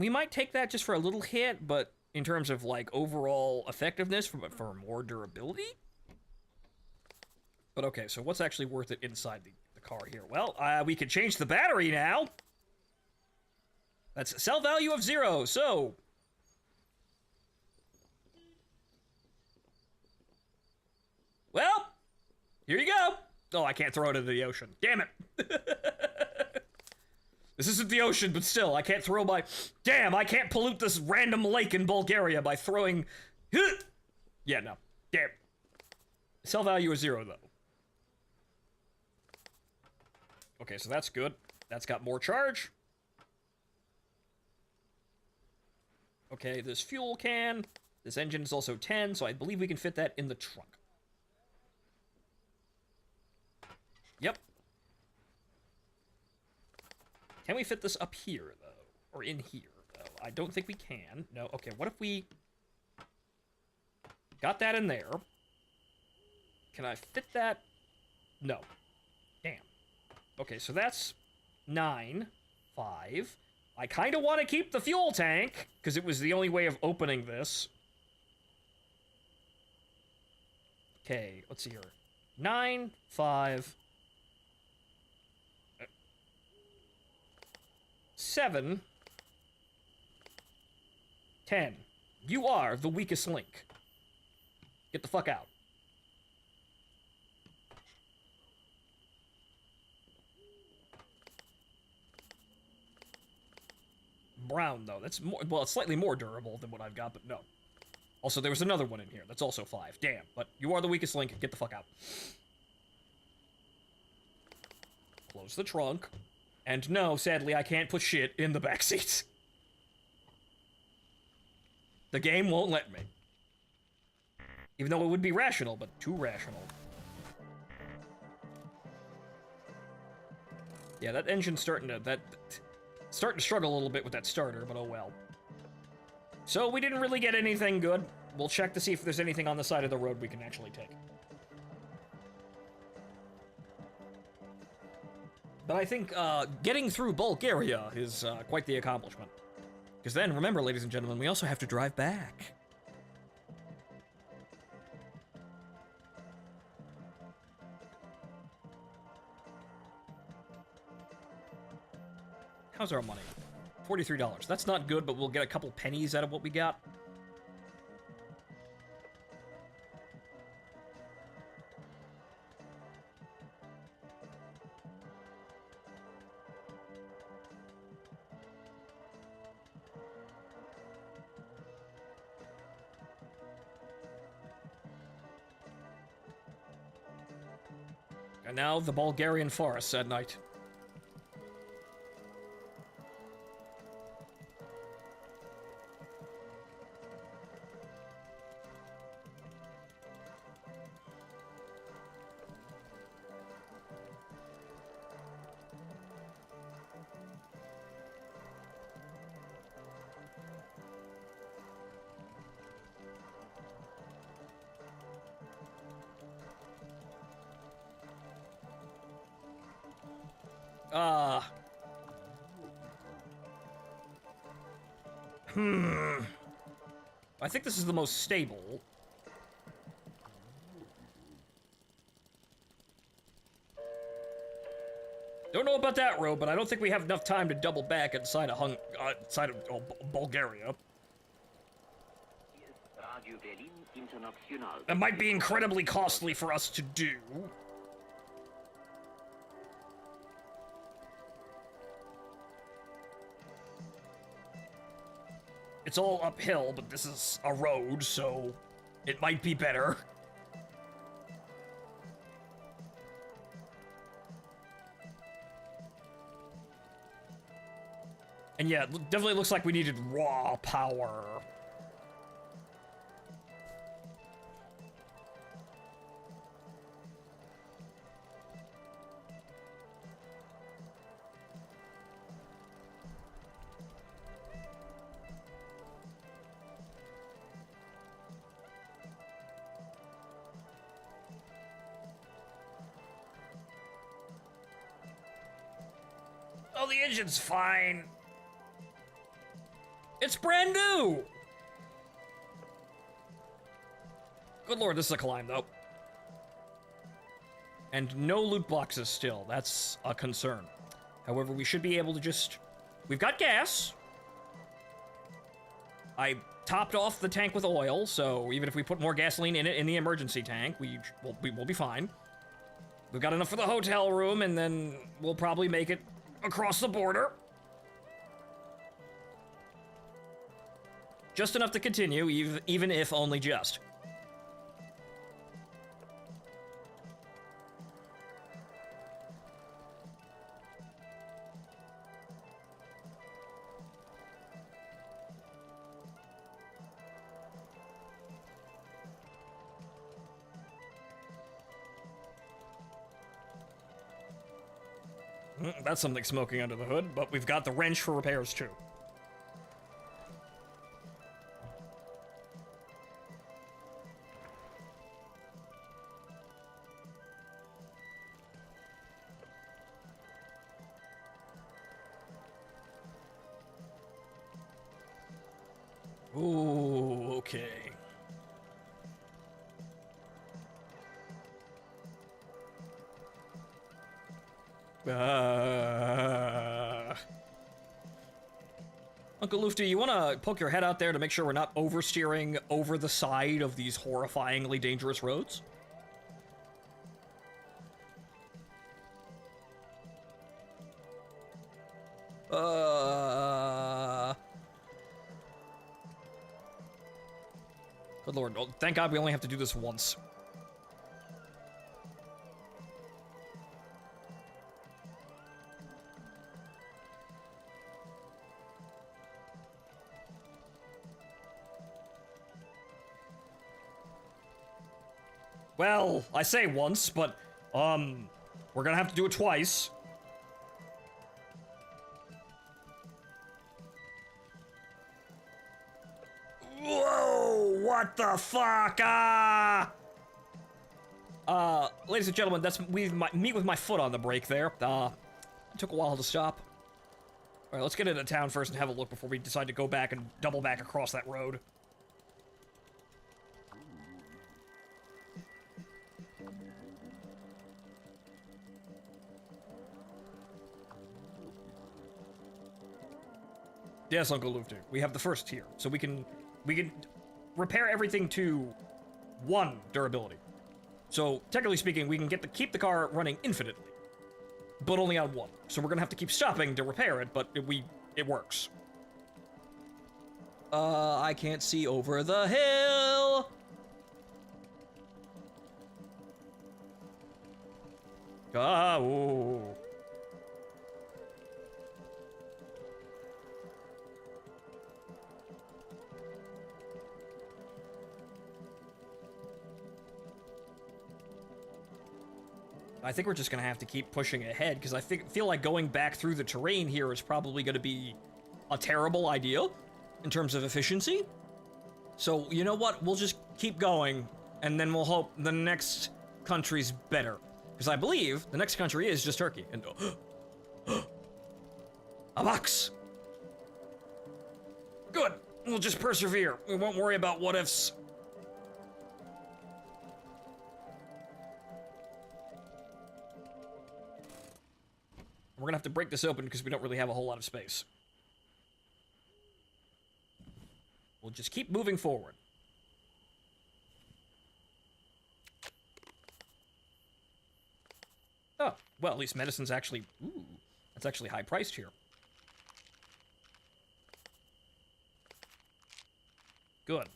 might take that just for a little hit, but in terms of like overall effectiveness for more durability. But okay, so what's actually worth it inside the car here? Well, we could change the battery now. That's sell value of 0, so... Well, here you go. Oh, I can't throw it into the ocean. Damn it. This isn't the ocean, but still, I can't throw my... Damn, I can't pollute this random lake in Bulgaria by throwing... Yeah, no. Damn. Sell value is 0, though. Okay, so that's good. That's got more charge. Okay, this fuel can. This engine is also 10, so I believe we can fit that in the trunk. Yep. Can we fit this up here, though? Or in here, though? I don't think we can. No, okay, what if we... got that in there. Can I fit that? No. Damn. Okay, so that's 9, 5. I kind of want to keep the fuel tank, because it was the only way of opening this. Okay, let's see here. 9, 5... 7, 10. You are the weakest link. Get the fuck out. Brown, though. That's more, well, it's slightly more durable than what I've got, but no. Also, there was another one in here. That's also 5. Damn. But you are the weakest link. Get the fuck out. Close the trunk. And no, sadly, I can't put shit in the backseat. The game won't let me. Even though it would be rational, but too rational. Yeah, that engine's starting to struggle a little bit with that starter, but oh well. So we didn't really get anything good. We'll check to see if there's anything on the side of the road we can actually take. But I think getting through Bulgaria is quite the accomplishment. Because then, remember, ladies and gentlemen, we also have to drive back. How's our money? $43. That's not good, but we'll get a couple pennies out of what we got. And now the Bulgarian forests at night. I think this is the most stable. Don't know about that road, but I don't think we have enough time to double back inside of Bulgaria. That might be incredibly costly for us to do. It's all uphill, but this is a road, so It might be better. And yeah, it definitely looks like we needed raw power. Oh, the engine's fine. It's brand new! Good lord, this is a climb, though. And no loot boxes still. That's a concern. However, we should be able to just... We've got gas. I topped off the tank with oil, so even if we put more gasoline in it in the emergency tank, we'll be fine. We've got enough for the hotel room, and then we'll probably make it across the border. Just enough to continue, even if only just. That's something smoking under the hood, but we've got the wrench for repairs too. Ooh, okay. Uncle Lufty, you want to poke your head out there to make sure we're not oversteering over the side of these horrifyingly dangerous roads? Good lord. Oh, thank God we only have to do this once. Well, I say once, but, we're gonna have to do it twice. Whoa, what the fuck, ladies and gentlemen, that's me with my foot on the brake there. It took a while to stop. Alright, let's get into town first and have a look before we decide to go back and double back across that road. Yes, Uncle Lufty. We have the first tier, so we can repair everything to 1 durability. So technically speaking, we can keep the car running infinitely, but only on 1. So we're gonna have to keep stopping to repair it, but it works. I can't see over the hill. Ooh. I think we're just gonna have to keep pushing ahead, because I feel like going back through the terrain here is probably gonna be a terrible idea in terms of efficiency. So, you know what? We'll just keep going, and then we'll hope the next country's better. Because I believe the next country is just Turkey. And a box! Good! We'll just persevere. We won't worry about what-ifs. We're gonna have to break this open because we don't really have a whole lot of space. We'll just keep moving forward. Oh, well, at least medicine's actually... Ooh, that's actually high priced here. Good.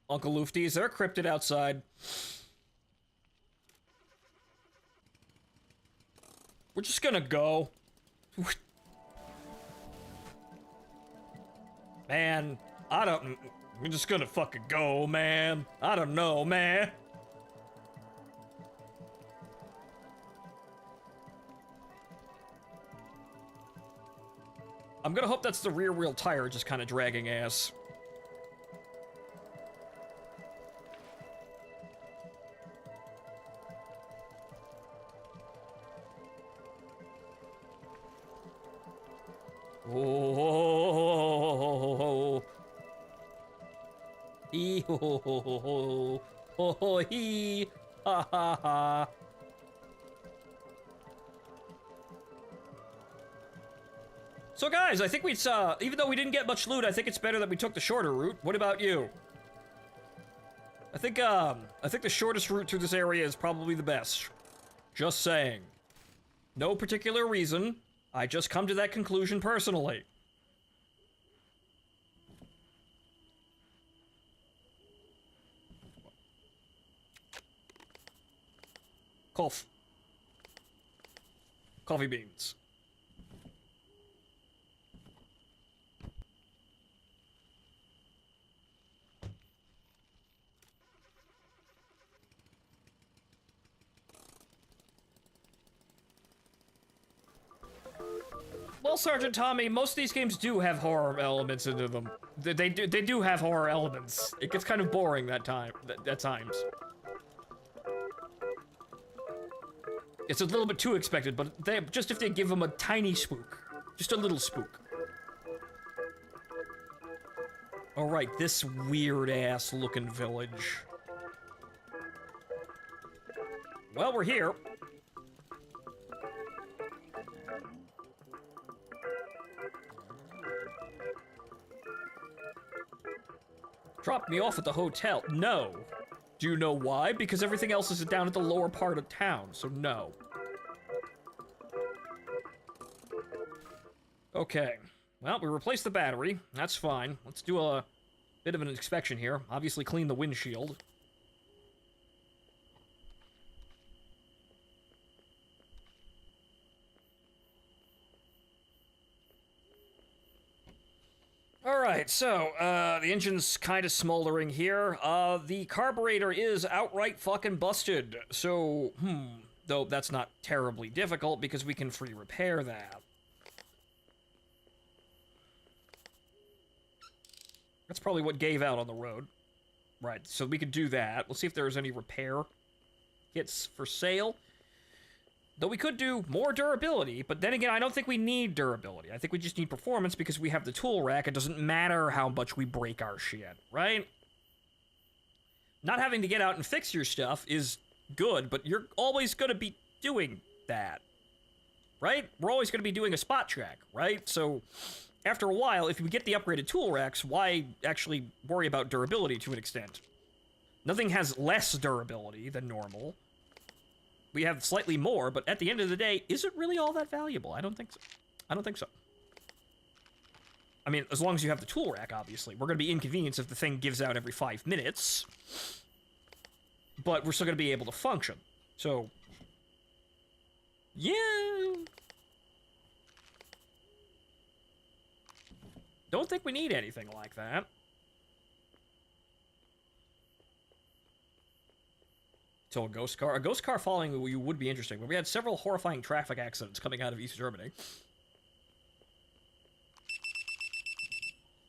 Uncle Lufty, is there a cryptid outside? We're just gonna go. Man, we're just gonna fucking go, man. I don't know, man. I'm gonna hope that's the rear wheel tire just kind of dragging ass. Oh, hee ho ho ho ho ho ho hee ha ha ha. So guys, I think even though we didn't get much loot, I think it's better that we took the shorter route. What about you? I think the shortest route through this area is probably the best. Just saying. No particular reason. I just come to that conclusion personally. Cough. Coffee beans. Well, Sergeant Tommy, most of these games do have horror elements into them. They do have horror elements. It gets kind of boring at times. It's a little bit too expected, but just if they give them a tiny spook. Just a little spook. Alright, this weird-ass looking village. Well, we're here. Drop me off at the hotel. No. Do you know why? Because everything else is down at the lower part of town, so no. Okay. Well, we replaced the battery. That's fine. Let's do a bit of an inspection here. Obviously clean the windshield. Alright, so, the engine's kind of smoldering here. The carburetor is outright fucking busted. So, though that's not terribly difficult because we can free repair that. That's probably what gave out on the road. Right, so we could do that. Let's see if there's any repair kits for sale. Though we could do more durability, but then again, I don't think we need durability. I think we just need performance because we have the tool rack. It doesn't matter how much we break our shit, right? Not having to get out and fix your stuff is good, but you're always going to be doing that, right? We're always going to be doing a spot check, right? So after a while, if we get the upgraded tool racks, why actually worry about durability to an extent? Nothing has less durability than normal. We have slightly more, but at the end of the day, is it really all that valuable? I don't think so. I don't think so. I mean, as long as you have the tool rack, obviously. We're going to be inconvenienced if the thing gives out every 5 minutes. But we're still going to be able to function. So, yeah. Don't think we need anything like that. So a ghost car following you would be interesting, but we had several horrifying traffic accidents coming out of East Germany.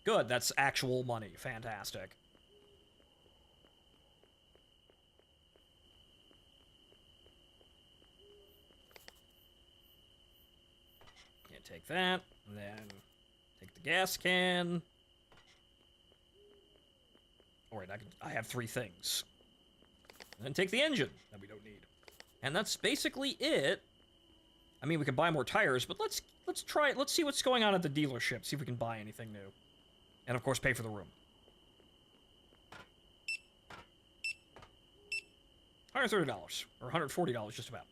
Good, that's actual money. Fantastic. Can't take that, and then take the gas can. Alright, I have 3 things. And then take the engine that we don't need. And that's basically it. I mean, we can buy more tires, but let's see what's going on at the dealership, see if we can buy anything new. And of course, pay for the room. $130, or $140 just about.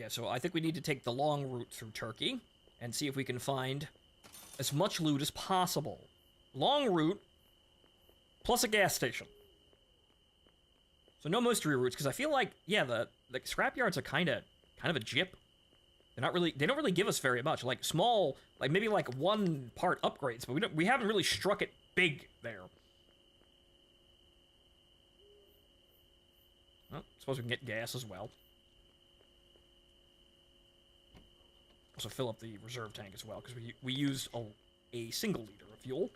Yeah, so I think we need to take the long route through Turkey and see if we can find as much loot as possible. Long route plus a gas station. So no mystery routes, because I feel like, yeah, the scrapyards are kind of a jip. They don't really give us very much. Like small, like maybe like one part upgrades, but we haven't really struck it big there. Well, I suppose we can get gas as well. Also fill up the reserve tank as well, because we used a single liter of fuel.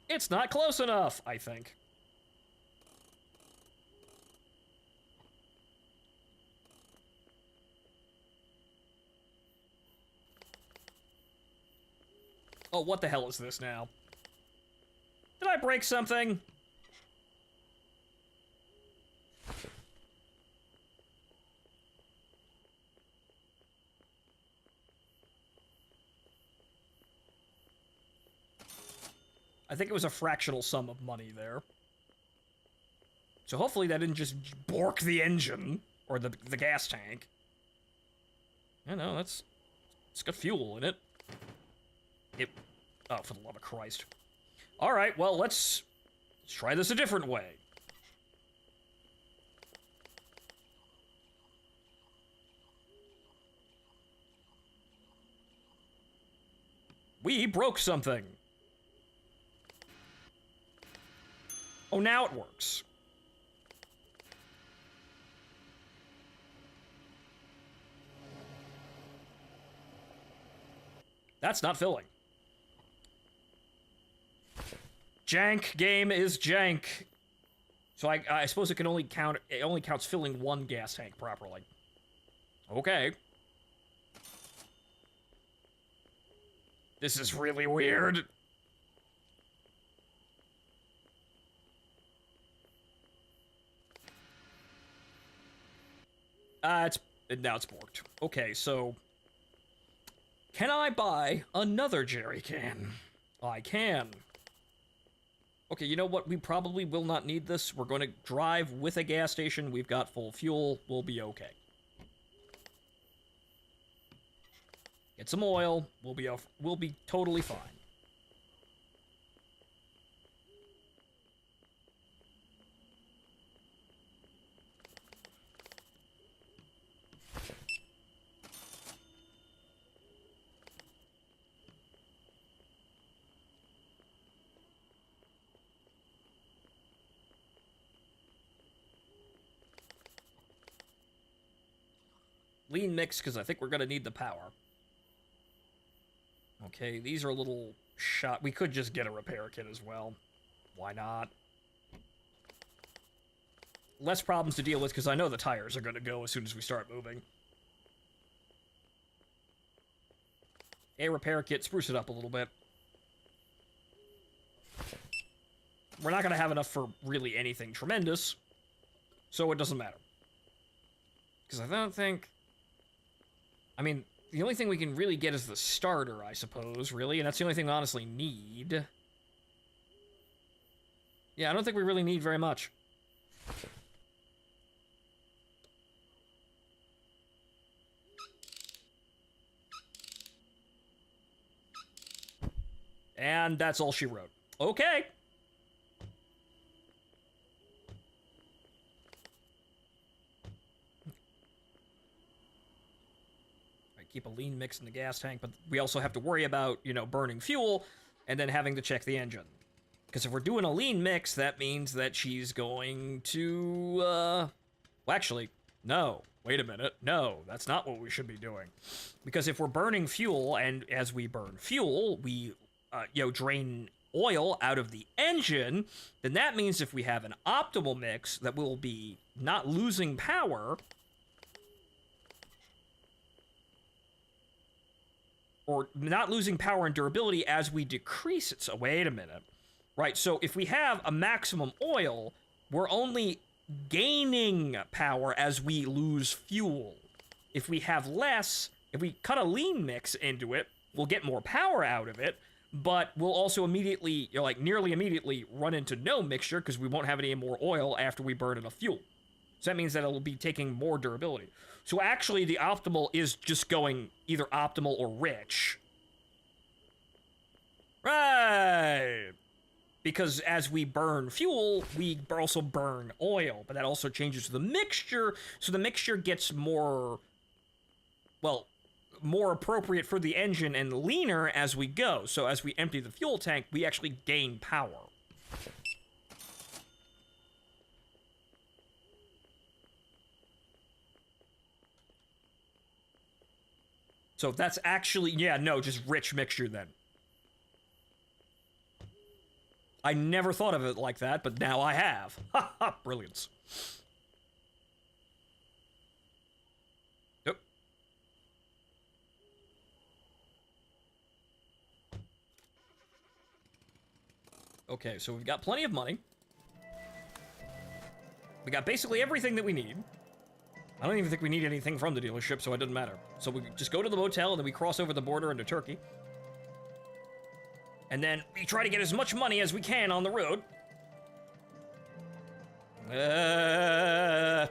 It's not close enough, I think. Oh, what the hell is this now? Did I break something? I think it was a fractional sum of money there. So hopefully that didn't just bork the engine, or the gas tank. Yeah, no, it's got fuel in it. Oh, for the love of Christ. Alright, well, let's try this a different way. We broke something. Oh, now it works. That's not filling. Jank game is jank. So I suppose it only counts filling one gas tank properly. Okay. This is really weird. Now it's borked. Okay, so can I buy another jerry can? I can. Okay, you know what? We probably will not need this. We're going to drive with a gas station. We've got full fuel. We'll be okay. Get some oil. We'll be totally fine. Lean mix, because I think we're going to need the power. Okay, these are a little shot. We could just get a repair kit as well. Why not? Less problems to deal with, because I know the tires are going to go as soon as we start moving. A repair kit, spruce it up a little bit. We're not going to have enough for really anything tremendous, so it doesn't matter. Because I don't think... I mean, the only thing we can really get is the starter, I suppose, really, and that's the only thing we honestly need. Yeah, I don't think we really need very much. And that's all she wrote. Okay. Keep a lean mix in the gas tank, but we also have to worry about, you know, burning fuel and then having to check the engine. Because if we're doing a lean mix, that means that she's going to, well, actually, no. Wait a minute. No, that's not what we should be doing. Because if we're burning fuel, and as we burn fuel, we, you know, drain oil out of the engine, then that means if we have an optimal mix that we'll be not losing power... or not losing power and durability as we decrease it. So wait a minute. Right, so if we have a maximum oil, we're only gaining power as we lose fuel. If we have less, if we cut a lean mix into it, we'll get more power out of it, but we'll also immediately, like nearly immediately, run into no mixture because we won't have any more oil after we burn enough fuel. So that means that it'll be taking more durability. So actually, the optimal is just going either optimal or rich. Right! Because as we burn fuel, we also burn oil, but that also changes the mixture, so the mixture gets more, well, more appropriate for the engine and leaner as we go. So as we empty the fuel tank, we actually gain power. So that's actually, yeah, no, just rich mixture then. I never thought of it like that, but now I have. Ha ha, brilliance. Yep. Okay, so we've got plenty of money. We got basically everything that we need. I don't even think we need anything from the dealership, so it doesn't matter. So we just go to the motel, and then we cross over the border into Turkey. And then we try to get as much money as we can on the road. Yeah,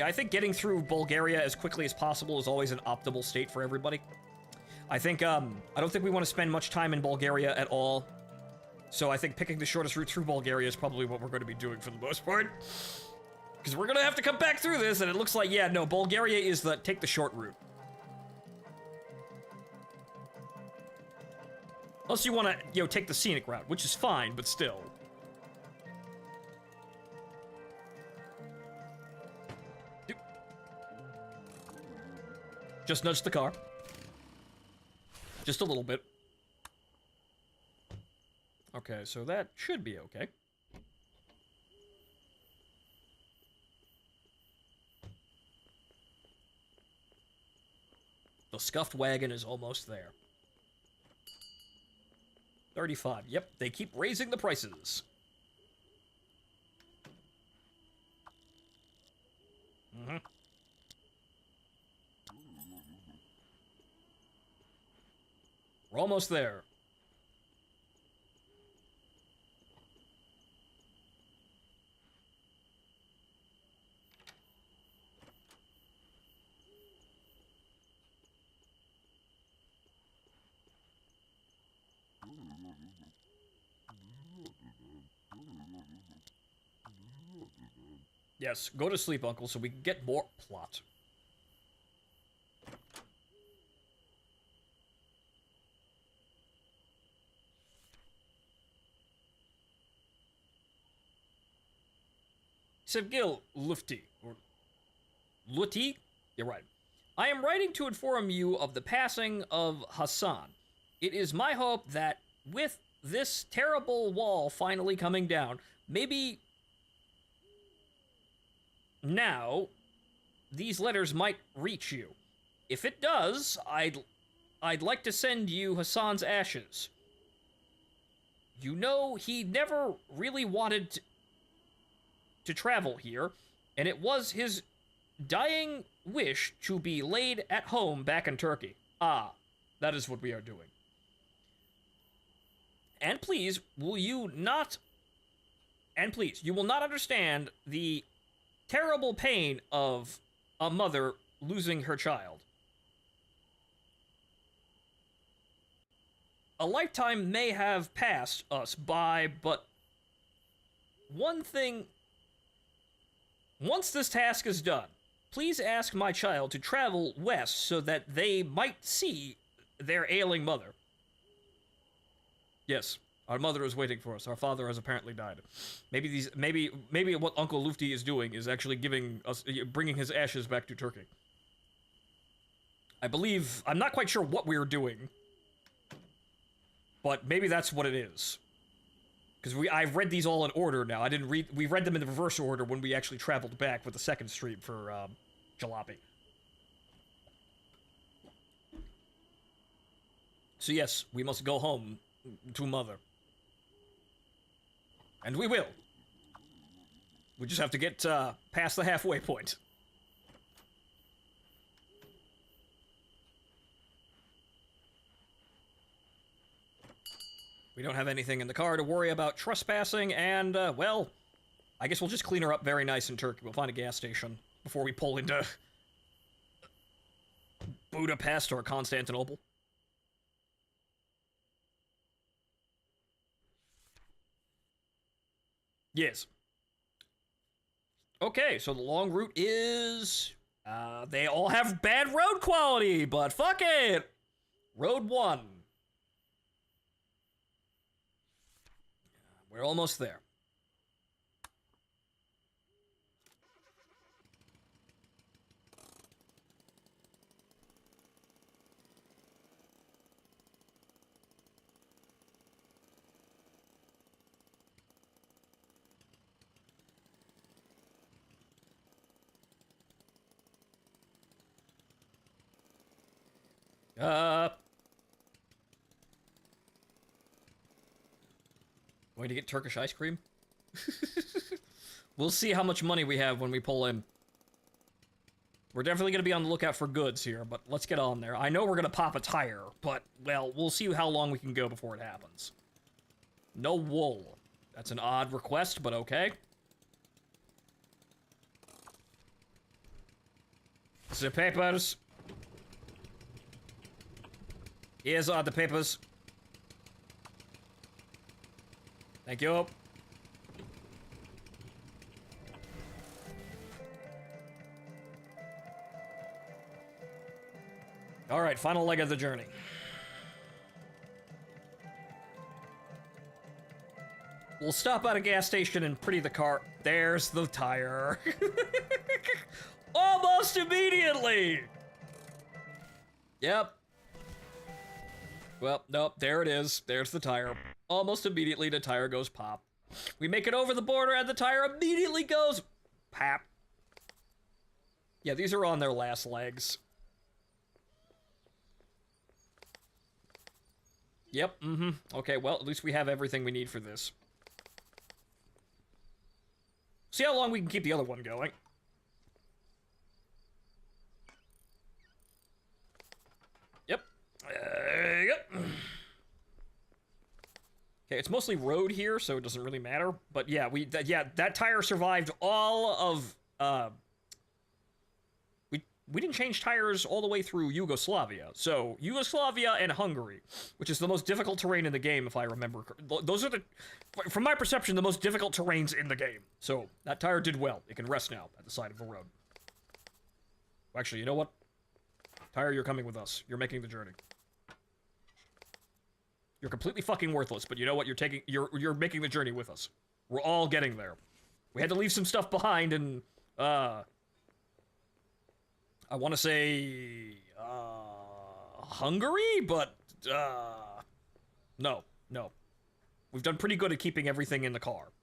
I think getting through Bulgaria as quickly as possible is always an optimal state for everybody. I think, I don't think we want to spend much time in Bulgaria at all. So I think picking the shortest route through Bulgaria is probably what we're going to be doing for the most part. Because we're going to have to come back through this, and it looks like, yeah, no, Bulgaria is the take the short route. Unless you want to, take the scenic route, which is fine, but still. Just nudge the car. Just a little bit. Okay, so that should be okay. The scuffed wagon is almost there. 35. Yep, they keep raising the prices. Mm-hmm. We're almost there. Yes, go to sleep, Uncle, so we can get more plot. Sevgil Lufti, or Luti? You're right. I am writing to inform you of the passing of Hassan. It is my hope that with this terrible wall finally coming down, maybe now these letters might reach you. If it does, I'd like to send you Hassan's ashes. You know, he never really wanted to travel here, and it was his dying wish to be laid at home back in Turkey. Ah, that is what we are doing. And please, you will not understand the terrible pain of a mother losing her child. A lifetime may have passed us by, but one thing, once this task is done, please ask my child to travel west so that they might see their ailing mother. Yes, our mother is waiting for us. Our father has apparently died. Maybe what Uncle Lufti is doing is actually bringing his ashes back to Turkey. I'm not quite sure what we're doing, but maybe that's what it is. Because I've read these all in order now. We read them in the reverse order when we actually traveled back with the second stream for Jalopy. So yes, we must go home to Mother. And we will. We just have to get past the halfway point. We don't have anything in the car to worry about trespassing, and, well, I guess we'll just clean her up very nice in Turkey. We'll find a gas station before we pull into Budapest or Constantinople. Yes. Okay, so the long route is... they all have bad road quality, but fuck it! Road 1. We're almost there. Going to get Turkish ice cream? We'll see how much money we have when we pull in. We're definitely going to be on the lookout for goods here, but let's get on there. I know we're going to pop a tire, but, well, we'll see how long we can go before it happens. No wool. That's an odd request, but okay. The papers. Here's are the papers. Thank you. All right, final leg of the journey. We'll stop at a gas station and pretty the car. There's the tire. Almost immediately. Yep. Well, nope, there it is. There's the tire. Almost immediately, the tire goes pop. We make it over the border, and the tire immediately goes pop. Yeah, these are on their last legs. Yep, Okay, well, at least we have everything we need for this. See how long we can keep the other one going. Yep. Yep. Okay, it's mostly road here, so it doesn't really matter. But yeah, that tire survived all of, we didn't change tires all the way through Yugoslavia. So, Yugoslavia and Hungary, which is the most difficult terrain in the game, if I remember. Those are from my perception, the most difficult terrains in the game. So, that tire did well. It can rest now at the side of the road. Actually, you know what? Tire, you're coming with us. You're making the journey. You're completely fucking worthless, but you know what? You're making the journey with us. We're all getting there. We had to leave some stuff behind and, I want to say, Hungary, but, no. We've done pretty good at keeping everything in the car.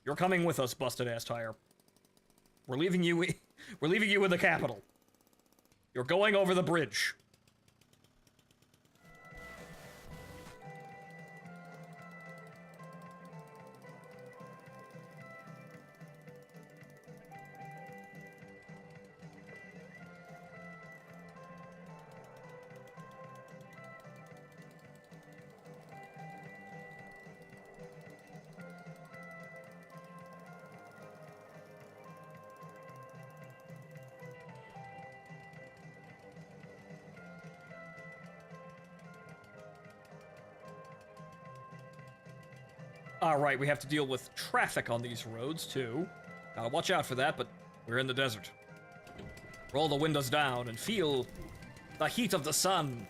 You're coming with us, busted-ass tire. We're leaving you in the capital. You're going over the bridge. Alright, we have to deal with traffic on these roads, too. Gotta watch out for that, but we're in the desert. Roll the windows down and feel the heat of the sun.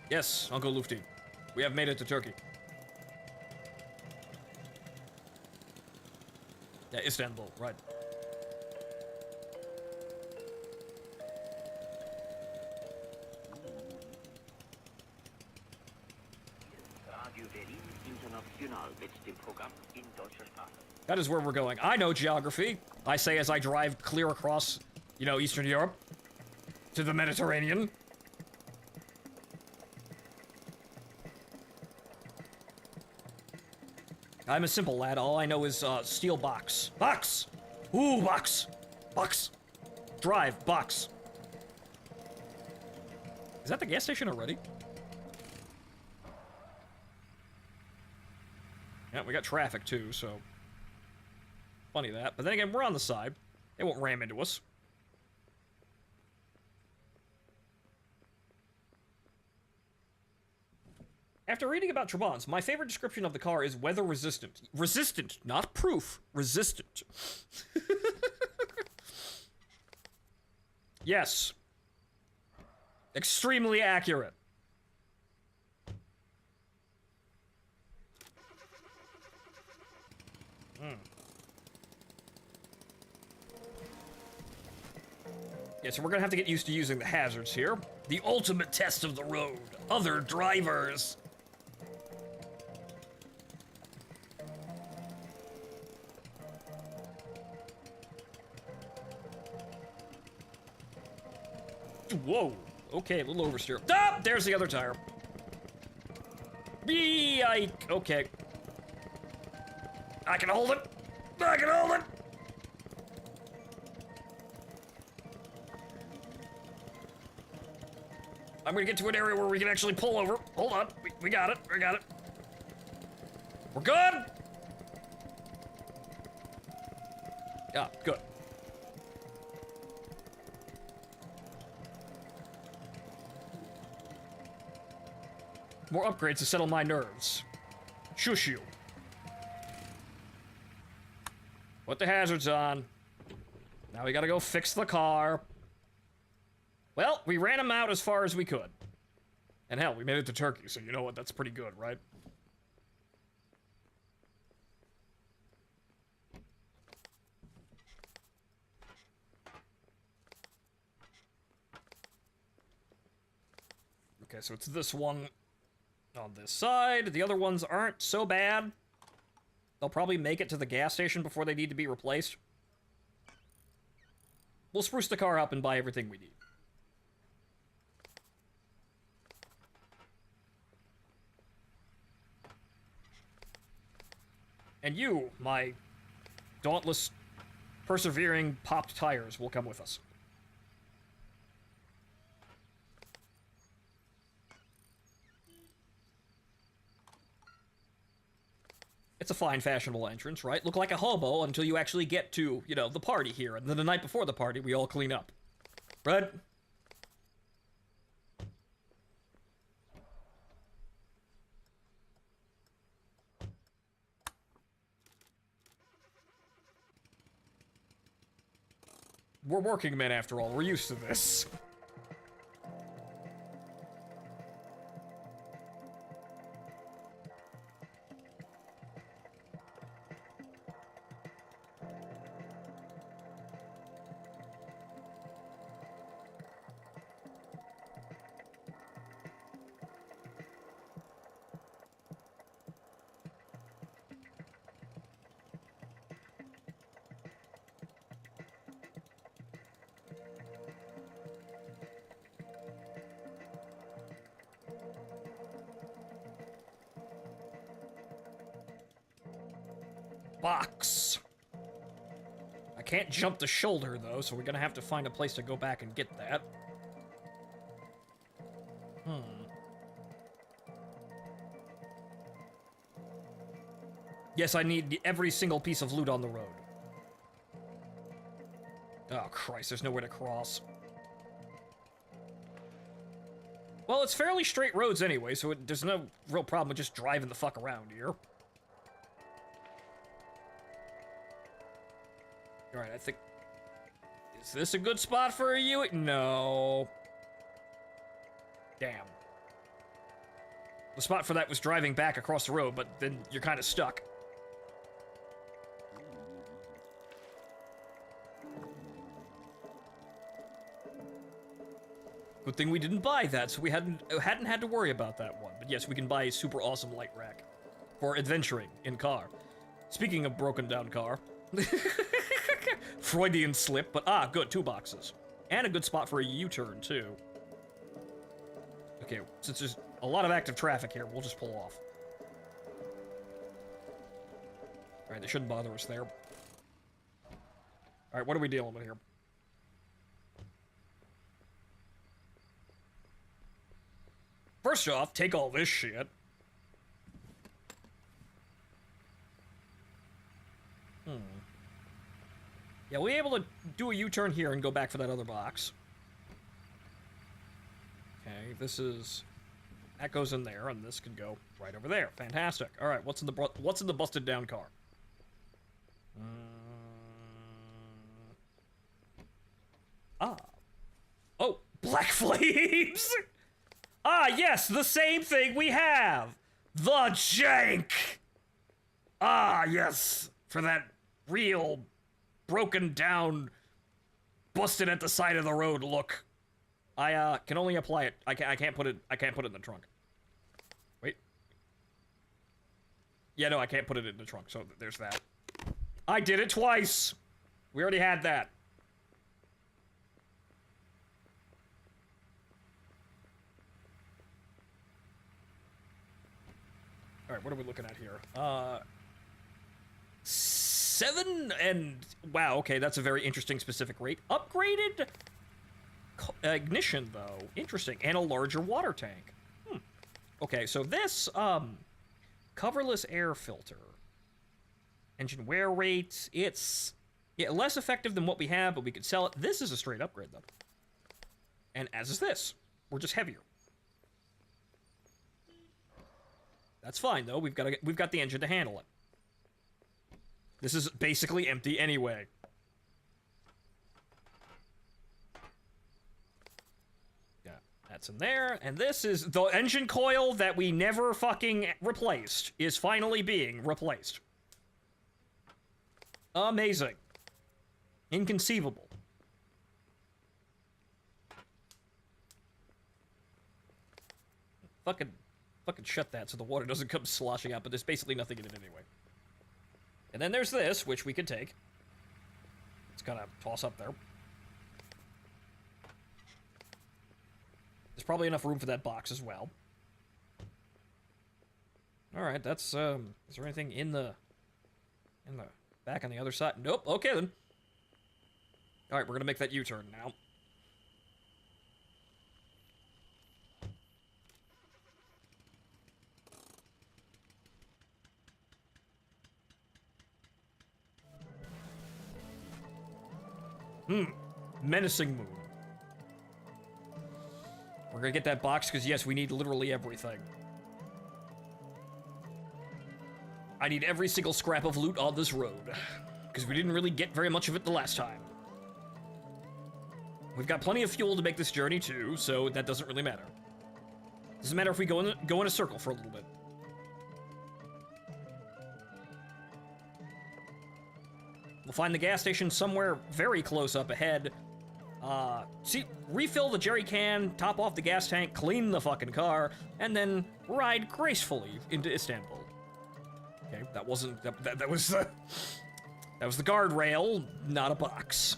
Yes, Uncle Lufti. We have made it to Turkey. Yeah, Istanbul, right. That is where we're going. I know geography. I say as I drive clear across, you know, Eastern Europe to the Mediterranean. I'm a simple lad. All I know is steel box. Box! Ooh, box! Box! Drive, box. Is that the gas station already? Yeah, we got traffic too, so... Funny that. But then again, we're on the side. They won't ram into us. After reading about Trabants, my favorite description of the car is weather resistant. Resistant, not proof. Resistant. Yes. Extremely accurate. Yeah, so we're gonna have to get used to using the hazards here. The ultimate test of the road. Other drivers. Whoa. Okay, a little oversteer. Ah! There's the other tire. Yike. Okay. I can hold it. I can hold it. I'm gonna get to an area where we can actually pull over. Hold on. We got it. We got it. We're good. Yeah, good. More upgrades to settle my nerves. Shush you. Put the hazards on. Now we gotta go fix the car. Well, we ran him out as far as we could. And hell, we made it to Turkey, so you know what? That's pretty good, right? Okay, so it's this one on this side. The other ones aren't so bad. They'll probably make it to the gas station before they need to be replaced. We'll spruce the car up and buy everything we need. And you, my dauntless, persevering, popped tires, will come with us. It's a fine, fashionable entrance, right? Look like a hobo until you actually get to, you know, the party here. And then the night before the party, we all clean up. Right? We're working men, after all. We're used to this. Box. I can't jump the shoulder, though, so we're gonna have to find a place to go back and get that. Yes, I need every single piece of loot on the road. Oh, Christ, there's nowhere to cross. Well, it's fairly straight roads anyway, so there's no real problem with just driving the fuck around here. Alright, I think... Is this a good spot for a U? No. Damn. The spot for that was driving back across the road, but then you're kind of stuck. Good thing we didn't buy that, so we hadn't had to worry about that one. But yes, we can buy a super awesome light rack for adventuring in car. Speaking of broken down car... Freudian slip, but good, 2 boxes. And a good spot for a U-turn, too. Okay, since there's a lot of active traffic here, we'll just pull off. Alright, they shouldn't bother us there. Alright, what are we dealing with here? First off, take all this shit. Yeah, we'll be able to do a U-turn here and go back for that other box. Okay, this is... That goes in there, and this can go right over there. Fantastic. All right, what's in the busted down car? Oh, black flames! Ah, yes, the same thing we have! The jank! Ah, yes, for that real, broken down, busted at the side of the road look. I can only apply it. I can't put it in the trunk. Wait. Yeah, no, I can't put it in the trunk, so there's that. I did it twice! We already had that. Alright, what are we looking at here? 7 and... Wow, okay, that's a very interesting specific rate. Upgraded ignition, though. Interesting. And a larger water tank. Okay, so this, coverless air filter. Engine wear rate, it's... Yeah, less effective than what we have, but we could sell it. This is a straight upgrade, though. And as is this. We're just heavier. That's fine, though. We've got the engine to handle it. This is basically empty anyway. Yeah, that's in there. And this is the engine coil that we never fucking replaced is finally being replaced. Amazing. Inconceivable. Fucking shut that so the water doesn't come sloshing out, but there's basically nothing in it anyway. And then there's this, which we could take. It's gonna toss up there. There's probably enough room for that box as well. Alright, that's, is there anything in the back on the other side? Nope, okay then. Alright, we're gonna make that U-turn now. Menacing moon. We're gonna get that box because, yes, we need literally everything. I need every single scrap of loot on this road because we didn't really get very much of it the last time. We've got plenty of fuel to make this journey too, so that doesn't really matter. Doesn't matter if we go in a circle for a little bit. We'll find the gas station somewhere very close up ahead. See, refill the jerry can, top off the gas tank, clean the fucking car, and then ride gracefully into Istanbul. Okay, that wasn't that was the guardrail, not a box.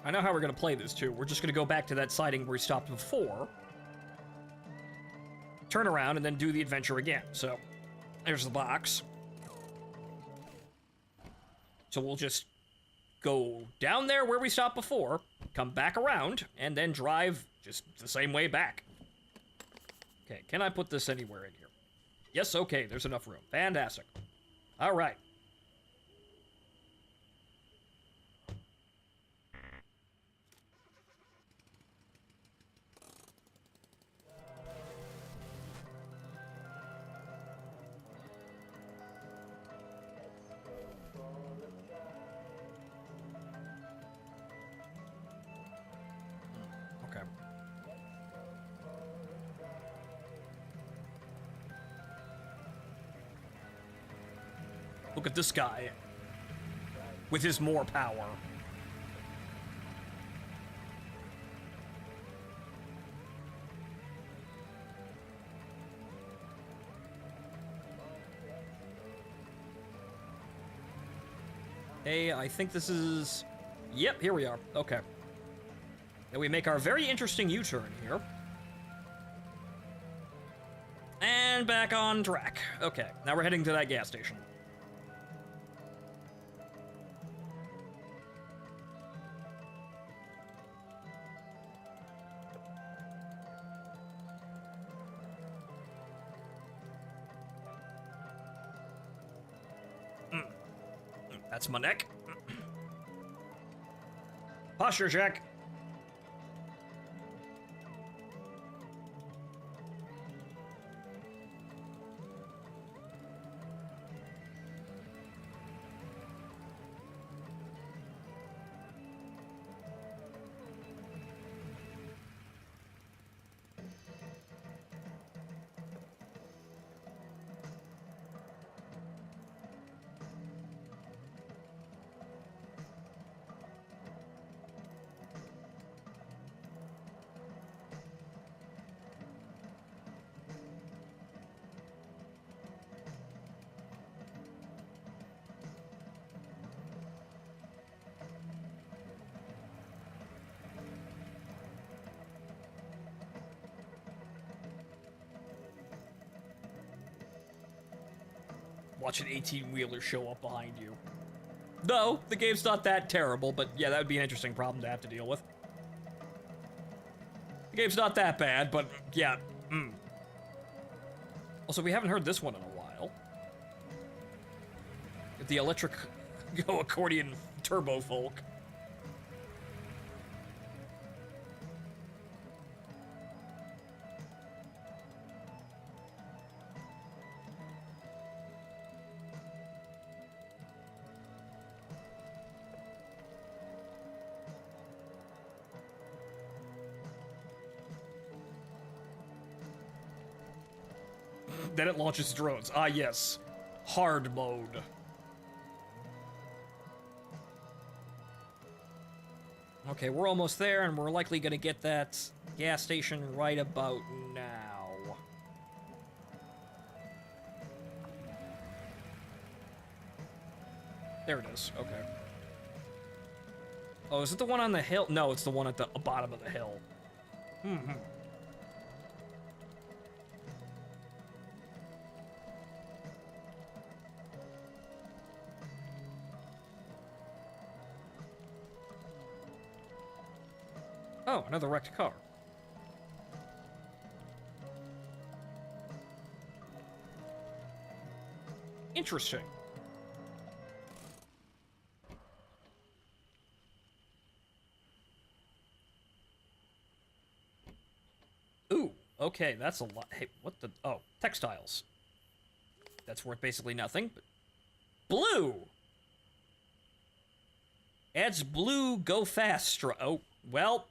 I know how we're gonna play this, too. We're just gonna go back to that siding where we stopped before. Turn around, and then do the adventure again. So, there's the box. So we'll just go down there where we stopped before, come back around, and then drive just the same way back. Okay, can I put this anywhere in here? Yes, okay, there's enough room. Fantastic. All right. Look at this guy with his more power. Okay, I think this is... Yep, here we are. Okay. And we make our very interesting U-turn here. And back on track. Okay, now we're heading to that gas station. That's my neck. Posture check. Watch an 18-wheeler show up behind you. No, the game's not that terrible, but yeah, that would be an interesting problem to have to deal with. The game's not that bad, but yeah. Also, we haven't heard this one in a while. The electric accordion turbo folk. Then it launches drones. Ah, yes. Hard mode. Okay, we're almost there, and we're likely gonna get that gas station right about now. There it is. Okay. Oh, is it the one on the hill? No, it's the one at the bottom of the hill. Oh, another wrecked car. Interesting. Ooh, okay, that's a lot. Hey, what the... Oh, textiles. That's worth basically nothing, but... Blue! Adds blue go fast oh, well...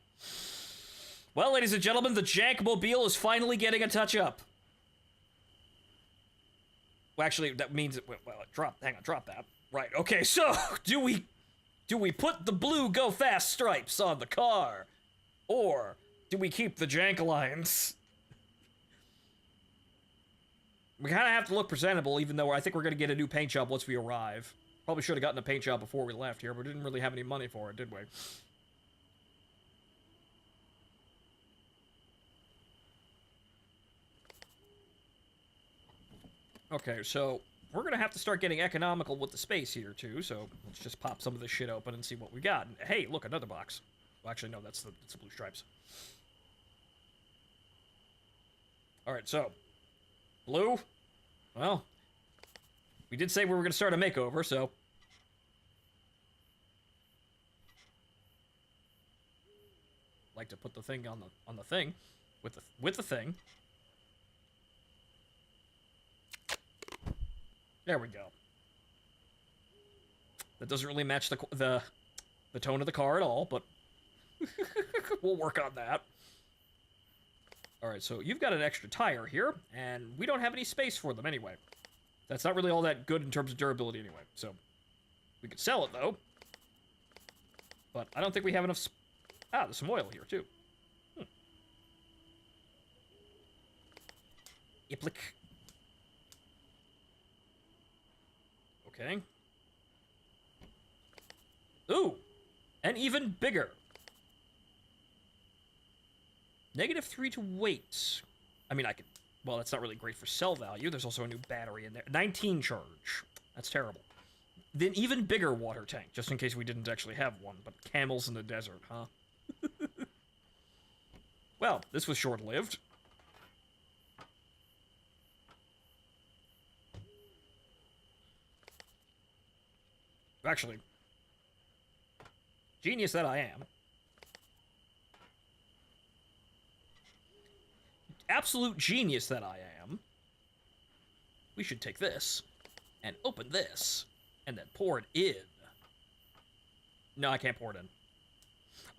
Well, ladies and gentlemen, the Jankmobile is finally getting a touch-up. Well, actually, that means... Well, hang on, drop that. Right, okay, so, do we put the blue go fast stripes on the car? Or do we keep the Jank Alliance? We kind of have to look presentable, even though I think we're going to get a new paint job once we arrive. Probably should have gotten a paint job before we left here, but we didn't really have any money for it, did we? Okay, so we're going to have to start getting economical with the space here, too, so let's just pop some of this shit open and see what we got. Hey, look, another box. Well, actually, no, that's the blue stripes. Alright, so, blue. Well, we did say we were going to start a makeover, so... Like to put the thing on the thing, with the thing. There we go. That doesn't really match the tone of the car at all, but we'll work on that. All right, so you've got an extra tire here, and we don't have any space for them anyway. That's not really all that good in terms of durability anyway, so we could sell it, though. But I don't think we have enough... Ah, there's some oil here, too. Iplick. Okay. Ooh, and even bigger. -3 to weight. I mean, I could... Well, that's not really great for cell value. There's also a new battery in there. 19 charge. That's terrible. Then even bigger water tank, just in case we didn't actually have one. But camels in the desert, huh? Well, this was short-lived. Actually, genius that I am. Absolute genius that I am. We should take this and open this and then pour it in. No, I can't pour it in.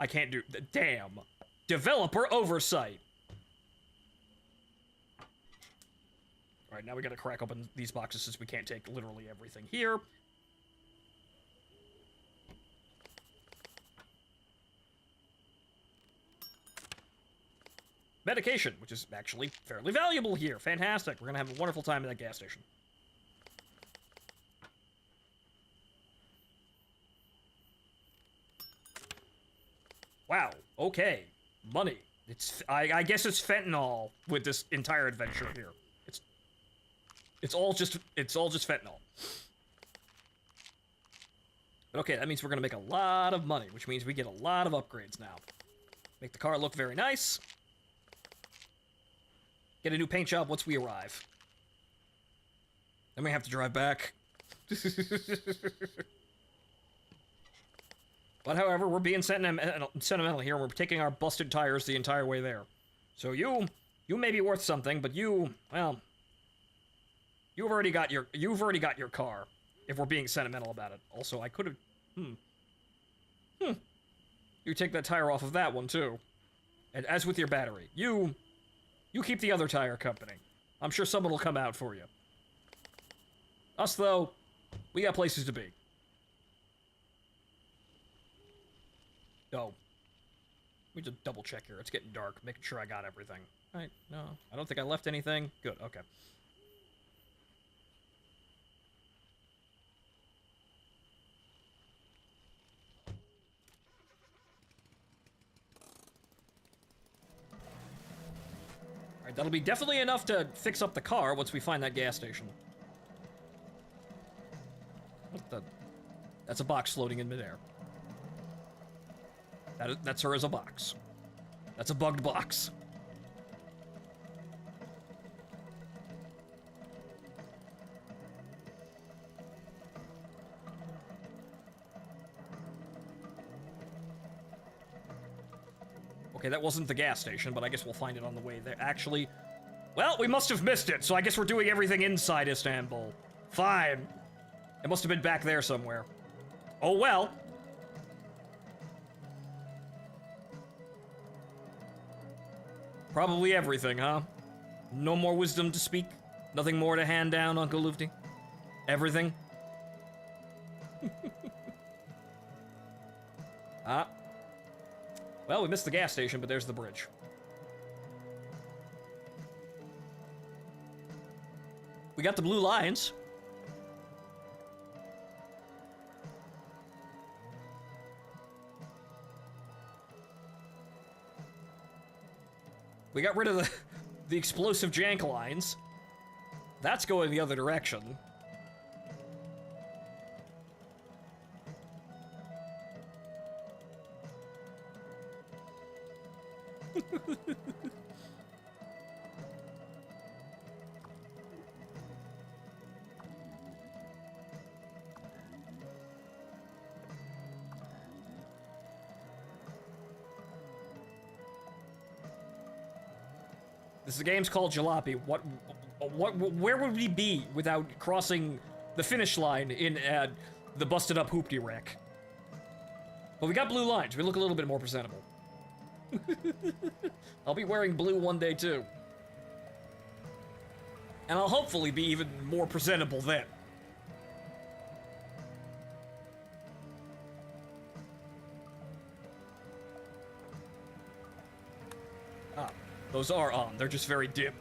I can't do... Damn. Developer oversight. Alright, now we gotta crack open these boxes since we can't take literally everything here. Medication, which is actually fairly valuable here. Fantastic. We're gonna have a wonderful time at that gas station. Wow. Okay. Money. I guess it's fentanyl with this entire adventure here. It's all just fentanyl. But okay, that means we're gonna make a lot of money, which means we get a lot of upgrades now. Make the car look very nice. Get a new paint job once we arrive. Then we have to drive back. But however, we're being sentimental here, and we're taking our busted tires the entire way there. So you may be worth something, but well, you've already got your car. If we're being sentimental about it. Also, I could have. You take that tire off of that one too, and as with your battery, you keep the other tire company. I'm sure someone will come out for you. Us though, we got places to be. Oh. Let me just double check here. It's getting dark. Making sure I got everything. Alright, no. I don't think I left anything. Good, okay. Alright, that'll be definitely enough to fix up the car once we find that gas station. What the... That's a box floating in midair. That's her as a box. That's a bugged box. Okay, that wasn't the gas station, but I guess we'll find it on the way there. Actually, well, we must have missed it, so I guess we're doing everything inside Istanbul. Fine. It must have been back there somewhere. Oh well. Probably everything, huh? No more wisdom to speak? Nothing more to hand down, Uncle Lufty? Everything? Ah. Well, we missed the gas station, but there's the bridge. We got the blue lines. We got rid of the explosive jank lines. That's going the other direction. This game's called Jalopy. Where would we be without crossing the finish line in the busted up hoopty wreck? But we got blue lines. We look a little bit more presentable. I'll be wearing blue one day too. And I'll hopefully be even more presentable then. Ah, those are on. They're just very dim.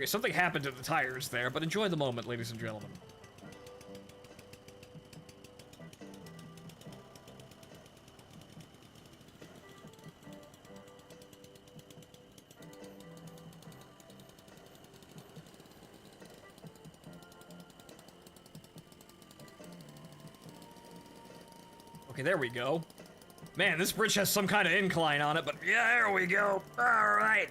Okay, something happened to the tires there, but enjoy the moment, ladies and gentlemen. Okay, there we go. Man, this bridge has some kind of incline on it, but yeah, there we go. All right.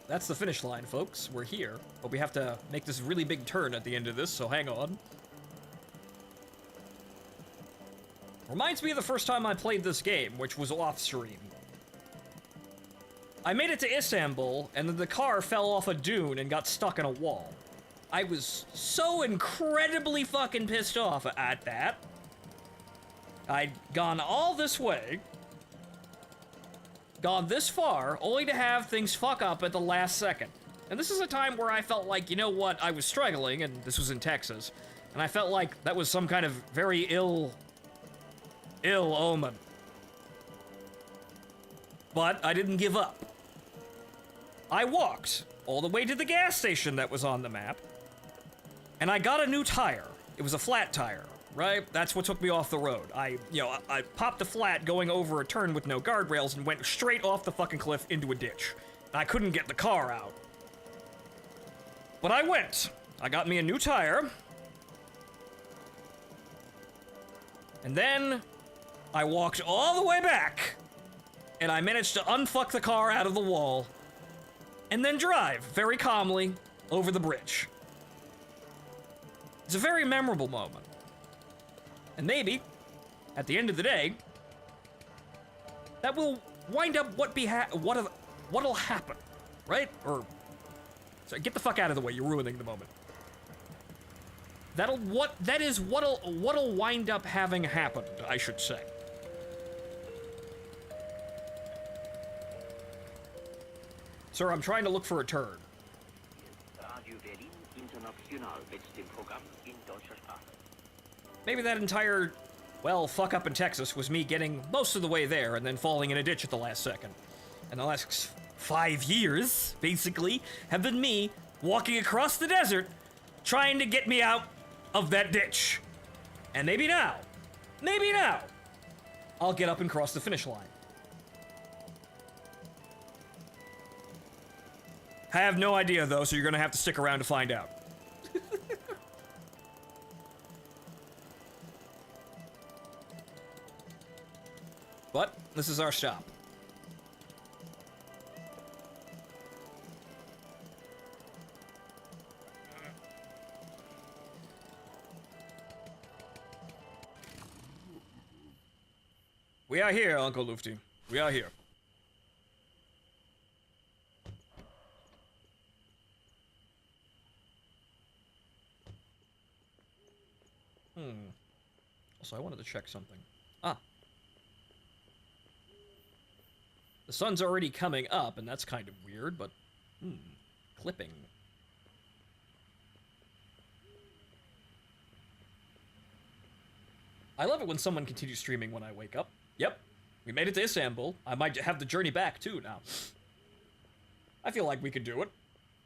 That's the finish line, folks. We're here, but we have to make this really big turn at the end of this, so hang on. Reminds me of the first time I played this game, which was off-stream. I made it to Istanbul, and then the car fell off a dune and got stuck in a wall. I was so incredibly fucking pissed off at that. I'd gone all this way, gone this far, only to have things fuck up at the last second. And this is a time where I felt like, you know what, I was struggling, and this was in Texas, and I felt like that was some kind of very ill omen. But I didn't give up. I walked all the way to the gas station that was on the map, and I got a new tire. It was a flat tire. Right? That's what took me off the road. I popped the flat going over a turn with no guardrails and went straight off the fucking cliff into a ditch. I couldn't get the car out. But I went. I got me a new tire. And then I walked all the way back. And I managed to unfuck the car out of the wall. And then drive very calmly over the bridge. It's a very memorable moment. And maybe, at the end of the day, that will wind up what'll happen, right? Or, sorry, get the fuck out of the way. You're ruining the moment. What'll wind up having happened, I should say. Sir, I'm trying to look for a turn. Radio Berlin International mit dem Programm in deutscher Sprache. Maybe that entire, well, fuck up in Texas was me getting most of the way there and then falling in a ditch at the last second. And the last 5 years, basically, have been me walking across the desert trying to get me out of that ditch. And maybe now, I'll get up and cross the finish line. I have no idea, though, so you're gonna have to stick around to find out. But this is our stop. We are here, Uncle Lufty. We are here. Also, I wanted to check something. The sun's already coming up, and that's kind of weird, but... clipping. I love it when someone continues streaming when I wake up. Yep, we made it to Istanbul. I might have the journey back, too, now. I feel like we could do it.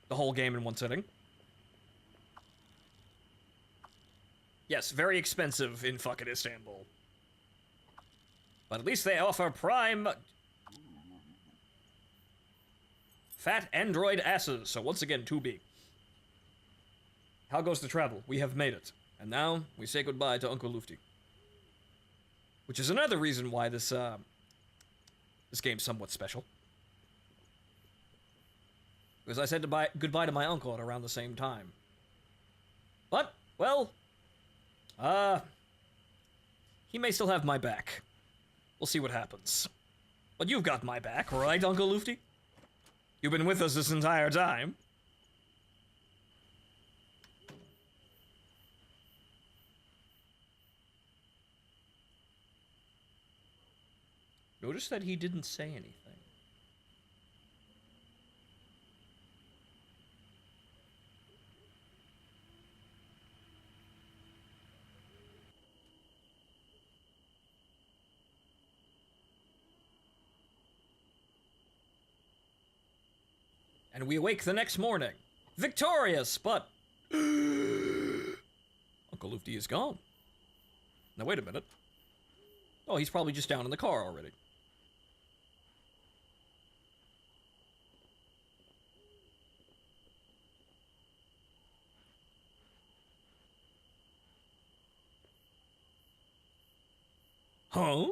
The whole game in one sitting. Yes, very expensive in fucking Istanbul. But at least they offer prime... fat android asses, so once again, 2B. How goes the travel? We have made it. And now, we say goodbye to Uncle Lufty. Which is another reason why this game's somewhat special. Because I said goodbye to my uncle at around the same time. But, well, he may still have my back. We'll see what happens. But you've got my back, right, Uncle Lufty? You've been with us this entire time. Notice that he didn't say anything. And we awake the next morning, victorious, but Uncle Lufty is gone. Now wait a minute. Oh, he's probably just down in the car already. Huh?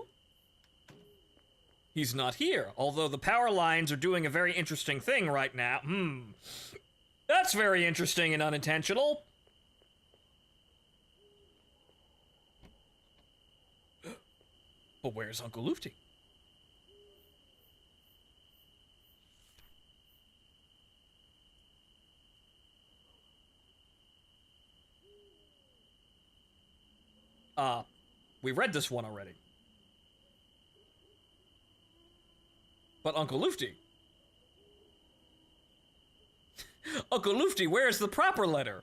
He's not here, although the power lines are doing a very interesting thing right now. That's very interesting and unintentional. But where's Uncle Lufty? We read this one already. But Uncle Lufty. Uncle Lufty, where's the proper letter?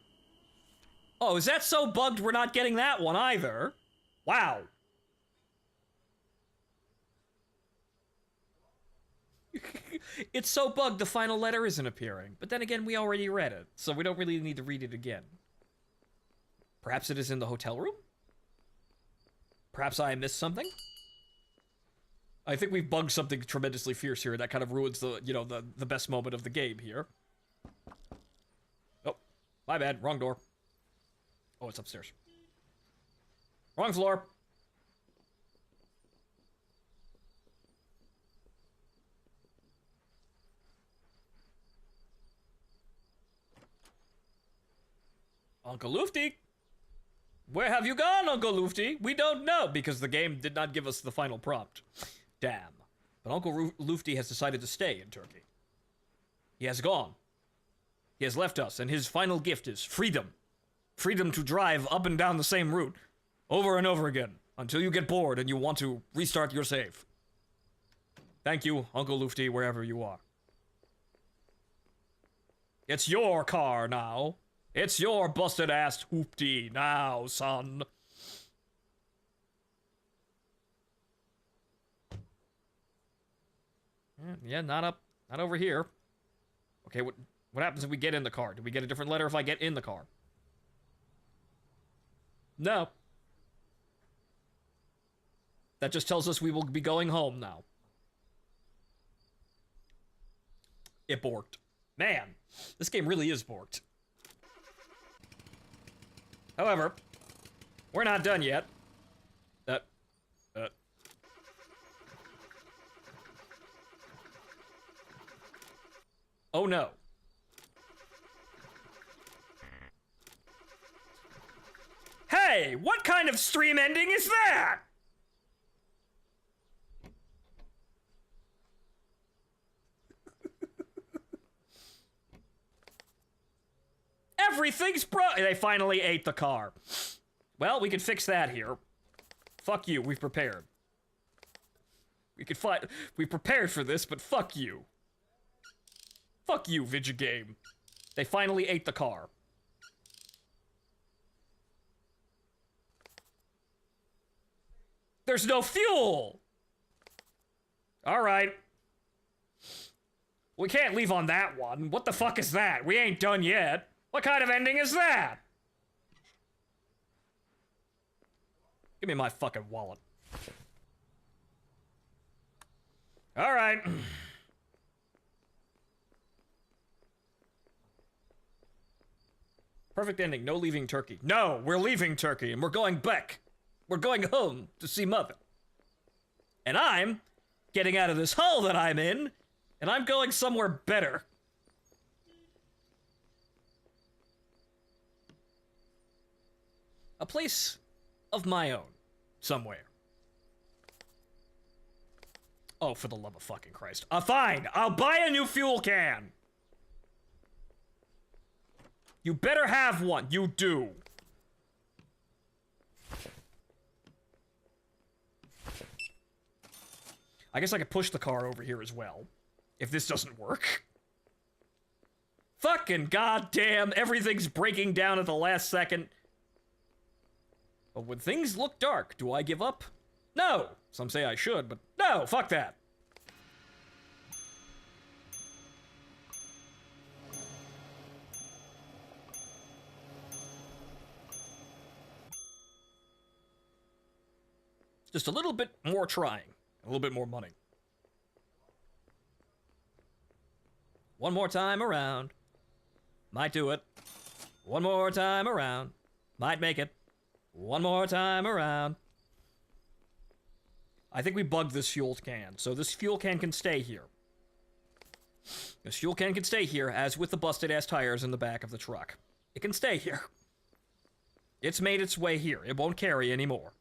Oh, is that so bugged we're not getting that one either? Wow. It's so bugged the final letter isn't appearing. But then again, we already read it, so we don't really need to read it again. Perhaps it is in the hotel room? Perhaps I missed something? I think we've bugged something tremendously fierce here that kind of ruins the, you know, the best moment of the game here. Oh, my bad, wrong door. Oh, it's upstairs. Wrong floor. Uncle Lufty? Where have you gone, Uncle Lufty? We don't know, because the game did not give us the final prompt. Damn. But Uncle Lufty has decided to stay in Turkey. He has gone. He has left us, and his final gift is freedom. Freedom to drive up and down the same route, over and over again, until you get bored and you want to restart your save. Thank you, Uncle Lufty, wherever you are. It's your car now. It's your busted-ass hoopty now, son. Yeah, not over here. Okay, what happens if we get in the car? Do we get a different letter if I get in the car? No. That just tells us we will be going home now. It borked. Man, this game really is borked. However, we're not done yet. Oh no. Hey, what kind of stream ending is that? Everything's They finally ate the car. Well, we can fix that here. Fuck you, we've prepared. We prepared for this, but fuck you. Fuck you, Vidya game. They finally ate the car. There's no fuel! Alright. We can't leave on that one. What the fuck is that? We ain't done yet. What kind of ending is that? Give me my fucking wallet. Alright. Perfect ending, no leaving Turkey. No, we're leaving Turkey and we're going back. We're going home to see Mother. And I'm getting out of this hole that I'm in, and I'm going somewhere better. place of my own. Somewhere. Oh, for the love of fucking Christ. Fine! I'll buy a new fuel can! You better have one. You do. I guess I could push the car over here as well. If this doesn't work. Fucking goddamn, everything's breaking down at the last second. But when things look dark, do I give up? No! Some say I should, but no, fuck that. Just a little bit more trying. A little bit more money. One more time around. Might do it. One more time around. Might make it. One more time around. I think we bugged this fuel can, so this fuel can stay here. This fuel can stay here, as with the busted-ass tires in the back of the truck. It can stay here. It's made its way here. It won't carry anymore.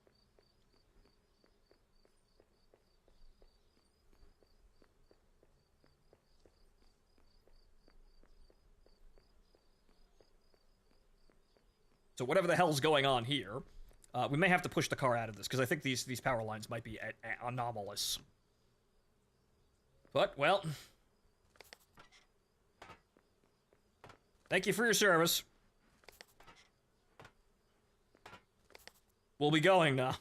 So whatever the hell's going on here, we may have to push the car out of this, because I think these power lines might be anomalous. But, well... Thank you for your service. We'll be going now.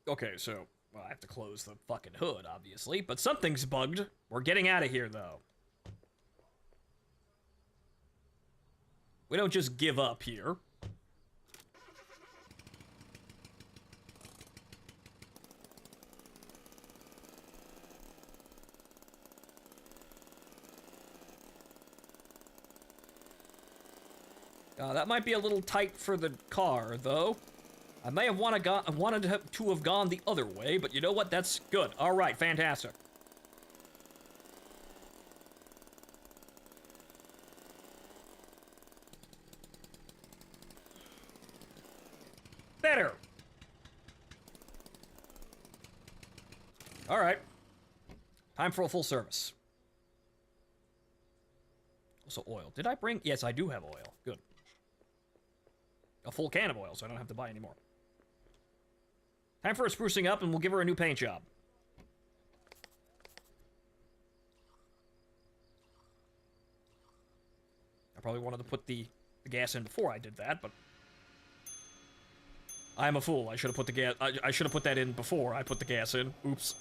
Okay, so, well, I have to close the fucking hood, obviously, but something's bugged. We're getting out of here, though. We don't just give up here. That might be a little tight for the car, though. I may have wanted to have gone the other way, but you know what? That's good. All right, fantastic. Better. All right. Time for a full service. Also oil. Did I bring? Yes, I do have oil. Good. A full can of oil, so I don't have to buy any more. Time for a sprucing up, and we'll give her a new paint job. I probably wanted to put the gas in before I did that, but... I'm a fool. I should have put the gas... I should have put that in before I put the gas in. Oops.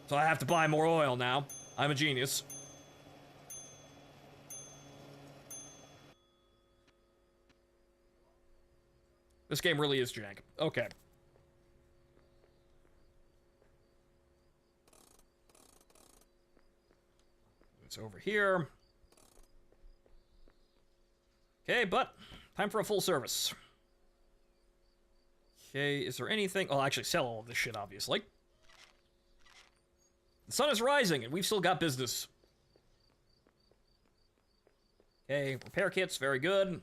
So I have to buy more oil now. I'm a genius. This game really is jank. Okay. It's over here. Okay, but time for a full service. Okay, is there anything... I'll actually sell all of this shit, obviously. The sun is rising, and we've still got business. Okay, repair kits, very good.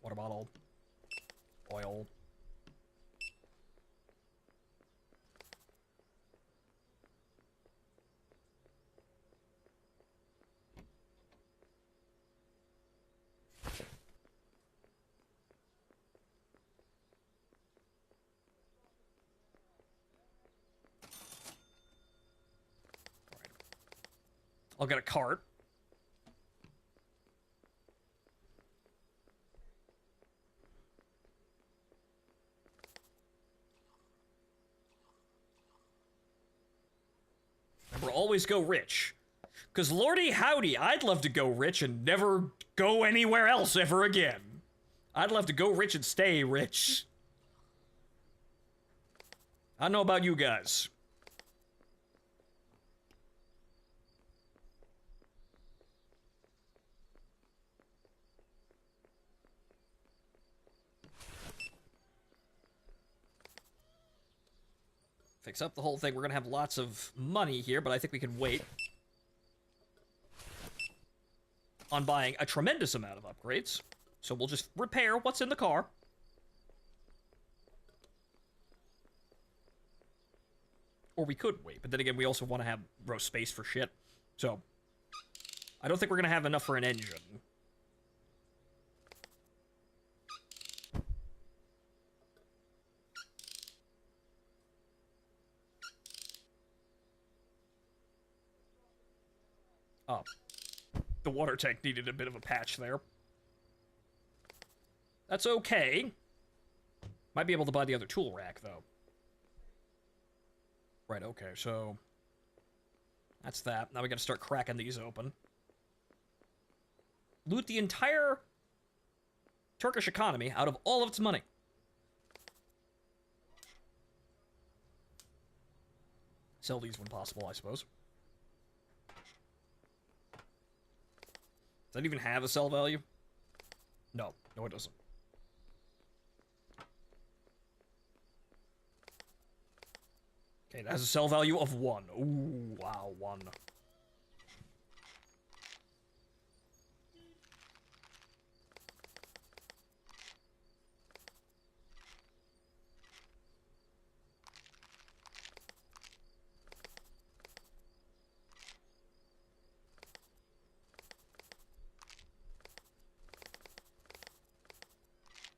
Water bottle. Oil. I'll get a cart. Remember, always go rich. Because lordy howdy, I'd love to go rich and never go anywhere else ever again. I'd love to go rich and stay rich. I don't know about you guys. fix up the whole thing. We're gonna have lots of money here, but I think we can wait on buying a tremendous amount of upgrades. So we'll just repair what's in the car. Or we could wait, but then again, we also want to have row space for shit. So I don't think we're gonna have enough for an engine. Oh. The water tank needed a bit of a patch there. That's okay. Might be able to buy the other tool rack, though. Right, okay, so... that's that. Now we gotta start cracking these open. Loot the entire Turkish economy out of all of its money. Sell these when possible, I suppose. Does that even have a sell value? No. No, it doesn't. Okay, that has a sell value of 1. Ooh, wow, 1.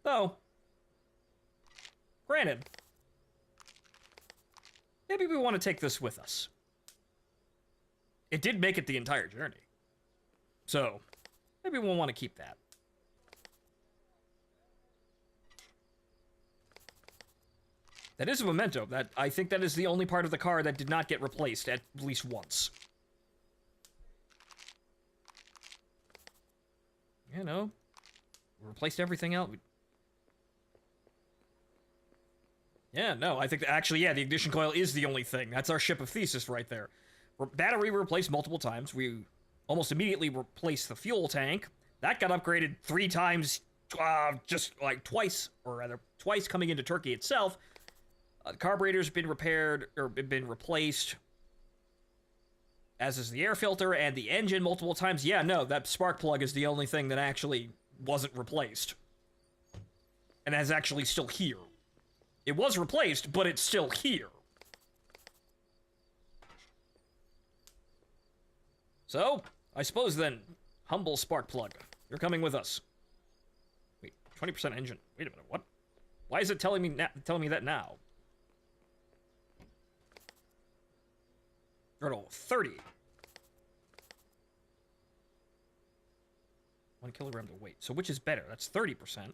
So, granted, maybe we want to take this with us. It did make it the entire journey. So, maybe we'll want to keep that. That is a memento. I think that is the only part of the car that did not get replaced at least once. You know, we replaced everything else. Yeah, no, I think actually, yeah, the ignition coil is the only thing. That's our ship of thesis right there. Battery we replaced multiple times. We almost immediately replaced the fuel tank. That got upgraded 3 times, just like twice, or rather, twice coming into Turkey itself. The carburetor's been repaired, or been replaced, as is the air filter, and the engine multiple times. Yeah, no, that spark plug is the only thing that actually wasn't replaced. And is actually still here. It was replaced, but it's still here. So, I suppose then, humble spark plug, you're coming with us. Wait, 20% engine. Wait a minute, what? Why is it telling me that now? Or no, 30. 1 kilogram to weight. So which is better? That's 30%.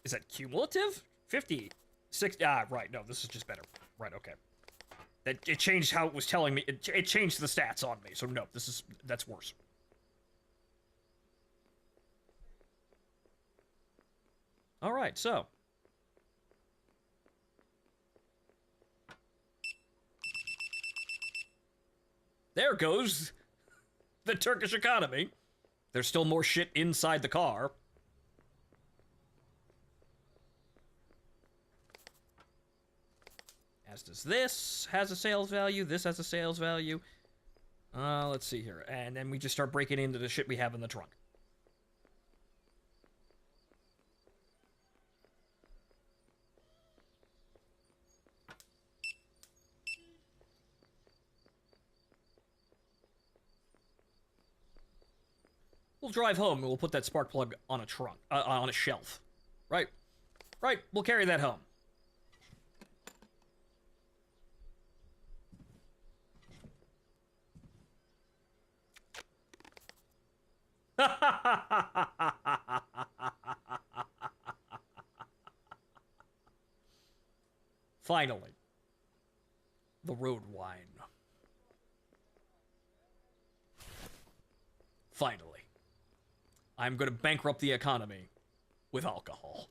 Is that cumulative? 50. 60. Ah, right. No, this is just better. Right, okay. It changed how it was telling me. It changed the stats on me. So no, that's worse. All right, so. There goes the Turkish economy. There's still more shit inside the car. As does this, has a sales value, this has a sales value. Let's see here. And then we just start breaking into the shit we have in the trunk. We'll drive home and we'll put that spark plug on a trunk, on a shelf. Right? Right, we'll carry that home. Finally. The road wine. Finally. I'm going to bankrupt the economy with alcohol.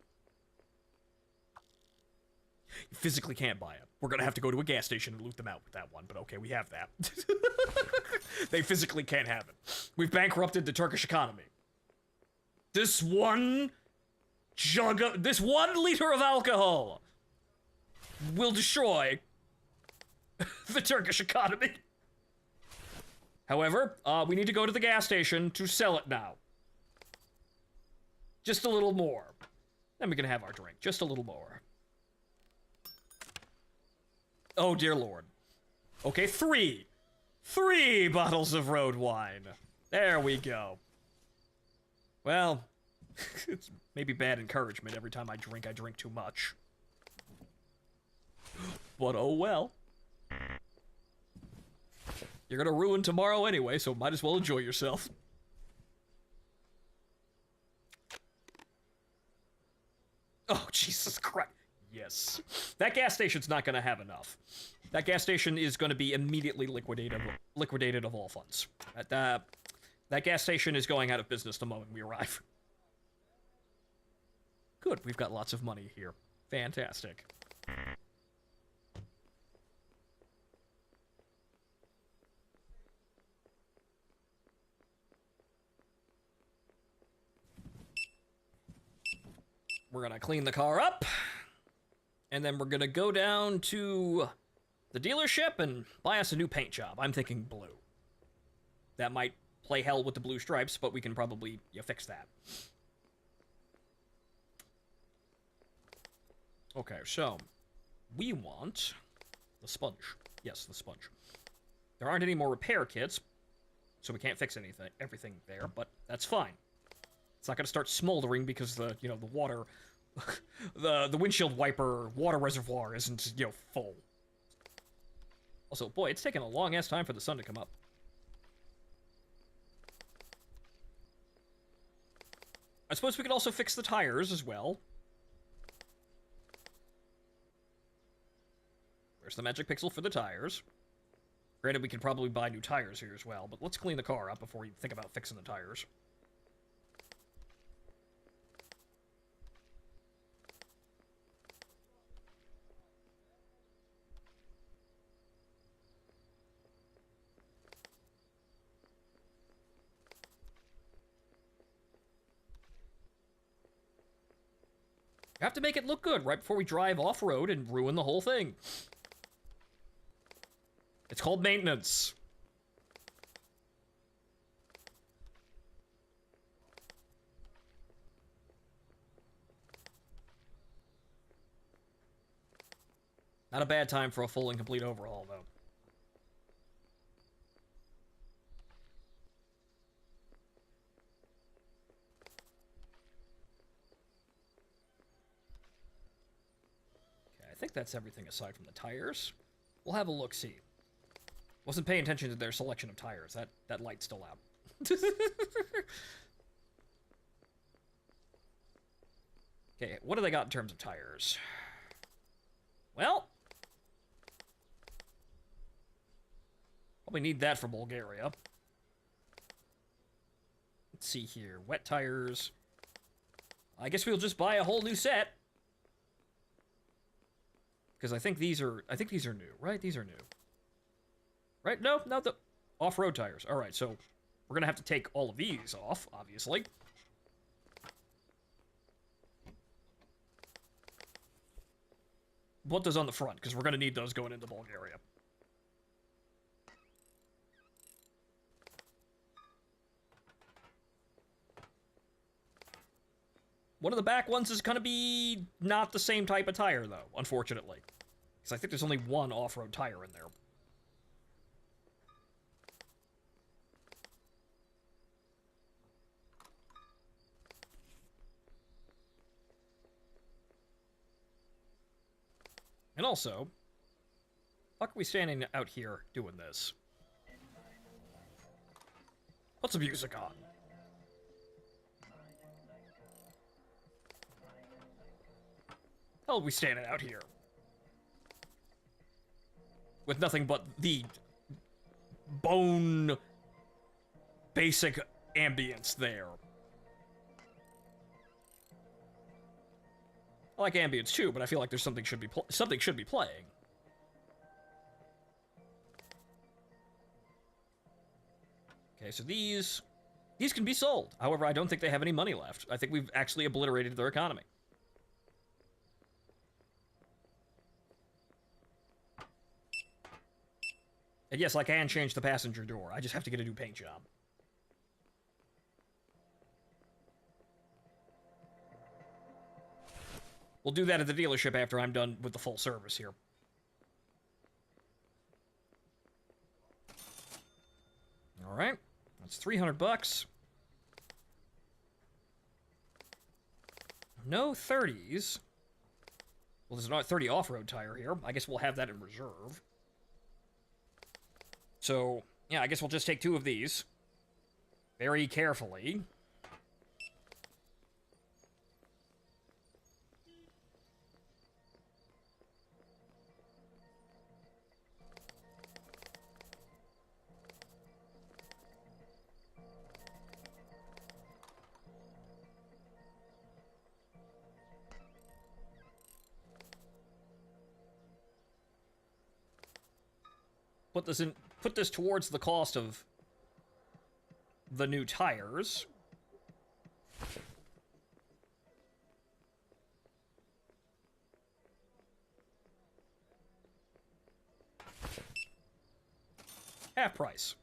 You physically can't buy it. We're going to have to go to a gas station and loot them out with that one, but okay, we have that. They physically can't have it. We've bankrupted the Turkish economy. This 1 liter of alcohol will destroy the Turkish economy. However, we need to go to the gas station to sell it now. Just a little more. Then we can have our drink. Just a little more. Oh, dear Lord. Okay, 3. 3 bottles of road wine. There we go. Well, it's maybe bad encouragement. Every time I drink too much. But oh well. You're gonna ruin tomorrow anyway, so might as well enjoy yourself. Oh, Jesus Christ. Yes. That gas station's not gonna have enough. That gas station is gonna be immediately liquidated of all funds. That gas station is going out of business the moment we arrive. Good, we've got lots of money here. Fantastic. We're gonna clean the car up, and then we're gonna go down to the dealership and buy us a new paint job. I'm thinking blue. That might play hell with the blue stripes, but we can probably fix that. Okay, so we want the sponge. Yes, the sponge. There aren't any more repair kits, so we can't fix everything there, but that's fine. It's not going to start smoldering because the water, the windshield wiper water reservoir isn't, full. Also, boy, it's taking a long-ass time for the sun to come up. I suppose we could also fix the tires as well. There's the magic pixel for the tires. Granted, we could probably buy new tires here as well, but let's clean the car up before we think about fixing the tires. You have to make it look good right before we drive off-road and ruin the whole thing. It's called maintenance. Not a bad time for a full and complete overhaul, though. I think that's everything aside from the tires. We'll have a look-see. Wasn't paying attention to their selection of tires. That light's still out. Okay, what do they got in terms of tires? Well, probably need that for Bulgaria. Let's see here. Wet tires. I guess we'll just buy a whole new set. Because I think these are new, right? These are new. Right? No, not the off-road tires. All right, so we're going to have to take all of these off, obviously. Put those on the front, because we're going to need those going into Bulgaria. One of the back ones is going to be not the same type of tire, though, unfortunately. Because I think there's only one off-road tire in there. And also, fuck are we standing out here doing this? What's the music on? Hell are we standing out here? With nothing but the bone basic ambience there. I like ambience too, but I feel like there's something should be playing. Okay, so these can be sold. However, I don't think they have any money left. I think we've actually obliterated their economy. And yes, I can change the passenger door. I just have to get a new paint job. We'll do that at the dealership after I'm done with the full service here. All right, that's $300. No 30s. Well, there's not 30 off-road tire here. I guess we'll have that in reserve. So, yeah, I guess we'll just take 2 of these. Very carefully. Put this towards the cost of the new tires. Half price.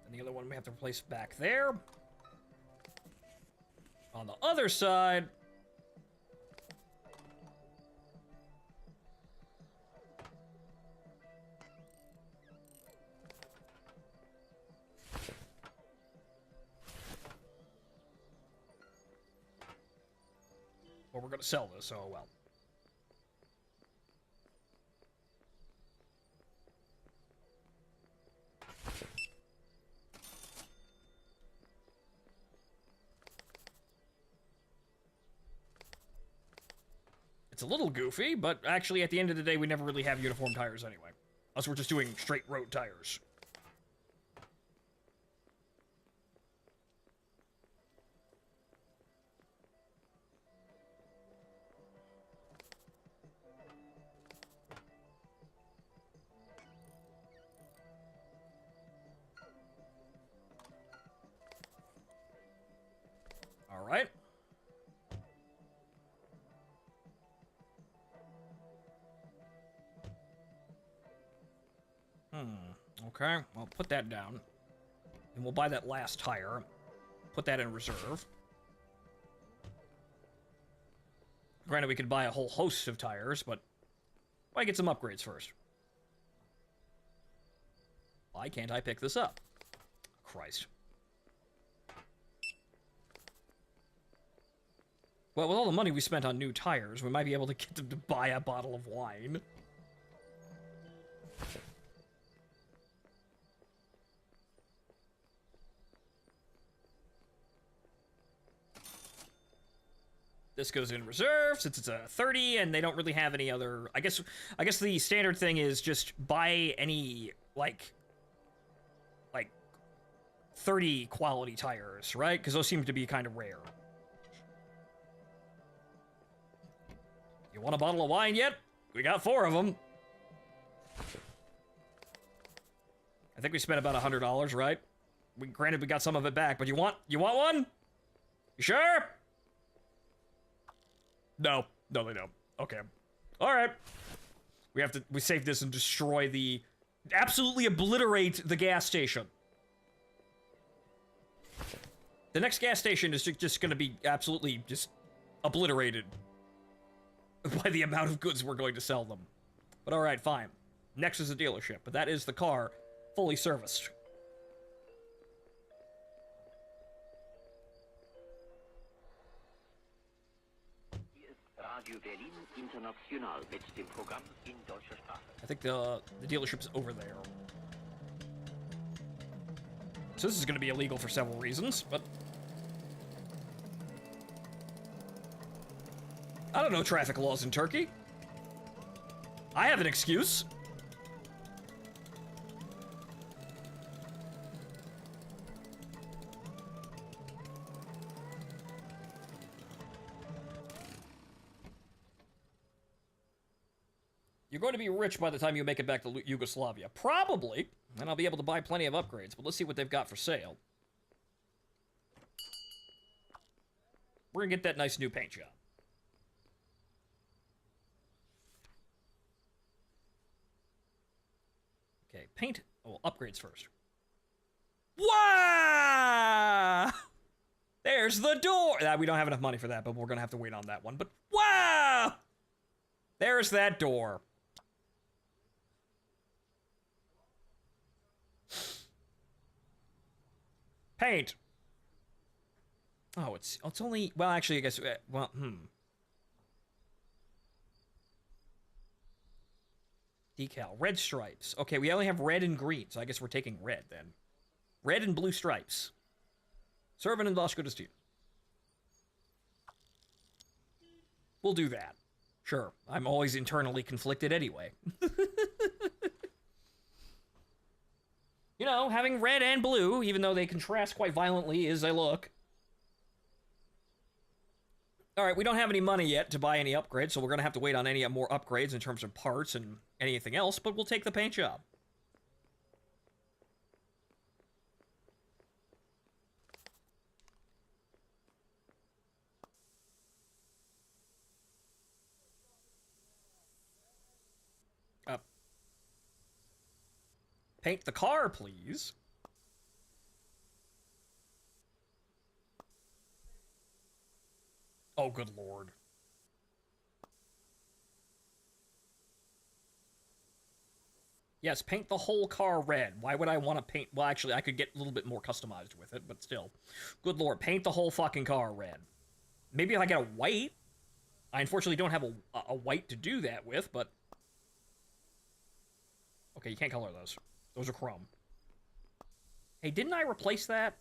And the other one we have to replace back there. On the other side, well, we're going to sell this, oh well. It's a little goofy, but actually at the end of the day, we never really have uniform tires anyway. Unless we're just doing straight road tires. All right. Okay, well, put that down. And we'll buy that last tire. Put that in reserve. Granted, we could buy a whole host of tires, but why get some upgrades first? Why can't I pick this up? Christ. Well, with all the money we spent on new tires, we might be able to get them to buy a bottle of wine. This goes in reserve since it's a 30 and they don't really have any other. I guess the standard thing is just buy any like 30 quality tires, right? Because those seem to be kind of rare. You want a bottle of wine yet? We got 4 of them. I think we spent about $100, right? Granted, we got some of it back, but you want one? You sure? No, they don't. Okay. All right. We save this and destroy absolutely obliterate the gas station. The next gas station is just going to be absolutely just obliterated by the amount of goods we're going to sell them. But all right, fine. Next is the dealership, but that is the car fully serviced. Radio Berlin International mit dem Programm in deutscher Sprache. I think the dealership's over there. So this is going to be illegal for several reasons, but I don't know traffic laws in Turkey. I have an excuse. You're going to be rich by the time you make it back to Yugoslavia. Probably. And I'll be able to buy plenty of upgrades, but let's see what they've got for sale. We're gonna get that nice new paint job. Okay, paint. Oh, upgrades first. Wow! There's the door! We don't have enough money for that, but we're gonna have to wait on that one. But wow! There's that door. Paint. Oh, it's only, well, actually, I guess, well, Decal. Red stripes. Okay, we only have red and green, so I guess we're taking red, then. Red and blue stripes. Servant and Doshko to Steve. We'll do that. Sure. I'm always internally conflicted anyway. You know, having red and blue, even though they contrast quite violently, is a look. Alright, we don't have any money yet to buy any upgrades, so we're going to have to wait on any more upgrades in terms of parts and anything else, but we'll take the paint job. Paint the car, please. Oh, good lord. Yes, paint the whole car red. Why would I want to paint... Well, actually, I could get a little bit more customized with it, but still. Good lord, paint the whole fucking car red. Maybe if I get a white. I unfortunately don't have a white to do that with, but... Okay, you can't color those. Those are chrome. Hey, didn't I replace that?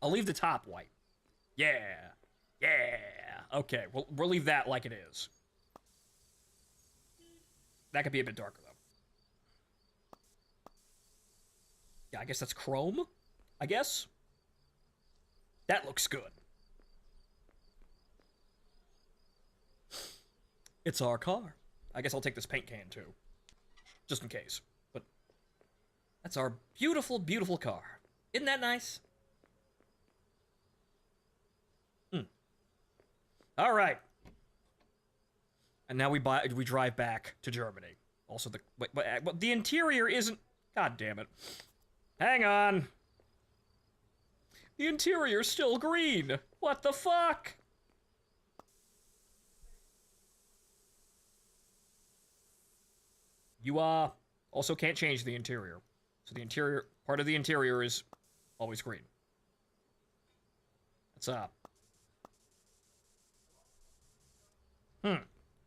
I'll leave the top white. Yeah. Yeah. Okay, we'll leave that like it is. That could be a bit darker, though. Yeah, I guess that's chrome? I guess? That looks good. It's our car. I guess I'll take this paint can, too. Just in case. But that's our beautiful, beautiful car. Isn't that nice? All right. And now we drive back to Germany. Also, but the interior isn't... God damn it. Hang on. The interior's still green. What the fuck? You, also can't change the interior. So the interior... Part of the interior is always green. That's,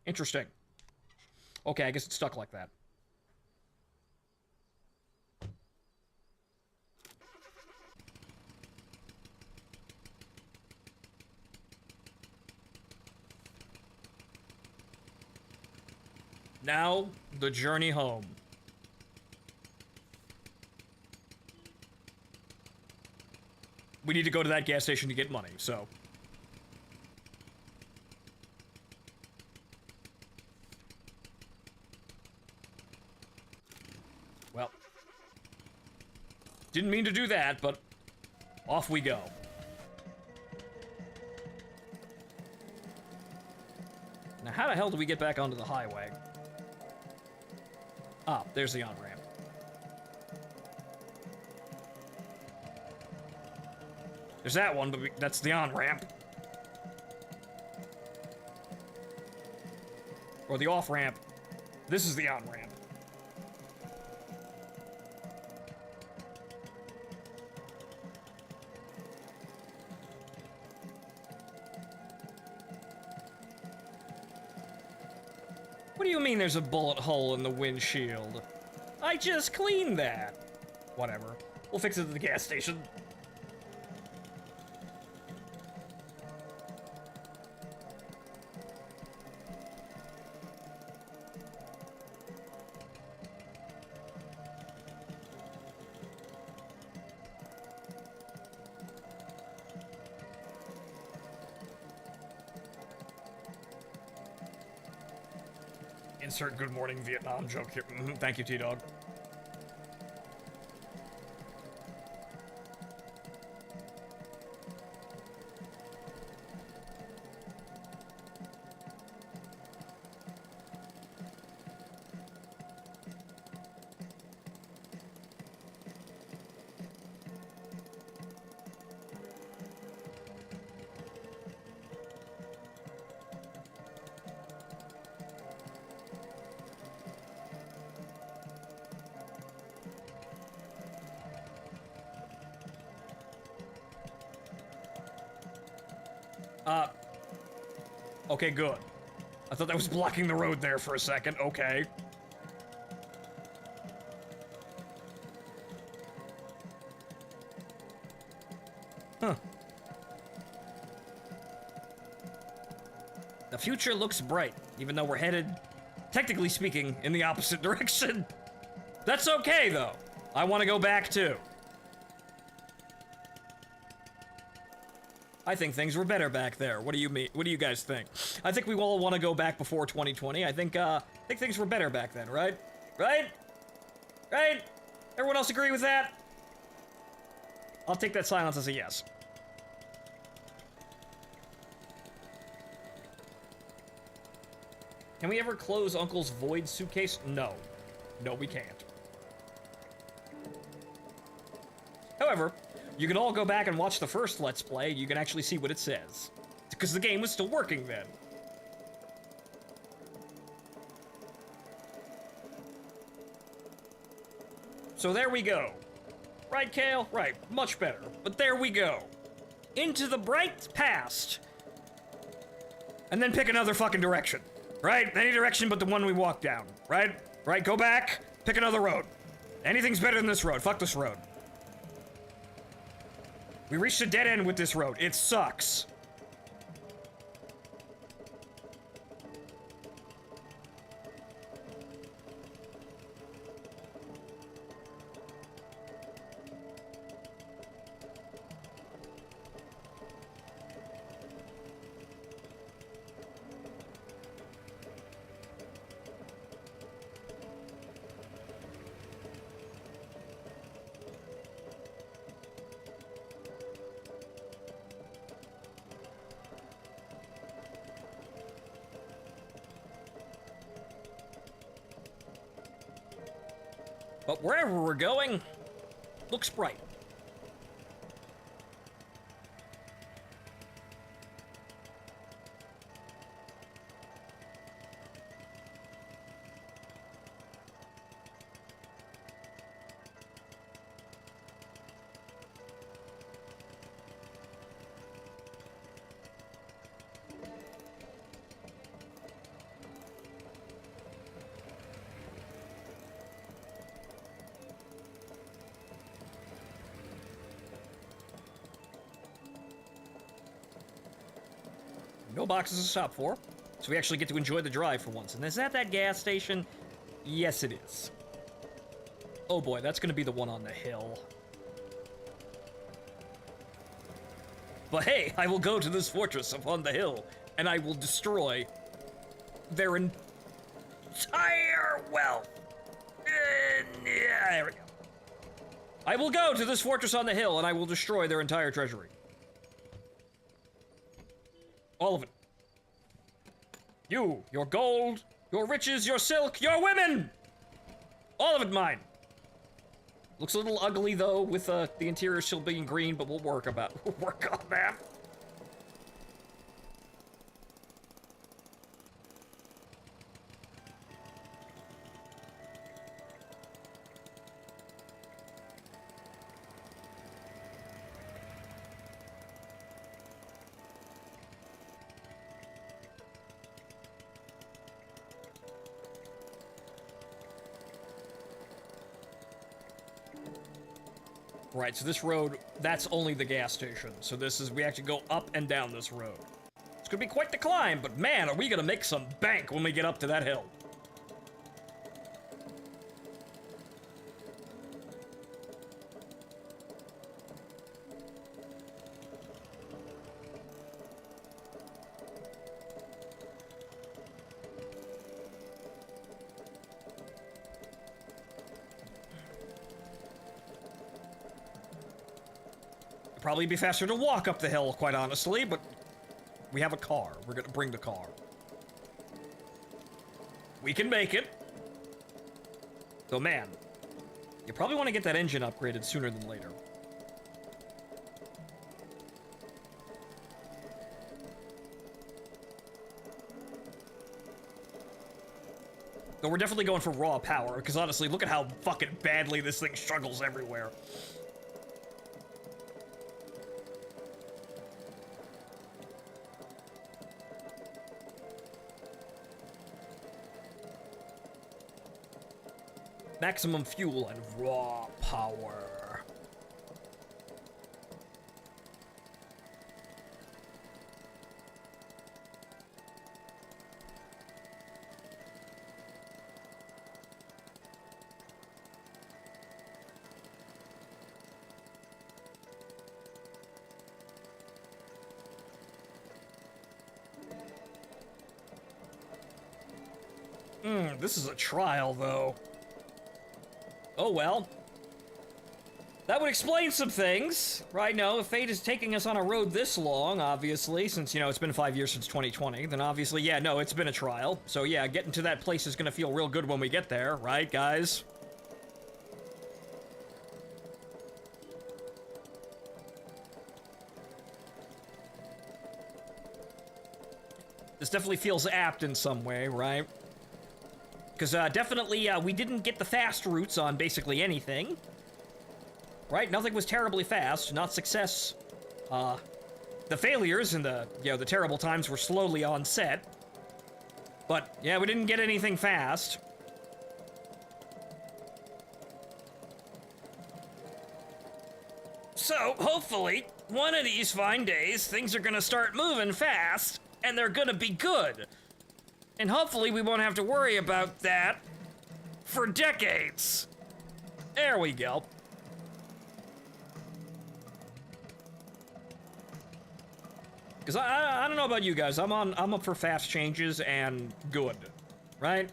Interesting. Okay, I guess it's stuck like that. Now, the journey home. We need to go to that gas station to get money, so... Well, didn't mean to do that, but off we go. Now, how the hell do we get back onto the highway? Ah, there's the on-ramp. There's that one, but that's the on-ramp. Or the off-ramp. This is the on-ramp. What do you mean there's a bullet hole in the windshield? I just cleaned that. Whatever. We'll fix it at the gas station. Insert good morning Vietnam joke here. Thank you, T-Dog. Okay, good. I thought that was blocking the road there for a second. Okay. Huh. The future looks bright, even though we're headed, technically speaking, in the opposite direction. That's okay, though. I want to go back, too. I think things were better back there. What do you mean? What do you guys think? I think we all want to go back before 2020. I think things were better back then, right? Right? Right? Everyone else agree with that? I'll take that silence as a yes. Can we ever close Uncle's void suitcase? No. No, we can't. However, you can all go back and watch the first Let's Play. You can actually see what it says. Because the game was still working then. So there we go. Right, Kale? Right. Much better. But there we go. Into the bright past. And then pick another fucking direction. Right? Any direction but the one we walked down. Right? Right? Go back. Pick another road. Anything's better than this road. Fuck this road. We reached a dead end with this road. It sucks. But wherever we're going, looks bright. No boxes to stop for, so we actually get to enjoy the drive for once. And is that gas station? Yes, it is. Oh boy, that's gonna be the one on the hill. But hey, I will go to this fortress upon the hill, and I will destroy their entire wealth. Yeah, there we go. I will go to this fortress on the hill, and I will destroy their entire treasury. All of it. You, your gold, your riches, your silk, your women! All of it mine. Looks a little ugly though, with the interior still being green, but we'll work on that. Right, so this road, that's only the gas station. So we actually go up and down this road. It's gonna be quite the climb, but man, are we gonna make some bank when we get up to that hill. Probably be faster to walk up the hill, quite honestly, but we have a car. We're gonna bring the car. We can make it. So, man, you probably want to get that engine upgraded sooner than later. Though we're definitely going for raw power, because honestly, look at how fucking badly this thing struggles everywhere. Maximum fuel and raw power. This is a trial, though. Oh, well. That would explain some things, right? No, if fate is taking us on a road this long, obviously, since, you know, it's been 5 years since 2020, then obviously, yeah, no, it's been a trial. So, yeah, getting to that place is gonna feel real good when we get there, right, guys? This definitely feels apt in some way, right? Because definitely we didn't get the fast routes on basically anything. Right? Nothing was terribly fast, not success. The failures and the, you know, the terrible times were slowly on set. But, yeah, we didn't get anything fast. So, hopefully, one of these fine days, things are gonna start moving fast, and they're gonna be good. And hopefully we won't have to worry about that for decades. There we go. Because I don't know about you guys, I'm up for fast changes and good, right?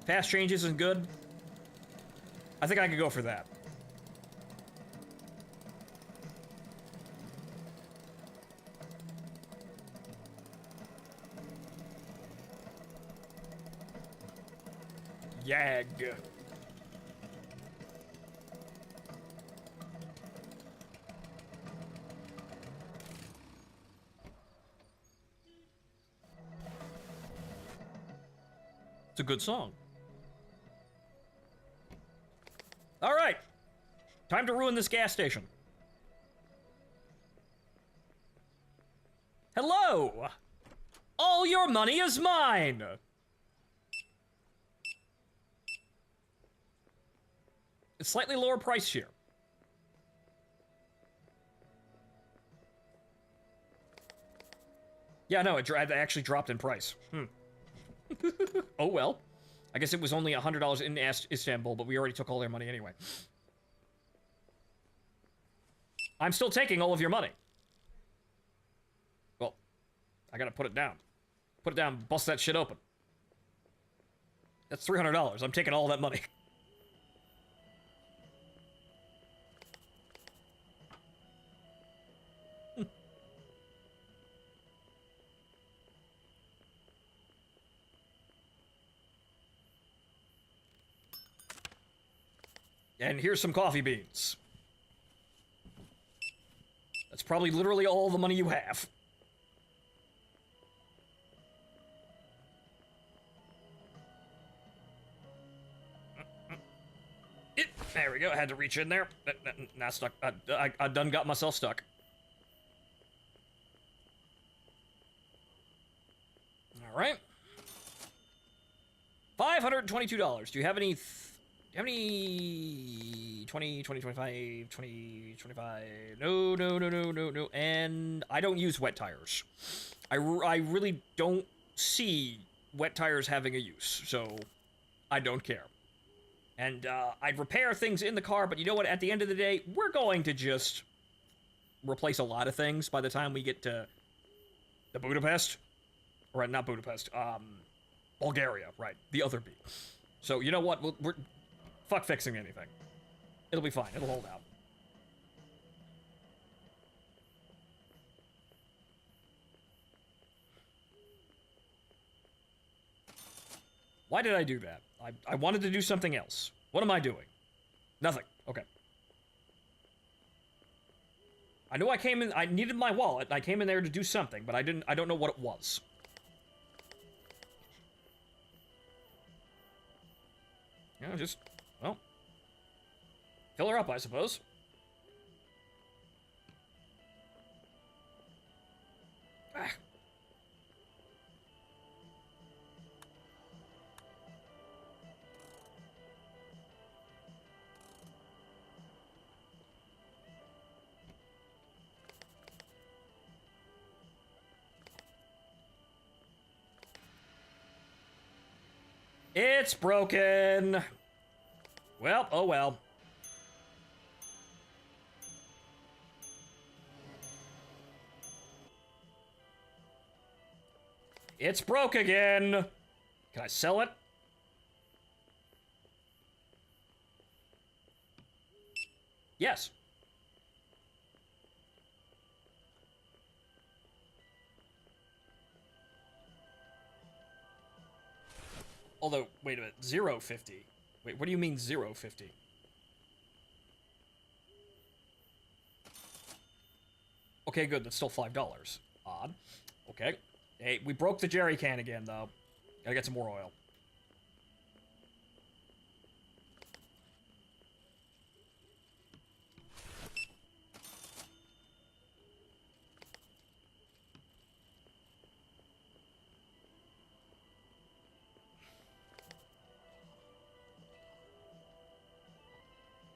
Fast changes and good. I think I could go for that. Yag. It's a good song. All right. Time to ruin this gas station. Hello! All your money is mine! It's slightly lower price here. Yeah, no, it actually dropped in price. Oh well. I guess it was only $100 in Istanbul, but we already took all their money anyway. I'm still taking all of your money. Well, I gotta put it down. Put it down, bust that shit open. That's $300. I'm taking all that money. And here's some coffee beans. That's probably literally all the money you have. There we go, I had to reach in there. Not stuck. I done got myself stuck. Alright. $522. Do you have any... 20, 25, 20, 25, no, and I don't use wet tires. I really don't see wet tires having a use, so I don't care. And I'd repair things in the car, but you know what, at the end of the day, we're going to just replace a lot of things by the time we get to the Budapest, or not Budapest, Bulgaria, right, the other B. So, you know what, we're fuck fixing anything. It'll be fine. It'll hold out. Why did I do that? I wanted to do something else. What am I doing? Nothing. Okay. I knew I came in, I needed my wallet, and I came in there to do something, but I don't know what it was. Yeah, just, well, fill her up, I suppose. Ah. It's broken. Well, oh well. It's broke again. Can I sell it? Yes. Although, wait a minute, 0.50. Wait, what do you mean 0.50? Okay, good, that's still $5. Odd. Okay. Hey, we broke the jerry can again, though. Gotta get some more oil.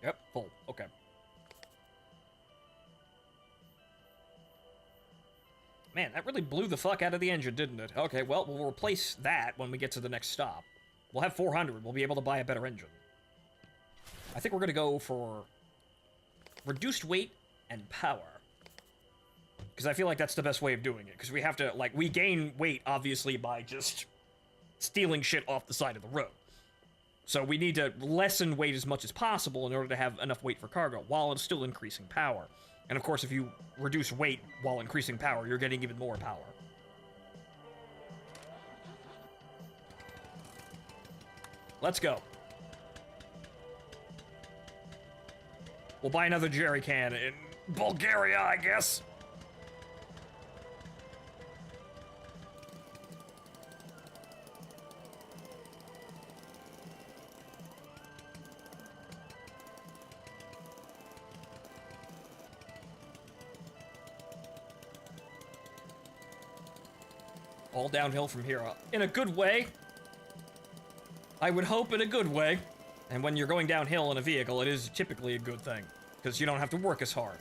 Yep, full. Okay. Man, that really blew the fuck out of the engine, didn't it? Okay, well, we'll replace that when we get to the next stop. We'll have 400. We'll be able to buy a better engine. I think we're gonna go for reduced weight and power. Because I feel like that's the best way of doing it. Because we have to, like, we gain weight, obviously, by just stealing shit off the side of the road. So we need to lessen weight as much as possible in order to have enough weight for cargo, while it's still increasing power. And of course, if you reduce weight while increasing power, you're getting even more power. Let's go. We'll buy another jerry can in Bulgaria, I guess. All downhill from here. In a good way. I would hope in a good way. And when you're going downhill in a vehicle, it is typically a good thing. Because you don't have to work as hard.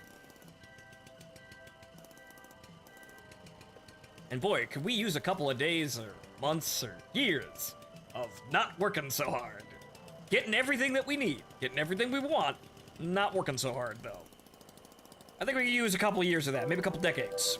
And boy, could we use a couple of days or months or years of not working so hard. Getting everything that we need. Getting everything we want. Not working so hard, though. I think we could use a couple of years of that. Maybe a couple decades.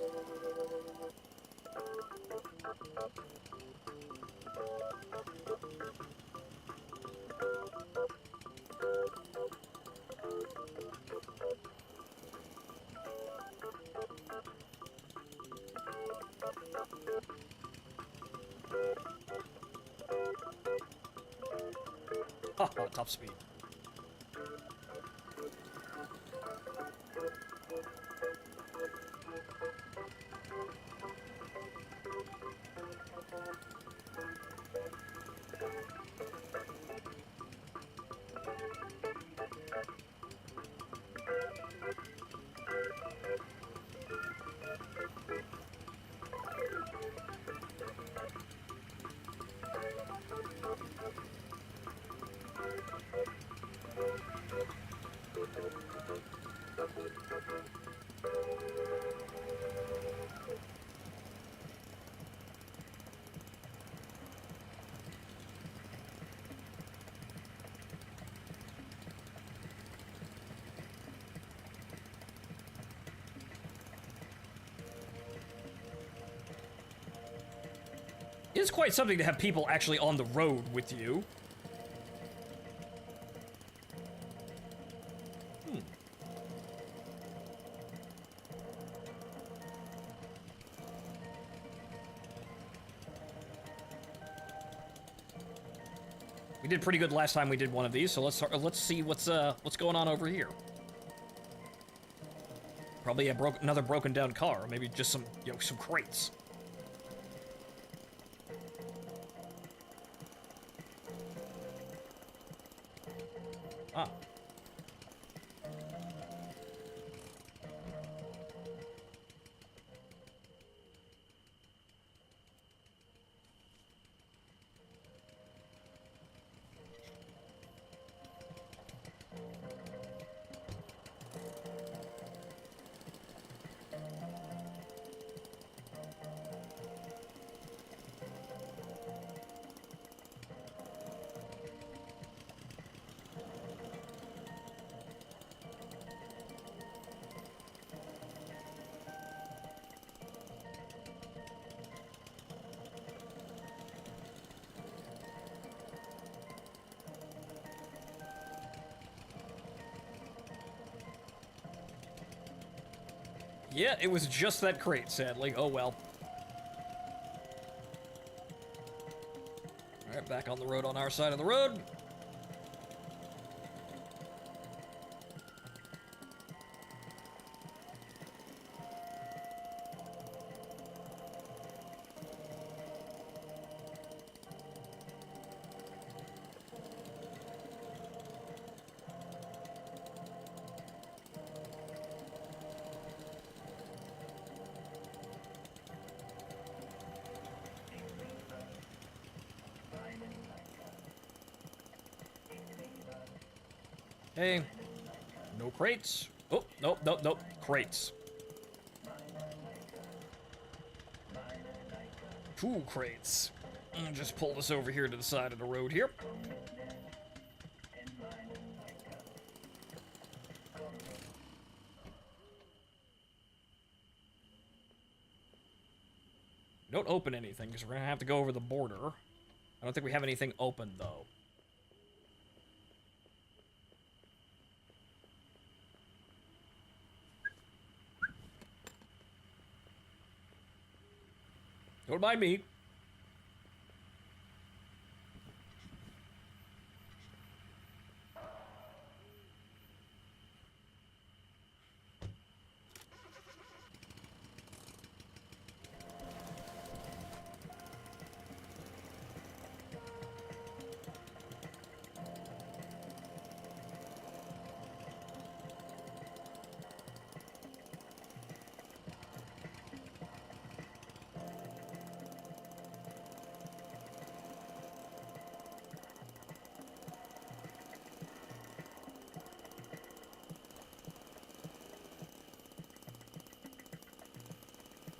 Oh, top speed. It is quite something to have people actually on the road with you. We did pretty good last time we did one of these, so let's see what's going on over here. Probably another broken down car, or maybe just some, you know, some crates. Ah. Yeah, it was just that crate, sadly. Oh well. Alright, back on the road on our side of the road. Hey, no crates. Oh, nope, nope, nope, crates. 2 crates. Just pull this over here to the side of the road here. Don't open anything, because we're gonna have to go over the border. I don't think we have anything open, though. Don't mind me.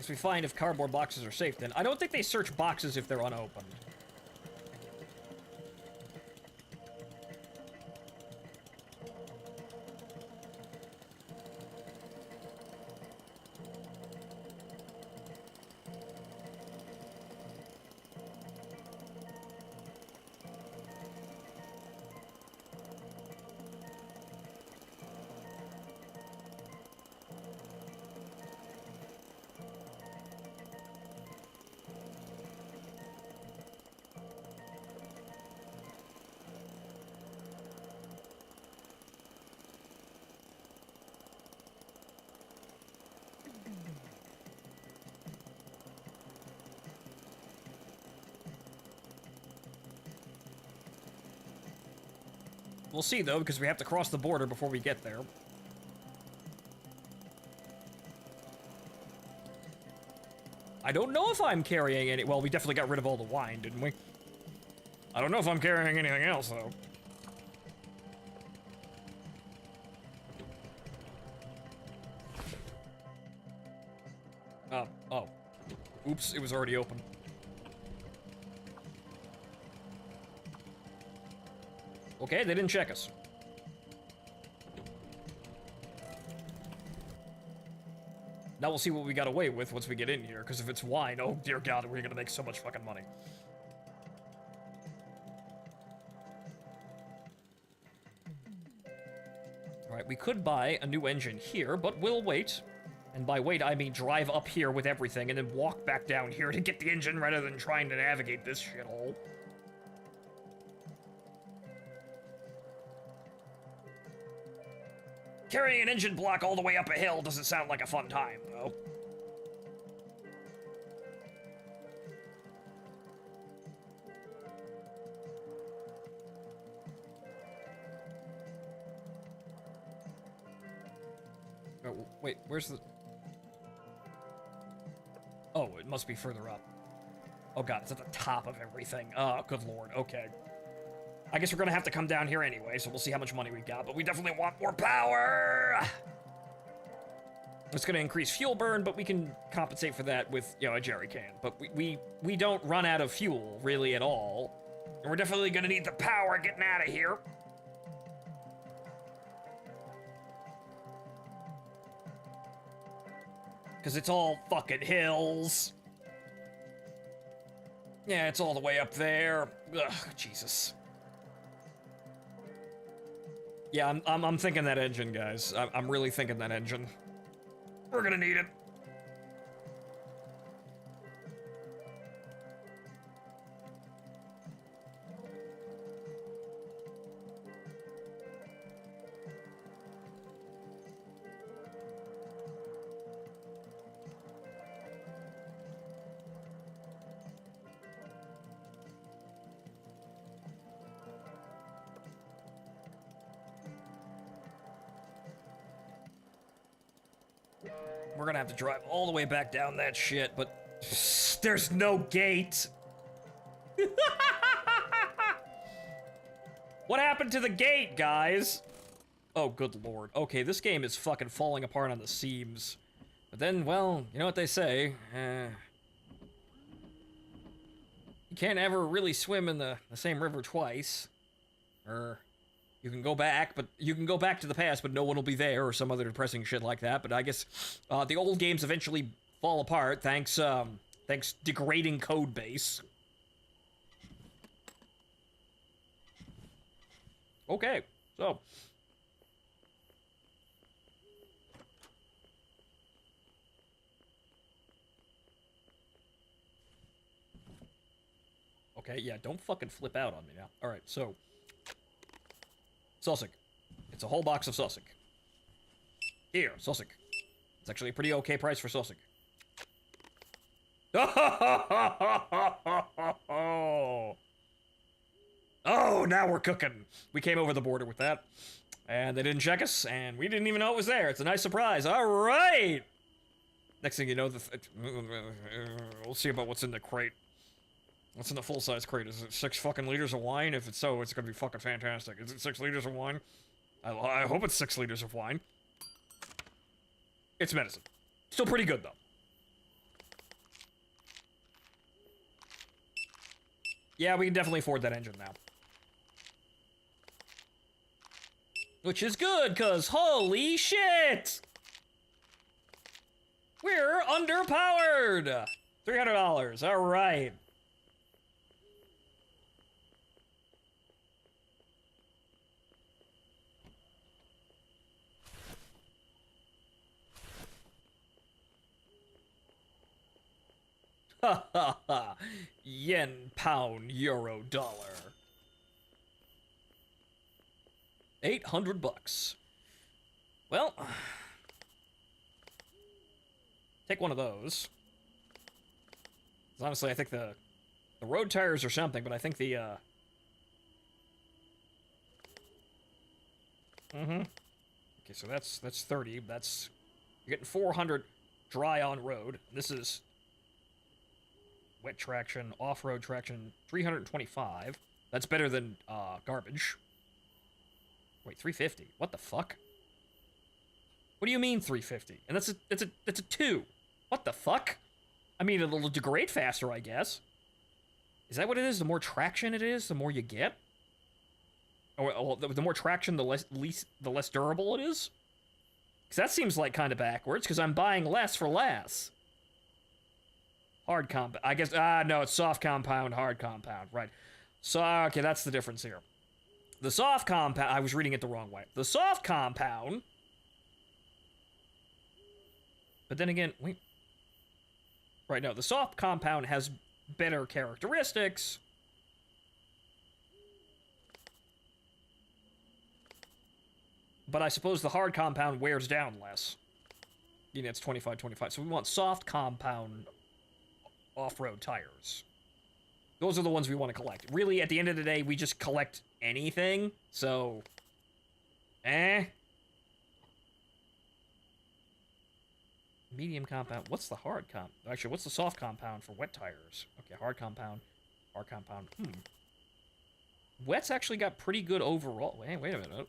We find if cardboard boxes are safe, then I don't think they search boxes if they're unopened. We'll see, though, because we have to cross the border before we get there. I don't know if I'm carrying any... Well, we definitely got rid of all the wine, didn't we? I don't know if I'm carrying anything else, though. Oh. Oops, it was already open. Okay, they didn't check us. Now we'll see what we got away with once we get in here, because if it's wine, oh dear God, we're gonna make so much fucking money. Alright, we could buy a new engine here, but we'll wait. And by wait, I mean drive up here with everything and then walk back down here to get the engine rather than trying to navigate this shithole. Carrying an engine block all the way up a hill doesn't sound like a fun time, though. Oh, wait, where's the... Oh, it must be further up. Oh god, it's at the top of everything. Oh, good lord, okay. I guess we're gonna have to come down here anyway, so we'll see how much money we got, but we definitely want more power! It's gonna increase fuel burn, but we can compensate for that with, you know, a jerry can. But we don't run out of fuel, really, at all. And we're definitely gonna need the power getting out of here. Because it's all fucking hills. Yeah, it's all the way up there. Ugh, Jesus. Yeah, I'm thinking that engine, guys. I'm really thinking that engine. We're gonna need it. We're gonna have to drive all the way back down that shit, but there's no gate. What happened to the gate, guys? Oh, good lord. Okay, this game is fucking falling apart on the seams. But then, well, you know what they say. You can't ever really swim in the same river twice. You can go back, but you can go back to the past, but no one will be there, or some other depressing shit like that. But I guess the old games eventually fall apart thanks degrading code base. Okay, so okay, yeah, don't fucking flip out on me now. All right, so. Sausage. It's a whole box of sausage. Here, sausage. It's actually a pretty okay price for sausage. Oh, now we're cooking. We came over the border with that. And they didn't check us, and we didn't even know it was there. It's a nice surprise. All right. Next thing you know, we'll see about what's in the crate. What's in the full-size crate? Is it 6 fucking liters of wine? If it's so, it's gonna be fucking fantastic. Is it 6 liters of wine? I hope it's 6 liters of wine. It's medicine. Still pretty good, though. Yeah, we can definitely afford that engine now. Which is good, because holy shit! We're underpowered! $300, alright. Ha ha ha. Yen, pound, euro, dollar. 800 bucks. Well, take one of those. Honestly, I think the road tires or something, but I think the Okay, so that's 30. That's you're getting 400 dry on road. This is wet traction, off-road traction, 325. That's better than garbage. Wait, 350? What the fuck? What do you mean 350? And that's a 2. What the fuck? I mean, it'll degrade faster, I guess. Is that what it is? The more traction it is, the more you get? Or the more traction, the less durable it is? Because that seems like kind of backwards, because I'm buying less for less. Hard compound. I guess, no, it's soft compound, hard compound. Right. So, okay, that's the difference here. The soft compound, I was reading it the wrong way. The soft compound, but then again, wait. Right, no, the soft compound has better characteristics. But I suppose the hard compound wears down less. You know, it's 25-25. So we want soft compound off-road tires. Those are the ones we want to collect. Really, at the end of the day, we just collect anything. So, medium compound. What's the hard comp? Actually, what's the soft compound for wet tires? Okay, hard compound. Hard compound. Wet's actually got pretty good overall. Wait a minute.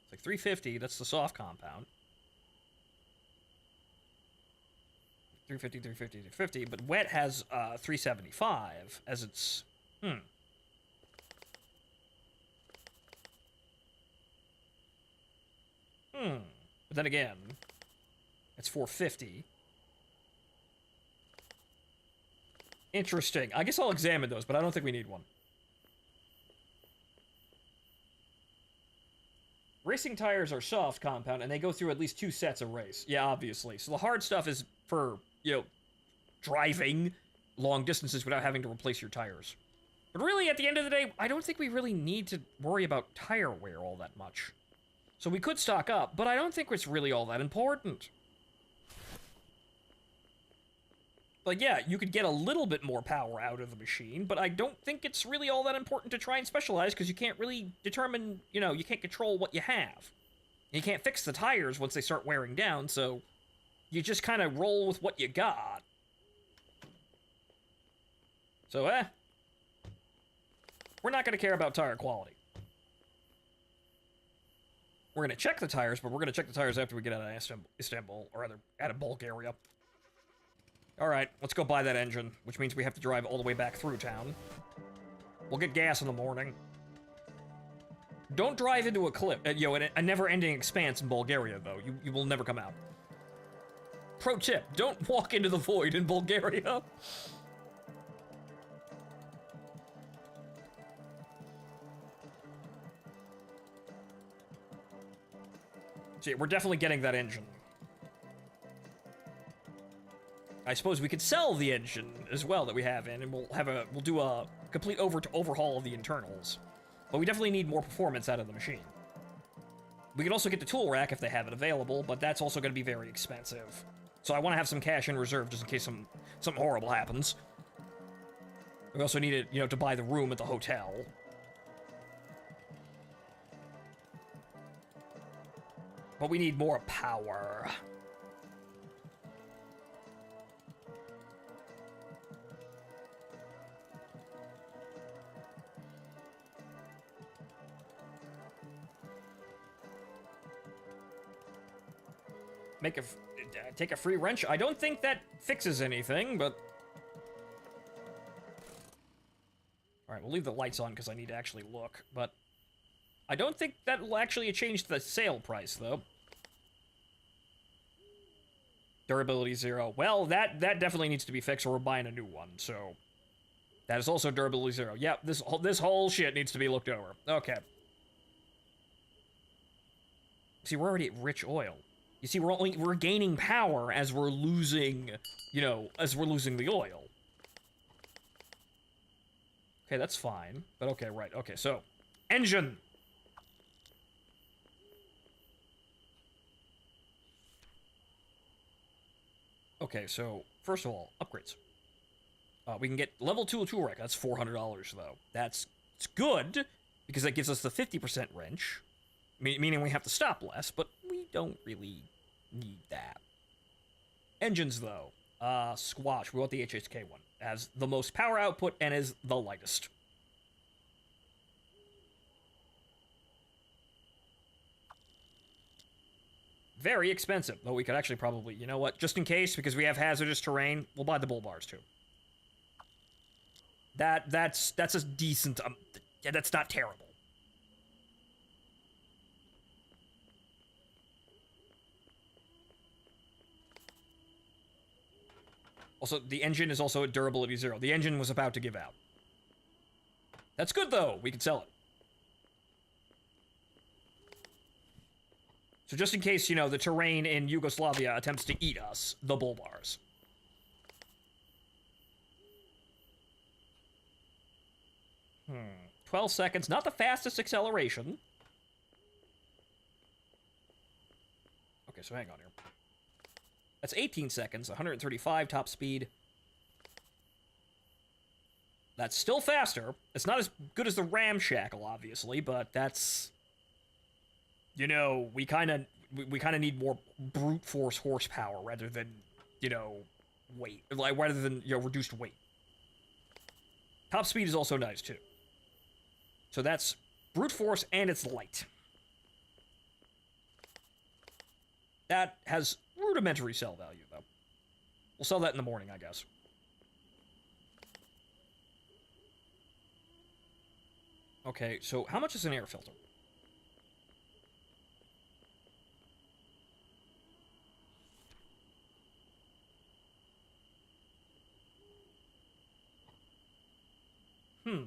It's like 350. That's the soft compound. 350, 350, 350. But wet has 375 as its. But then again, it's 450. Interesting. I guess I'll examine those, but I don't think we need one. Racing tires are soft compound, and they go through at least 2 sets of race. Yeah, obviously. So the hard stuff is for, you know, driving long distances without having to replace your tires. But really, at the end of the day, I don't think we really need to worry about tire wear all that much. So we could stock up, but I don't think it's really all that important. Like, yeah, you could get a little bit more power out of the machine, but I don't think it's really all that important to try and specialize, because you can't really determine, you know, you can't control what you have. You can't fix the tires once they start wearing down, so you just kind of roll with what you got. So, we're not going to care about tire quality. We're going to check the tires, but we're going to check the tires after we get out of Istanbul, or rather, out of Bulgaria. Alright, let's go buy that engine, which means we have to drive all the way back through town. We'll get gas in the morning. Don't drive into a cliff, a never-ending expanse in Bulgaria, though. You will never come out. Pro tip, don't walk into the void in Bulgaria. See, we're definitely getting that engine. I suppose we could sell the engine as well that we have in, and we'll do a complete overhaul of the internals. But we definitely need more performance out of the machine. We could also get the tool rack if they have it available, but that's also going to be very expensive. So I want to have some cash in reserve just in case something horrible happens. We also need it, you know, to buy the room at the hotel. But we need more power. Take a free wrench. I don't think that fixes anything, but... Alright, we'll leave the lights on because I need to actually look, but... I don't think that will actually change the sale price, though. Durability 0. Well, that definitely needs to be fixed, or we're buying a new one, so... That is also durability 0. Yep, this whole shit needs to be looked over. Okay. See, we're already at rich oil. You see, we're gaining power as we're losing, you know, as we're losing the oil. Okay, that's fine. But okay, right. Okay, so, engine. Okay, so, first of all, upgrades. We can get level 2 tool rack. That's $400, though. It's good, because that gives us the 50% wrench. Meaning we have to stop less, but we don't really need that. Engines, though. Squash. We want the HHK one. Has the most power output and is the lightest. Very expensive, though we could actually probably, you know what, just in case, because we have hazardous terrain, we'll buy the bull bars, too. That's a decent, yeah, that's not terrible. Also, the engine is also at durability 0. The engine was about to give out. That's good, though. We can sell it. So just in case, you know, the terrain in Yugoslavia attempts to eat us, the bull bars. Hmm. 12 seconds. Not the fastest acceleration. Okay, so hang on here. That's 18 seconds, 135 top speed. That's still faster. It's not as good as the ramshackle, obviously, but that's... You know, we kind of need more brute force horsepower rather than, you know, weight. Like, rather than, you know, reduced weight. Top speed is also nice, too. So that's brute force, and it's light. That has rudimentary sell value, though. We'll sell that in the morning, I guess. Okay, so how much is an air filter? Hmm.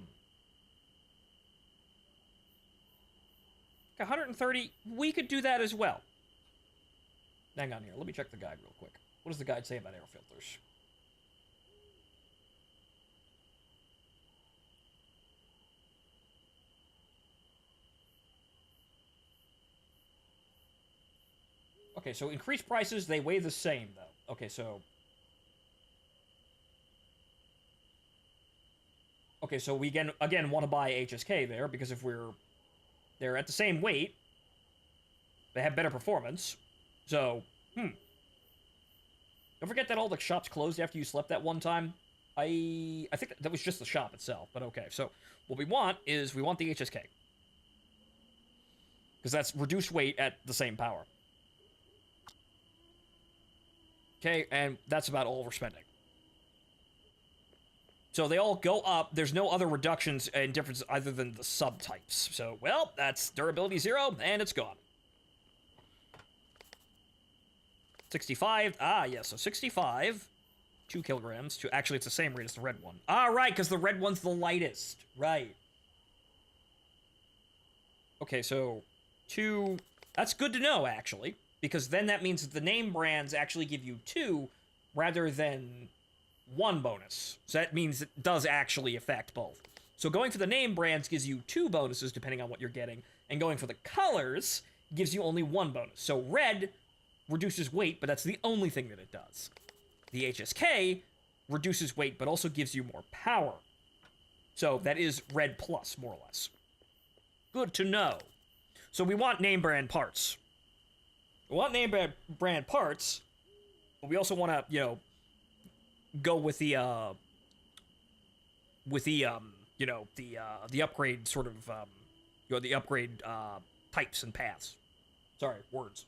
130, we could do that as well. Hang on here, let me check the guide real quick. What does the guide say about air filters? Okay, so increased prices, they weigh the same, though. Okay, so... Okay, so we again want to buy HSK there, because if they're at the same weight, they have better performance. So, Don't forget that all the shops closed after you slept that one time. I think that was just the shop itself, but okay. So, what we want is, the HSK. Because that's reduced weight at the same power. Okay, and that's about all we're spending. So they all go up. There's no other reductions in difference other than the subtypes. So, well, that's durability 0, and it's gone. 65. Ah, yeah, so 65. 2 kilograms. Actually, it's the same rate as the red one. Ah, right, because the red one's the lightest. Right. Okay, so 2... That's good to know, actually. Because then that means that the name brands actually give you 2 rather than 1 bonus. So that means it does actually affect both. So going for the name brands gives you 2 bonuses depending on what you're getting, and going for the colors gives you only 1 bonus. So red reduces weight, but that's the only thing that it does. The HSK reduces weight, but also gives you more power. So that is red plus, more or less. Good to know. So we want name brand parts. We want name brand parts, but we also want to, you know, go with the upgrade sort of, the upgrade types and paths. Sorry, words.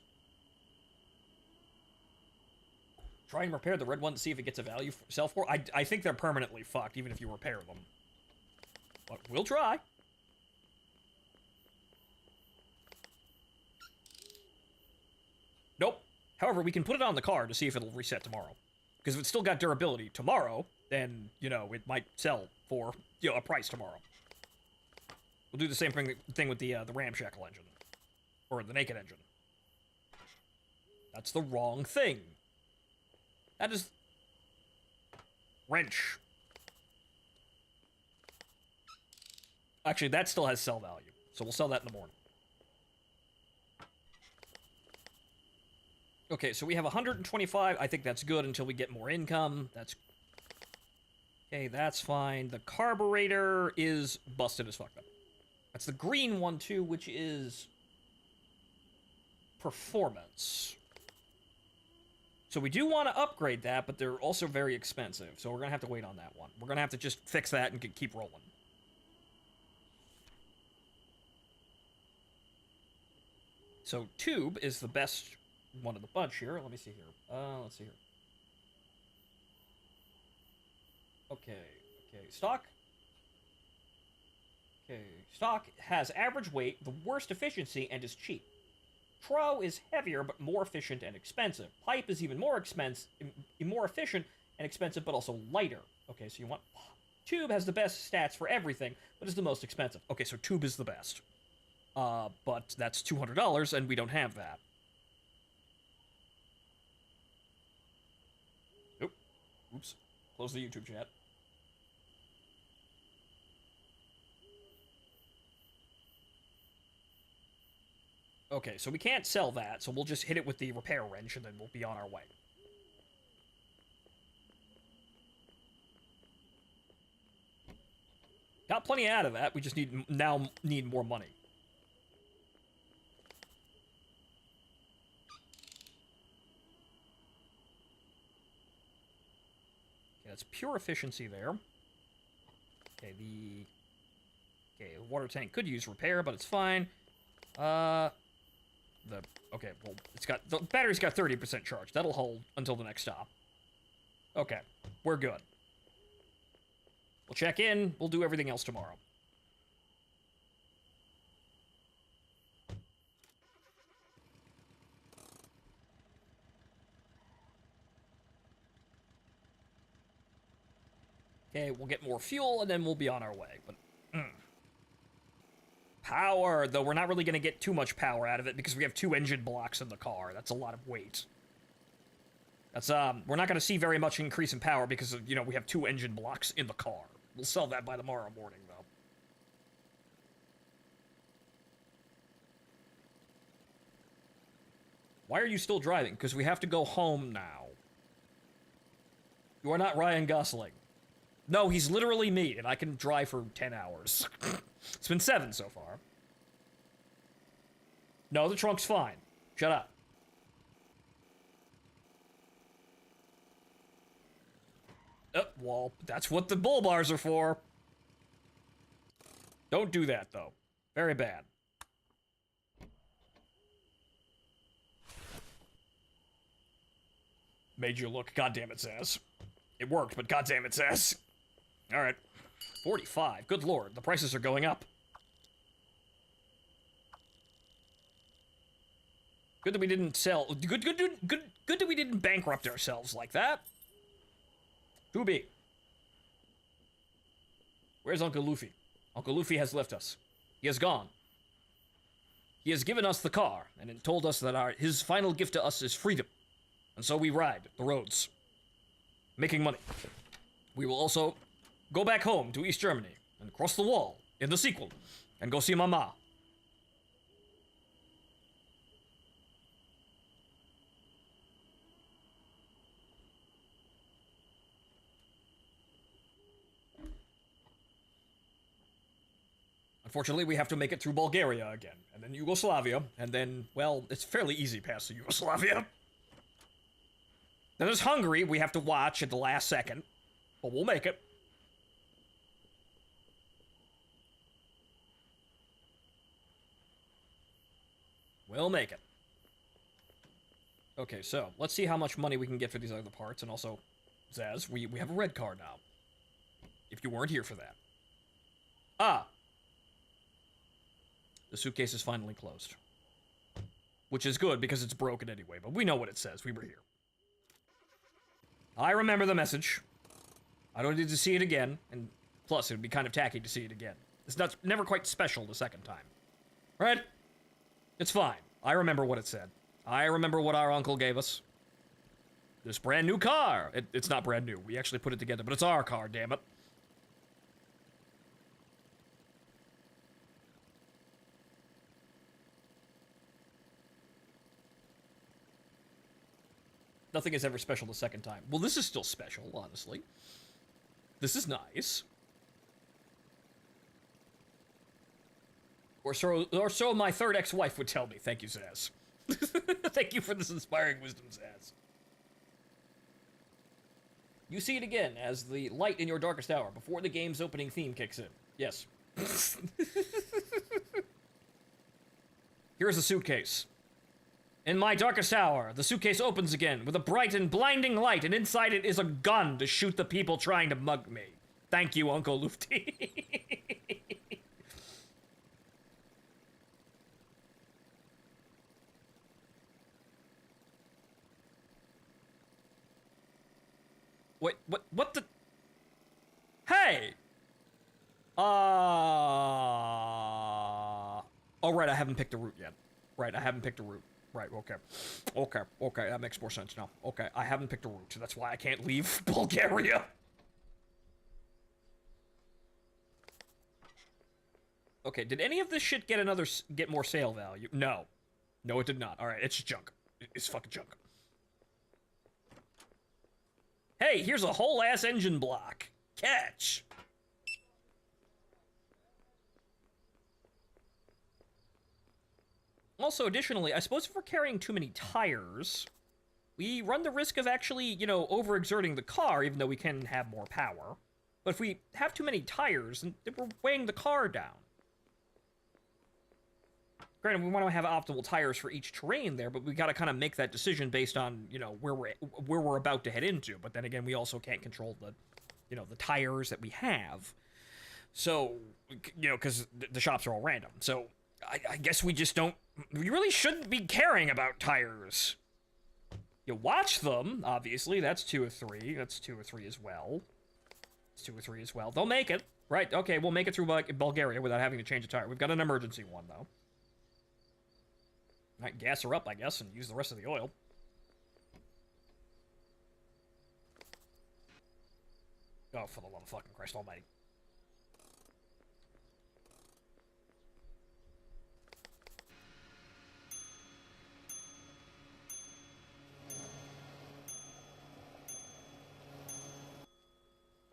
Try and repair the red one to see if it gets a value sell for. I think they're permanently fucked, even if you repair them. But we'll try. Nope. However, we can put it on the card to see if it'll reset tomorrow. Because if it's still got durability tomorrow, then, you know, it might sell for, you know, a price tomorrow. We'll do the same thing with the ramshackle engine. Or the naked engine. That's the wrong thing. That is... wrench. Actually, that still has sell value. So we'll sell that in the morning. Okay, so we have 125. I think that's good until we get more income. That's... Okay, that's fine. The carburetor is busted as fuck, though. That's the green one, too, which is... performance. So we do want to upgrade that, but they're also very expensive. So we're going to have to wait on that one. We're going to have to just fix that and keep rolling. So tube is the best one of the bunch here. Let me see here. Let's see here. Okay, stock. Okay, stock has average weight, the worst efficiency, and is cheap. Tro is heavier, but more efficient and expensive. Pipe is even more more efficient and expensive, but also lighter. Okay, so you want... Tube has the best stats for everything, but is the most expensive. Okay, so tube is the best. But that's $200, and we don't have that. Nope. Oops. Close the YouTube chat. Okay, so we can't sell that, so we'll just hit it with the repair wrench, and then we'll be on our way. Got plenty out of that, we just need more money. Okay, that's pure efficiency there. Okay, the water tank could use repair, but it's fine. Okay, well, the battery's got 30% charge. That'll hold until the next stop. Okay, we're good. We'll check in, we'll do everything else tomorrow. Okay, we'll get more fuel, and then we'll be on our way, but... Power, though we're not really going to get too much power out of it because we have 2 engine blocks in the car. That's a lot of weight. That's, we're not going to see very much increase in power because, you know, we have 2 engine blocks in the car. We'll sell that by tomorrow morning, though. Why are you still driving? Because we have to go home now. You are not Ryan Gosling. No, he's literally me, and I can drive for 10 hours. It's been 7 so far. No, the trunk's fine. Shut up. Well, that's what the bull bars are for. Don't do that, though. Very bad. Made you look, goddamn it says. It worked, but goddamn it says. Alright. 45. Good lord, the prices are going up. Good that we didn't sell. Good that we didn't bankrupt ourselves like that. To be. Where's Uncle Luffy? Uncle Luffy has left us. He has gone. He has given us the car, and told us that his final gift to us is freedom. And so we ride the roads, making money. We will also go back home to East Germany, and cross the wall in the sequel, and go see Mama. Unfortunately, we have to make it through Bulgaria again, and then Yugoslavia, and then, well, it's fairly easy past the Yugoslavia. Then there's Hungary, we have to watch at the last second, but we'll make it. We'll make it. Okay, so, let's see how much money we can get for these other parts, and also, Zaz, we have a red car now. If you weren't here for that. Ah! The suitcase is finally closed. Which is good, because it's broken anyway, but we know what it says, we were here. I remember the message. I don't need to see it again, and plus, it would be kind of tacky to see it again. It's never quite special the second time. Right? It's fine. I remember what it said. I remember what our uncle gave us. This brand new car. It's not brand new. We actually put it together, but it's our car, damn it. Nothing is ever special the second time. Well, this is still special, honestly. This is nice. Or so my third ex-wife would tell me. Thank you, Zaz. Thank you for this inspiring wisdom, Zaz. You see it again as the light in your darkest hour before the game's opening theme kicks in. Yes. Here's the suitcase. In my darkest hour, the suitcase opens again with a bright and blinding light, and inside it is a gun to shoot the people trying to mug me. Thank you, Uncle Lufty. Wait, what the? Hey! Oh, right, I haven't picked a route yet. Right, I haven't picked a route. Right, okay, that makes more sense now. Okay, I haven't picked a route, that's why I can't leave Bulgaria. Okay, did any of this shit get more sale value? No. No, it did not. All right, it's junk. It's fucking junk. Hey, here's a whole ass engine block. Catch. Also, additionally, I suppose if we're carrying too many tires, we run the risk of actually, you know, overexerting the car, even though we can have more power. But if we have too many tires, then we're weighing the car down. Granted, we want to have optimal tires for each terrain there, but we got to kind of make that decision based on, you know, where we're about to head into. But then again, we also can't control the, you know, the tires that we have. So, you know, because the shops are all random. So I guess we just don't. We really shouldn't be caring about tires. You watch them, obviously. That's 2 of 3. That's 2 of 3 as well. It's 2 of 3 as well. They'll make it. Right, okay, we'll make it through Bulgaria without having to change a tire. We've got an emergency one, though. Alright, gas her up, I guess, and use the rest of the oil. Oh, for the love of fucking Christ almighty.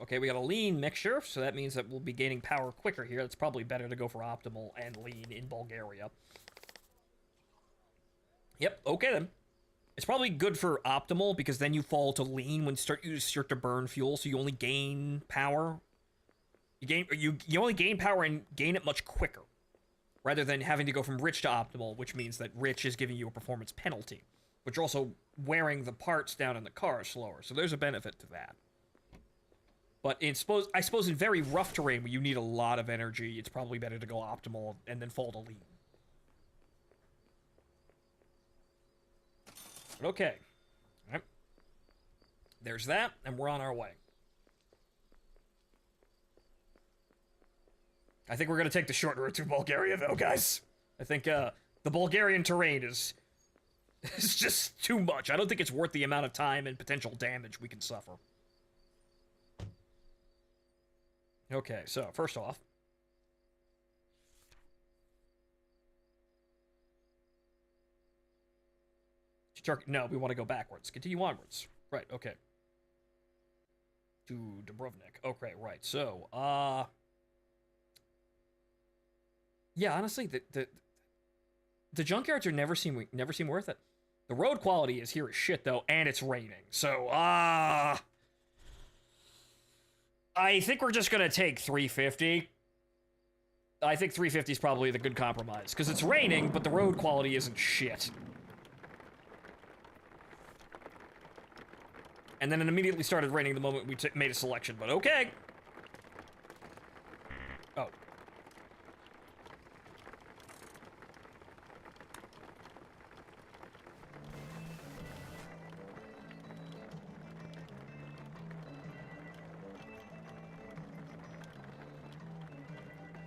Okay, we got a lean mixture, so that means that we'll be gaining power quicker here. It's probably better to go for optimal and lean in Bulgaria. Yep, okay then. It's probably good for optimal, because then you fall to lean when you start to burn fuel, so you only gain power. You only gain power and gain it much quicker, rather than having to go from rich to optimal, which means that rich is giving you a performance penalty, which are also wearing the parts down in the car slower, so there's a benefit to that. But I suppose in very rough terrain where you need a lot of energy, it's probably better to go optimal and then fall to lean. But okay. All right. There's that, and we're on our way. I think we're going to take the short route to Bulgaria, though, guys. I think the Bulgarian terrain is just too much. I don't think it's worth the amount of time and potential damage we can suffer. Okay, so, first off. No, we want to go backwards. Continue onwards. Right, okay. To Dubrovnik. Okay, right. So, yeah, honestly, the junkyards never seem worth it. The road quality is here as shit, though, and it's raining. So, I think we're just gonna take 350. I think 350 is probably the good compromise, because it's raining, but the road quality isn't shit. And then it immediately started raining the moment we made a selection, but okay. Oh.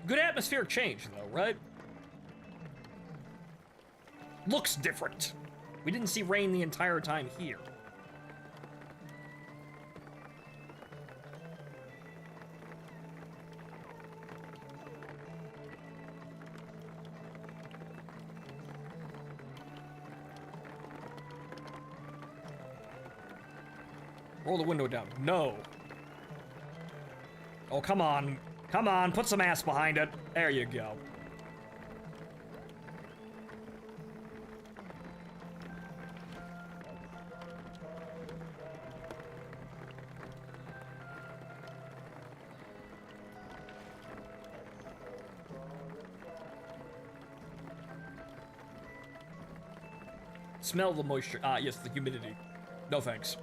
Good atmospheric change, though, right? Looks different. We didn't see rain the entire time here. Roll the window down. No. Oh, come on. Come on, put some ass behind it. There you go. Smell the moisture. Ah, yes, the humidity. No thanks.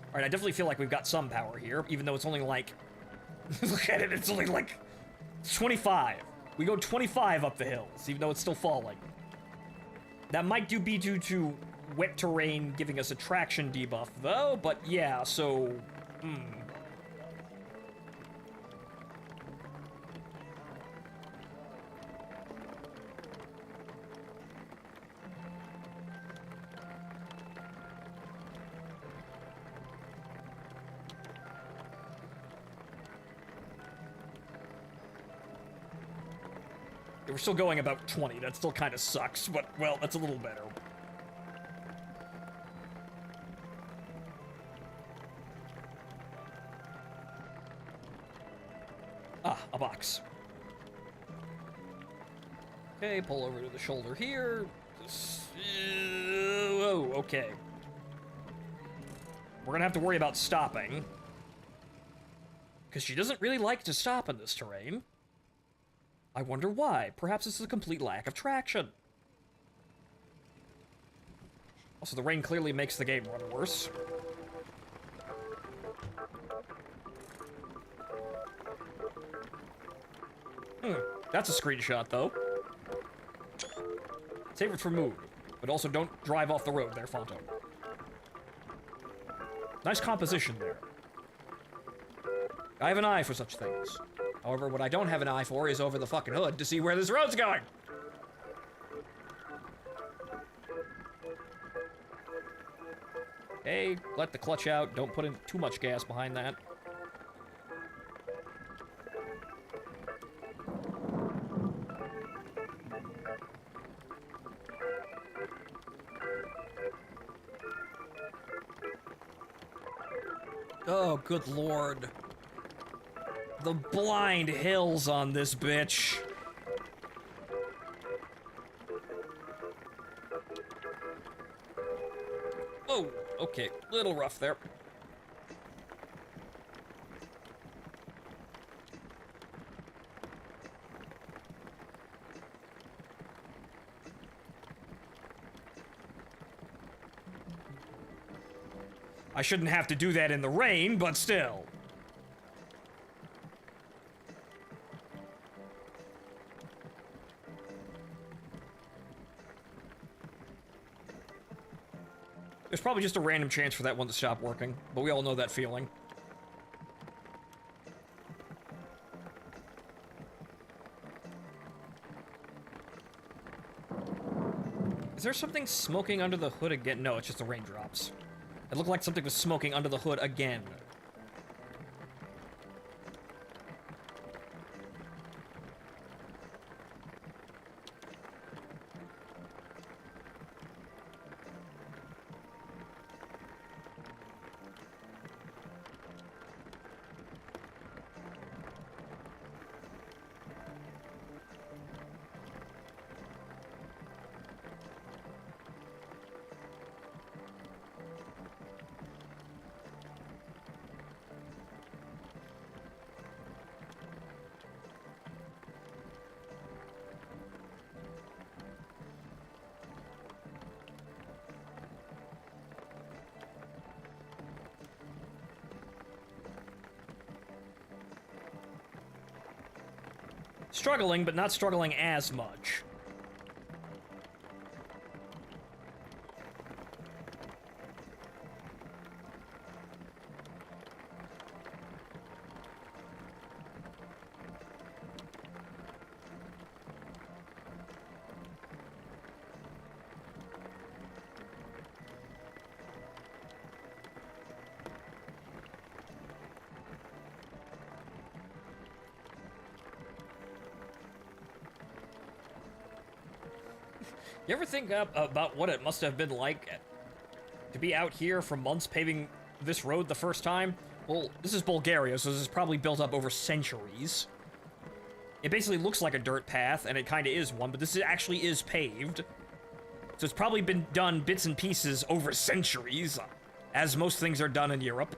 Alright, I definitely feel like we've got some power here, even though it's only like... Look at it, it's only like 25. We go 25 up the hills, even though it's still falling. That might be due to wet terrain giving us a traction debuff, though, but yeah, so... We're still going about 20. That still kind of sucks, but, well, that's a little better. Ah, a box. Okay, pull over to the shoulder here. Oh, okay. We're gonna have to worry about stopping. Because she doesn't really like to stop in this terrain. I wonder why. Perhaps it's a complete lack of traction. Also, the rain clearly makes the game run worse. That's a screenshot, though. Save it for mood, but also don't drive off the road there, Fonto. Nice composition there. I have an eye for such things. However, what I don't have an eye for is over the fucking hood to see where this road's going. Hey, let the clutch out. Don't put in too much gas behind that. Oh, good lord. The blind hills on this bitch. Oh, okay. Little rough there. I shouldn't have to do that in the rain, but still. There's probably just a random chance for that one to stop working, but we all know that feeling. Is there something smoking under the hood again? No, it's just the raindrops. It looked like something was smoking under the hood again. Struggling, but not struggling as much. You ever think about what it must have been like to be out here for months paving this road the first time? Well, this is Bulgaria, so this is probably built up over centuries. It basically looks like a dirt path, and it kind of is one, but this actually is paved. So it's probably been done bits and pieces over centuries, as most things are done in Europe.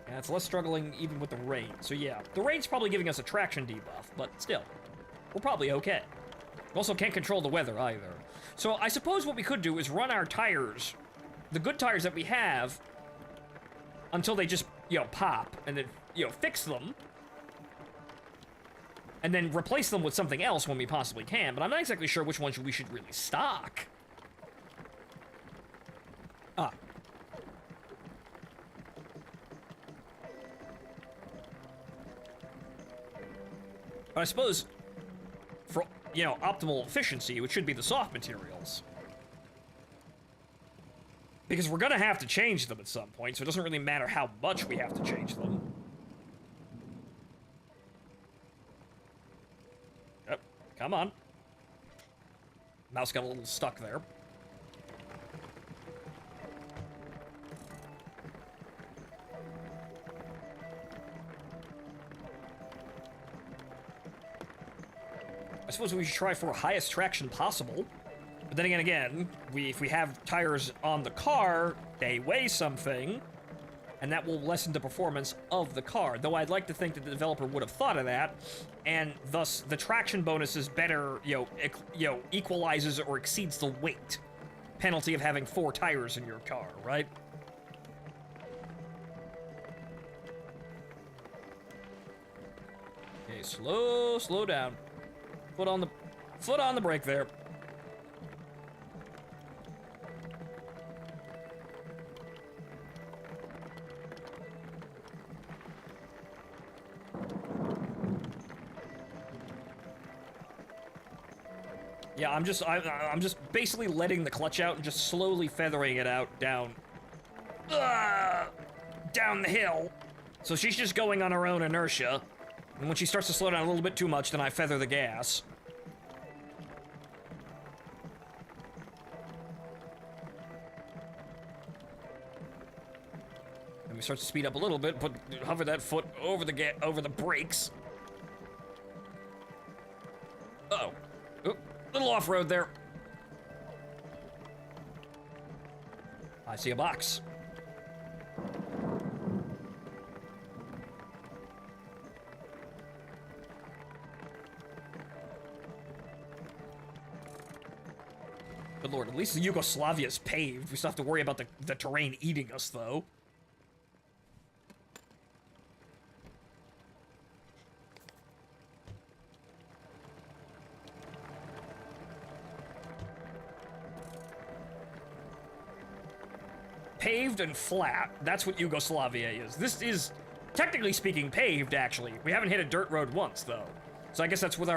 And it's less struggling even with the rain. So yeah, the rain's probably giving us a traction debuff, but still, we're probably okay. We also can't control the weather either. So I suppose what we could do is run our tires, the good tires that we have, until they just, pop, and then, fix them. And then replace them with something else when we possibly can, but I'm not exactly sure which ones we should really stock. Ah. But I suppose, for, optimal efficiency, it should be the soft materials. Because we're gonna have to change them at some point, so it doesn't really matter how much we have to change them. Yep, come on. Mouse got a little stuck there. I suppose we should try for highest traction possible. But then again, if we have tires on the car, they weigh something, and that will lessen the performance of the car. Though I'd like to think that the developer would have thought of that, and thus the traction bonus is better, equalizes or exceeds the weight penalty of having 4 tires in your car, right? Okay, slow down. Foot on the brake there. Yeah, I'm just basically letting the clutch out and just slowly feathering it out down the hill. So she's just going on her own inertia. And when she starts to slow down a little bit too much, then I feather the gas. And we start to speed up a little bit, hover that foot over the brakes. Uh-oh. Oop, little off-road there. I see a box. Good lord, at least Yugoslavia's paved. We still have to worry about the terrain eating us, though. Paved and flat, that's what Yugoslavia is. This is, technically speaking, paved, actually. We haven't hit a dirt road once, though. So I guess that's with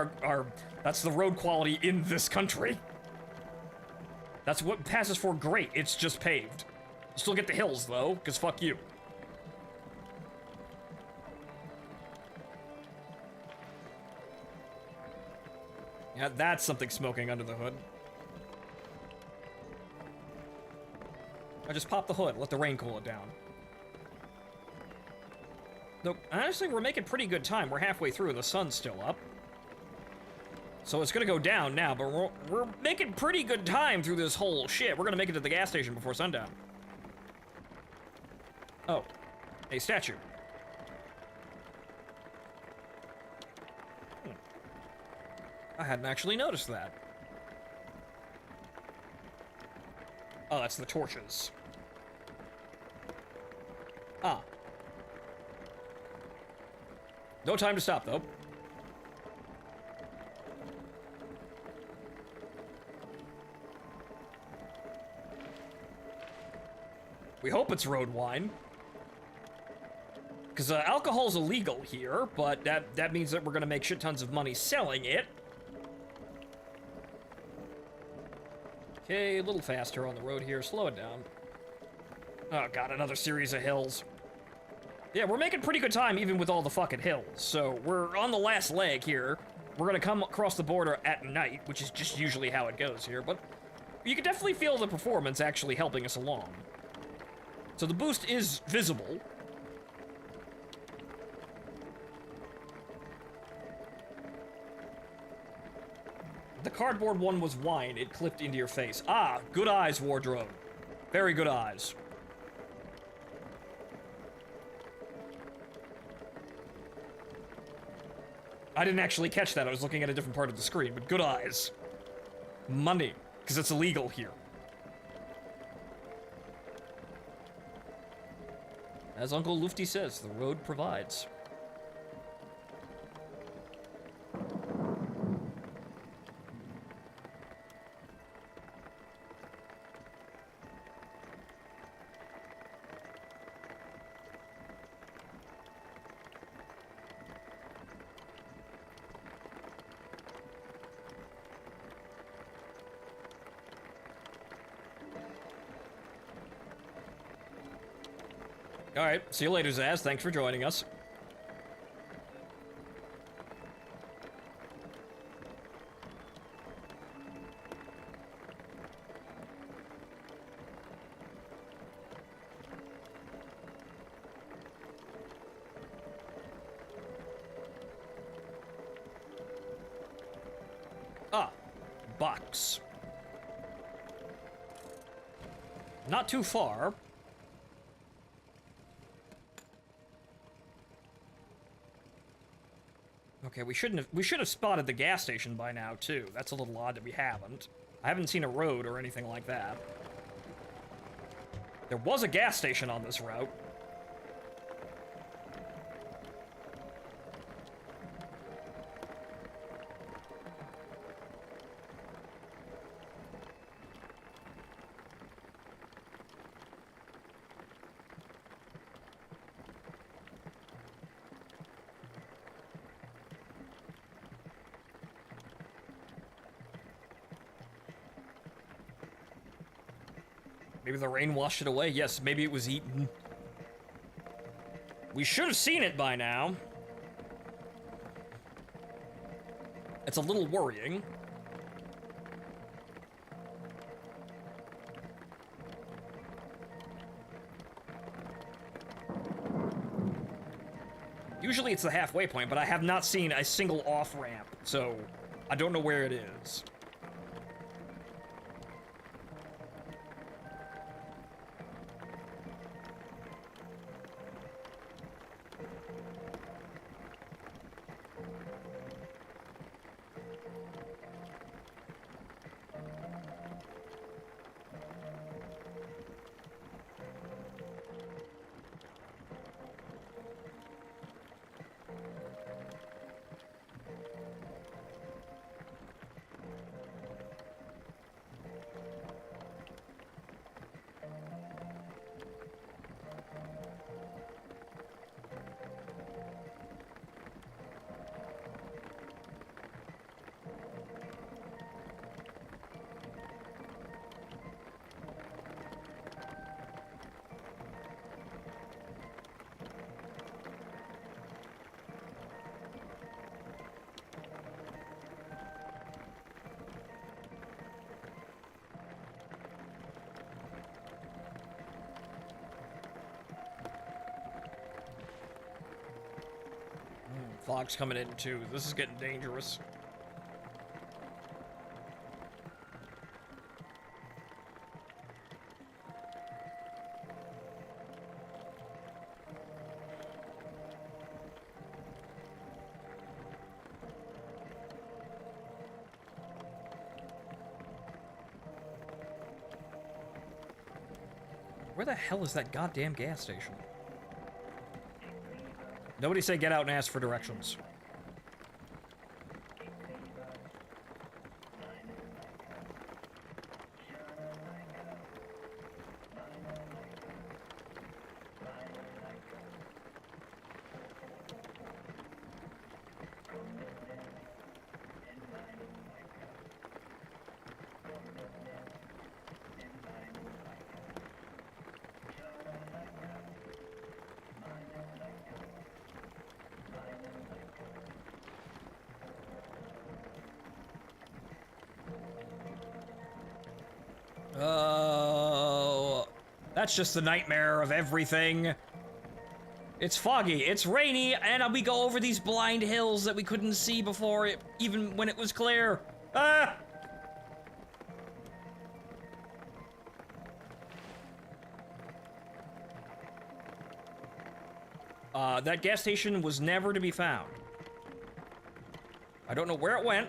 that's the road quality in this country. That's what passes for great, it's just paved. Still get the hills, though, because fuck you. Yeah, that's something smoking under the hood. I just pop the hood, let the rain cool it down. Though, honestly, we're making pretty good time. We're halfway through and the sun's still up. So it's gonna go down now, but we're making pretty good time through this whole shit. We're gonna make it to the gas station before sundown. Oh, a statue. I hadn't actually noticed that. Oh, that's the torches. Ah. No time to stop, though. We hope it's road wine. Because alcohol's illegal here, but that means that we're going to make shit tons of money selling it. Okay, a little faster on the road here. Slow it down. Oh god, another series of hills. Yeah, we're making pretty good time even with all the fucking hills. So we're on the last leg here. We're gonna come across the border at night, which is just usually how it goes here, but you can definitely feel the performance actually helping us along. So the boost is visible. The cardboard one was wine. It clipped into your face. Ah, good eyes, wardrobe. Very good eyes. I didn't actually catch that. I was looking at a different part of the screen, but good eyes. Money, because it's illegal here. As Uncle Lufty says, the road provides. Alright, see you later, Zaz. Thanks for joining us. Ah, box. Not too far. Okay, we should have spotted the gas station by now too. That's a little odd that we haven't. I haven't seen a road or anything like that. There was a gas station on this route. Maybe the rain washed it away. Yes, maybe it was eaten. We should have seen it by now. It's a little worrying. Usually it's the halfway point, but I have not seen a single off-ramp, so I don't know where it is. Fog's coming in too. This is getting dangerous. Where the hell is that goddamn gas station? Nobody say get out and ask for directions. Oh, that's just the nightmare of everything. It's foggy, it's rainy, and we go over these blind hills that we couldn't see before, even when it was clear. Ah! That gas station was never to be found. I don't know where it went.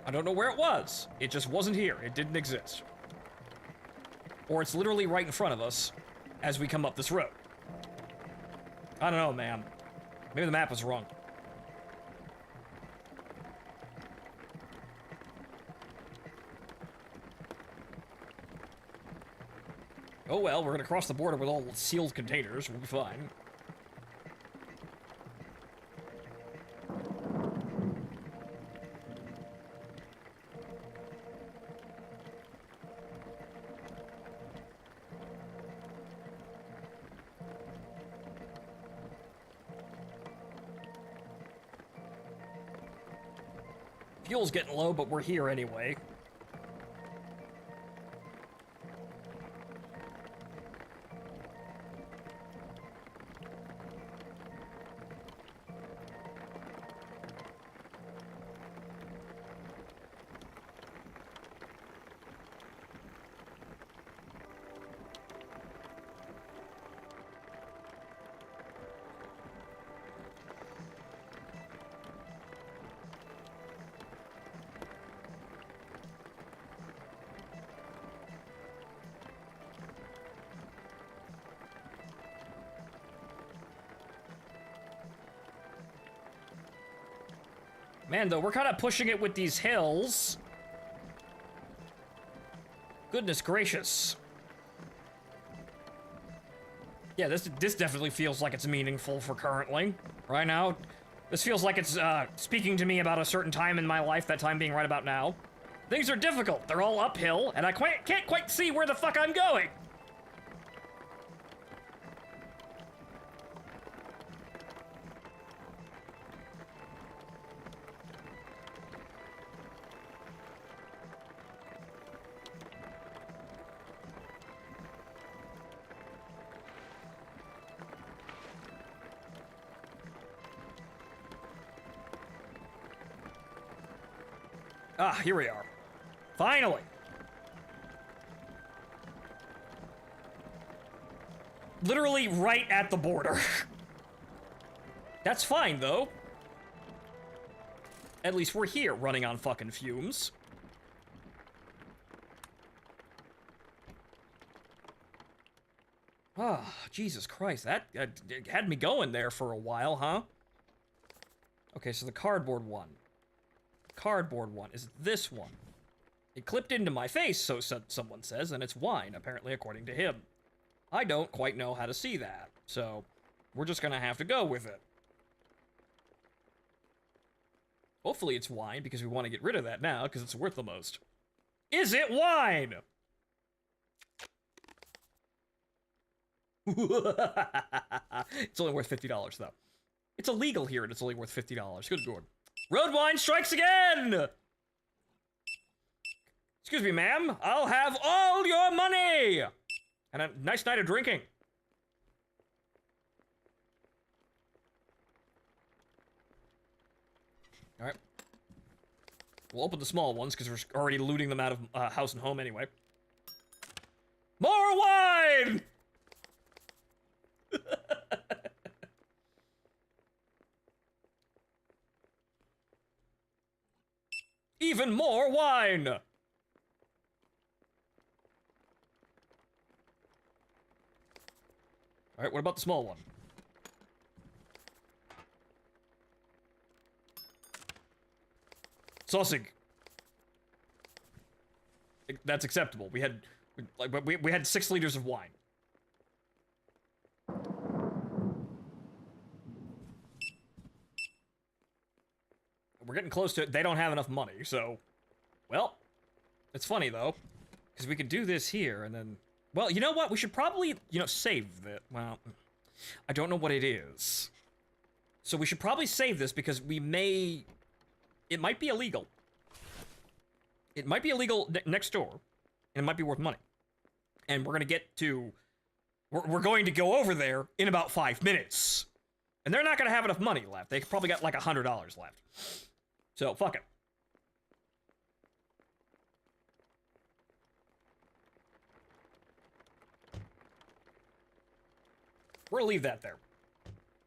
I don't know where it was. It just wasn't here. It didn't exist. Or it's literally right in front of us as we come up this road. I don't know, man. Maybe the map was wrong. Oh well, we're gonna cross the border with all sealed containers. We'll be fine. Fuel's getting low, but we're here anyway. Man, though, we're kind of pushing it with these hills. Goodness gracious. Yeah, this definitely feels like it's meaningful for currently. Right now, this feels like it's speaking to me about a certain time in my life, that time being right about now. Things are difficult. They're all uphill, and I can't quite see where the fuck I'm going. Ah, here we are. Finally! Literally right at the border. That's fine, though. At least we're here, running on fucking fumes. Ah, Jesus Christ, that had me going there for a while, huh? Okay, so the cardboard one. Cardboard one is this one. It clipped into my face, so someone says, and it's wine, apparently, according to him. I don't quite know how to see that, so we're just gonna have to go with it. Hopefully it's wine, because we want to get rid of that now, because it's worth the most. Is it wine? It's only worth $50, though. It's illegal here, and it's only worth $50. Good lord. Road wine strikes again! Excuse me, ma'am. I'll have all your money! And a nice night of drinking. Alright. We'll open the small ones, because we're already looting them out of house and home anyway. More wine! Even more wine! Alright, what about the small one? Sausage. That's acceptable. We had 6 liters of wine. We're getting close to it. They don't have enough money, so... Well, it's funny, though. Because we could do this here, and then... Well, you know what? We should probably, save that. Well, I don't know what it is. So we should probably save this, because we may... It might be illegal. It might be illegal next door, and it might be worth money. And we're gonna get to... We're going to go over there in about 5 minutes. And they're not gonna have enough money left. They probably got like $100 left. So, fuck it. We're gonna leave that there.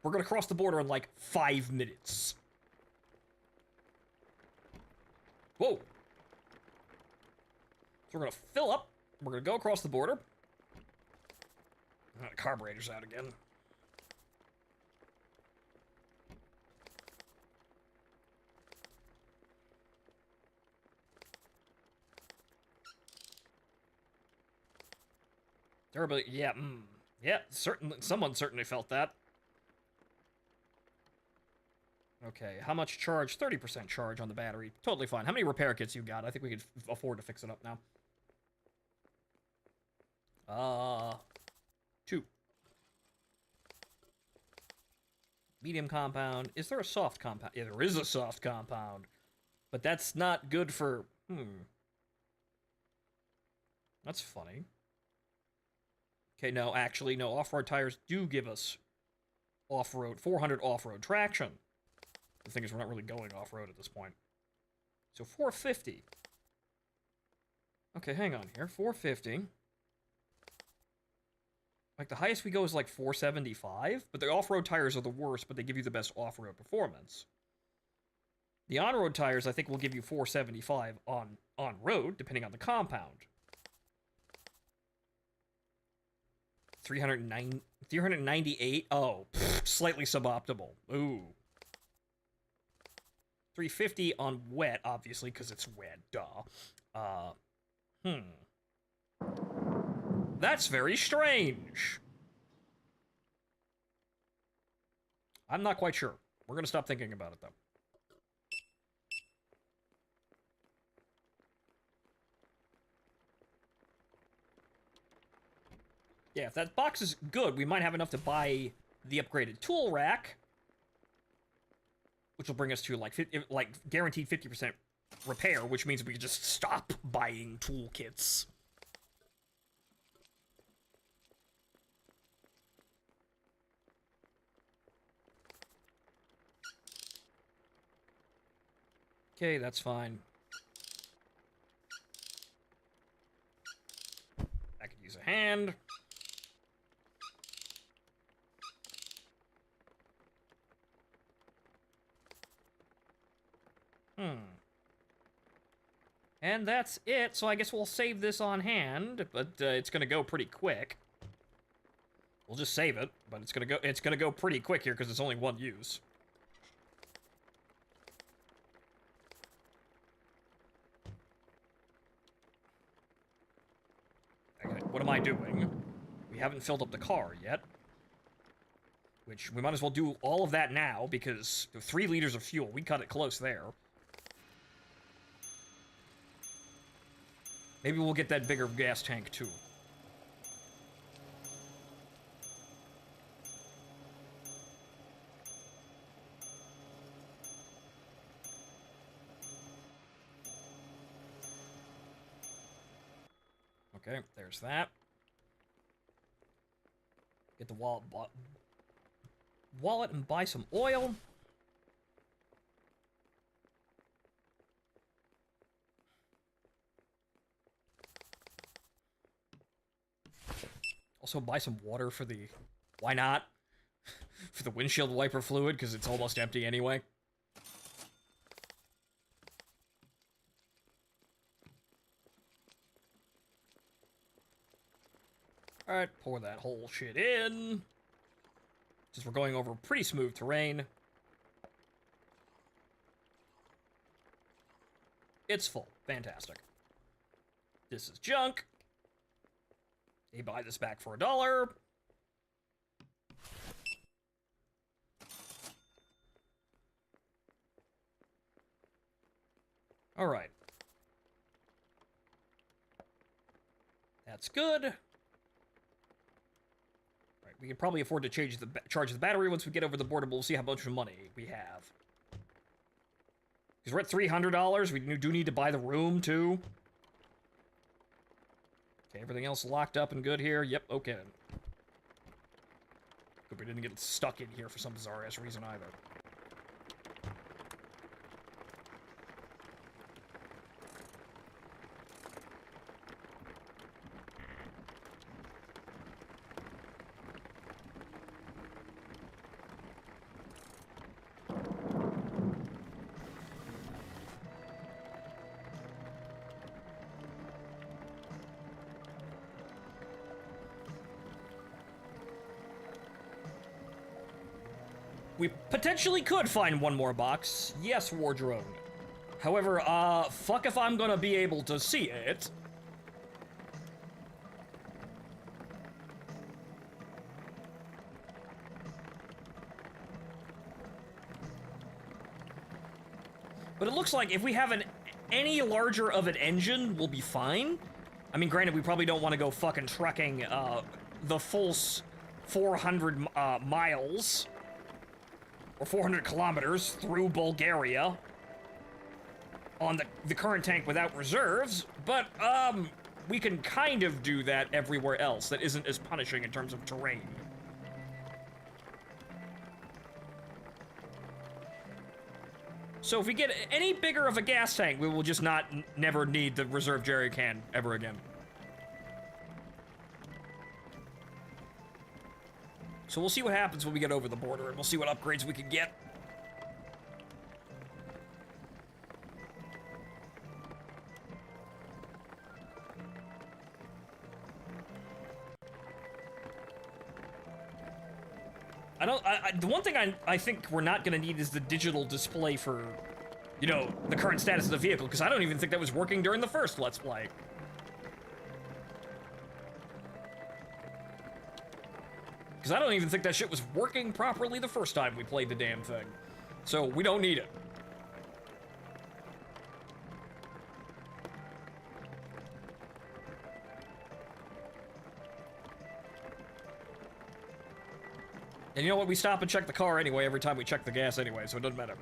We're gonna cross the border in like 5 minutes. Whoa. So we're gonna fill up. We're gonna go across the border. Carburetor's out again. Durability, yeah, yeah, certainly, someone certainly felt that. Okay, how much charge? 30% charge on the battery. Totally fine. How many repair kits you got? I think we could afford to fix it up now. 2. Medium compound. Is there a soft compound? Yeah, there is a soft compound. But that's not good for... That's funny. Okay, no, actually, no. Off-road tires do give us off-road, 400 off-road traction. The thing is, we're not really going off-road at this point. So 450. Okay, hang on here. 450. Like, the highest we go is like 475, but the off-road tires are the worst, but they give you the best off-road performance. The on-road tires, I think, will give you 475 on-road, depending on the compound. 398? Oh, slightly suboptimal. Ooh. 350 on wet, obviously, because it's wet, duh. That's very strange. I'm not quite sure. We're gonna stop thinking about it, though. Yeah, if that box is good, we might have enough to buy the upgraded tool rack, which will bring us to, like guaranteed 50% repair, which means we can just stop buying toolkits. Okay, that's fine. I could use a hand. And that's it, so I guess we'll save this on hand, but it's gonna go pretty quick. We'll just save it, but it's gonna go pretty quick here because it's only one use. Okay, what am I doing? We haven't filled up the car yet. Which, we might as well do all of that now, because 3 liters of fuel, we cut it close there. Maybe we'll get that bigger gas tank, too. Okay, there's that. Get the wallet and buy some oil. Also buy some water for the... Why not? For the windshield wiper fluid, because it's almost empty anyway. Alright, pour that whole shit in. Since we're going over pretty smooth terrain. It's full. Fantastic. This is junk. They buy this back for $1. Alright. That's good. Right, we can probably afford to charge the battery once we get over the border, but we'll see how much money we have. Because we're at $300, we do need to buy the room, too. Okay, everything else locked up and good here. Yep, okay. Hope we didn't get stuck in here for some bizarre-ass reason either. We potentially could find one more box. Yes, War Drone. However, fuck if I'm gonna be able to see it. But it looks like if we have any larger of an engine, we'll be fine. I mean, granted, we probably don't want to go fucking trucking, the full 400 miles. Or 400 kilometers through Bulgaria. on the current tank without reserves, but, we can kind of do that everywhere else that isn't as punishing in terms of terrain. So if we get any bigger of a gas tank, we will just never need the reserve jerry can ever again. So we'll see what happens when we get over the border, and we'll see what upgrades we can get. The one thing I think we're not gonna need is the digital display for, you know, the current status of the vehicle, because I don't even think that was working during the first Let's Play. Because I don't even think that shit was working properly the first time we played the damn thing. So, we don't need it. And you know what? We stop and check the car anyway every time we check the gas anyway, so it doesn't matter.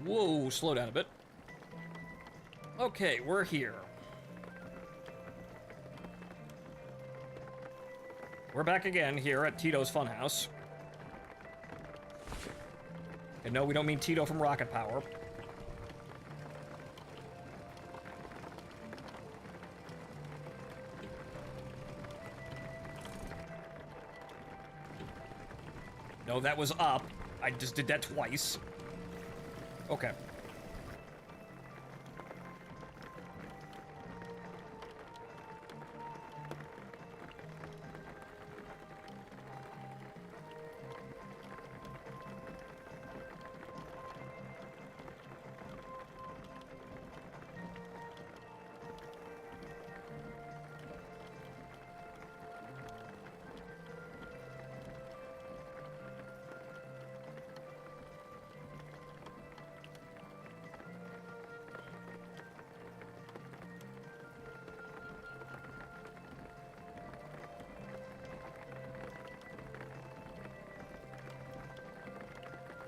Whoa, slow down a bit. Okay, we're here. We're back again here at Tito's Funhouse. And no, we don't mean Tito from Rocket Power. No, that was up. I just did that twice. Okay.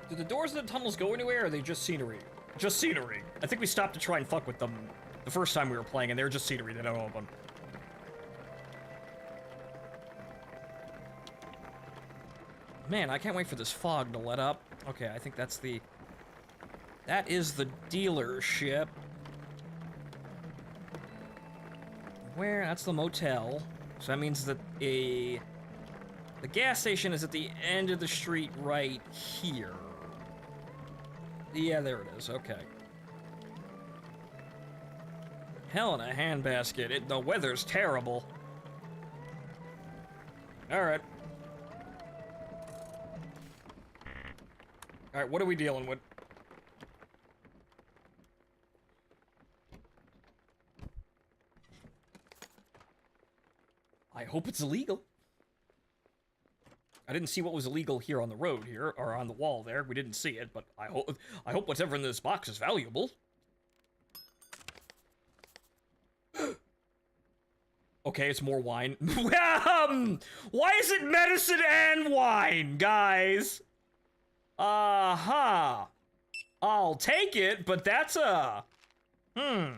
Do the doors of the tunnels go anywhere, or are they just scenery? Just scenery. I think we stopped to try and fuck with them the first time we were playing, and they're just scenery. They don't open. Man, I can't wait for this fog to let up. Okay, I think that's the... That is the dealership. Where? That's the motel. So that means that the gas station is at the end of the street right here. Yeah, there it is. Okay. Hell in a handbasket. The weather's terrible. Alright. Alright, what are we dealing with? I hope it's illegal. I didn't see what was illegal here on the road here, or on the wall there. We didn't see it, but I hope whatever in this box is valuable. Okay, it's more wine. Why is it medicine and wine, guys? Uh-huh. I'll take it, but that's a... Oh,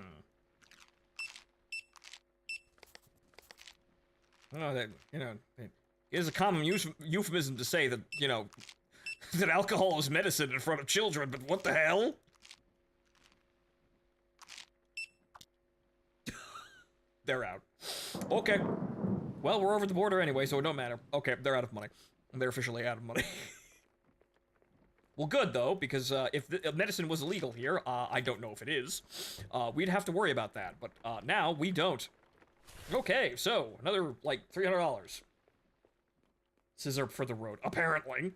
that, you know... It is a common euphemism to say that, you know, that alcohol is medicine in front of children, but what the hell? They're out. Okay. Well, we're over the border anyway, so it don't matter. Okay, they're out of money. They're officially out of money. Well, good, though, because if medicine was illegal here, I don't know if it is, we'd have to worry about that, but now we don't. Okay, so, another, like, $300. Scissor for the road, apparently.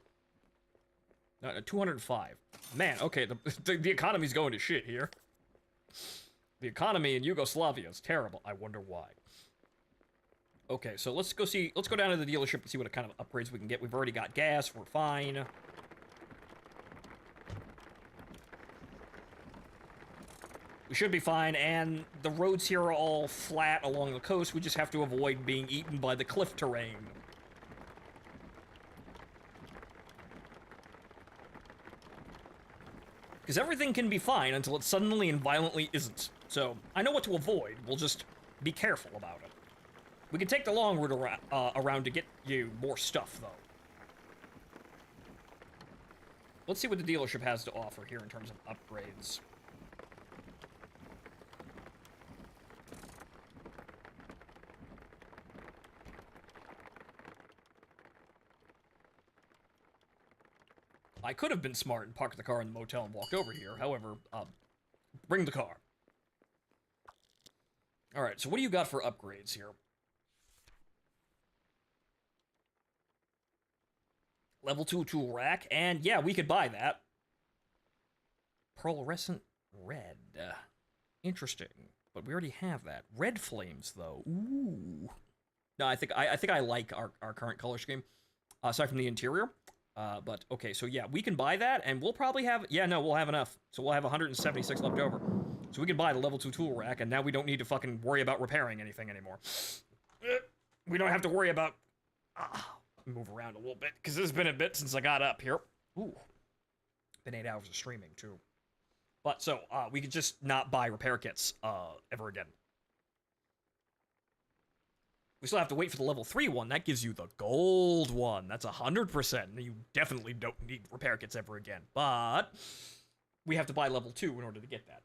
205. Man, okay, the economy's going to shit here. The economy in Yugoslavia is terrible. I wonder why. Okay, so let's go down to the dealership and see what kind of upgrades we can get. We've already got gas, we're fine. We should be fine, and the roads here are all flat along the coast. We just have to avoid being eaten by the cliff terrain. Because everything can be fine until it suddenly and violently isn't. So, I know what to avoid. We'll just be careful about it. We can take the long route around to get you more stuff, though. Let's see what the dealership has to offer here in terms of upgrades. I could have been smart and parked the car in the motel and walked over here. However, bring the car. Alright, so what do you got for upgrades here? Level 2 tool rack, and yeah, we could buy that. Pearlescent red. Interesting, but we already have that. Red flames, though. Ooh. No, I think I like our current color scheme, aside from the interior. But, okay, so yeah, we can buy that, and we'll probably have... Yeah, no, we'll have enough. So we'll have 176 left over. So we can buy the level 2 tool rack, and now we don't need to fucking worry about repairing anything anymore. We don't have to worry about... move around a little bit, because it's been a bit since I got up here. Ooh. Been 8 hours of streaming, too. But, so, we could just not buy repair kits, ever again. We still have to wait for the level 3 one. That gives you the gold one. That's 100%. You definitely don't need repair kits ever again. But we have to buy level 2 in order to get that.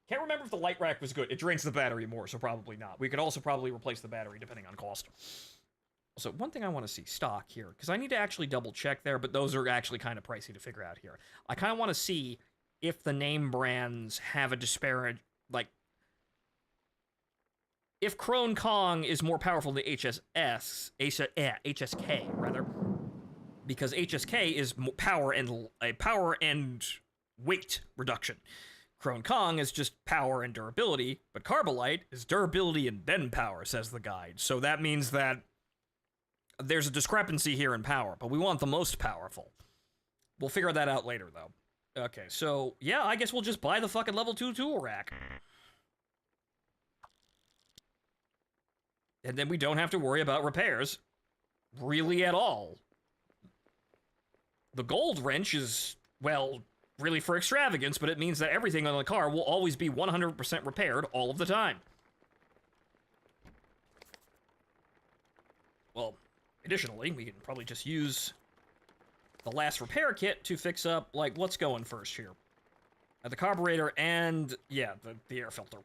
Can't remember if the light rack was good. It drains the battery more, so probably not. We could also probably replace the battery depending on cost. So one thing I want to see stock here, because I need to actually double check there, but those are actually kind of pricey to figure out here. I kind of want to see if the name brands have a disparate, like, if Krone Kong is more powerful than HSK, rather, because HSK is power and weight reduction. Krone Kong is just power and durability, but Carbolite is durability and then power, says the guide. So that means that there's a discrepancy here in power, but we want the most powerful. We'll figure that out later, though. Okay, so, yeah, I guess we'll just buy the fucking level 2 tool rack. And then we don't have to worry about repairs. Really at all. The gold wrench is, well, really for extravagance, but it means that everything on the car will always be 100% repaired all of the time. Well, additionally, we can probably just use the last repair kit to fix up, like, what's going first here. The carburetor and, yeah, the air filter.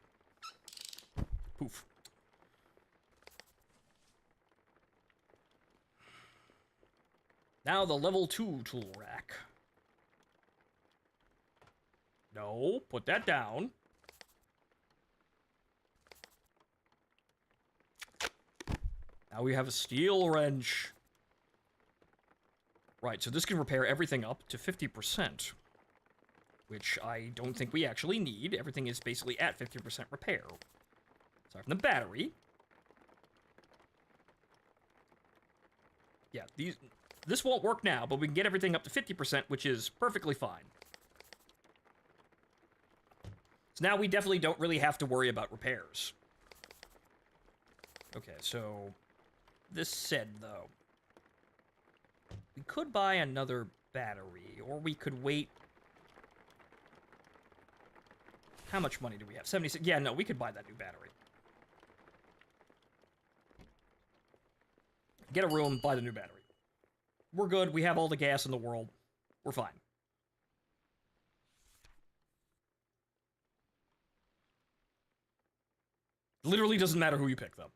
Poof. Now the level 2 tool rack. No, put that down. Now we have a steel wrench. Right, so this can repair everything up to 50%. Which I don't think we actually need. Everything is basically at 50% repair. Aside from the battery. Yeah, this won't work now, but we can get everything up to 50%, which is perfectly fine. So now we definitely don't really have to worry about repairs. Okay, so this said, though, we could buy another battery, or we could wait. How much money do we have? 76. Yeah, no, we could buy that new battery. Get a room, buy the new battery. We're good. We have all the gas in the world. We're fine. Literally doesn't matter who you pick, though.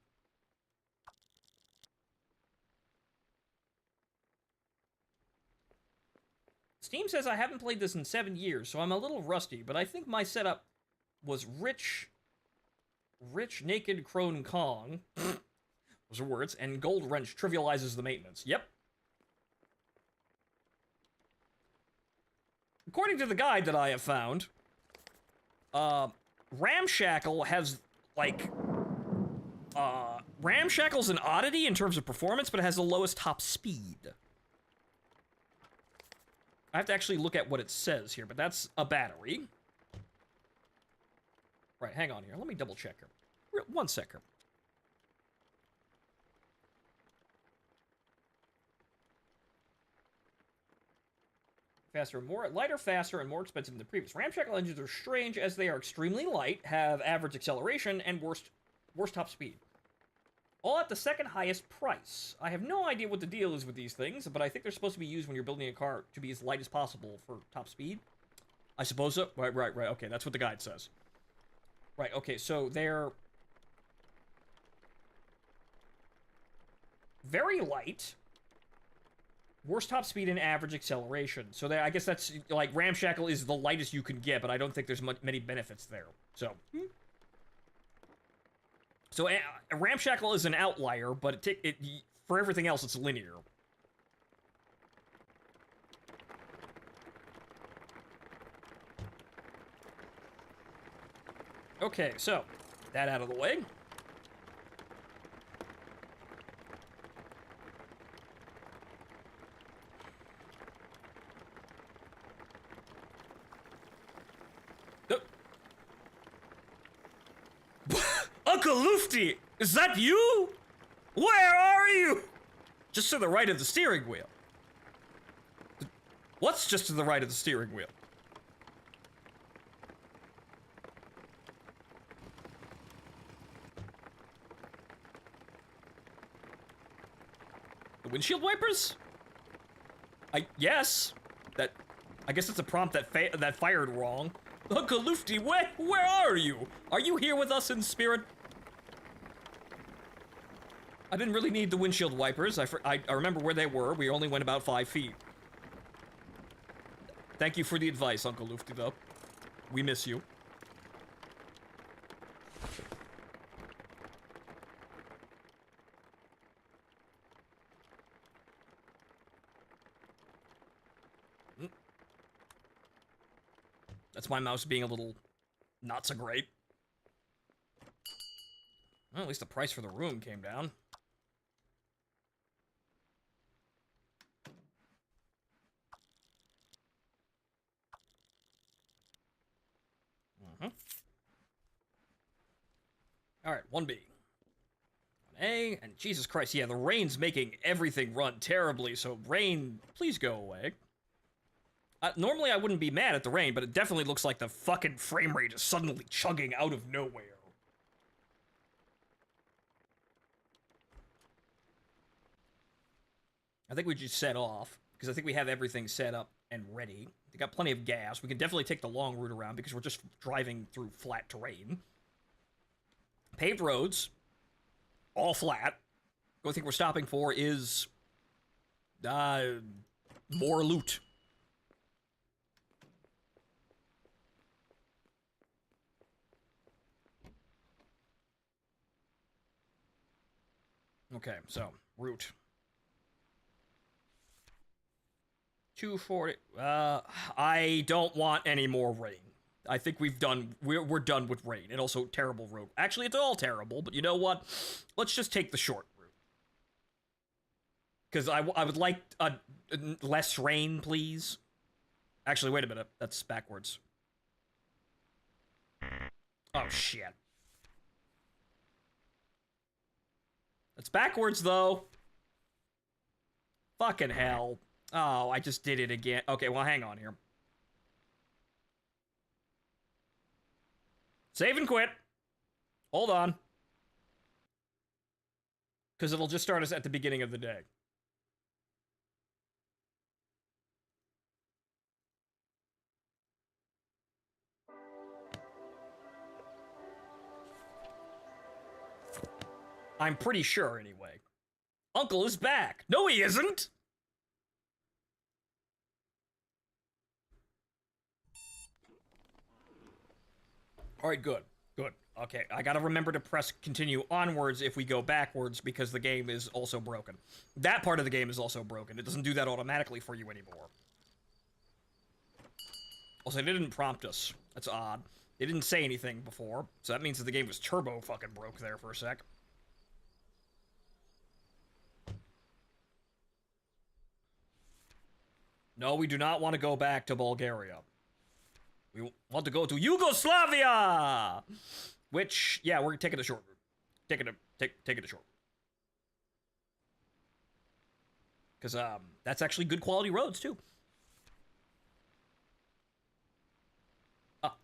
Steam says I haven't played this in 7 years, so I'm a little rusty, but I think my setup was rich naked Krone Kong. Those are words. And gold wrench trivializes the maintenance. Yep. According to the guide that I have found, Ramshackle has, like, Ramshackle's an oddity in terms of performance, but it has the lowest top speed. I have to actually look at what it says here, but that's a battery. Right, hang on here. Let me double check here. 1 second. Lighter, faster, and more expensive than the previous. Ramshackle engines are strange as they are extremely light, have average acceleration, and worst top speed. All at the second highest price. I have no idea what the deal is with these things, but I think they're supposed to be used when you're building a car to be as light as possible for top speed. I suppose so. Right. Okay, that's what the guide says. Right, okay, so they're very light. Worst top speed and average acceleration. So I guess that's, like, Ramshackle is the lightest you can get, but I don't think there's many benefits there. So Ramshackle is an outlier, but for everything else, it's linear. Okay, so, that out of the way. Uncle Lufty, is that you? Where are you? Just to the right of the steering wheel. What's just to the right of the steering wheel? The windshield wipers? Yes. I guess it's a prompt that fired wrong. Uncle Lufty, where are you? Are you here with us in spirit? I didn't really need the windshield wipers. I remember where they were. We only went about 5 feet. Thank you for the advice, Uncle Lufty, though. We miss you. That's my mouse being a little not so great. Well, at least the price for the room came down. Alright, 1B. 1A, and Jesus Christ, yeah, the rain's making everything run terribly, so rain, please go away. Normally I wouldn't be mad at the rain, but it definitely looks like the fucking frame rate is suddenly chugging out of nowhere. I think we just set off, because I think we have everything set up and ready. We got plenty of gas. We can definitely take the long route around, because we're just driving through flat terrain. Paved roads. All flat. The only thing we're stopping for is... more loot. Okay, so, route. 240. I don't want any more rain. I think we're done with rain, and also terrible road. Actually, it's all terrible, but you know what? Let's just take the short route. Because I would like less rain, please. Actually, wait a minute. That's backwards. Oh, shit. That's backwards, though. Fucking hell. Oh, I just did it again. Okay, well, hang on here. Save and quit. Hold on. Because it'll just start us at the beginning of the day. I'm pretty sure, anyway. Uncle is back. No, he isn't! Alright, good. Good. Okay, I gotta remember to press continue onwards if we go backwards, because the game is also broken. That part of the game is also broken. It doesn't do that automatically for you anymore. Also, it didn't prompt us. That's odd. It didn't say anything before, so that means that the game was turbo fucking broke there for a sec. No, we do not want to go back to Bulgaria. We want to go to Yugoslavia! Which, yeah, we're taking the short route. Taking it a short. Because, that's actually good quality roads, too. Ah.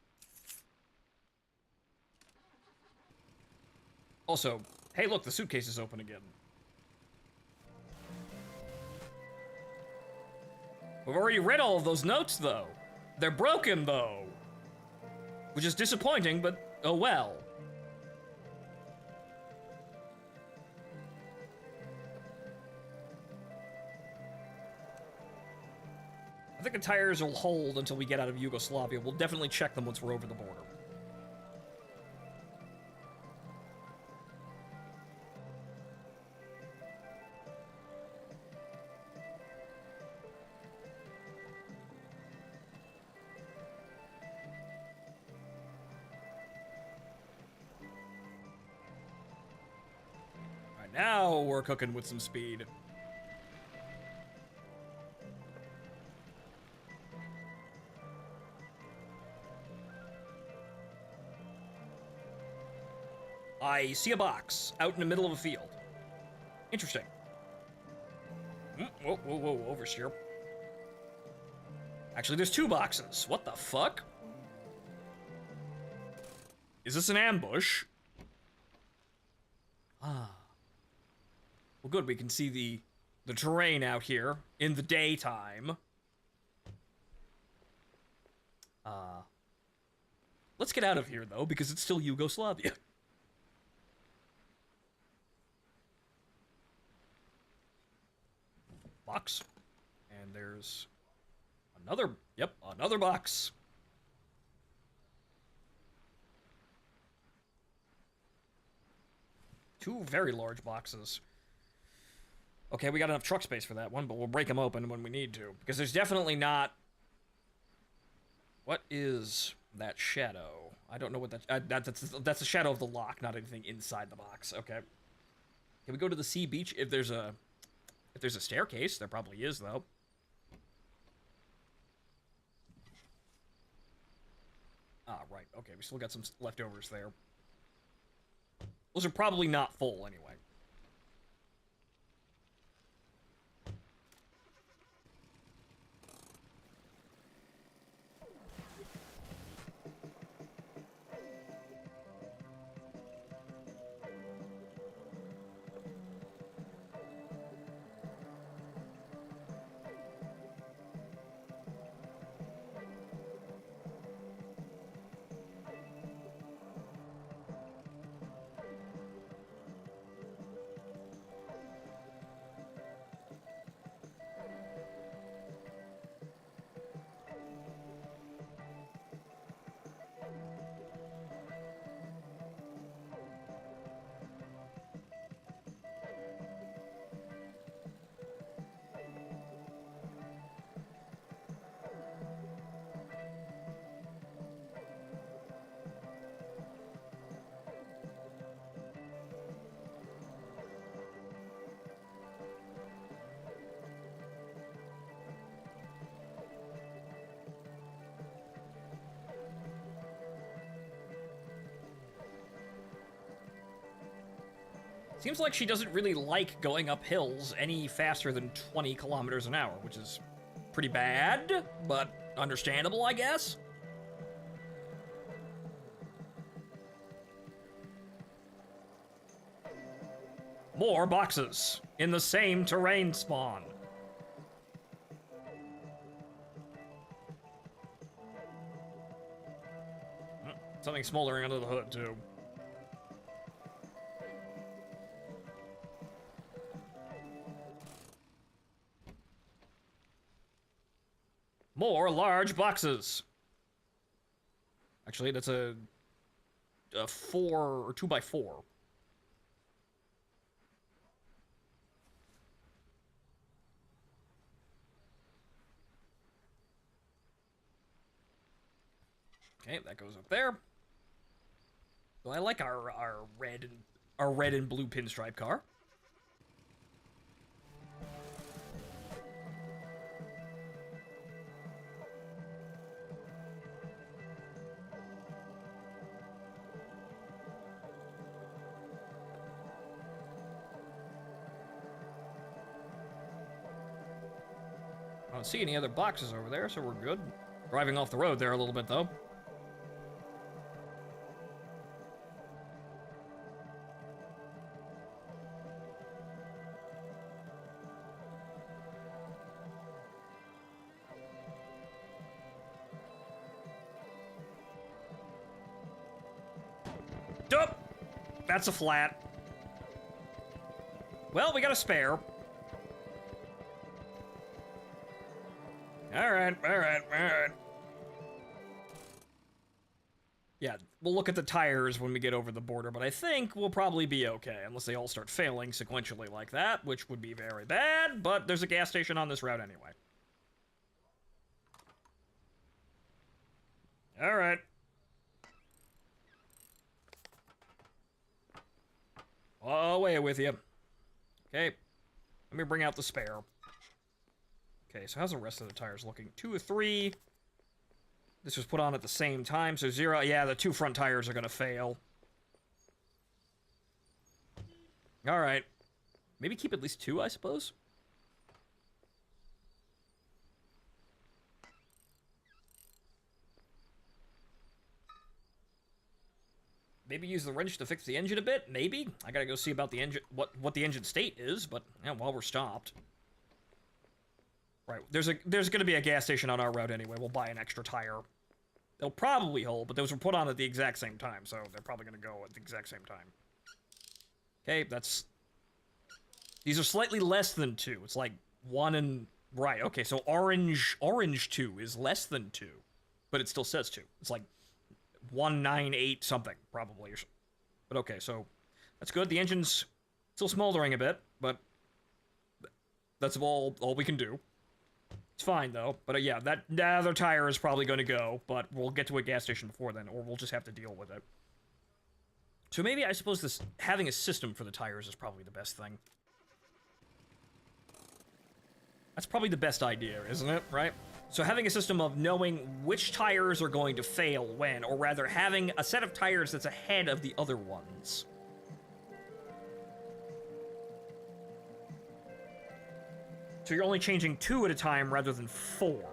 Also, hey, look, the suitcase is open again. We've already read all of those notes, though. They're broken, though. Which is disappointing, but oh well. I think the tires will hold until we get out of Yugoslavia. We'll definitely check them once we're over the border. Alright, now we're cooking with some speed. I see a box out in the middle of a field. Interesting. Whoa, whoa, whoa, oversteer. Actually, there's two boxes. What the fuck? Is this an ambush? Ah. Well, good. We can see the terrain out here in the daytime. Let's get out of here, though, because it's still Yugoslavia. Box. And there's another, yep, another box. Two very large boxes. Okay, we got enough truck space for that one, but we'll break them open when we need to. Because there's definitely not... What is that shadow? I don't know what that's the shadow of the lock, not anything inside the box. Okay. Can we go to the sea beach? If there's a staircase, there probably is, though. Ah, right. Okay, we still got some leftovers there. Those are probably not full, anyway. Seems like she doesn't really like going up hills any faster than 20 kilometers an hour, which is pretty bad, but understandable, I guess. More boxes in the same terrain spawn. Something smoldering under the hood, too. More large boxes. Actually, that's a 4 or 2x4. Okay, that goes up there. So I like our red and blue pinstripe car. I don't see any other boxes over there, so we're good. Driving off the road there a little bit, though. Dope! That's a flat. Well, we got a spare. Alright. Yeah, we'll look at the tires when we get over the border, but I think we'll probably be okay, unless they all start failing sequentially like that, which would be very bad, but there's a gas station on this route anyway. Alright. Away with you. Okay, let me bring out the spare. Okay, so how's the rest of the tires looking? 2 or 3. This was put on at the same time, so 0. Yeah, the 2 front tires are gonna fail. Alright. Maybe keep at least 2, I suppose? Maybe use the wrench to fix the engine a bit? Maybe? I gotta go see about the engine, what the engine state is, but yeah, while we're stopped. Right, there's gonna be a gas station on our route anyway. We'll buy an extra tire. They'll probably hold, but those were put on at the exact same time, so they're probably gonna go at the exact same time. Okay, that's... These are slightly less than 2. It's like 1 and... Right, okay, so orange 2 is less than 2, but it still says 2. It's like 198 something, probably. But okay, so that's good. The engine's still smoldering a bit, but that's all we can do. It's fine, though. But yeah, that other tire is probably going to go, but we'll get to a gas station before then, or we'll just have to deal with it. So maybe, I suppose, having a system for the tires is probably the best thing. That's probably the best idea, isn't it? Right? So having a system of knowing which tires are going to fail when, or rather having a set of tires that's ahead of the other ones. So you're only changing 2 at a time rather than 4.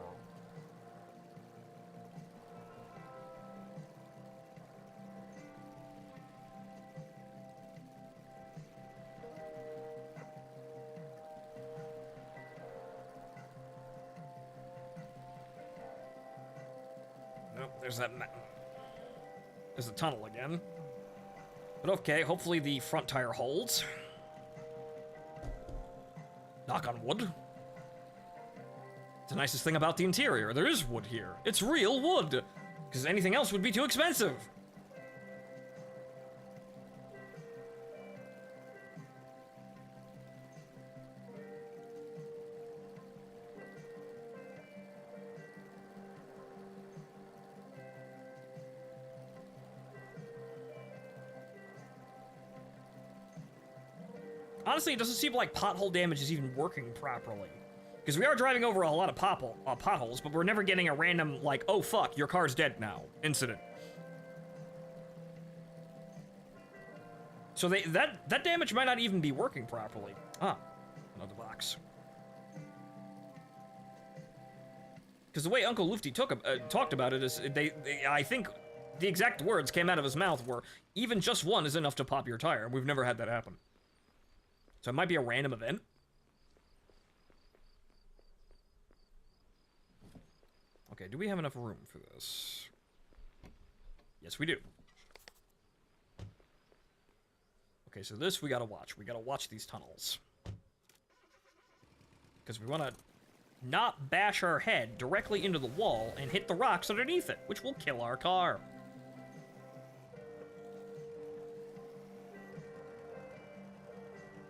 Nope, there's that. There's the tunnel again. But okay, hopefully the front tire holds. Knock on wood. It's the nicest thing about the interior. There is wood here. It's real wood. Because anything else would be too expensive. Honestly, it doesn't seem like pothole damage is even working properly. Because we are driving over a lot of potholes, but we're never getting a random, like, oh fuck, your car's dead now, incident. So that damage might not even be working properly. Ah, another box. Because the way Uncle Lufty talked about it is, I think the exact words came out of his mouth were, even just one is enough to pop your tire, and we've never had that happen. So it might be a random event. Okay, do we have enough room for this? Yes, we do. Okay, so this we gotta watch. We gotta watch these tunnels. Because we want to not bash our head directly into the wall and hit the rocks underneath it, which will kill our car.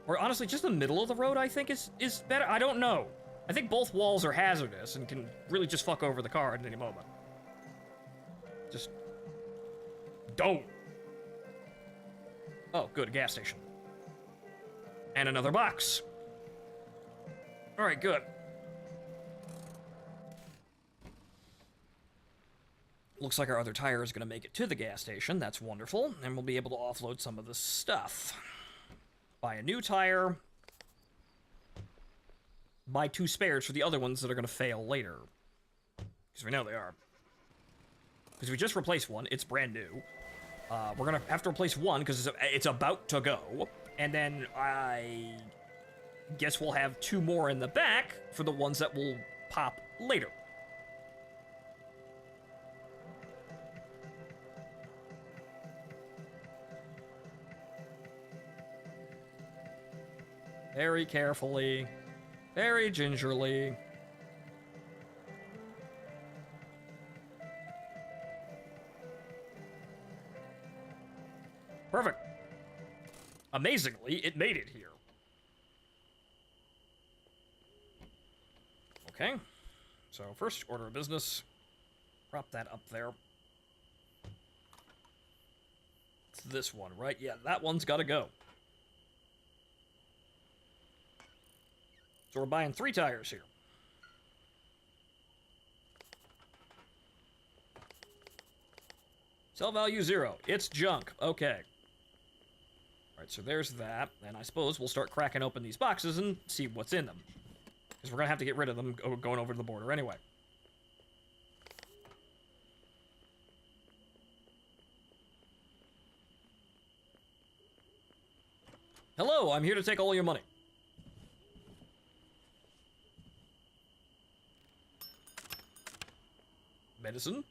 Or honestly, just the middle of the road, I think, is better. I don't know. I think both walls are hazardous and can really just fuck over the car at any moment. Just don't. Oh, good, gas station. And another box. All right, good. Looks like our other tire is going to make it to the gas station. That's wonderful. And we'll be able to offload some of the stuff. Buy a new tire. buy 2 spares for the other ones that are gonna fail later. Because we know they are. Because we just replaced one, it's brand new. We're gonna have to replace one because it's about to go. And then I guess we'll have 2 more in the back for the ones that will pop later. Very carefully, very gingerly. Perfect. Amazingly, it made it here. Okay. So, first order of business. Prop that up there. It's this one, right? Yeah, that one's gotta go. So we're buying 3 tires here. Sell value 0. It's junk. Okay. Alright, so there's that. And I suppose we'll start cracking open these boxes and see what's in them. Because we're going to have to get rid of them going over to the border anyway. Hello, I'm here to take all your money. Medicine.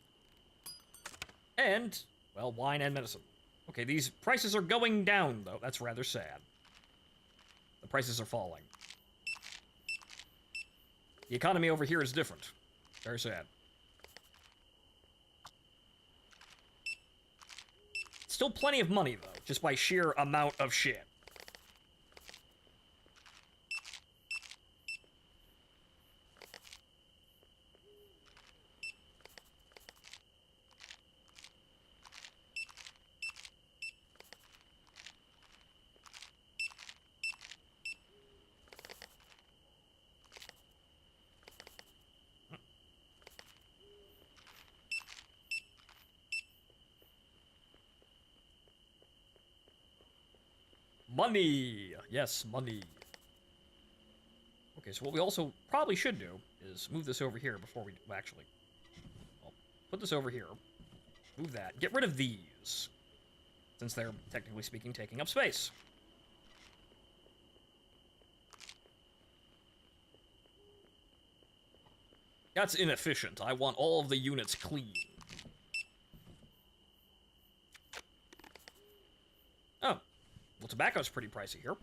And, well, wine and medicine. Okay, these prices are going down, though. That's rather sad. The prices are falling. The economy over here is different. Very sad. Still plenty of money, though, just by sheer amount of shit. Money! Yes, money. Okay, so what we also probably should do is move this over here before we... Well, actually, I'll put this over here. Move that. Get rid of these. Since they're, technically speaking, taking up space. That's inefficient. I want all of the units clean. Oh. Well, tobacco's pretty pricey here.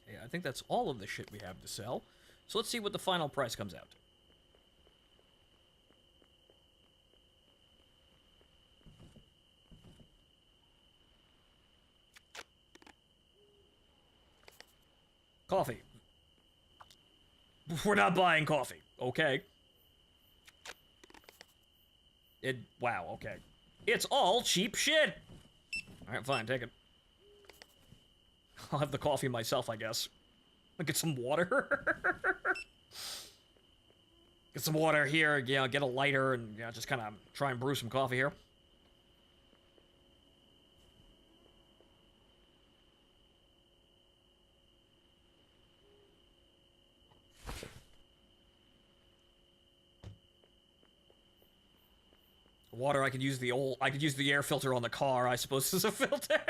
Okay, I think that's all of the shit we have to sell. So let's see what the final price comes out to. Coffee. We're not buying coffee. Okay. Wow, okay. It's all cheap shit! Alright, fine, take it. I'll have the coffee myself, I guess. I'll get some water. Get some water here, yeah, get a lighter, and yeah, just kind of try and brew some coffee here. Water, I could use the air filter on the car, I suppose, as a filter.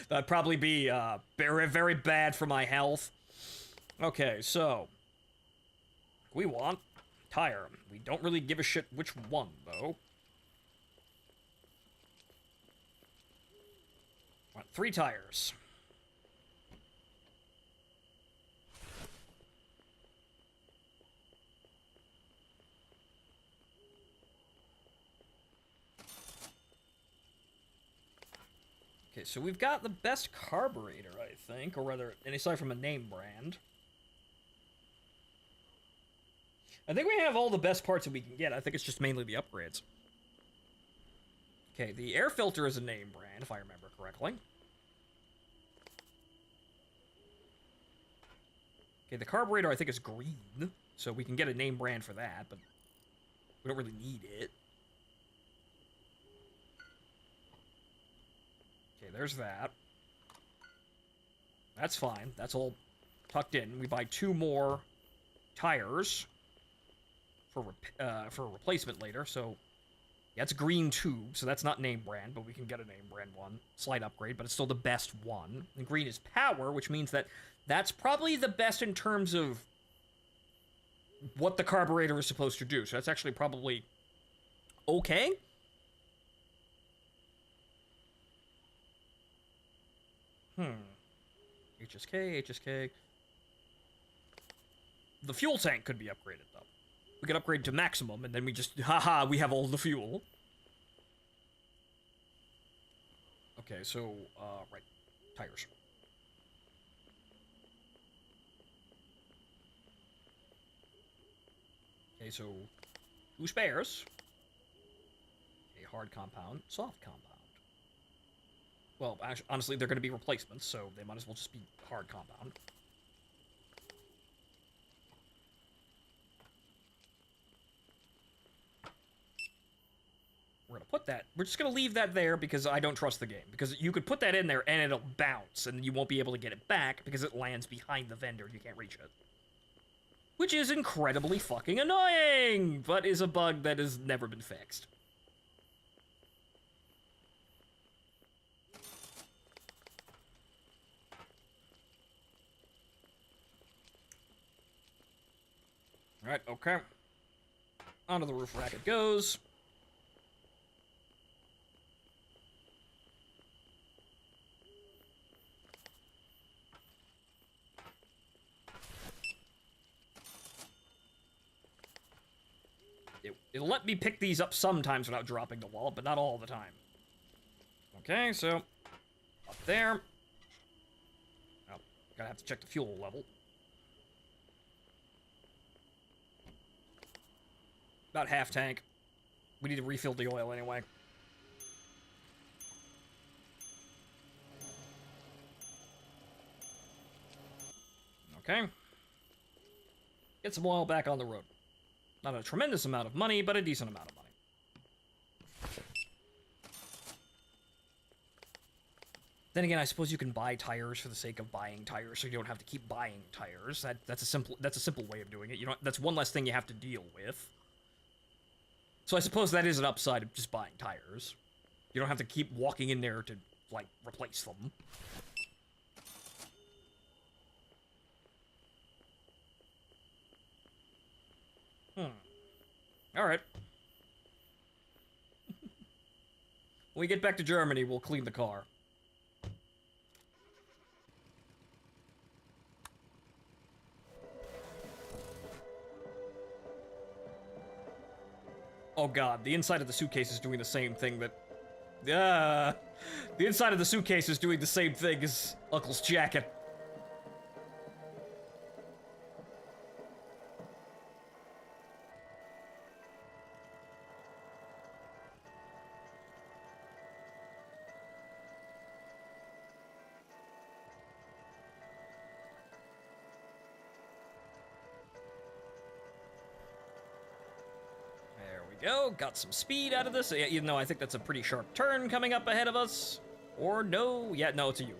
That'd probably be, very, very bad for my health. Okay, so. We want tire. We don't really give a shit which one, though. Want 3 tires. Okay, so we've got the best carburetor, I think, or rather, and aside from a name brand. I think we have all the best parts that we can get. I think it's just mainly the upgrades. Okay, the air filter is a name brand, if I remember correctly. Okay, the carburetor I think is green, so we can get a name brand for that, but we don't really need it. there's that. That's fine. That's all tucked in. We buy 2 more tires for replacement later, so... Yeah, it's green tube, so that's not name brand, but we can get a name brand one. Slight upgrade, but it's still the best one. And green is power, which means that that's probably the best in terms of what the carburetor is supposed to do. So that's actually probably okay. HSK. The fuel tank could be upgraded, though. We could upgrade to maximum, and then we just, haha, we have all the fuel. Okay, so, right, tires. Okay, so, 2 spares. A hard compound, soft compound. Well, actually, honestly, they're going to be replacements, so they might as well just be hard compound. We're gonna put that. We're just gonna leave that there because I don't trust the game. Because you could put that in there and it'll bounce, and you won't be able to get it back because it lands behind the vendor and you can't reach it. Which is incredibly fucking annoying, but is a bug that has never been fixed. Alright, okay. Onto the roof rack it goes. It'll let me pick these up sometimes without dropping the wall, but not all the time. Okay, so up there. Oh, gotta have to check the fuel level. About half tank. We need to refill the oil anyway. Okay. Get some oil back on the road. Not a tremendous amount of money, but a decent amount of money. Then again, I suppose you can buy tires for the sake of buying tires, so you don't have to keep buying tires. That's a simple way of doing it. You know, that's one less thing you have to deal with. So I suppose that is an upside of just buying tires. You don't have to keep walking in there to, like, replace them. Alright. When we get back to Germany, we'll clean the car. Oh god, the inside of the suitcase is doing the same thing that... the inside of the suitcase is doing the same thing as Uncle's jacket. Go, got some speed out of this, even though I think that's a pretty sharp turn coming up ahead of us. Or no, yeah, no, it's a U.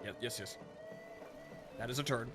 Yeah, yes. That is a turn.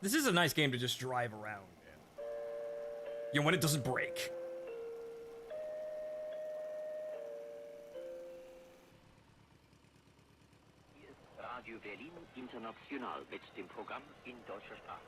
This is a nice game to just drive around in. You know, when it doesn't break. Radio Berlin International mit dem Programm in deutscher Sprache.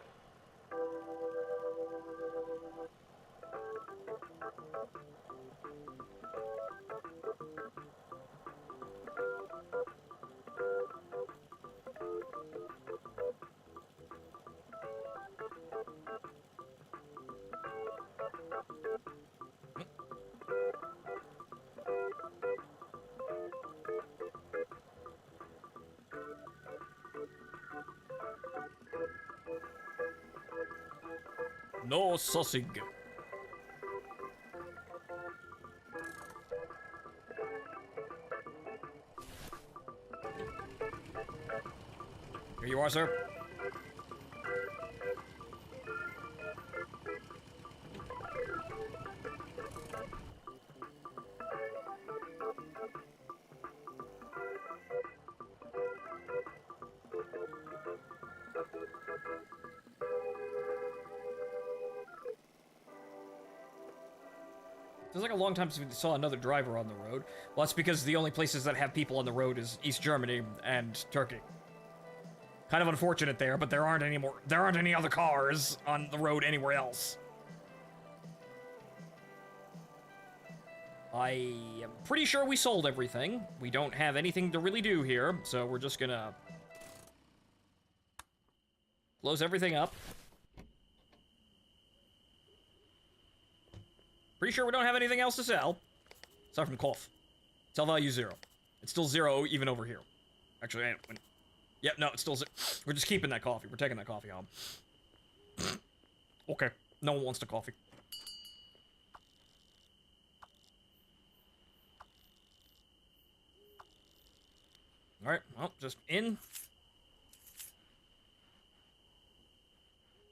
No sussing. Here you are, sir. Feels like a long time since we saw another driver on the road. Well, that's because the only places that have people on the road is East Germany and Turkey. Kind of unfortunate there, but there aren't any other cars on the road anywhere else. I am pretty sure we sold everything. We don't have anything to really do here, so we're just gonna close everything up. Pretty sure we don't have anything else to sell. Aside from cough. Sell value 0. It's still 0 even over here. Actually, yep, no, it's still 0. We're just keeping that coffee. We're taking that coffee home. Okay, no one wants the coffee. Alright, well, just in.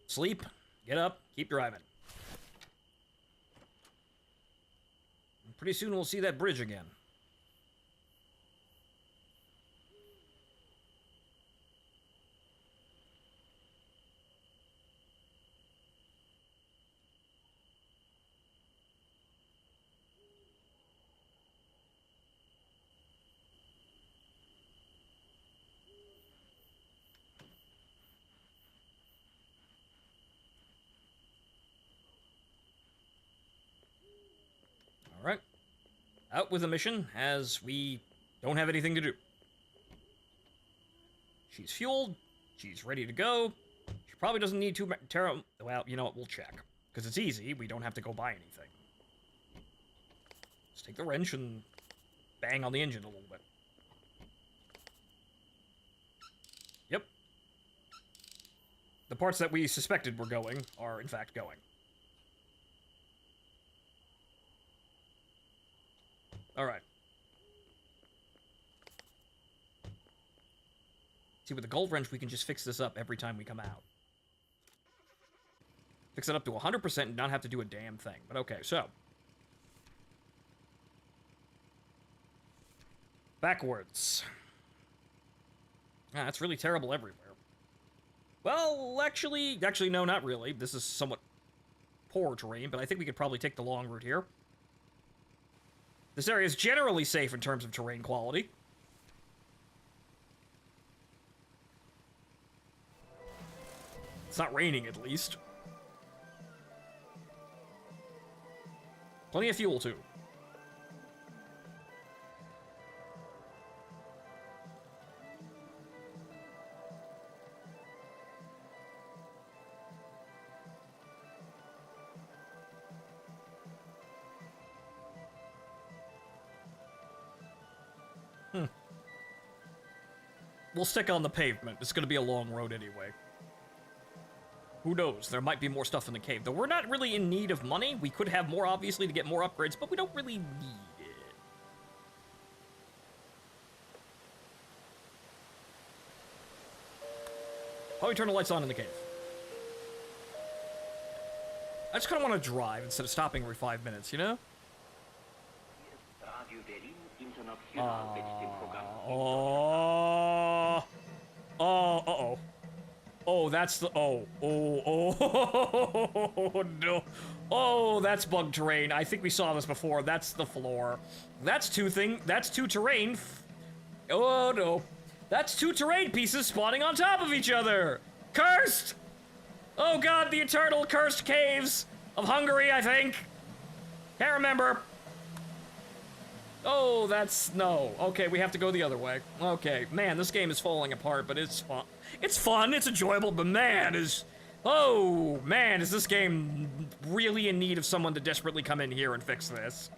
Sleep. Get up. Keep driving. Pretty soon we'll see that bridge again. All right. Out with a mission, as we don't have anything to do. She's fueled. She's ready to go. She probably doesn't need too much. Well, you know what? We'll check. Because it's easy. We don't have to go buy anything. Let's take the wrench and bang on the engine a little bit. Yep. The parts that we suspected were going are, in fact, going. Alright. See, with the gold wrench, we can just fix this up every time we come out. Fix it up to 100% and not have to do a damn thing. But okay, so. Backwards. Ah, that's really terrible everywhere. Well, actually, no, not really. This is somewhat poor terrain, but I think we could probably take the long route here. This area is generally safe in terms of terrain quality. It's not raining, at least. Plenty of fuel, too. We'll stick on the pavement. It's gonna be a long road anyway. Who knows? There might be more stuff in the cave. Though we're not really in need of money. We could have more, obviously, to get more upgrades, but we don't really need it. Probably turn the lights on in the cave. I just kind of want to drive instead of stopping every 5 minutes, you know? Uh-oh. Oh, that's the, oh, no. Oh, that's bug terrain. I think we saw this before. That's the floor. That's two terrain. Oh, no. That's two terrain pieces spawning on top of each other. Cursed! Oh god, the eternal cursed caves of Hungary, I think. Can't remember. Oh, that's... no. Okay, we have to go the other way. Okay, man, this game is falling apart, but it's fun. It's fun, it's enjoyable, but man, is... oh, man, is this game really in need of someone to desperately come in here and fix this.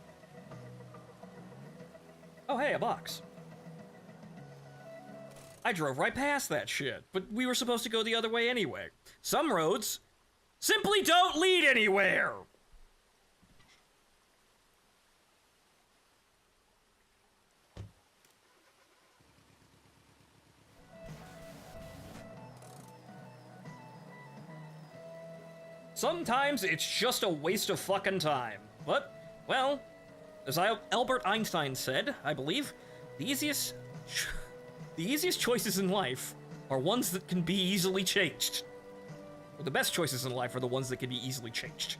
Oh, hey, a box. I drove right past that shit, but we were supposed to go the other way anyway. Some roads simply don't lead anywhere. Sometimes it's just a waste of fucking time. But, well, as Albert Einstein said, I believe, the easiest choices in life are ones that can be easily changed. Or the best choices in life are the ones that can be easily changed.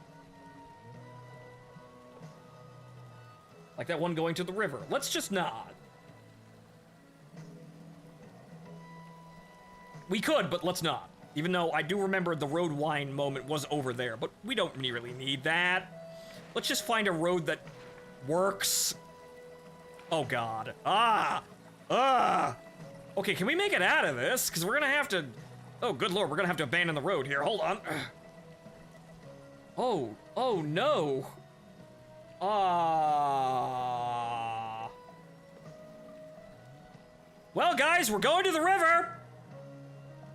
Like that one going to the river. Let's just nod. We could, but let's not. Even though I do remember the road wine moment was over there, but we don't really need that. Let's just find a road that works. Oh god. Okay, can we make it out of this? Because we're gonna have to... oh, good lord, we're gonna have to abandon the road here. Hold on. Oh no. Well, guys, we're going to the river.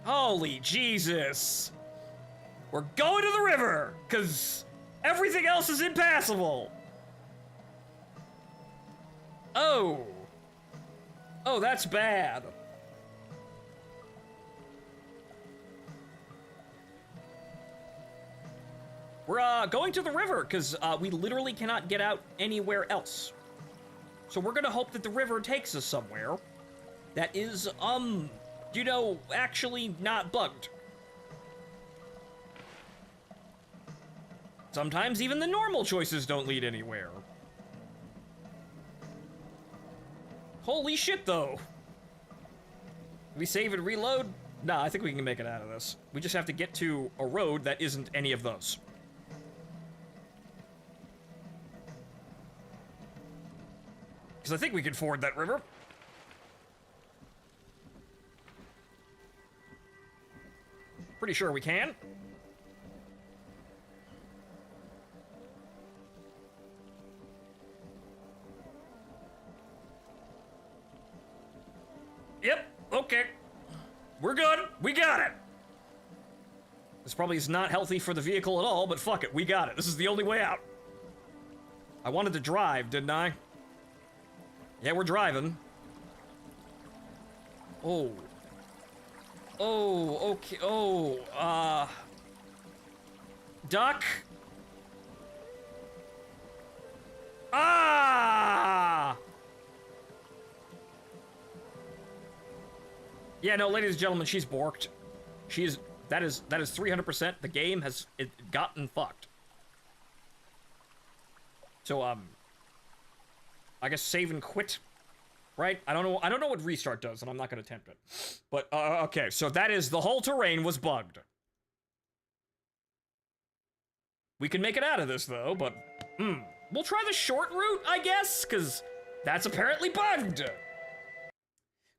Holy Jesus. We're going to the river, because everything else is impassable. Oh. Oh, that's bad. We're going to the river, because we literally cannot get out anywhere else. So we're gonna hope that the river takes us somewhere that is, you know, actually not bugged. Sometimes even the normal choices don't lead anywhere. Holy shit, though. Can we save and reload? Nah, I think we can make it out of this. We just have to get to a road that isn't any of those. Because I think we can ford that river. Pretty sure we can. Yep, okay. We're good. We got it. This probably is not healthy for the vehicle at all, but fuck it. We got it. This is the only way out. I wanted to drive, didn't I? Yeah, we're driving. Oh. Oh, okay. Oh, duck. Ah! Yeah, no, ladies and gentlemen, she's borked. That is 300%. The game has gotten fucked. So, I guess save and quit, right? I don't know what restart does, and I'm not gonna attempt it. But, okay, so that is, the whole terrain was bugged. We can make it out of this, though, but, we'll try the short route, I guess, because that's apparently bugged.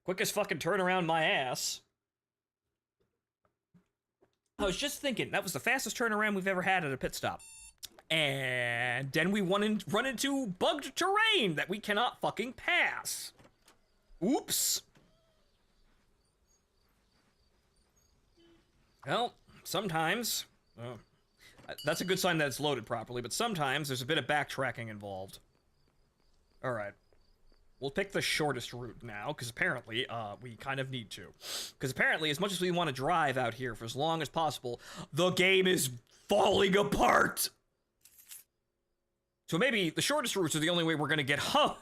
Quickest fucking turnaround my ass. I was just thinking, that was the fastest turnaround we've ever had at a pit stop. And then we run into bugged terrain that we cannot fucking pass. Oops. Well, sometimes... that's a good sign that it's loaded properly, but sometimes there's a bit of backtracking involved. Alright. We'll pick the shortest route now, because apparently, we kind of need to. Because apparently, as much as we want to drive out here for as long as possible, the game is falling apart! So maybe the shortest routes are the only way we're gonna get home!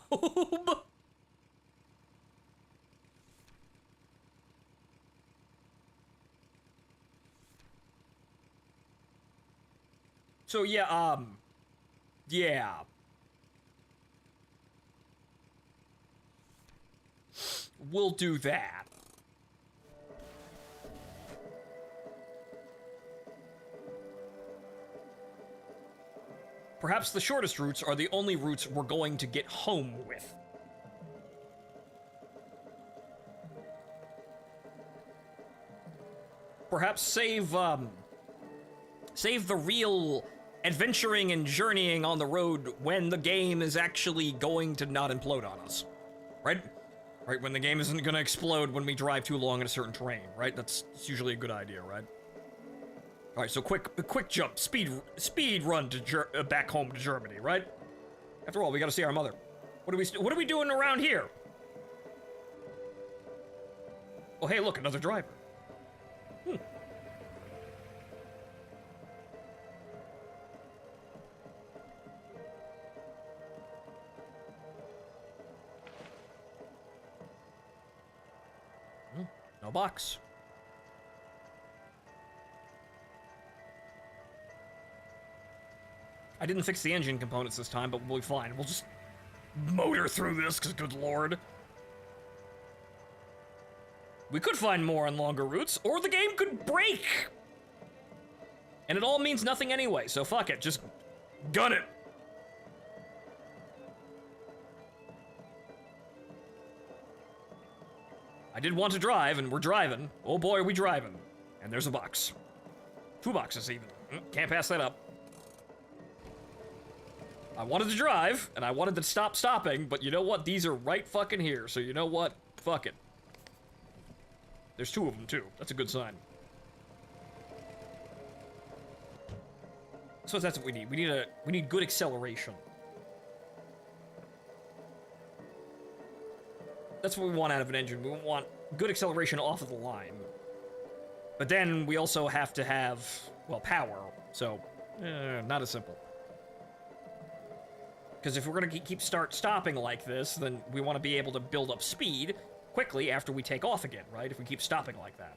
So yeah, yeah. We'll do that. Perhaps the shortest routes are the only routes we're going to get home with. Perhaps save the real adventuring and journeying on the road when the game is actually going to not implode on us. Right? Right, when the game isn't gonna explode when we drive too long in a certain terrain, right? That's usually a good idea, right? Alright, so quick jump, speed run to back home to Germany, right? After all, we gotta see our mother. What are we doing around here? Oh, hey, look, another driver. No box. I didn't fix the engine components this time, but we'll be fine. We'll just motor through this, because good lord. We could find more on longer routes, or the game could break! And it all means nothing anyway, so fuck it, just gun it. I did want to drive, and we're driving. Oh boy, are we driving. And there's a box. 2 boxes, even. Can't pass that up. I wanted to drive, and I wanted to stop stopping, but you know what? These are right fucking here, so you know what? Fuck it. There's 2 of them, too. That's a good sign. So that's what we need. We need good acceleration. That's what we want out of an engine. We want good acceleration off of the line. But then we also have to have, well, power. So, not as simple. Because if we're going to keep stopping like this, then we want to be able to build up speed quickly after we take off again, right? If we keep stopping like that.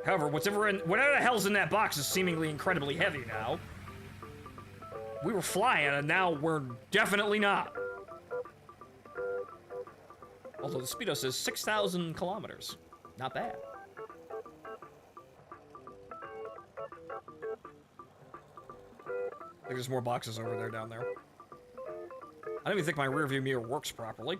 However, whatever the hell's in that box is seemingly incredibly heavy now. We were flying, and now we're definitely not. Although the speedo says 6,000 kilometers. Not bad. I think there's more boxes over there down there. I don't even think my rearview mirror works properly.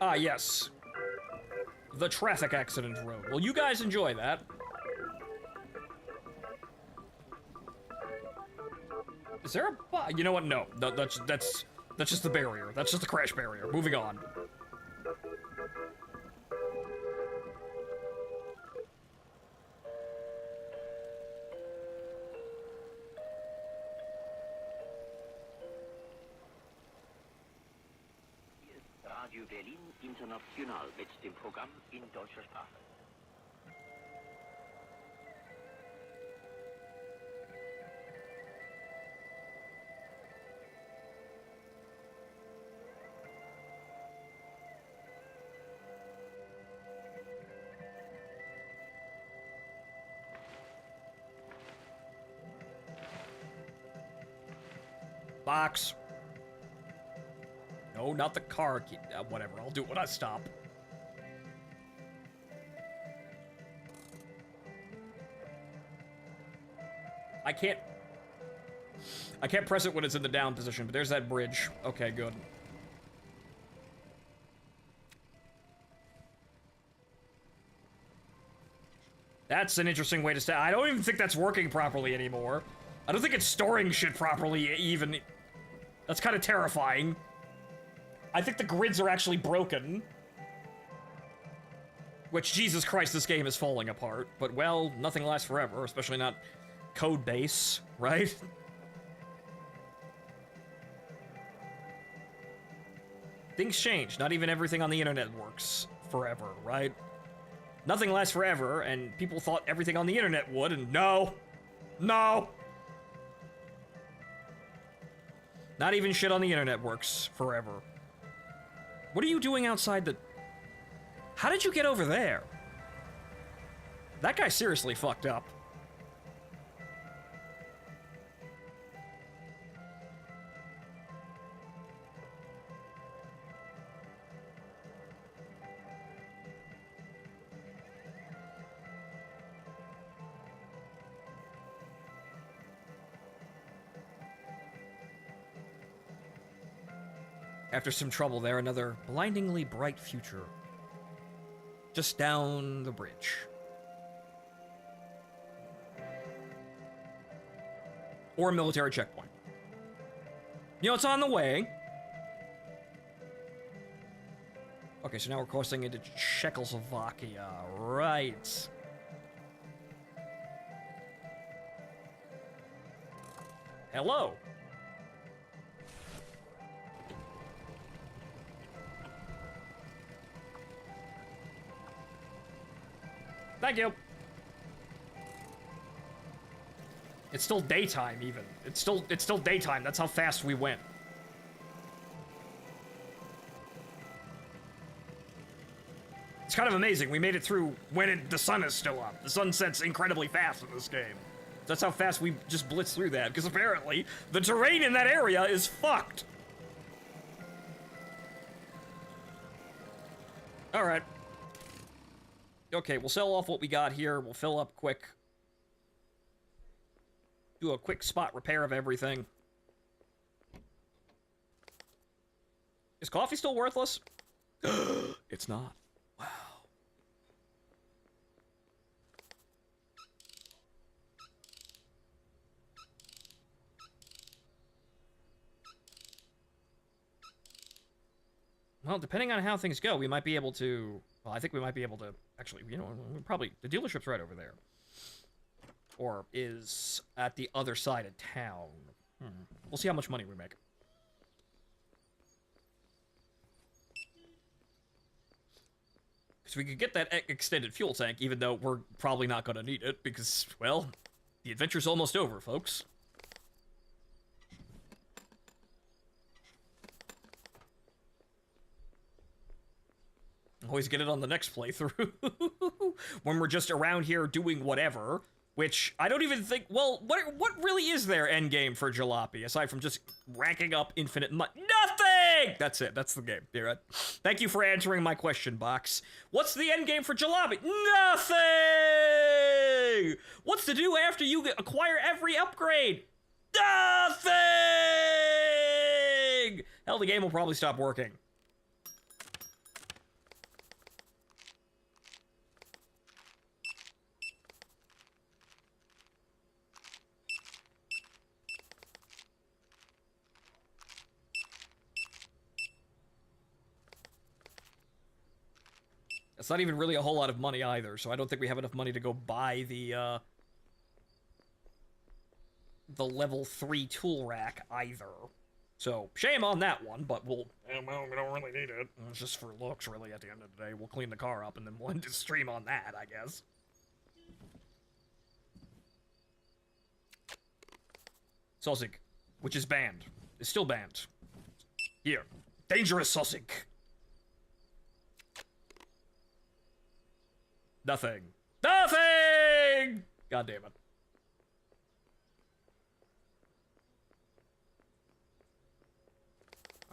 Ah, yes. The traffic accident road. Well, you guys enjoy that. Is there a... You know what? No. That's just the barrier. That's just the crash barrier. Moving on. Radio Berlin International mit dem Programm in deutscher Sprache. Box. No, not the car key. Whatever, I'll do it when I stop. I can't press it when it's in the down position, but there's that bridge. Okay, good. That's an interesting way to stay. I don't even think that's working properly anymore. I don't think it's storing shit properly even. That's kind of terrifying. I think the grids are actually broken. Which, Jesus Christ, this game is falling apart. But, well, nothing lasts forever, especially not code base, right? Things change. Not even everything on the internet works forever, right? Nothing lasts forever, and people thought everything on the internet would, and no! No! Not even shit on the internet works forever. What are you doing outside the... How did you get over there? That guy seriously fucked up. After some trouble there, another blindingly bright future. Just down the bridge. Or a military checkpoint. You know, it's on the way. Okay, so now we're crossing into Czechoslovakia. Right. Hello. Thank you. It's still daytime, even. It's still daytime. That's how fast we went. It's kind of amazing. We made it through when the sun is still up. The sun sets incredibly fast in this game. That's how fast we just blitzed through that, because apparently the terrain in that area is fucked. All right. Okay, we'll sell off what we got here. We'll fill up quick. Do a quick spot repair of everything. Is coffee still worthless? It's not. Wow. Well, depending on how things go, we might be able to... Well, I think we might be able to... Actually, you know, probably... The dealership's right over there. Or is at the other side of town. We'll see how much money we make. Because we could get that extended fuel tank, even though we're probably not going to need it, because, well, the adventure's almost over, folks. Always get it on the next playthrough. When we're just around here doing whatever, which I don't even think... Well, what really is their end game for Jalopy, aside from just racking up infinite money? Nothing! That's it. That's the game. You're right. Thank you for answering my question, Box. What's the end game for Jalopy? Nothing! What's to do after you acquire every upgrade? Nothing! Hell, the game will probably stop working. It's not even really a whole lot of money either, so I don't think we have enough money to go buy the level 3 tool rack either. So, shame on that one, but well, we don't really need it. It's just for looks, really, at the end of the day. We'll clean the car up, and then we'll end the stream on that, I guess. Sausage, which is banned. Is still banned. Here. Dangerous sausage. Nothing. Nothing! God damn it.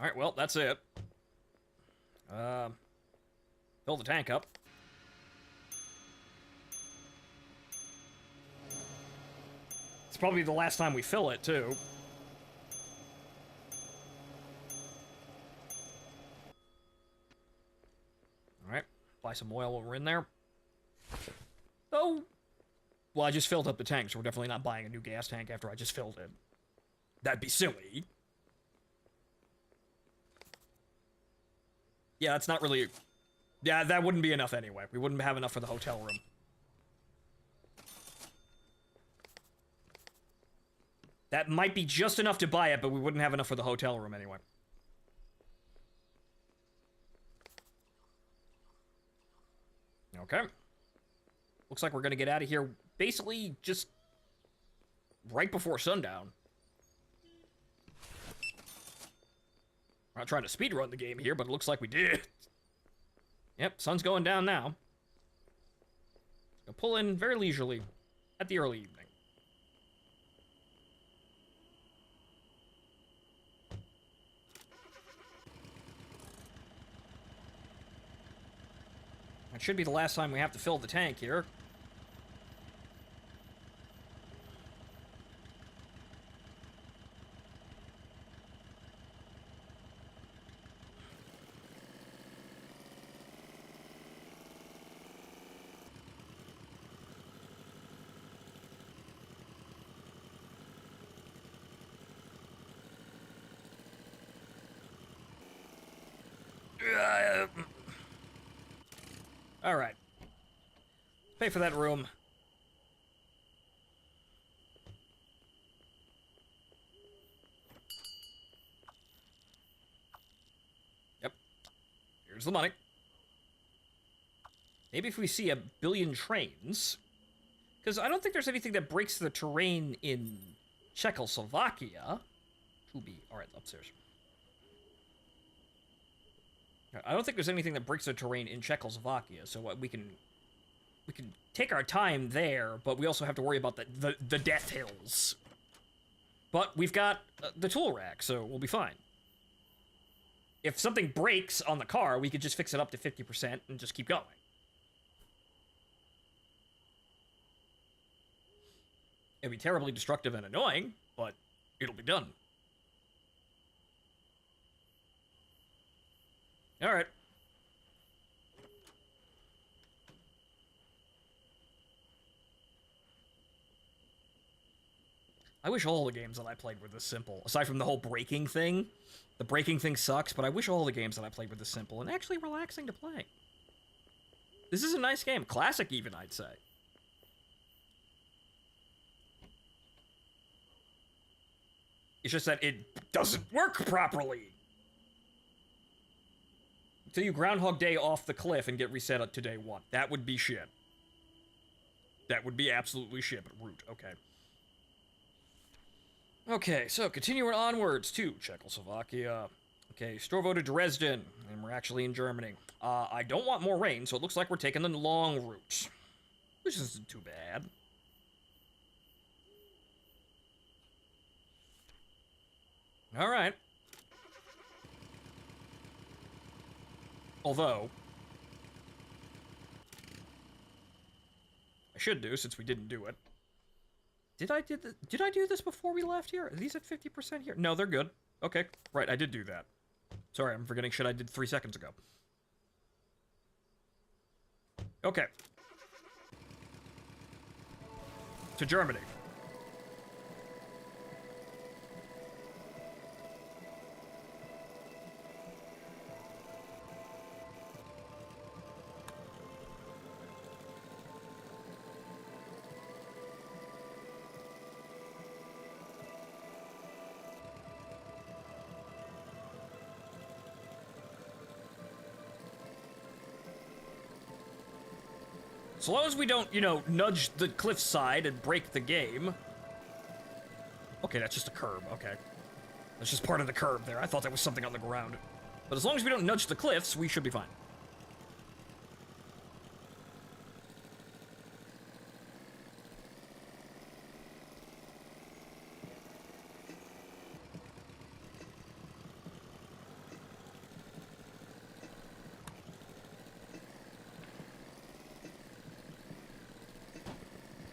Alright, well, that's it. Fill the tank up. It's probably the last time we fill it, too. Alright, buy some oil while we're in there. Oh. Well, I just filled up the tank, so we're definitely not buying a new gas tank after I just filled it. That'd be silly. Yeah, that's not really... Yeah, that wouldn't be enough anyway. We wouldn't have enough for the hotel room. That might be just enough to buy it, but we wouldn't have enough for the hotel room anyway. Okay. Looks like we're gonna get out of here basically just right before sundown. I'm not trying to speedrun the game here, but it looks like we did. Yep, sun's going down now. pull in very leisurely at the early evening. It should be the last time we have to fill the tank here. All right. Pay for that room. Yep. Here's the money. Maybe if we see a billion trains, because I don't think there's anything that breaks the terrain in Czechoslovakia. All right, upstairs. I don't think there's anything that breaks the terrain in Czechoslovakia, so we can take our time there, but we also have to worry about the death hills. But we've got the tool rack, so we'll be fine. If something breaks on the car, we could just fix it up to 50% and just keep going. It'll be terribly destructive and annoying, but it'll be done. All right. I wish all the games that I played were this simple. Aside from the whole braking thing. The braking thing sucks, but I wish all the games that I played were this simple and actually relaxing to play. This is a nice game. Classic even, I'd say. It's just that it doesn't work properly. Until you Groundhog Day off the cliff and get reset up to day 1. That would be shit. That would be absolutely shit, but root, okay. Okay, so continuing onwards to Czechoslovakia. Okay, Strovo to Dresden, and we're actually in Germany. I don't want more rain, so it looks like we're taking the long route. Which isn't too bad. Alright. Although, I should do, since we didn't do it. Did I do this before we left here? Are these at 50% here? No, they're good. Okay, right, I did do that. Sorry, I'm forgetting shit I did 3 seconds ago. Okay. To Germany. As long as we don't, you know, nudge the cliffside and break the game. Okay, that's just a curb, okay. That's just part of the curb there. I thought that was something on the ground. But as long as we don't nudge the cliffs, we should be fine.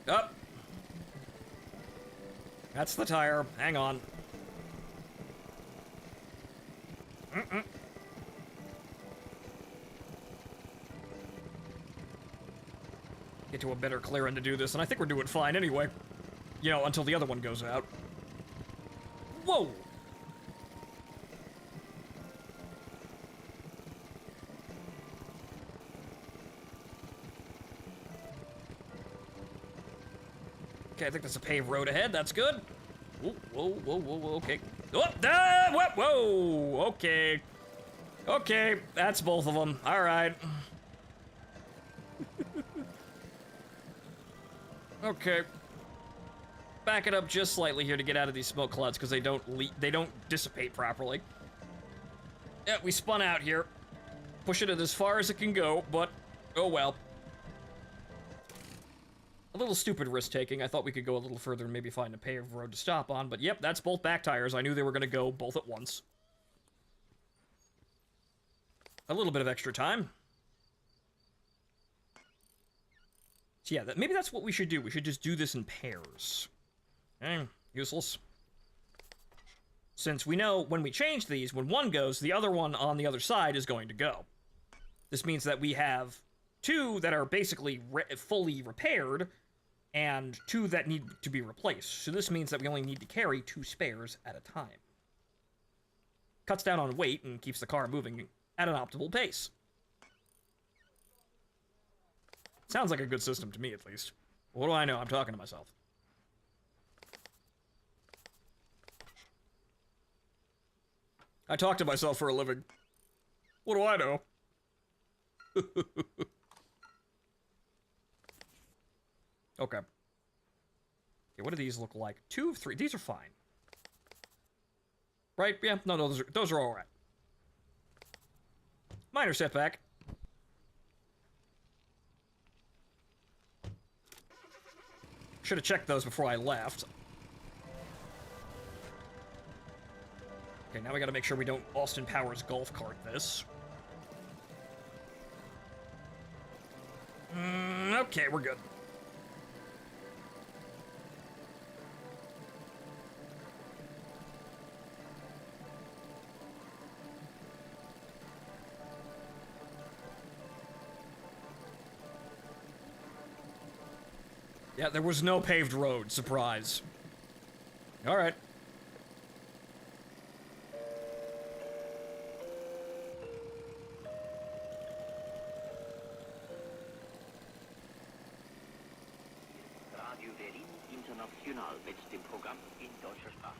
Up. That's the tire. Hang on. Get to a better clearing to do this, and I think we're doing fine anyway. You know, until the other one goes out. Whoa! Okay, I think there's a paved road ahead. That's good. Whoa, whoa, whoa, whoa, whoa, okay. Oh, whoa, whoa, okay. Okay, that's both of them. All right. Okay. Back it up just slightly here to get out of these smoke clouds because they don't dissipate properly. Yeah, we spun out here. Pushing it as far as it can go, but oh well. A little stupid risk-taking. I thought we could go a little further and maybe find a paved road to stop on, but yep, that's both back tires. I knew they were going to go both at once. A little bit of extra time. So yeah, maybe that's what we should do. We should just do this in pairs. Okay, useless. Since we know when we change these, when one goes, the other one on the other side is going to go. This means that we have two that are basically fully repaired, and two that need to be replaced. So this means that we only need to carry 2 spares at a time. Cuts down on weight and keeps the car moving at an optimal pace. Sounds like a good system to me, at least. What do I know? I'm talking to myself. I talk to myself for a living. What do I know? Okay. Okay, what do these look like? 2 of 3. These are fine. Right? Yeah, no, those are all right. Minor setback. Should have checked those before I left. Okay, now we gotta make sure we don't Austin Powers golf cart this. Okay, we're good. Yeah, there was no paved road. Surprise. All right. Radio Berlin International mit dem Programm in deutscher Sprache.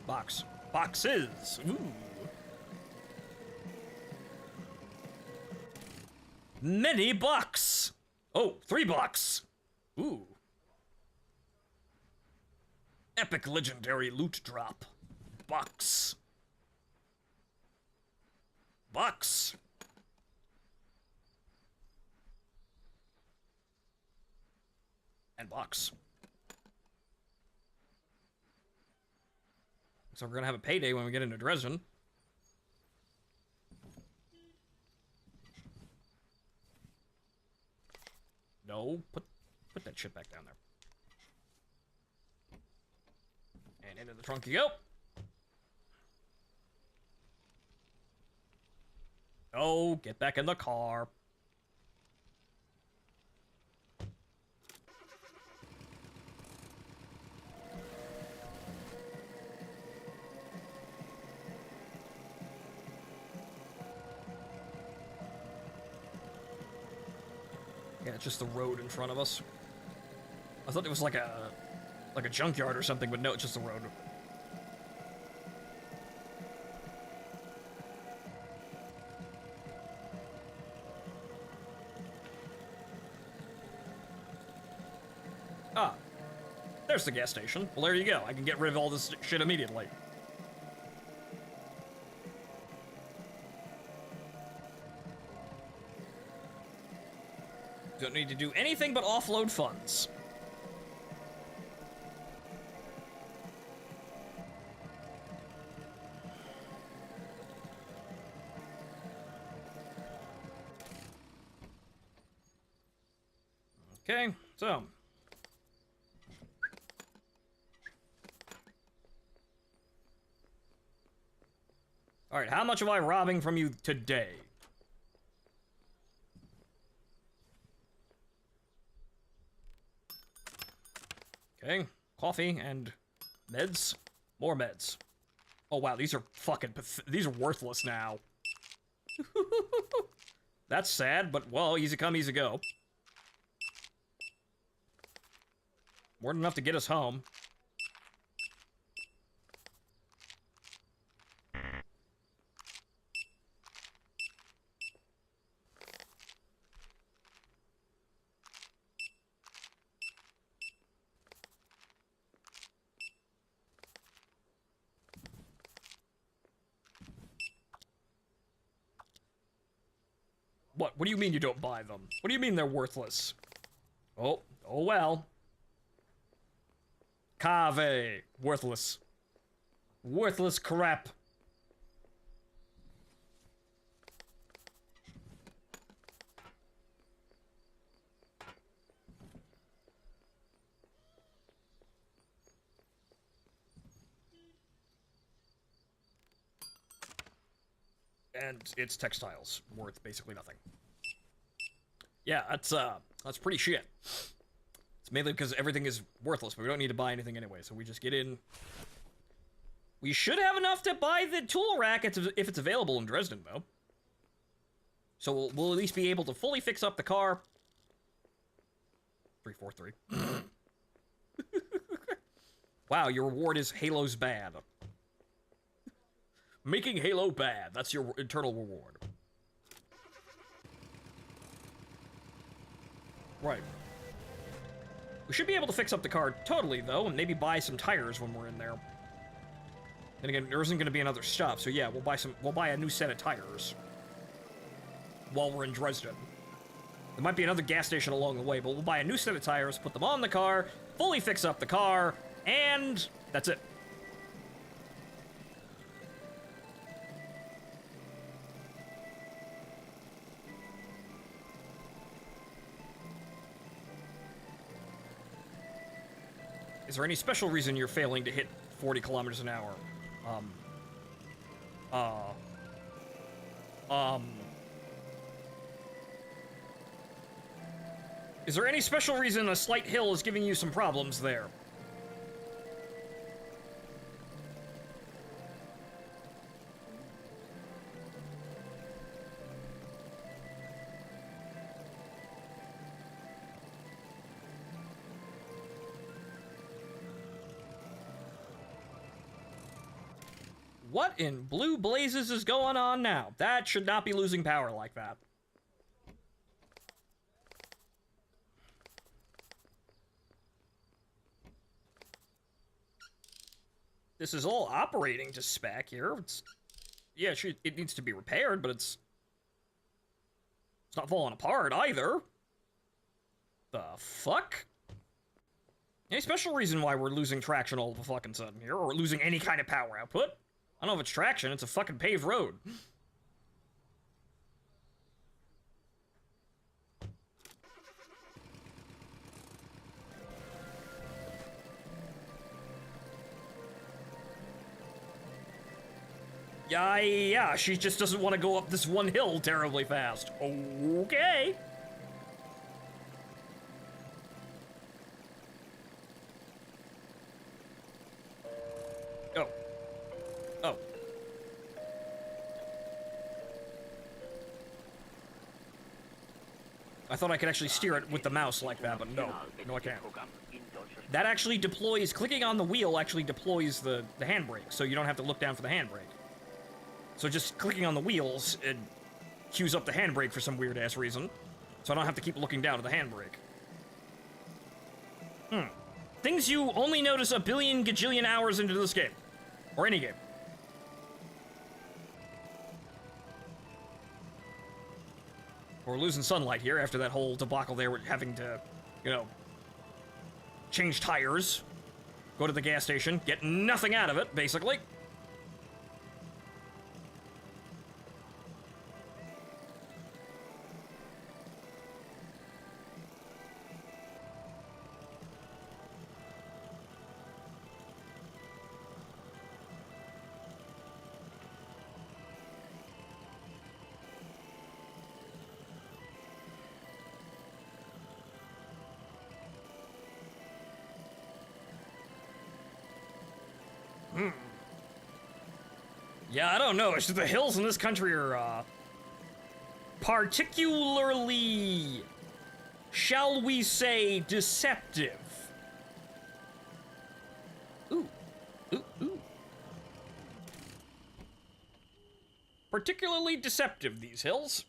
Box. Boxes! Ooh. Many bucks! Oh, 3 bucks! Ooh. Epic legendary loot drop. Bucks. Bucks! And bucks. So we're gonna have a payday when we get into Dresden. No, put that shit back down there. And into the trunk you go. Oh, get back in the car. Yeah, it's just the road in front of us. I thought it was like a junkyard or something, but no, it's just the road. Ah, there's the gas station. Well, there you go. I can get rid of all this shit immediately. Don't need to do anything but offload funds. Okay, so. Alright, how much am I robbing from you today? Okay, coffee and meds. More meds. Oh wow, these are fucking these are worthless now. That's sad, but well, easy come, easy go. More than enough to get us home. What do you mean you don't buy them? What do you mean they're worthless? Oh well. Cave. Worthless. Worthless crap. And it's textiles, worth basically nothing. Yeah, that's pretty shit. It's mainly because everything is worthless, but we don't need to buy anything anyway, so we just get in. We should have enough to buy the tool rack if it's available in Dresden, though. So we'll at least be able to fully fix up the car. 343. Wow, your reward is Halo's bad. Making Halo bad. That's your internal reward. Right. We should be able to fix up the car totally, though, and maybe buy some tires when we're in there. And again, there isn't going to be another stop, so yeah, we'll buy a new set of tires while we're in Dresden. There might be another gas station along the way, but we'll buy a new set of tires, put them on the car, fully fix up the car, and that's it. Is there any special reason you're failing to hit 40 kilometers an hour? Is there any special reason a slight hill is giving you some problems there? What in blue blazes is going on now? That should not be losing power like that. This is all operating to spec here. Yeah, it needs to be repaired, but it's not falling apart either. The fuck? Any special reason why we're losing traction all of a fucking sudden here, or losing any kind of power output? I don't know if it's traction, it's a fucking paved road. Yeah, she just doesn't want to go up this one hill terribly fast. Okay. Oh. I thought I could actually steer it with the mouse like that, but no. No, I can't. That actually deploys, clicking on the wheel actually deploys the handbrake, so you don't have to look down for the handbrake. So just clicking on the wheels, it cues up the handbrake for some weird-ass reason, so I don't have to keep looking down at the handbrake. Things you only notice a billion gajillion hours into this game. Or any game. We're losing sunlight here after that whole debacle there with having to, you know, change tires, go to the gas station, get nothing out of it, basically. Yeah, I don't know. It's just the hills in this country are, particularly, shall we say, deceptive. Ooh. Particularly deceptive, these hills.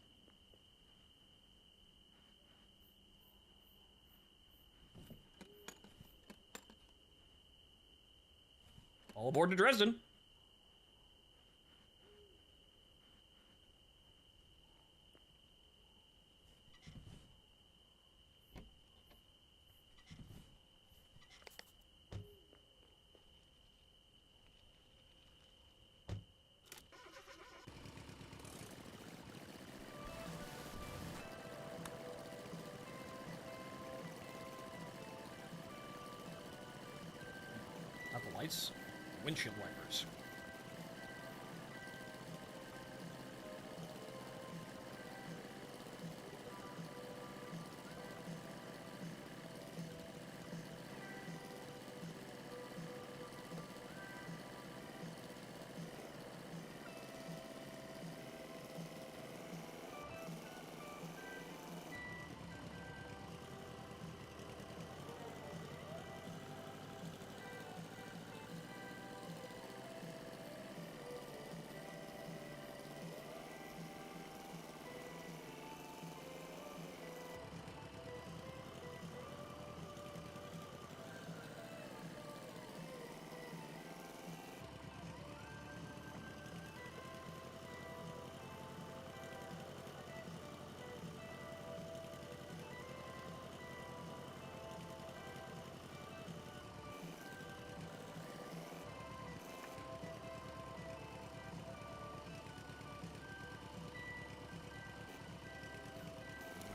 All aboard to Dresden. lights, windshield wipers.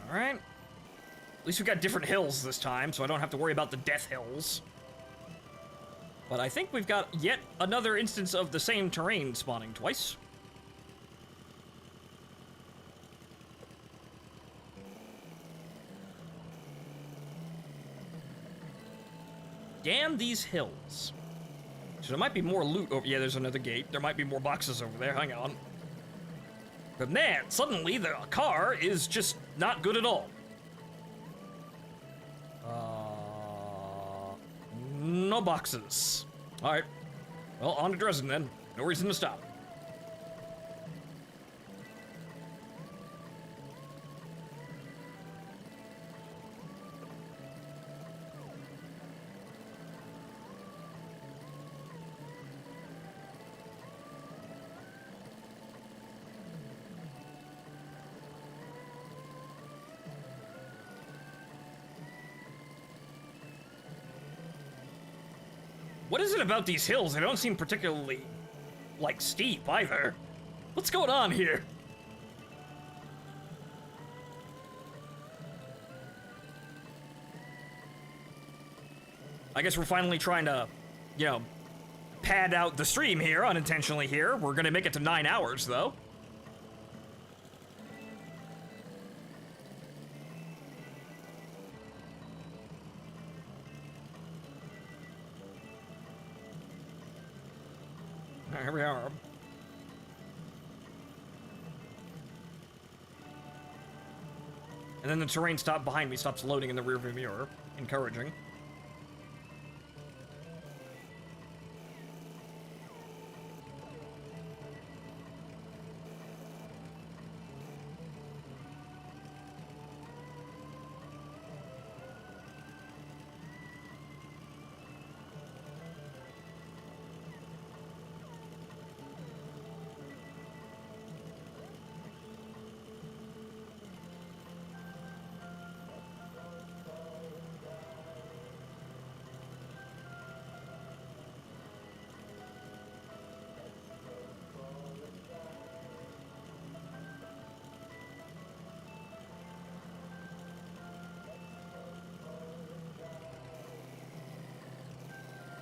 Alright. At least we got different hills this time, so I don't have to worry about the death hills. But I think we've got yet another instance of the same terrain spawning twice. Damn these hills. So there might be more loot over... Yeah, there's another gate. There might be more boxes over there. Hang on. But man, suddenly the car is just not good at all. No boxes. Alright. Well, on to Dresden then. No reason to stop. What is it about these hills? They don't seem particularly, like, steep either. What's going on here? I guess we're finally trying to, you know, pad out the stream here, unintentionally here. We're gonna make it to 9 hours, though. Here we are. And then the terrain stopped behind me, stops loading in the rearview mirror. Encouraging.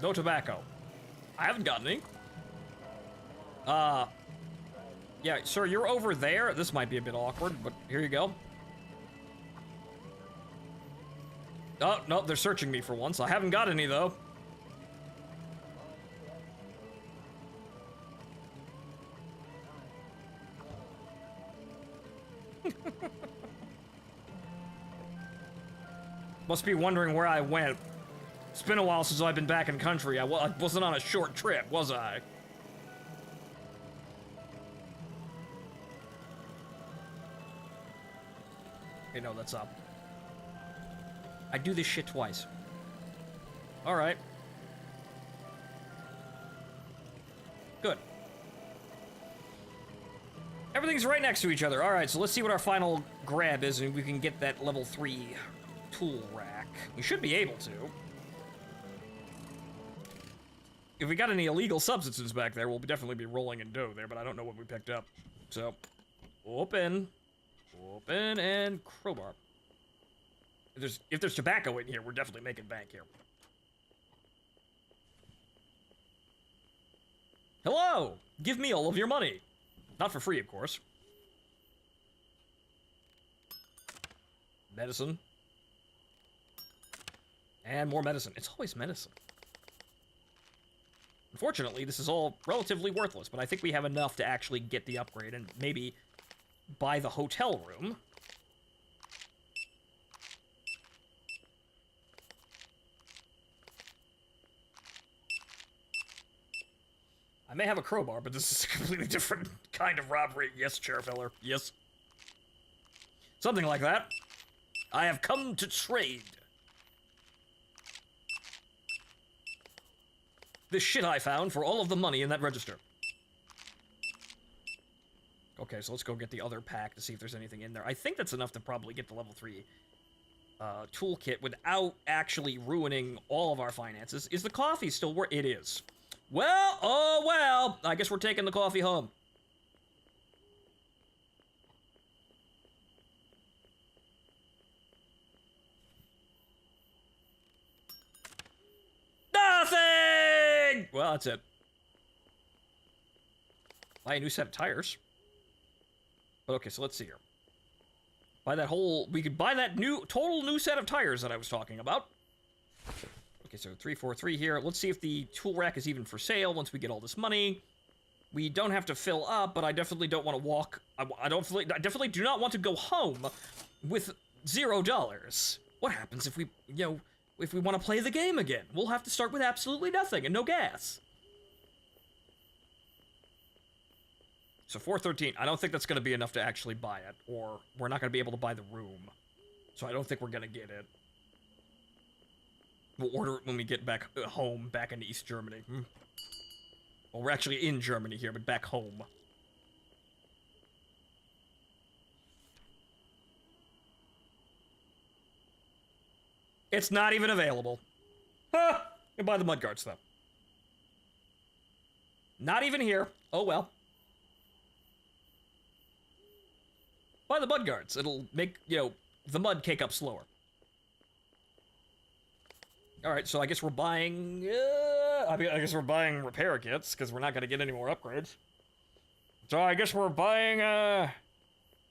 No tobacco. I haven't gotten any. Yeah, sir, you're over there. This might be a bit awkward, but here you go. Oh, no, they're searching me for once. I haven't got any, though. Must be wondering where I went. It's been a while since I've been back in country. I wasn't on a short trip, was I? Okay, no, that's up. I do this shit twice. Alright. Good. Everything's right next to each other. Alright, so let's see what our final grab is, and we can get that level 3 tool rack. We should be able to. If we got any illegal substances back there, we'll definitely be rolling in dough there, but I don't know what we picked up. So, open, and crowbar. If there's tobacco in here, we're definitely making bank here. Hello! Give me all of your money. Not for free, of course. Medicine. And more medicine. It's always medicine. Unfortunately, this is all relatively worthless, but I think we have enough to actually get the upgrade and maybe buy the hotel room. I may have a crowbar, but this is a completely different kind of robbery. Yes, Chair Feller. Yes. Something like that. I have come to trade. This shit I found for all of the money in that register. Okay, so let's go get the other pack to see if there's anything in there. I think that's enough to probably get the level 3 toolkit without actually ruining all of our finances. Is the coffee still worth? It is. Well, oh well, I guess we're taking the coffee home. Nothing! Well, that's it. Buy a new set of tires. But okay, so let's see here. Buy that whole, we could buy that total new set of tires that I was talking about. Okay, so 343 here. Let's see if the tool rack is even for sale once we get all this money. We don't have to fill up, but I definitely don't want to walk. I definitely do not want to go home with $0. What happens if we, if we want to play the game again? We'll have to start with absolutely nothing and no gas. So 413, I don't think that's going to be enough to actually buy it, or we're not going to be able to buy the room. So I don't think we're going to get it. We'll order it when we get back home, back in East Germany. Well, we're actually in Germany here, but back home. It's not even available. Ha! You buy the mudguards, though. Not even here. Oh, well. Buy the mudguards. It'll make, the mud cake up slower. Alright, so I guess we're buying, I guess we're buying repair kits, because we're not going to get any more upgrades. So I guess we're buying,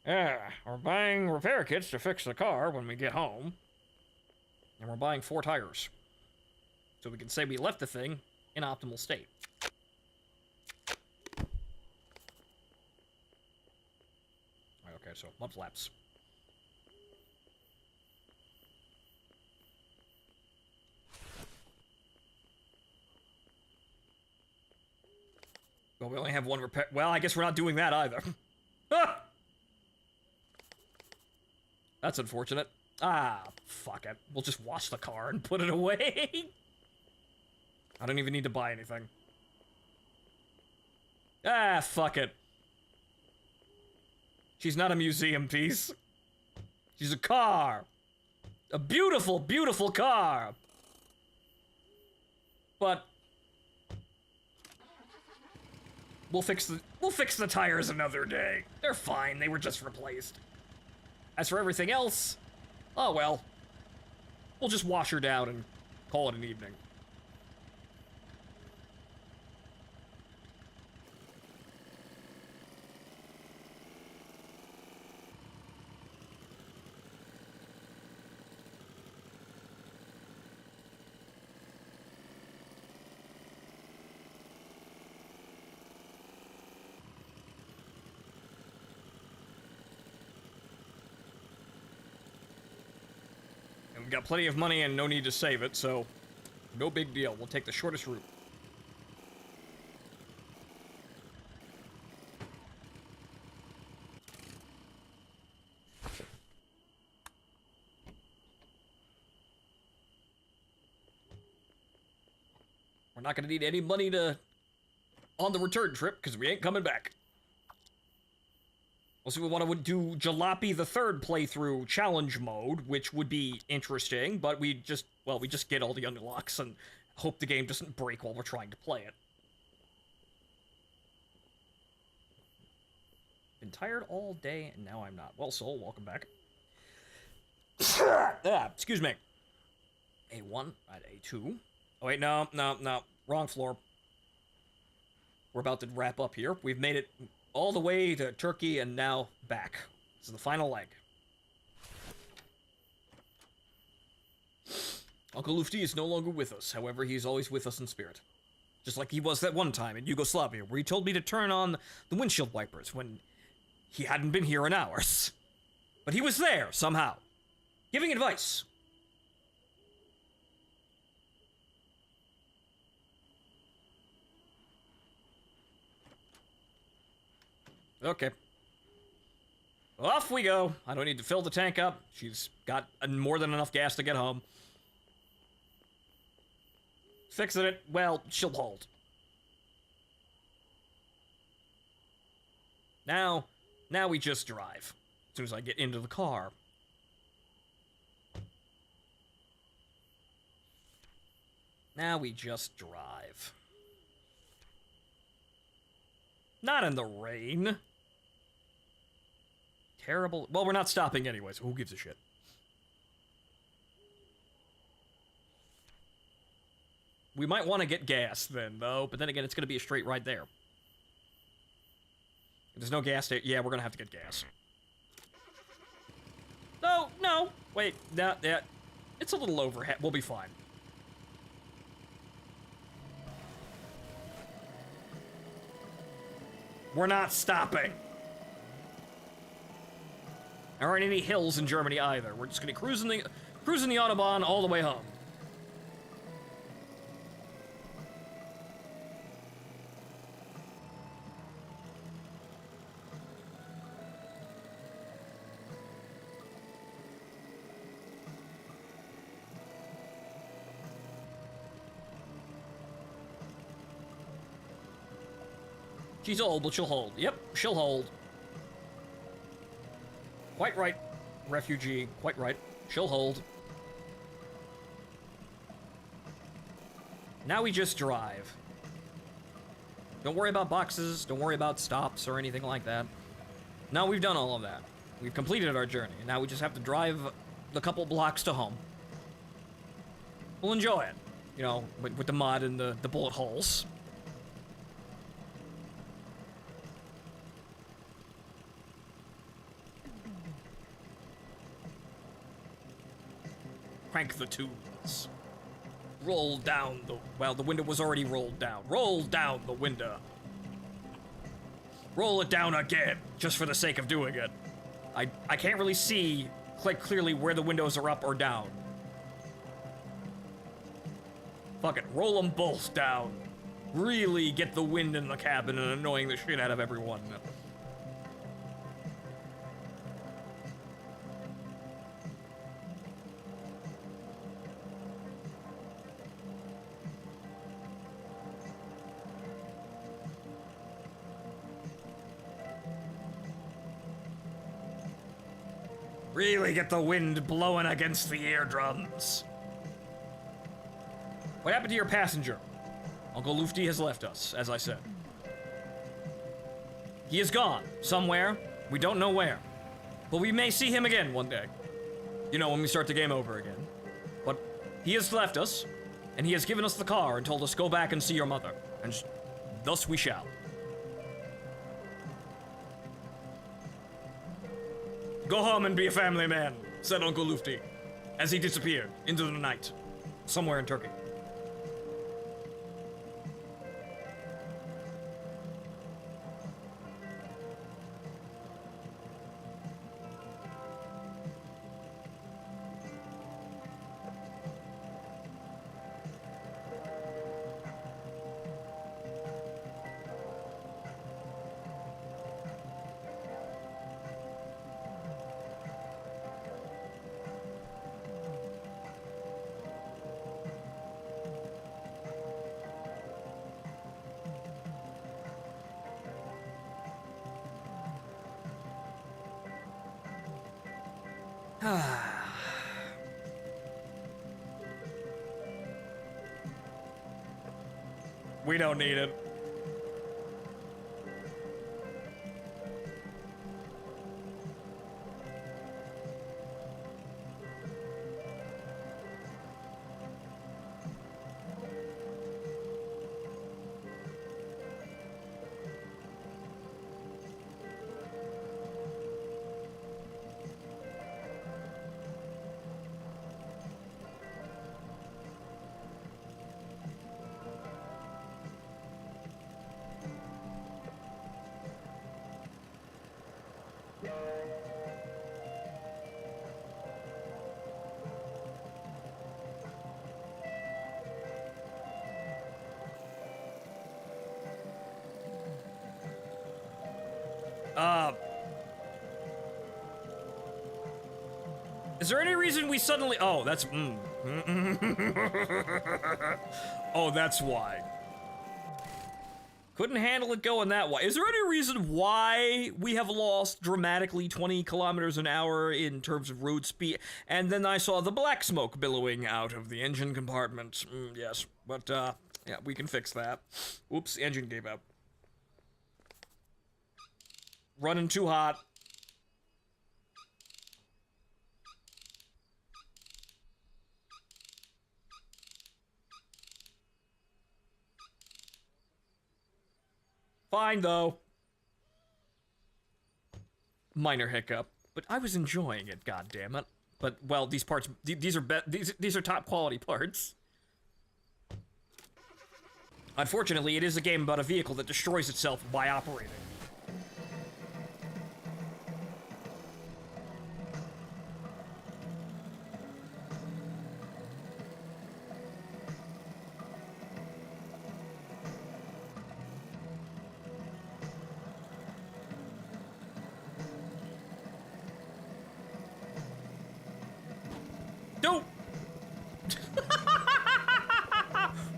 we're buying repair kits to fix the car when we get home. And we're buying 4 tires. So we can say we left the thing in optimal state. Okay, so mud flaps. Well, we only have 1 repair. Well, I guess we're not doing that either. Ah! That's unfortunate. Ah, fuck it. We'll just wash the car and put it away. I don't even need to buy anything. Ah, fuck it. She's not a museum piece. She's a car. A beautiful, beautiful car. But we'll fix the tires another day. They're fine. They were just replaced. As for everything else, oh well. We'll just wash her down and call it an evening. We've got plenty of money and no need to save it, so no big deal. We'll take the shortest route. We're not going to need any money on the return trip, because we ain't coming back. Also, we want to do Jalopy the third playthrough challenge mode, which would be interesting, but we just get all the unlocks and hope the game doesn't break while we're trying to play it. Been tired all day, and now I'm not. Well, Soul, welcome back. Excuse me. A1 at A2. Oh, wait, no. Wrong floor. We're about to wrap up here. We've made it all the way to Turkey and now back. This is the final leg. Uncle Lufti is no longer with us. However, he is always with us in spirit. Just like he was that one time in Yugoslavia, where he told me to turn on the windshield wipers when he hadn't been here in hours. But he was there, somehow, giving advice. Okay. Off we go. I don't need to fill the tank up. She's got more than enough gas to get home. Fixing it. Well, she'll hold. Now we just drive. As soon as I get into the car. Now we just drive. Not in the rain. Terrible. Well, we're not stopping anyway, so who gives a shit? We might want to get gas then, though, but then again, it's going to be a straight ride there. If there's no gas there, yeah, we're going to have to get gas. No, wait, yeah, it's a little overhead. We'll be fine. We're not stopping. There aren't any hills in Germany either. We're just gonna cruising the Autobahn all the way home. She's old, but she'll hold. Yep, she'll hold. Quite right, refugee. Quite right. She'll hold. Now we just drive. Don't worry about boxes. Don't worry about stops or anything like that. Now we've done all of that. We've completed our journey. Now we just have to drive the couple blocks to home. We'll enjoy it. You know, with the mud and the bullet holes. Crank the tunes. Roll down the... Well, the window was already rolled down. Roll down the window. Roll it down again, just for the sake of doing it. I can't really see quite clearly where the windows are up or down. Fuck it, roll them both down. Really get the wind in the cabin and annoying the shit out of everyone. Really get the wind blowing against the eardrums. What happened to your passenger? Uncle Lufti has left us, as I said. He is gone, somewhere. We don't know where. But we may see him again one day. You know, when we start the game over again. But he has left us, and he has given us the car and told us, go back and see your mother. And thus we shall. Go home and be a family man, said Uncle Lufti, as he disappeared into the night, somewhere in Turkey. We don't need it. Is there any reason we suddenly... Oh, that's... Oh, that's why. Couldn't handle it going that way. Is there any reason why we have lost dramatically 20 kilometers an hour in terms of road speed? And then I saw the black smoke billowing out of the engine compartment. Yes, but, yeah, we can fix that. Oops, engine gave out. Running too hot. Fine, though. Minor hiccup. But I was enjoying it, goddammit. But, well, these parts, these are top quality parts. Unfortunately, it is a game about a vehicle that destroys itself by operating. Don't!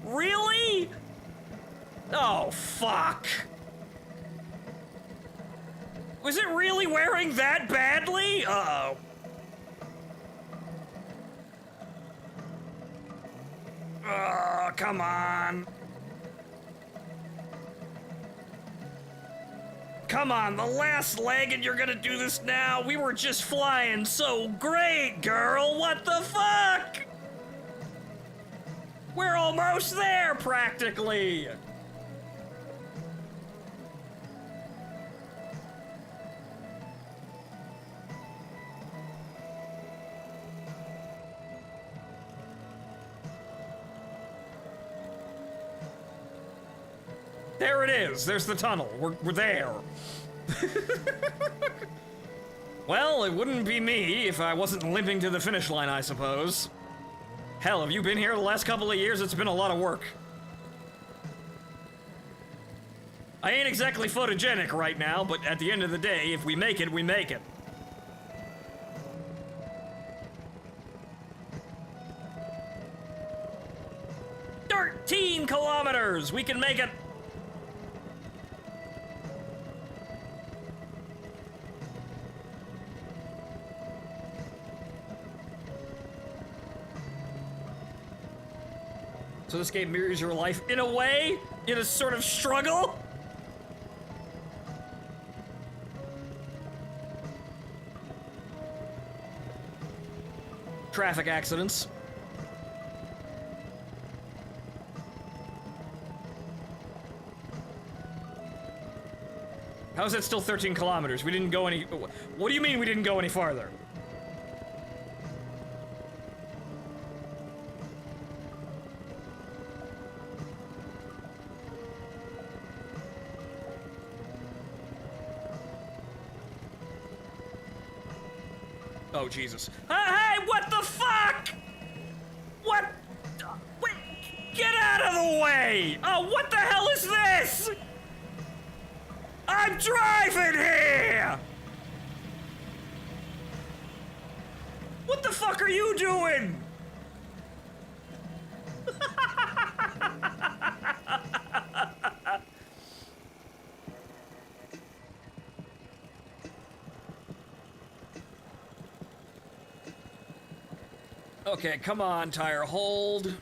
Really? Oh, fuck. Was it really wearing that badly? Uh-oh. Oh, come on. Come on, the last leg and you're gonna do this now? We were just flying so great, girl. What the fuck? We're almost there, practically. There it is. There's the tunnel. We're there. Well, it wouldn't be me if I wasn't limping to the finish line, I suppose. Hell, have you been here the last couple of years? It's been a lot of work. I ain't exactly photogenic right now, but at the end of the day, if we make it, we make it. "13 kilometers! We can make it!" So this game mirrors your life in a way, in a sort of struggle. Traffic accidents. How is that still 13 kilometers? We didn't go any... What do you mean we didn't go any farther? Oh, Jesus. Hey, what the fuck? What? Wait, get out of the way! Oh, what the hell is this? I'm driving here! What the fuck are you doing? Okay, come on, tire, hold.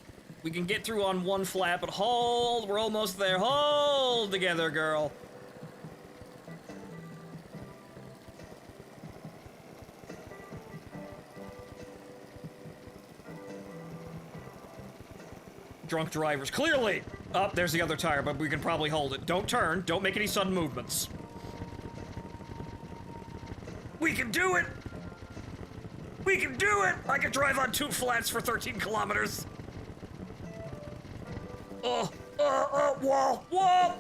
We can get through on one flat, but hold. We're almost there. Hold together, girl. Drunk drivers, clearly! Oh, there's the other tire, but we can probably hold it. Don't turn, don't make any sudden movements. We can do it! We can do it! I can drive on 2 flats for 13 kilometers. Wall, wall!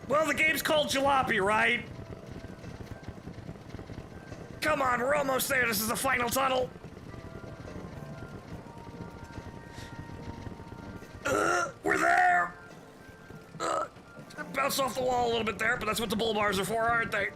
Well, the game's called Jalopy, right? Come on, we're almost there. This is the final tunnel. We're there. bounced off the wall a little bit there, but that's what the bull bars are for, aren't they?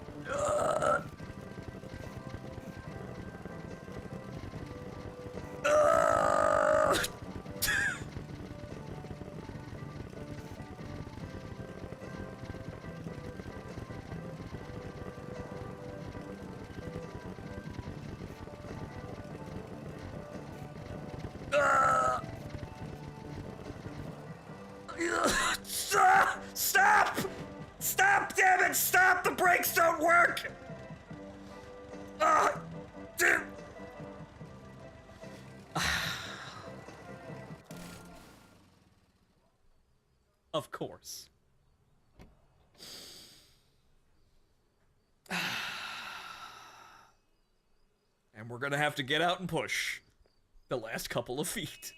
Stop! Stop, damn it! Stop! The brakes don't work! Dude! Of course. And we're gonna have to get out and push the last couple of feet.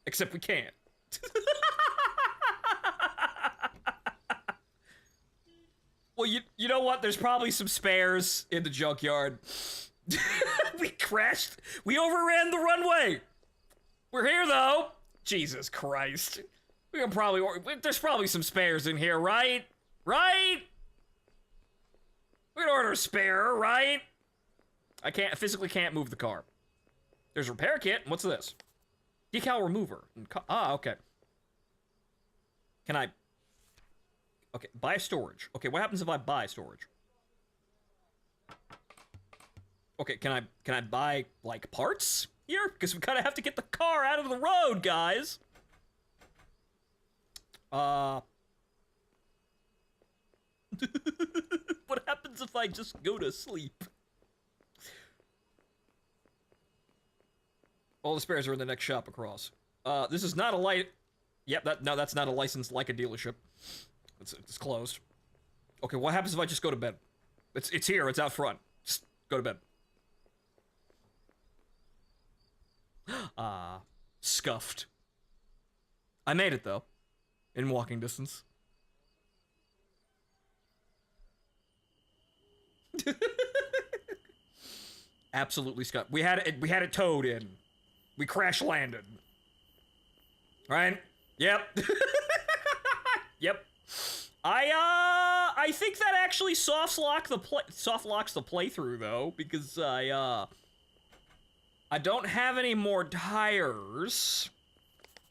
Except we can't. Well, you know what? There's probably some spares in the junkyard. We crashed. We overran the runway. We're here, though. Jesus Christ. We can probably... There's probably some spares in here, right? Right? We can order a spare, right? I physically can't move the car. There's a repair kit. What's this? Decal remover. Okay. Can I... Okay, buy storage. Okay, what happens if I buy storage? Okay, can I buy, like, parts here? Because we kind of have to get the car out of the road, guys. What happens if I just go to sleep? All the spares are in the next shop across. This is not a light... Yep, no, that's not a licensed Leica dealership. It's closed. Okay, what happens if I just go to bed? It's here, it's out front. Just go to bed. Scuffed. I made it, though. In walking distance. Absolutely scuffed. We had it towed in. We crash landed. Right? Yep. Yep. I think that actually soft locks the playthrough though, because I don't have any more tires,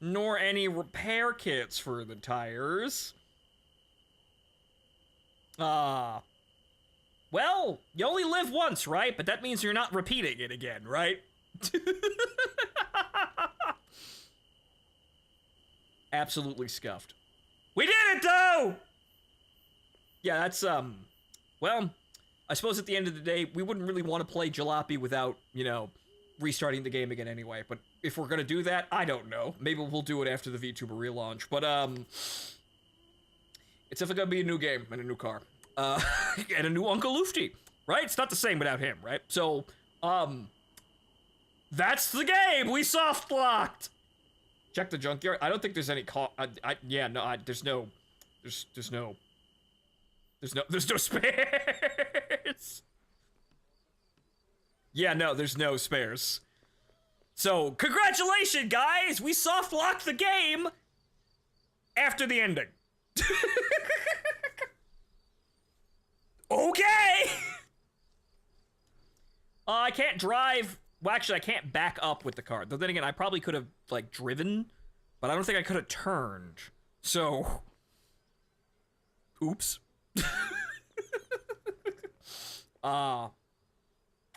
nor any repair kits for the tires. Well, you only live once, right? But that means you're not repeating it again, right? Absolutely scuffed. We did it, though! Yeah, that's, well, I suppose at the end of the day, we wouldn't really want to play Jalopy without, you know, restarting the game again anyway. But if we're gonna do that, I don't know. Maybe we'll do it after the VTuber relaunch. But, it's definitely gonna be a new game and a new car. And a new Uncle Lufty, right? It's not the same without him, right? So, that's the game! We soft-locked! Check the junkyard. I don't think there's any there's no spares. Yeah, no, there's no spares. So, congratulations, guys! We soft-locked the game after the ending. Okay! I can't drive... Well, actually, I can't back up with the car. Though then again, I probably could have, like, driven, but I don't think I could have turned. So... Oops.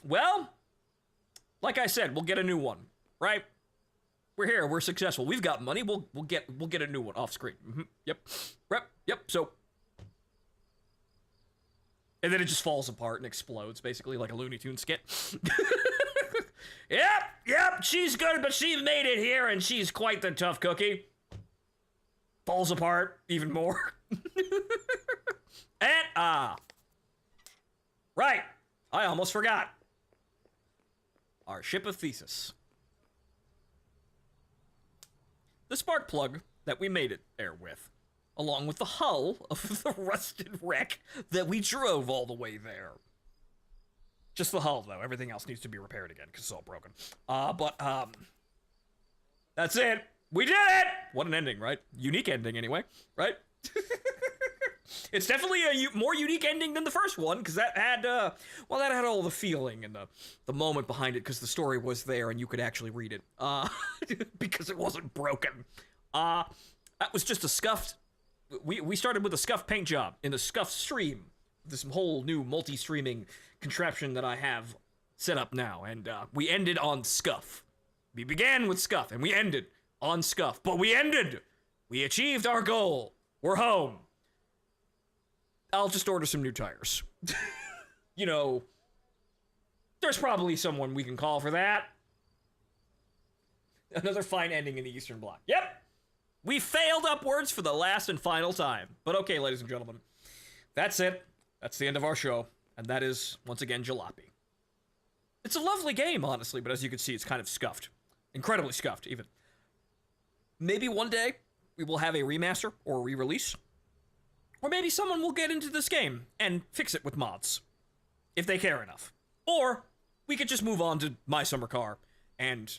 Well, like I said, we'll get a new one, right? We're here, we're successful. We've got money, we'll get a new one off screen. Yep. Yep, so... And then it just falls apart and explodes, basically, like a Looney Tunes skit. Yep, she's good, but she made it here, and she's quite the tough cookie. Falls apart even more. And, right, I almost forgot. Our ship of Thesis. The spark plug that we made it there with, along with the hull of the rusted wreck that we drove all the way there. Just the hull, though. Everything else needs to be repaired again, because it's all broken. That's it. We did it! What an ending, right? Unique ending, anyway, right? It's definitely a more unique ending than the first one, because that had, that had all the feeling and the moment behind it, because the story was there and you could actually read it, because it wasn't broken. That was just a scuffed, we started with a scuffed paint job in the scuffed stream, this whole new multi-streaming contraption that I have set up now, and we ended on scuff. We began with scuff, and we ended on scuff, but we ended! We achieved our goal! We're home! I'll just order some new tires. You know, there's probably someone we can call for that. Another fine ending in the Eastern Bloc. Yep! We failed upwards for the last and final time. But okay, ladies and gentlemen, that's it. That's the end of our show. And that is, once again, Jalopy. It's a lovely game, honestly, but as you can see, it's kind of scuffed. Incredibly scuffed, even. Maybe one day, we will have a remaster or a re-release. Or maybe someone will get into this game and fix it with mods, if they care enough. Or we could just move on to My Summer Car and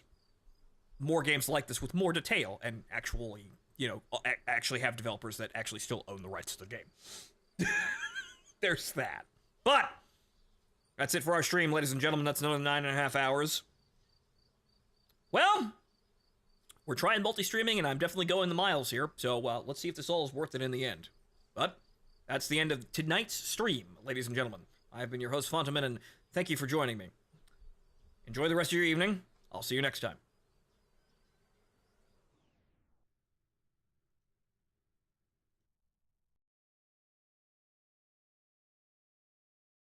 more games like this with more detail and actually, you know, actually have developers that actually still own the rights to the game. There's that. But that's it for our stream, ladies and gentlemen. That's another 9.5 hours. Well, we're trying multi-streaming, and I'm definitely going the miles here. So let's see if this all is worth it in the end. But that's the end of tonight's stream, ladies and gentlemen. I've been your host, Fontamin, and thank you for joining me. Enjoy the rest of your evening. I'll see you next time.